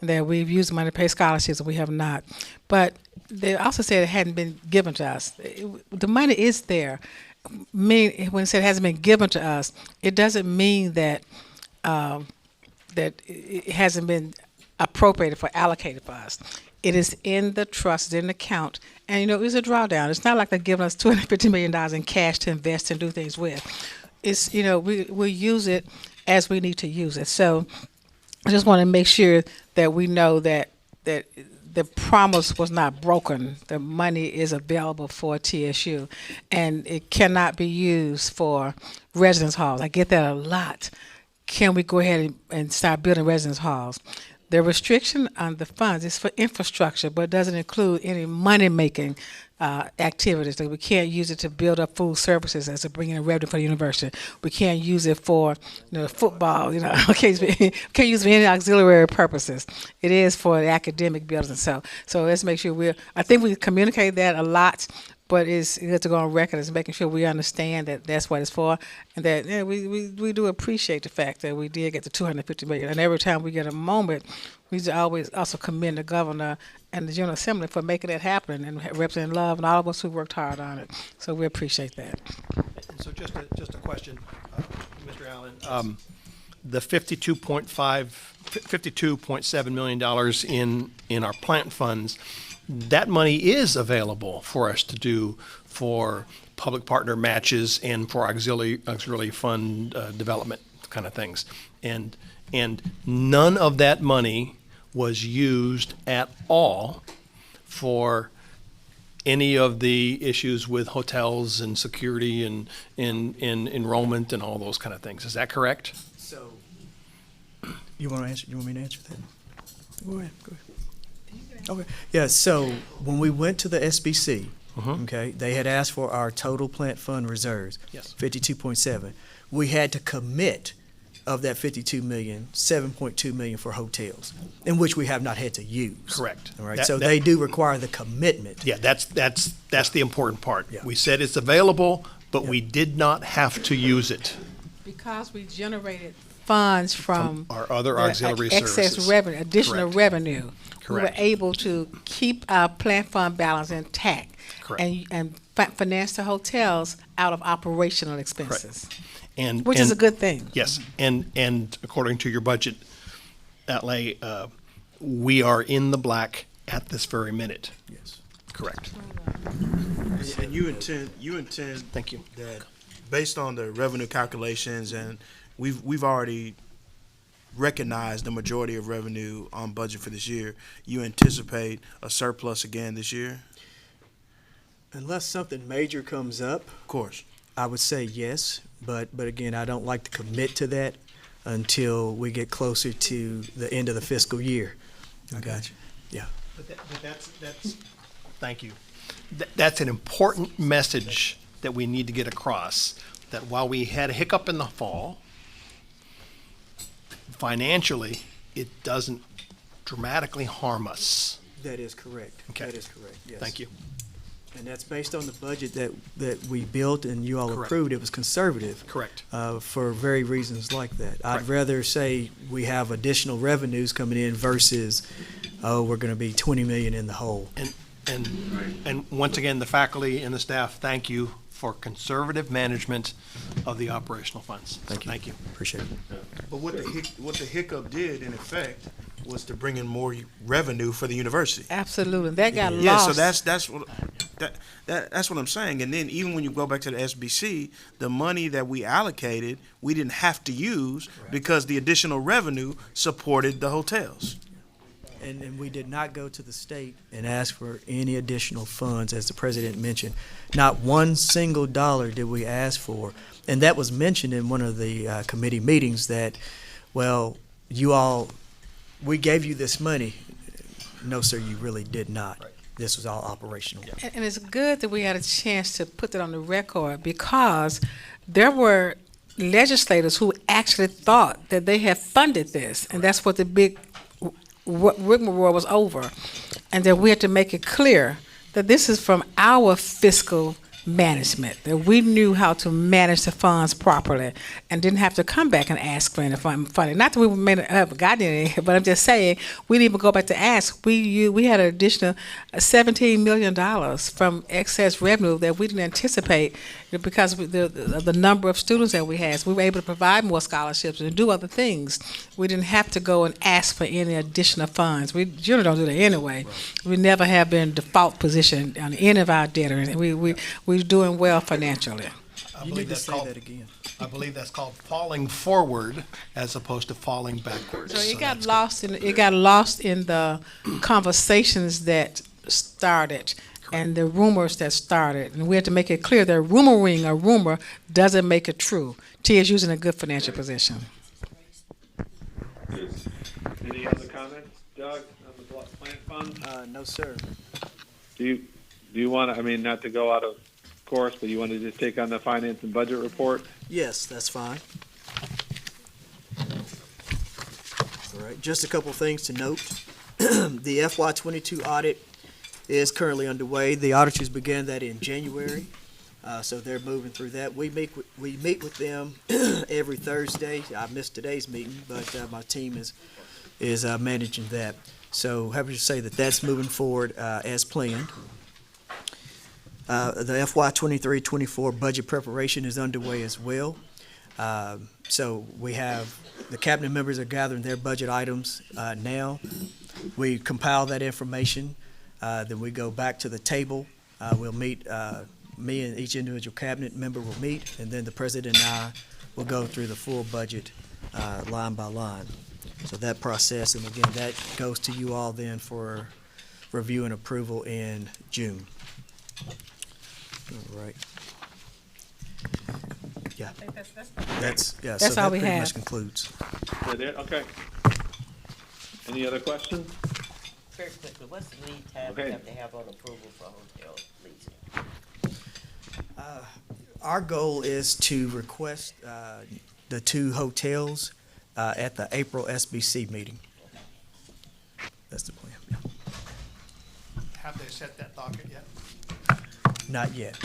That we've used the money to pay scholarships, and we have not. But they also said it hadn't been given to us. The money is there. When it said it hasn't been given to us, it doesn't mean that that it hasn't been appropriated for allocated for us. It is in the trust, it's in the account, and it's a drawdown. It's not like they're giving us $250 million in cash to invest and do things with. It's we use it as we need to use it. So I just want to make sure that we know that the promise was not broken. The money is available for TSU, and it cannot be used for residence halls. I get that a lot. Can we go ahead and start building residence halls? The restriction on the funds is for infrastructure, but it doesn't include any money-making activities. Like we can't use it to build up food services as a bringing in revenue for the university. We can't use it for football. Can't use it for any auxiliary purposes. It is for the academic buildings. So let's make sure I think we communicate that a lot. But it's good to go on record as making sure we understand that that's what it's for, and that we do appreciate the fact that we did get the $250 million. And every time we get a moment, we always also commend the governor and the General Assembly for making that happen, and Representative Love and all of us who worked hard on it. So we appreciate that. And so just a question, Mr. Allen. The $52.7 million in our plant funds. That money is available for us to do for public partner matches and for auxiliary fund development kind of things. And none of that money was used at all for any of the issues with hotels and security and enrollment and all those kind of things. Is that correct? So, you want me to answer that? Go ahead. Okay. Yeah, so when we went to the SBC, okay, they had asked for our total plant fund reserves, yes, 52.7. We had to commit of that 52 million, 7.2 million for hotels, in which we have not had to use. Correct. All right. They do require the commitment. Yeah, that's the important part. Yeah. We said it's available, but we did not have to use it. Because we generated funds from our other auxiliary excess services. revenue, additional Correct. revenue. Correct. We were able to keep our plant fund balance intact. Correct. And finance the hotels out of operational expenses. Correct. Which is a good thing. Yes, and according to your budget outlay, we are in the black at this very minute. Yes. Correct. And you intend. Thank you. That based on the revenue calculations, and we've already recognized the majority of revenue on budget for this year. You anticipate a surplus again this year? Unless something major comes up, Of course. I would say yes, but again, I don't like to commit to that until we get closer to the end of the fiscal year. I got you. Yeah. But that's thank you. That's an important message that we need to get across, that while we had a hiccup in the fall, financially, it doesn't dramatically harm us. That is correct. Okay. That is correct, yes. Thank you. And that's based on the budget that we built and you all Correct. approved. It was conservative. Correct. For very reasons like that. I'd Correct. rather say we have additional revenues coming in versus, we're gonna be 20 million in the hole. And once again, the faculty and the staff, thank you for conservative management of the operational funds. Thank you. Appreciate it. But what the hiccup did, in effect, was to bring in more revenue for the university. Absolutely. That got Yeah, lost. so that's what That's what I'm saying. And then even when you go back to the SBC, the money that we allocated, we didn't have to use because the additional revenue supported the hotels. And we did not go to the state and ask for any additional funds, as the president mentioned. Not one single dollar did we ask for. And that was mentioned in one of the committee meetings that, well, we gave you this money. No, sir, you really did not. This was all operational. And it's good that we had a chance to put that on the record, because there were legislators who actually thought that they had funded this, and that's what the big rigmarole was over. And that we had to make it clear that this is from our fiscal management, that we knew how to manage the funds properly and didn't have to come back and ask for any funding. Not that we may have gotten any, but I'm just saying we didn't even go back to ask. We had an additional $17 million from excess revenue that we didn't anticipate because of the number of students that we had. So we were able to provide more scholarships and do other things. We didn't have to go and ask for any additional funds. We generally don't do that anyway. Right. We never have been default position on any of our debtors. We're doing well financially. I believe that's called falling forward as opposed to falling backwards. So it got lost in the conversations that started and the rumors that started, and we had to make it clear that rumoring a rumor doesn't make it true. TSU's in a good financial position. Any other comments, Doug, on the plant fund? No, sir. Do you want to? I mean, not to go out of course, but you want to just take on the finance and budget report? Yes, that's fine. All right, just a couple things to note. The FY22 audit is currently underway. The auditors began that in January, so they're moving through that. We meet with them every Thursday. I missed today's meeting, but my team is managing that. So happy to say that that's moving forward as planned. The FY23-24 budget preparation is underway as well. So we have the cabinet members are gathering their budget items now. We compile that information. Then we go back to the table. We'll meet, me and each individual cabinet member will meet, and then the president and I will go through the full budget line by line. So that process, and again, that goes to you all then for review and approval in June. All right. Yeah. That's all we have. Pretty much concludes. That it? Okay. Any other questions? Very quickly, what's the lead time we have to have on approval for hotels, please? Our goal is to request the two hotels at the April SBC meeting. That's the plan. Yeah. Have they set that docket yet? Not yet.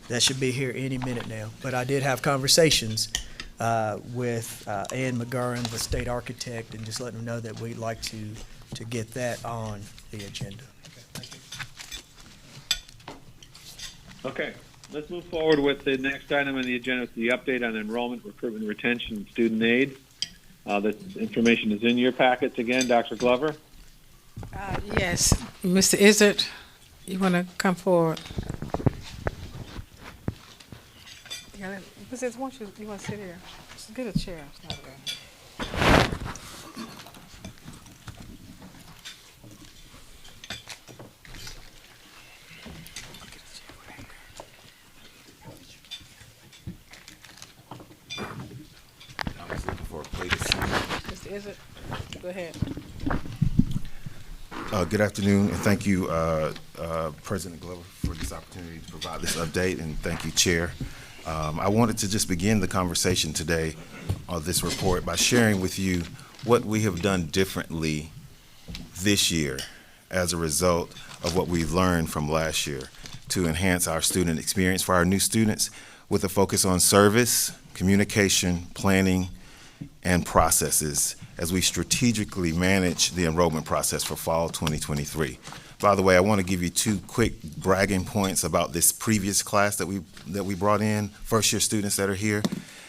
That should be here any minute now. But I did have conversations with Ann McGurran, the state architect, and just letting them know that we'd like to get that on the agenda. Okay, thank you. Okay, let's move forward with the next item on the agenda, the update on enrollment, recruitment, retention, and student aid. This information is in your packets again, Dr. Glover. Yes, Mr. Izzard, you want to come forward? Yeah, you want to sit here? Just get a chair. It's not bad. Mr. Izzard, go ahead. Good afternoon, and thank you, President Glover, for this opportunity to provide this update, and thank you, Chair. I wanted to just begin the conversation today on this report by sharing with you what we have done differently this year as a result of what we learned from last year to enhance our student experience for our new students with a focus on service, communication, planning, and processes as we strategically manage the enrollment process for fall 2023. By the way, I want to give you two quick bragging points about this previous class that we brought in, first-year students that are here.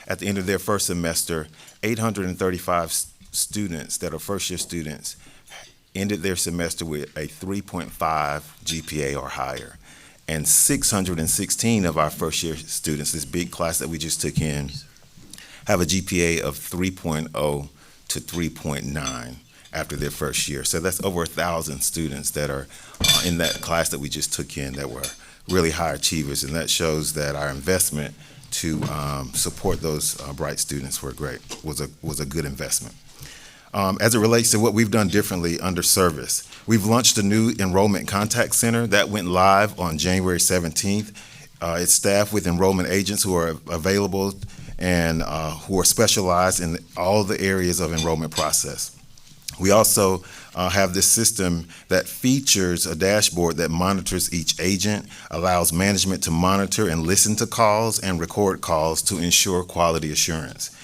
At the end of their first semester, 835 students that are first-year students ended their semester with a 3.5 GPA or higher. And 616 of our first year students, this big class that we just took in, have a GPA of 3.0 to 3.9 after their first year. So that's over 1,000 students that are in that class that we just took in that were really high achievers. And that shows that our investment to support those bright students was a good investment. As it relates to what we've done differently under service, we've launched a new enrollment contact center that went live on January 17th. It's staffed with enrollment agents who are available and who are specialized in all the areas of enrollment process. We also have this system that features a dashboard that monitors each agent, allows management to monitor and listen to calls and record calls to ensure quality assurance.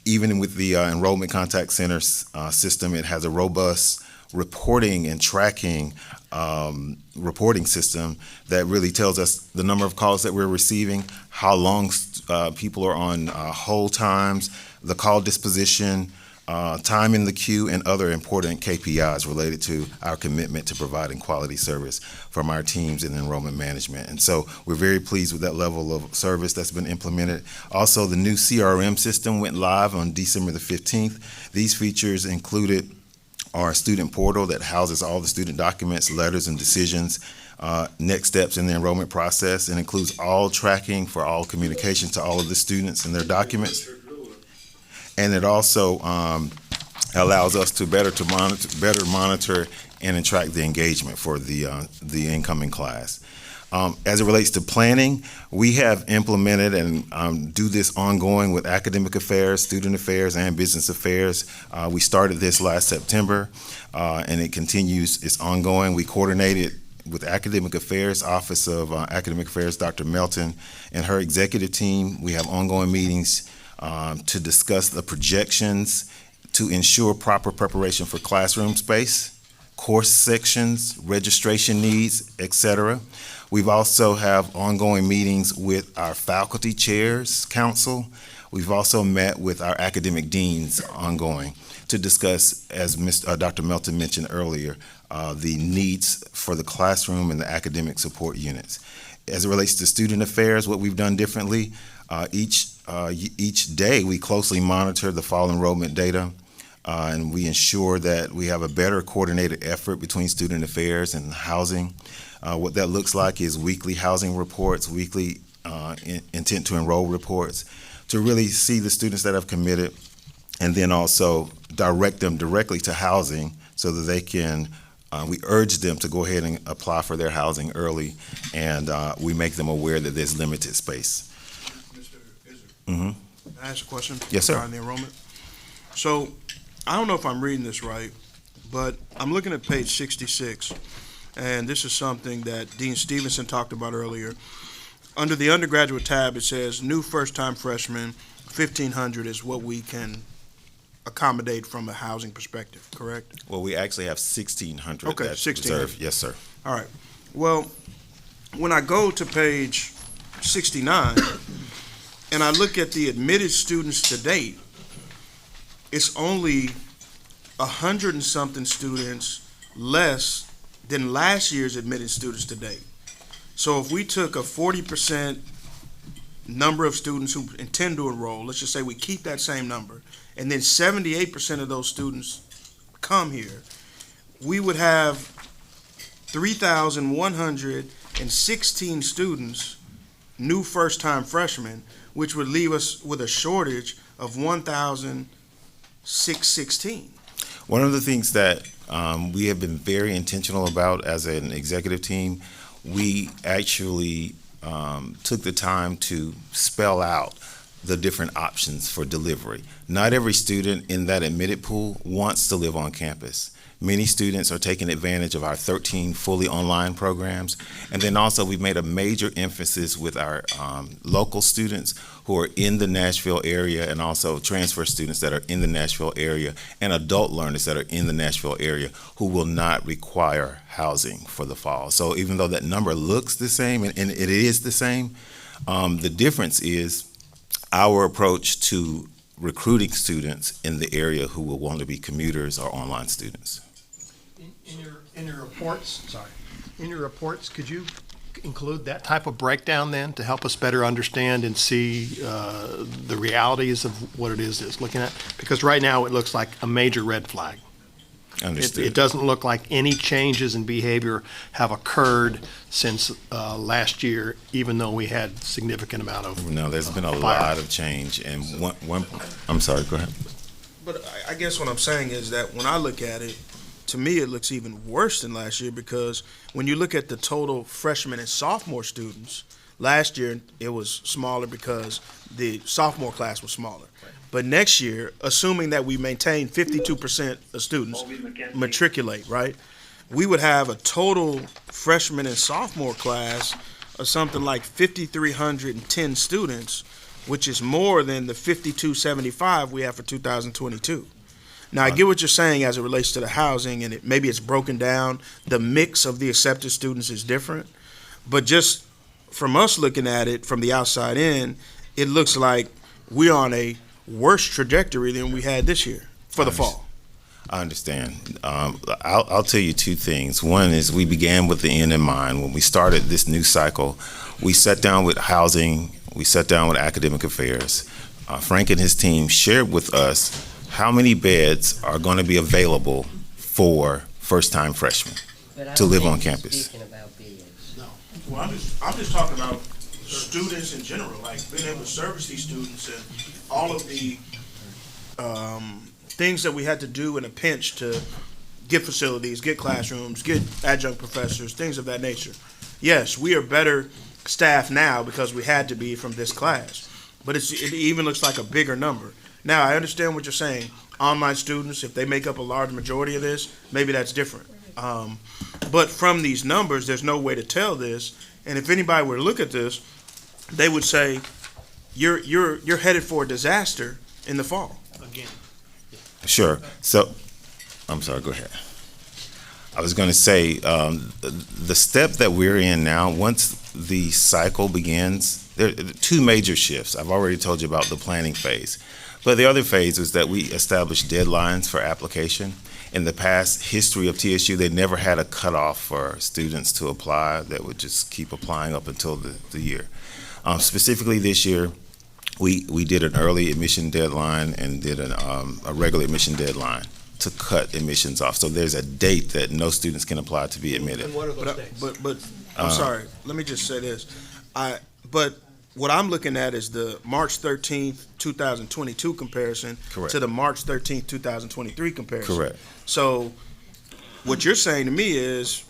Even with the enrollment contact center system, it has a robust reporting and tracking reporting system that really tells us the number of calls that we're receiving, how long people are on hold times, the call disposition, time in the queue, and other important KPIs related to our commitment to providing quality service from our teams in enrollment management. And so we're very pleased with that level of service that's been implemented. Also, the new CRM system went live on December the 15th. These features included our student portal that houses all the student documents, letters, and decisions, next steps in the enrollment process, and includes all tracking for all communication to all of the students and their documents. And it also allows us to better monitor and track the engagement for the incoming class. As it relates to planning, we have implemented and do this ongoing with academic affairs, student affairs, and business affairs. We started this last September, and it continues. It's ongoing. We coordinated with Academic Affairs, Office of Academic Affairs, Dr. Melton, and her executive team. We have ongoing meetings to discuss the projections to ensure proper preparation for classroom space, course sections, registration needs, etc. We've also have ongoing meetings with our faculty chairs council. We've also met with our academic deans ongoing to discuss, as Dr. Melton mentioned earlier, the needs for the classroom and the academic support units. As it relates to student affairs, what we've done differently, each day we closely monitor the fall enrollment data, and we ensure that we have a better coordinated effort between student affairs and housing. What that looks like is weekly housing reports, weekly intent to enroll reports, to really see the students that have committed, and then also direct them directly to housing so that they can, we urge them to go ahead and apply for their housing early, and we make them aware that there's limited space. Mr. Izzard, Mm-hmm. can I ask a question? Yes, sir. Regarding the enrollment. So, I don't know if I'm reading this right, but I'm looking at page 66, and this is something that Dean Stevenson talked about earlier. Under the undergraduate tab, it says new first-time freshmen, 1,500 is what we can accommodate from a housing perspective, correct? Well, we actually have 1,600 Okay, that's 1,600. reserved. Yes, sir. All right. Well, when I go to page 69 and I look at the admitted students to date, it's only 100 and something students less than last year's admitted students to date. So if we took a 40% number of students who intend to enroll, let's just say we keep that same number, and then 78% of those students come here, we would have 3,116 students, new first-time freshmen, which would leave us with a shortage of 1,616. One of the things that we have been very intentional about as an executive team, we actually took the time to spell out the different options for delivery. Not every student in that admitted pool wants to live on campus. Many students are taking advantage of our 13 fully online programs. And then also we've made a major emphasis with our local students who are in the Nashville area, and also transfer students that are in the Nashville area, and adult learners that are in the Nashville area who will not require housing for the fall. So even though that number looks the same, and it is the same, the difference is our approach to recruiting students in the area who will want to be commuters or online students. In your reports, could you include that type of breakdown then to help us better understand and see the realities of what it is it's looking at? Because right now it looks like a major red flag. Understood. It doesn't look like any changes in behavior have occurred since last year, even though we had significant amount of. No, there's been a lot of change, and one. I'm sorry. Go ahead. But I guess what I'm saying is that when I look at it, to me it looks even worse than last year, because when you look at the total freshman and sophomore students, last year it was smaller because the sophomore class was smaller. But next year, assuming that we maintain 52% of students matriculate, right, we would have a total freshman and sophomore class of something like 5,310 students, which is more than the 5,275 we have for 2022. Now, I get what you're saying as it relates to the housing, and maybe it's broken down. The mix of the accepted students is different. But just from us looking at it from the outside in, it looks like we're on a worse trajectory than we had this year for the fall. I understand. I'll tell you two things. One is we began with the end in mind. When we started this new cycle, we sat down with housing, we sat down with academic affairs. Frank and his team shared with us how many beds are going to be available for first-time freshmen to live on campus. Well, I'm just talking about students in general, like being able to service these students and all of the things that we had to do in a pinch to get facilities, get classrooms, get adjunct professors, things of that nature. Yes, we are better staffed now because we had to be from this class, but it even looks like a bigger number. Now, I understand what you're saying. Online students, if they make up a large majority of this, maybe that's different. But from these numbers, there's no way to tell this. And if anybody were to look at this, they would say, you're headed for a disaster in the fall. Again. Sure. So, I'm sorry, go ahead. I was going to say, the step that we're in now, once the cycle begins, there are two major shifts. I've already told you about the planning phase. But the other phase is that we establish deadlines for application. In the past history of TSU, they never had a cutoff for students to apply that would just keep applying up until the year. Specifically this year, we did an early admission deadline and did a regular admission deadline to cut admissions off. So there's a date that no students can apply to be admitted. And what are those dates? But I'm sorry, let me just say this. But what I'm looking at is the March 13th, 2022 comparison Correct. to the March 13th, 2023 comparison. Correct. So what you're saying to me is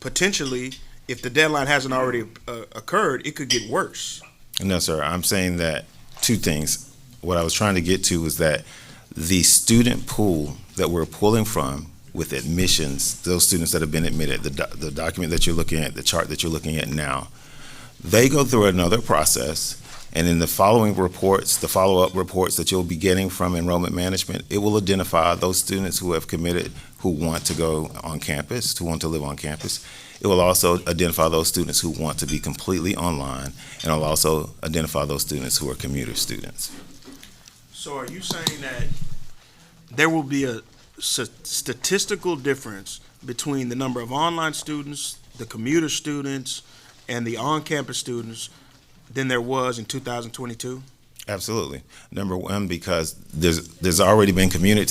potentially, if the deadline hasn't already occurred, it could get worse. No, sir. I'm saying that two things. What I was trying to get to was that the student pool that we're pulling from with admissions, those students that have been admitted, the document that you're looking at, the chart that you're looking at now, they go through another process, and in the following reports, the follow-up reports that you'll be getting from enrollment management, it will identify those students who have committed, who want to go on campus, who want to live on campus. It will also identify those students who want to be completely online, and it'll also identify those students who are commuter students. So are you saying that there will be a statistical difference between the number of online students, the commuter students, and the on-campus students than there was in 2022? Absolutely. Number one, because there's already been communicated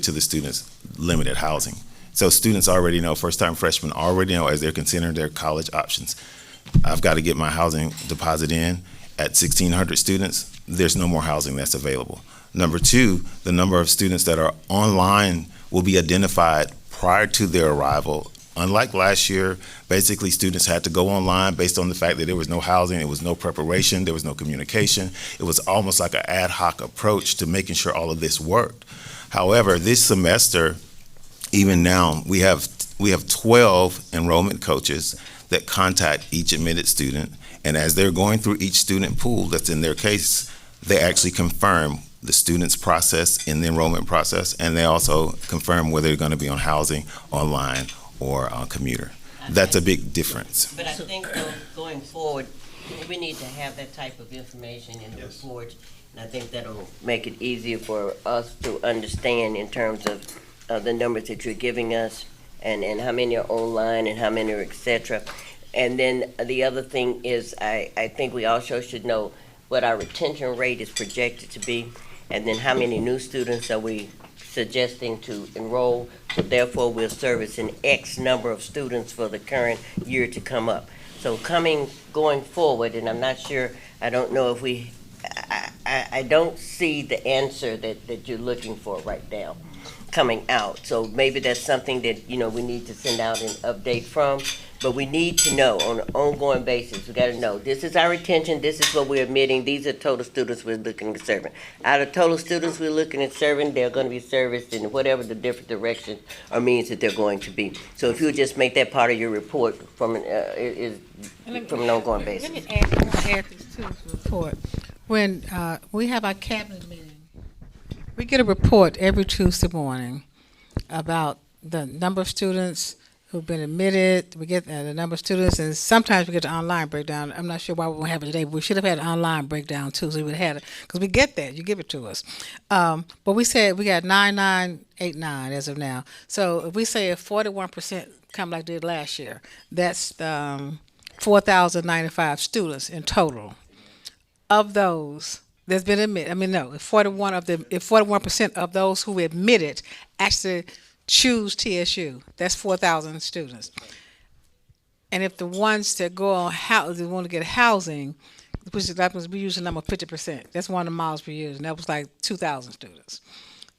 to the students limited housing. So students already know, first-time freshmen already know as they're considering their college options, I've got to get my housing deposit in. At 1,600 students, there's no more housing that's available. Number two, the number of students that are online will be identified prior to their arrival. Unlike last year, basically students had to go online based on the fact that there was no housing, there was no preparation, there was no communication. It was almost like an ad hoc approach to making sure all of this worked. However, this semester, even now, we have 12 enrollment coaches that contact each admitted student, and as they're going through each student pool that's in their case, they actually confirm the student's process in the enrollment process, and they also confirm whether they're going to be on housing, online, or commuter. That's a big difference. But I think going forward, we need to have that type of information in the report, and I think that'll make it easier for us to understand in terms of the numbers that you're giving us, and how many are online and how many are et cetera. And then the other thing is, I think we also should know what our retention rate is projected to be, and then how many new students are we suggesting to enroll, so therefore we'll service an X number of students for the current year to come up. So going forward, and I'm not sure, I don't know if I don't see the answer that you're looking for right now coming out. So maybe that's something that, we need to send out an update from. But we need to know on an ongoing basis. We got to know, this is our retention, this is what we're admitting, these are total students we're looking at serving. Out of total students we're looking at serving, they're going to be serviced in whatever the different directions or means that they're going to be. So if you would just make that part of your report from an ongoing basis. Let me add this to the report. When we have our cabinet meeting, we get a report every Tuesday morning about the number of students who've been admitted. We get the number of students, and sometimes we get the online breakdown. I'm not sure why we won't have it today, but we should have had an online breakdown too, so we would have had it, because we get that. You give it to us. But we said we got 9989 as of now. So if we say if 41% come like did last year, that's 4,095 students in total. Of those, there's been admitted. If 41% of those who admitted actually choose TSU, that's 4,000 students. And if the ones that go on they want to get housing, which is we use the number 50%. That's one of the models we use, and that was like 2,000 students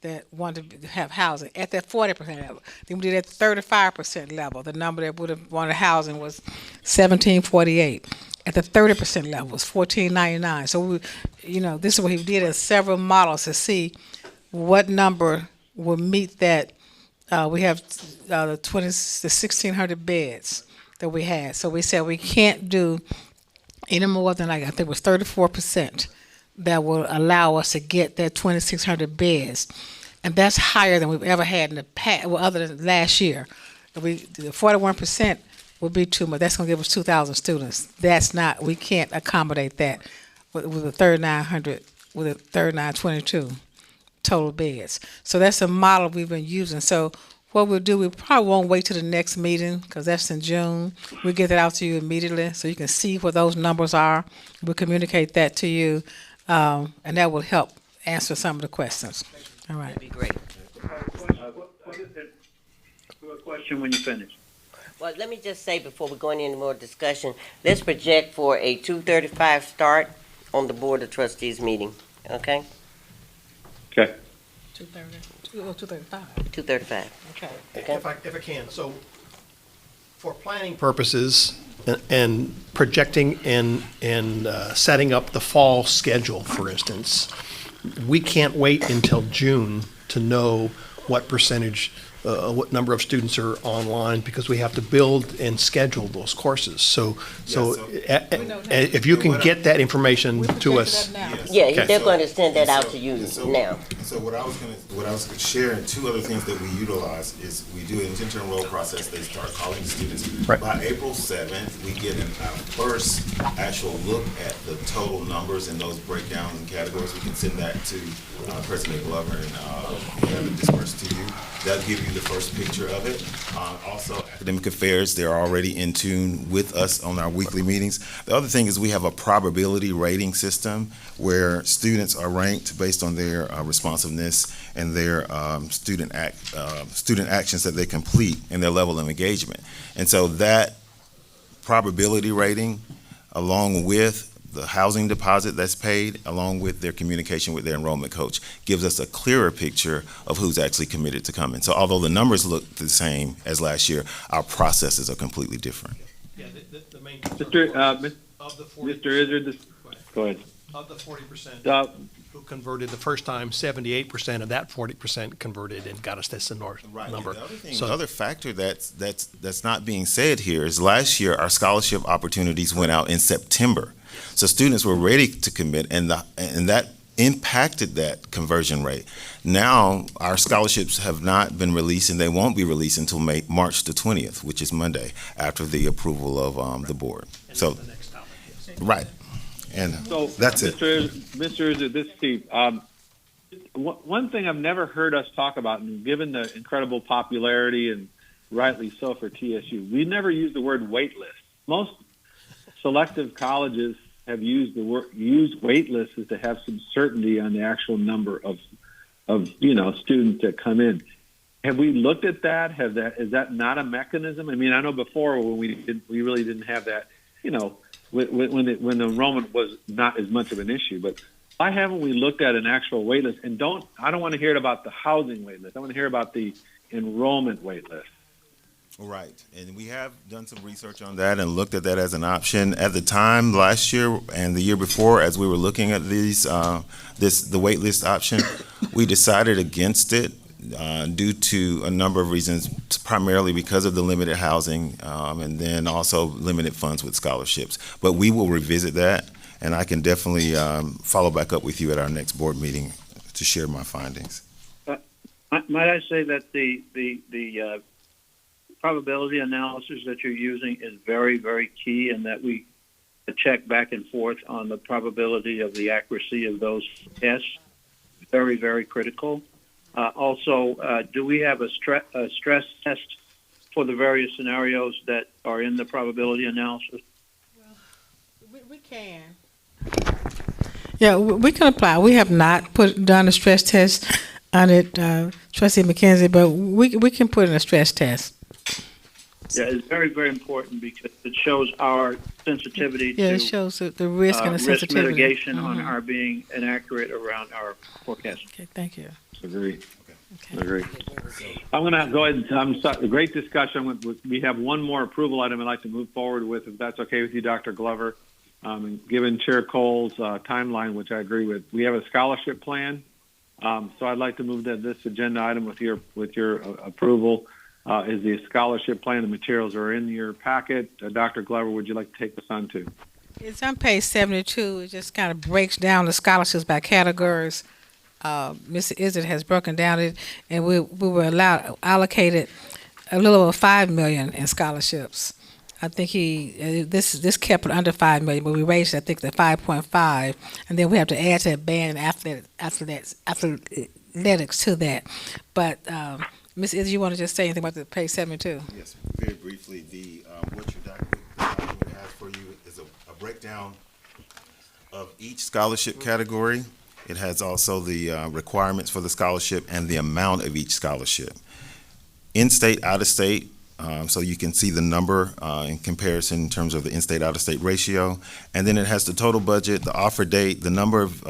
that wanted to have housing at that 40% level. Then we did at the 35% level. The number that would have wanted housing was 1,748. At the 30% level was 1,499. So this is what he did as several models to see what number will meet that. We have the 1,600 beds that we had. So we said we can't do any more than I think it was 34% that will allow us to get that 2,600 beds. And that's higher than we've ever had in the past, other than last year. The 41% would be too much. That's going to give us 2,000 students. We can't accommodate that with the 3,922 total beds. So that's a model we've been using. So what we'll do, we probably won't wait till the next meeting, because that's in June. We'll get that out to you immediately so you can see what those numbers are. We'll communicate that to you, and that will help answer some of the questions. All right. That'd be great. Question when you finish. Well, let me just say before we go into any more discussion, let's project for a 2:35 start on the Board of Trustees meeting, okay? Okay. 2:35. 2:35. Okay. If I can, so for planning purposes and projecting and setting up the fall schedule, for instance, we can't wait until June to know what percentage, what number of students are online, because we have to build and schedule those courses. So if you can get that information to us. Yeah, they're going to send that out to you now. So what I was sharing, two other things that we utilize is we do an intent to enroll process. They start calling the students. Right. By April 7th, we get our first actual look at the total numbers and those breakdowns and categories. We can send that to President Glover and have it dispersed to you. That'll give you the first picture of it. Also, academic affairs, they're already in tune with us on our weekly meetings. The other thing is we have a probability rating system where students are ranked based on their responsiveness and their student actions that they complete and their level of engagement. And so that probability rating, along with the housing deposit that's paid, along with their communication with their enrollment coach, gives us a clearer picture of who's actually committed to coming. So although the numbers look the same as last year, our processes are completely different. Yeah, the main Mr. Izzard, go ahead. Of the 40% who converted the first time, 78% of that 40% converted and got us this number. The other factor that's not being said here is last year our scholarship opportunities went out in September. So students were ready to commit, and that impacted that conversion rate. Now our scholarships have not been released, and they won't be released until March the 20th, which is Monday, after the approval of the board. So, right. And so that's it. Mr. Izzard, this is Steve. One thing I've never heard us talk about, and given the incredible popularity and rightly so for TSU, we never use the word wait list. Most selective colleges have used wait lists as to have some certainty on the actual number of students that come in. Have we looked at that? Is that not a mechanism? I mean, I know before when we really didn't have that, when the enrollment was not as much of an issue. But why haven't we looked at an actual wait list? And I don't want to hear about the housing wait list. I want to hear about the enrollment wait list. Right, and we have done some research on that and looked at that as an option. At the time last year and the year before, as we were looking at the wait list option, we decided against it due to a number of reasons, primarily because of the limited housing and then also limited funds with scholarships. But we will revisit that, and I can definitely follow back up with you at our next board meeting to share my findings. Might I say that the probability analysis that you're using is very, very key, and that we check back and forth on the probability of the accuracy of those tests. Very, very critical. Also, do we have a stress test for the various scenarios that are in the probability analysis? We can. Yeah, we can apply. We have not done a stress test on it, Trustee McKenzie, but we can put in a stress test. Yeah, it's very, very important because it shows our sensitivity to it shows the risk and the sensitivity. Risk mitigation on our being inaccurate around our forecast. Okay, thank you. Agree. Okay. Agree. I'm going to go ahead and a great discussion. We have one more approval item I'd like to move forward with, if that's okay with you, Dr. Glover. And given Chair Cole's timeline, which I agree with, we have a scholarship plan. So I'd like to move that this agenda item with your approval. Is the scholarship plan. The materials are in your packet. Dr. Glover, would you like to take this on too? It's on page 72. It just kind of breaks down the scholarships by categories. Mr. Izzard has broken down it, and we were allocated a little over $5 million in scholarships. I think this kept it under $5 million, but we raised it, I think, to 5.5, and then we have to add to that band and athletics to that. But Ms. Izzy, you want to just say anything about the page 72? Yes, very briefly. What your document has for you is a breakdown of each scholarship category. It has also the requirements for the scholarship and the amount of each scholarship. In-state, out-of-state, so you can see the number in comparison in terms of the in-state, out-of-state ratio. And then it has the total budget, the offer date, the number of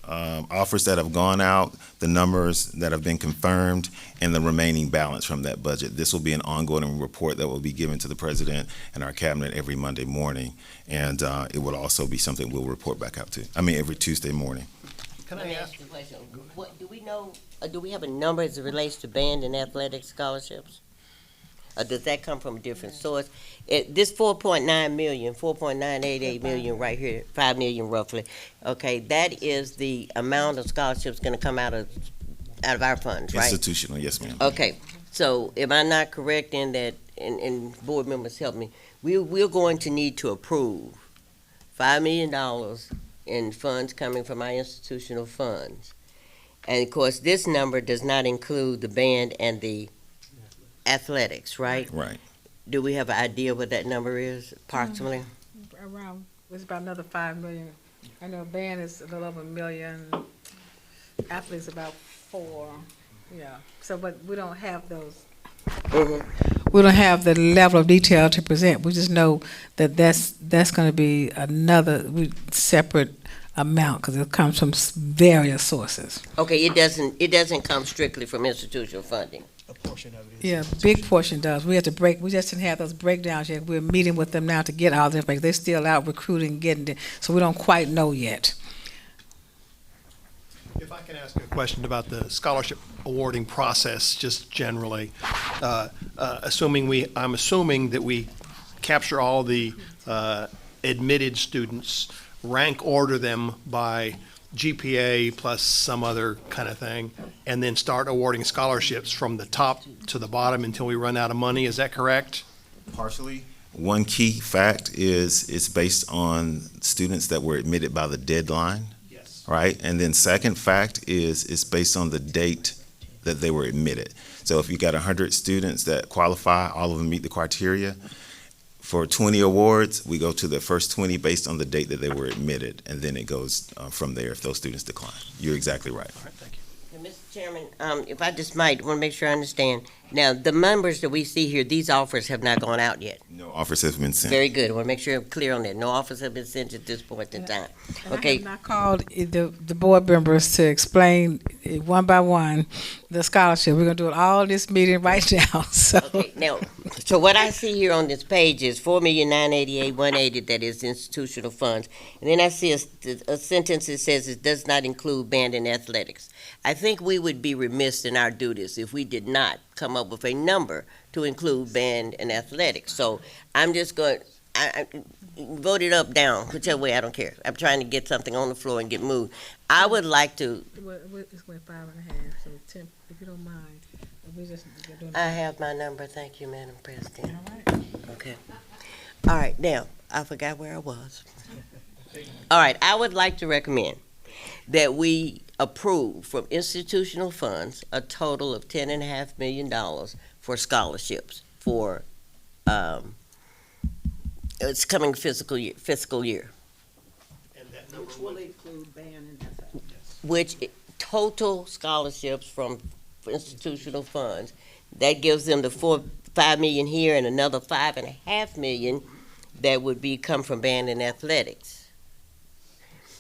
offers that have gone out, the numbers that have been confirmed, and the remaining balance from that budget. This will be an ongoing report that will be given to the president and our cabinet every Monday morning, and it will also be something we'll report back out to. Every Tuesday morning. Can I ask you a question? What do we know? Do we have a number as it relates to band and athletic scholarships? Or does that come from a different source? This 4.988 million right here, 5 million roughly. Okay, that is the amount of scholarships going to come out of our funds, right? Institutional, yes, ma'am. Okay, so am I not correct in that? And board members help me. We're going to need to approve $5 million in funds coming from our institutional funds, and of course, this number does not include the band and the athletics, right? Right. Do we have an idea what that number is approximately? Around, it's about another $5 million. I know band is a little over $1 million. Athletes about $4 million. Yeah. So, but we don't have those. We don't have the level of detail to present. We just know that that's going to be another separate amount because it comes from various sources. Okay, it doesn't come strictly from institutional funding. A portion of it is. Yeah, big portion does. We just didn't have those breakdowns yet. We're meeting with them now to get all the information. They're still out recruiting, getting it, so we don't quite know yet. If I can ask a question about the scholarship awarding process, just generally, I'm assuming that we capture all the admitted students, rank order them by GPA plus some other kind of thing, and then start awarding scholarships from the top to the bottom until we run out of money. Is that correct? Partially. One key fact is it's based on students that were admitted by the deadline. Yes. right? And then second fact is it's based on the date that they were admitted. So if you got 100 students that qualify, all of them meet the criteria. For 20 awards, we go to the first 20 based on the date that they were admitted, and then it goes from there if those students decline. You're exactly right. All right, thank you. Mr. Chairman, if I just might, want to make sure I understand. Now, the members that we see here, these offers have not gone out yet. No offers have been sent. Very good. I want to make sure I'm clear on that. No offers have been sent at this point in time. Okay. I have not called the board members to explain one by one the scholarship. We're going to do it all this meeting right now. So. Okay, now, so what I see here on this page is $4,988,180 that is institutional funds. And then I see a sentence that says it does not include band and athletics. I think we would be remiss in our duties if we did not come up with a number to include band and athletics. So I'm just going, I vote it up, down, whichever way, I don't care. I'm trying to get something on the floor and get moved. I would like to. It's going 5.5, so 10, if you don't mind. I have my number, thank you, Madam President. All right. Okay. All right, now, I forgot where I was. All right, I would like to recommend that we approve from institutional funds a total of $10.5 million for scholarships for it's coming fiscal year. And that number Which will include band and athletics. Which total scholarships from institutional funds, that gives them the $5 million here and another $5.5 million that would come from band and athletics.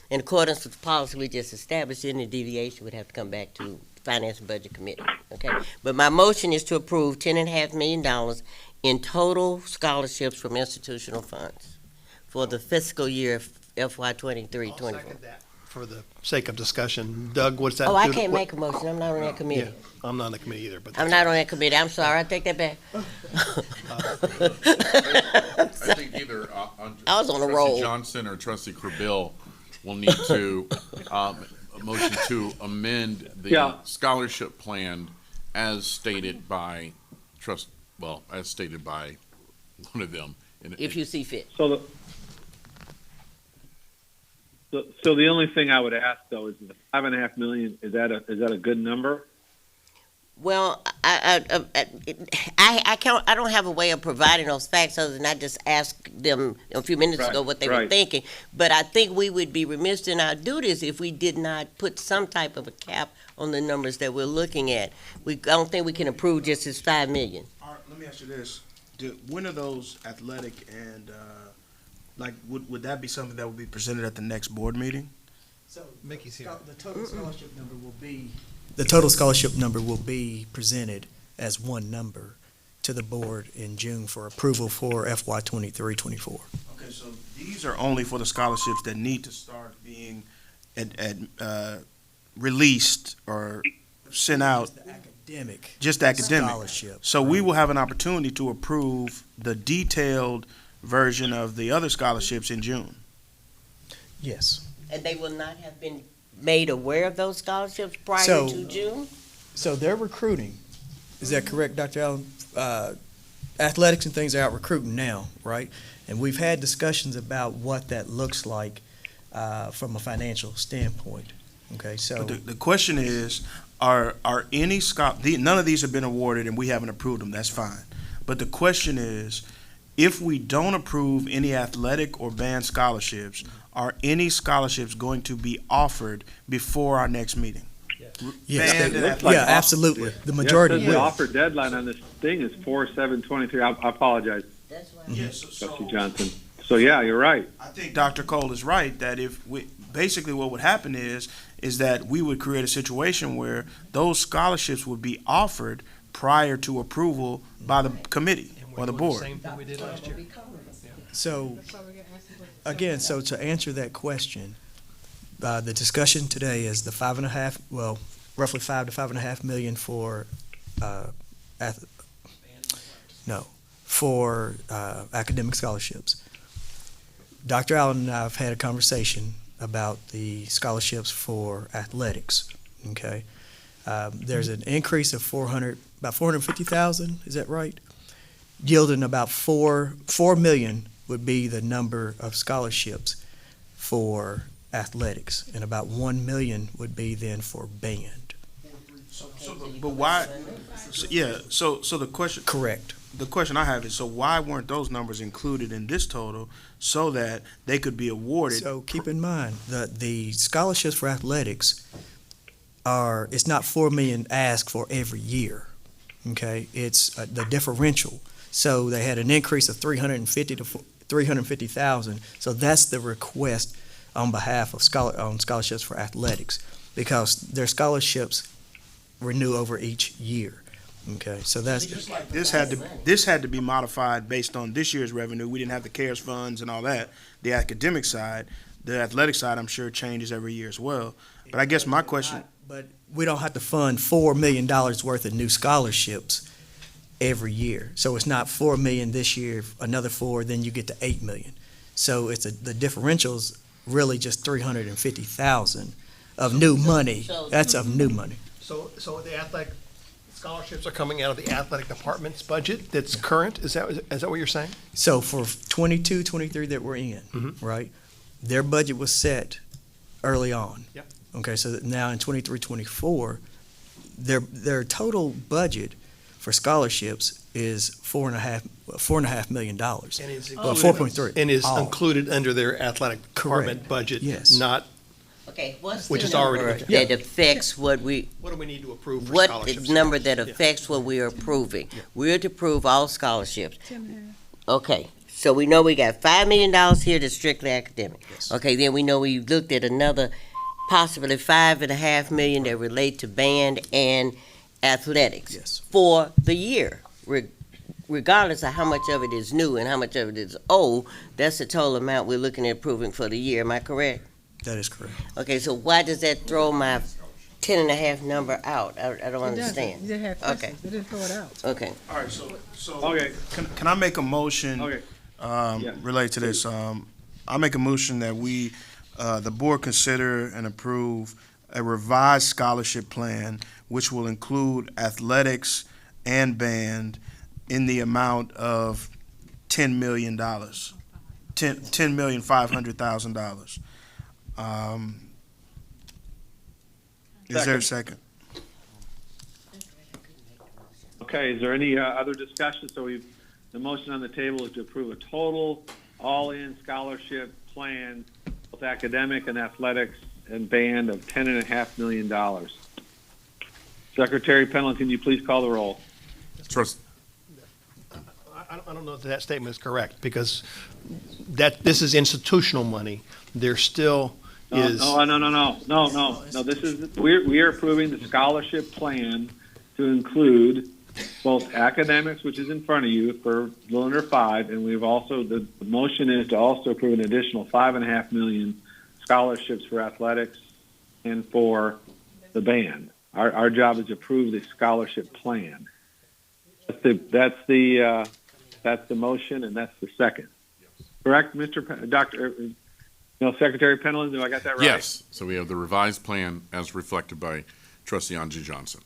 In accordance with the policy we just established, any deviation would have to come back to Finance and Budget Committee, okay? But my motion is to approve $10.5 million in total scholarships from institutional funds for the fiscal year FY 23-24. Second that for the sake of discussion. Doug, what's that? Oh, I can't make a motion. I'm not on that committee. Yeah, I'm not on the committee either. But I'm not on that committee. I'm sorry. I take that back. I think either I was on a Trustee roll. Johnson or Trustee Krabil will need to a motion to amend the scholarship plan as stated by as stated by one of them. If you see fit. So the only thing I would ask though is the $5.5 million. Is that a good number? Well, I don't have a way of providing those facts other than I just asked them a few minutes ago what they were thinking. But I think we would be remiss in our duties if we did not put some type of a cap on the numbers that we're looking at. I don't think we can approve just this $5 million. All right, let me ask you this: when are those athletic and would that be something that would be presented at the next board meeting? So Mickey's here. The total scholarship number will be. The total scholarship number will be presented as one number to the board in June for approval for FY 23-24. Okay, so these are only for the scholarships that need to start being released or sent out. Just academic. Scholarship. So we will have an opportunity to approve the detailed version of the other scholarships in June. Yes. And they will not have been made aware of those scholarships prior to June? So they're recruiting. Is that correct, Dr. Allen? Athletics and things are out recruiting now, right? And we've had discussions about what that looks like from a financial standpoint. Okay, so But the question is, are any none of these have been awarded and we haven't approved them, that's fine. But the question is, if we don't approve any athletic or band scholarships, are any scholarships going to be offered before our next meeting? yes, Like absolutely. The majority The will. offer deadline on this thing is 4/7/23. I apologize, That's right. Yes. Trustee Johnson. So yeah, you're right. I think Dr. Cole is right that if we, basically what would happen is that we would create a situation where those scholarships would be offered prior to approval by the committee or the board. Same thing we did last year. So, again, so to answer that question, the discussion today is the roughly $5 to $5.5 million for academic scholarships. Dr. Allen and I have had a conversation about the scholarships for athletics. Okay, there's an increase of about 450,000. Is that right? Yielding about 4 million would be the number of scholarships for athletics, and about 1 million would be then for band. But why? So the question. Correct. The question I have is, so why weren't those numbers included in this total so that they could be awarded? So keep in mind that the scholarships for athletics it's not 4 million asked for every year. Okay, it's the differential. So they had an increase of 350 to 350,000. So that's the request on behalf of scholarships for athletics, because their scholarships renew over each year. Okay, so that's This had to be modified based on this year's revenue. We didn't have the CARES funds and all that. The academic side, the athletic side, I'm sure changes every year as well. But I guess my question. But we don't have to fund $4 million worth of new scholarships every year. So it's not 4 million this year, another 4, then you get to 8 million. So the differential's really just 350,000 of new money. That's of new money. So the athletic scholarships are coming out of the athletic department's budget that's current? Is that what you're saying? So for 22, 23 that we're in, right, their budget was set early on. Yep. Okay, so that now in 23, 24, their total budget for scholarships is $4.5 million. And is Well, 4.3. And is All. included under their athletic department budget, Yes. not. Okay, what's Which the is number already. that affects what we? What do we need to approve for What scholarships? is the number that affects what we are approving? We're to approve all scholarships. Okay, so we know we got $5 million here that's strictly academic. Okay, then we know we looked at another possibly $5.5 million that relate to band and athletics for the year. Regardless of how much of it is new and how much of it is old, that's the total amount we're looking at approving for the year. Am I correct? That is correct. Okay, so why does that throw my 10.5 number out? I don't understand. You didn't have Okay, questions. You didn't throw it out. okay. All right, so Okay. can I make a motion related to this? I make a motion that we, the board consider and approve a revised scholarship plan which will include athletics and band in the amount of $10 million, $10,500,000. Is there a second? Okay, is there any other discussion? So the motion on the table is to approve a total all-in scholarship plan, both academic and athletics and band, of $10.5 million. Secretary Penland, can you please call the roll? I don't know if that statement is correct, because this is institutional money. There still is. No. This is, we are approving the scholarship plan to include both academics, which is in front of you for a little under 5, and we've also, the motion is to also approve an additional $5.5 million scholarships for athletics and for the band. Our job is to approve the scholarship plan. That's the motion, and that's the second. Correct, Secretary Penland, do I got that right? Yes. So we have the revised plan as reflected by Trustee Andre Johnson.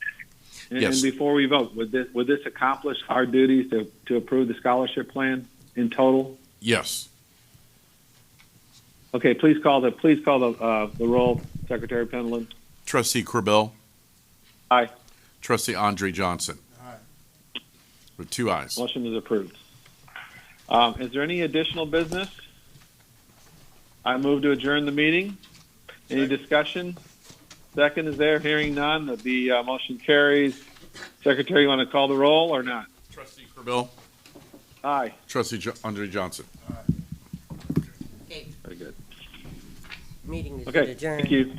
And before we vote, would this accomplish our duties to approve the scholarship plan in total? Yes. Okay, please call the roll, Secretary Penland. Trustee Corbell? Aye. Trustee Andre Johnson? Aye. With 2 ayes. Motion is approved. Is there any additional business? I move to adjourn the meeting. Any discussion? Second is there. Hearing none. The motion carries. Secretary, you want to call the roll or not? Trustee Corbell? Aye. Trustee Andre Johnson? Okay. Very good. Meeting is Okay, adjourned. thank you.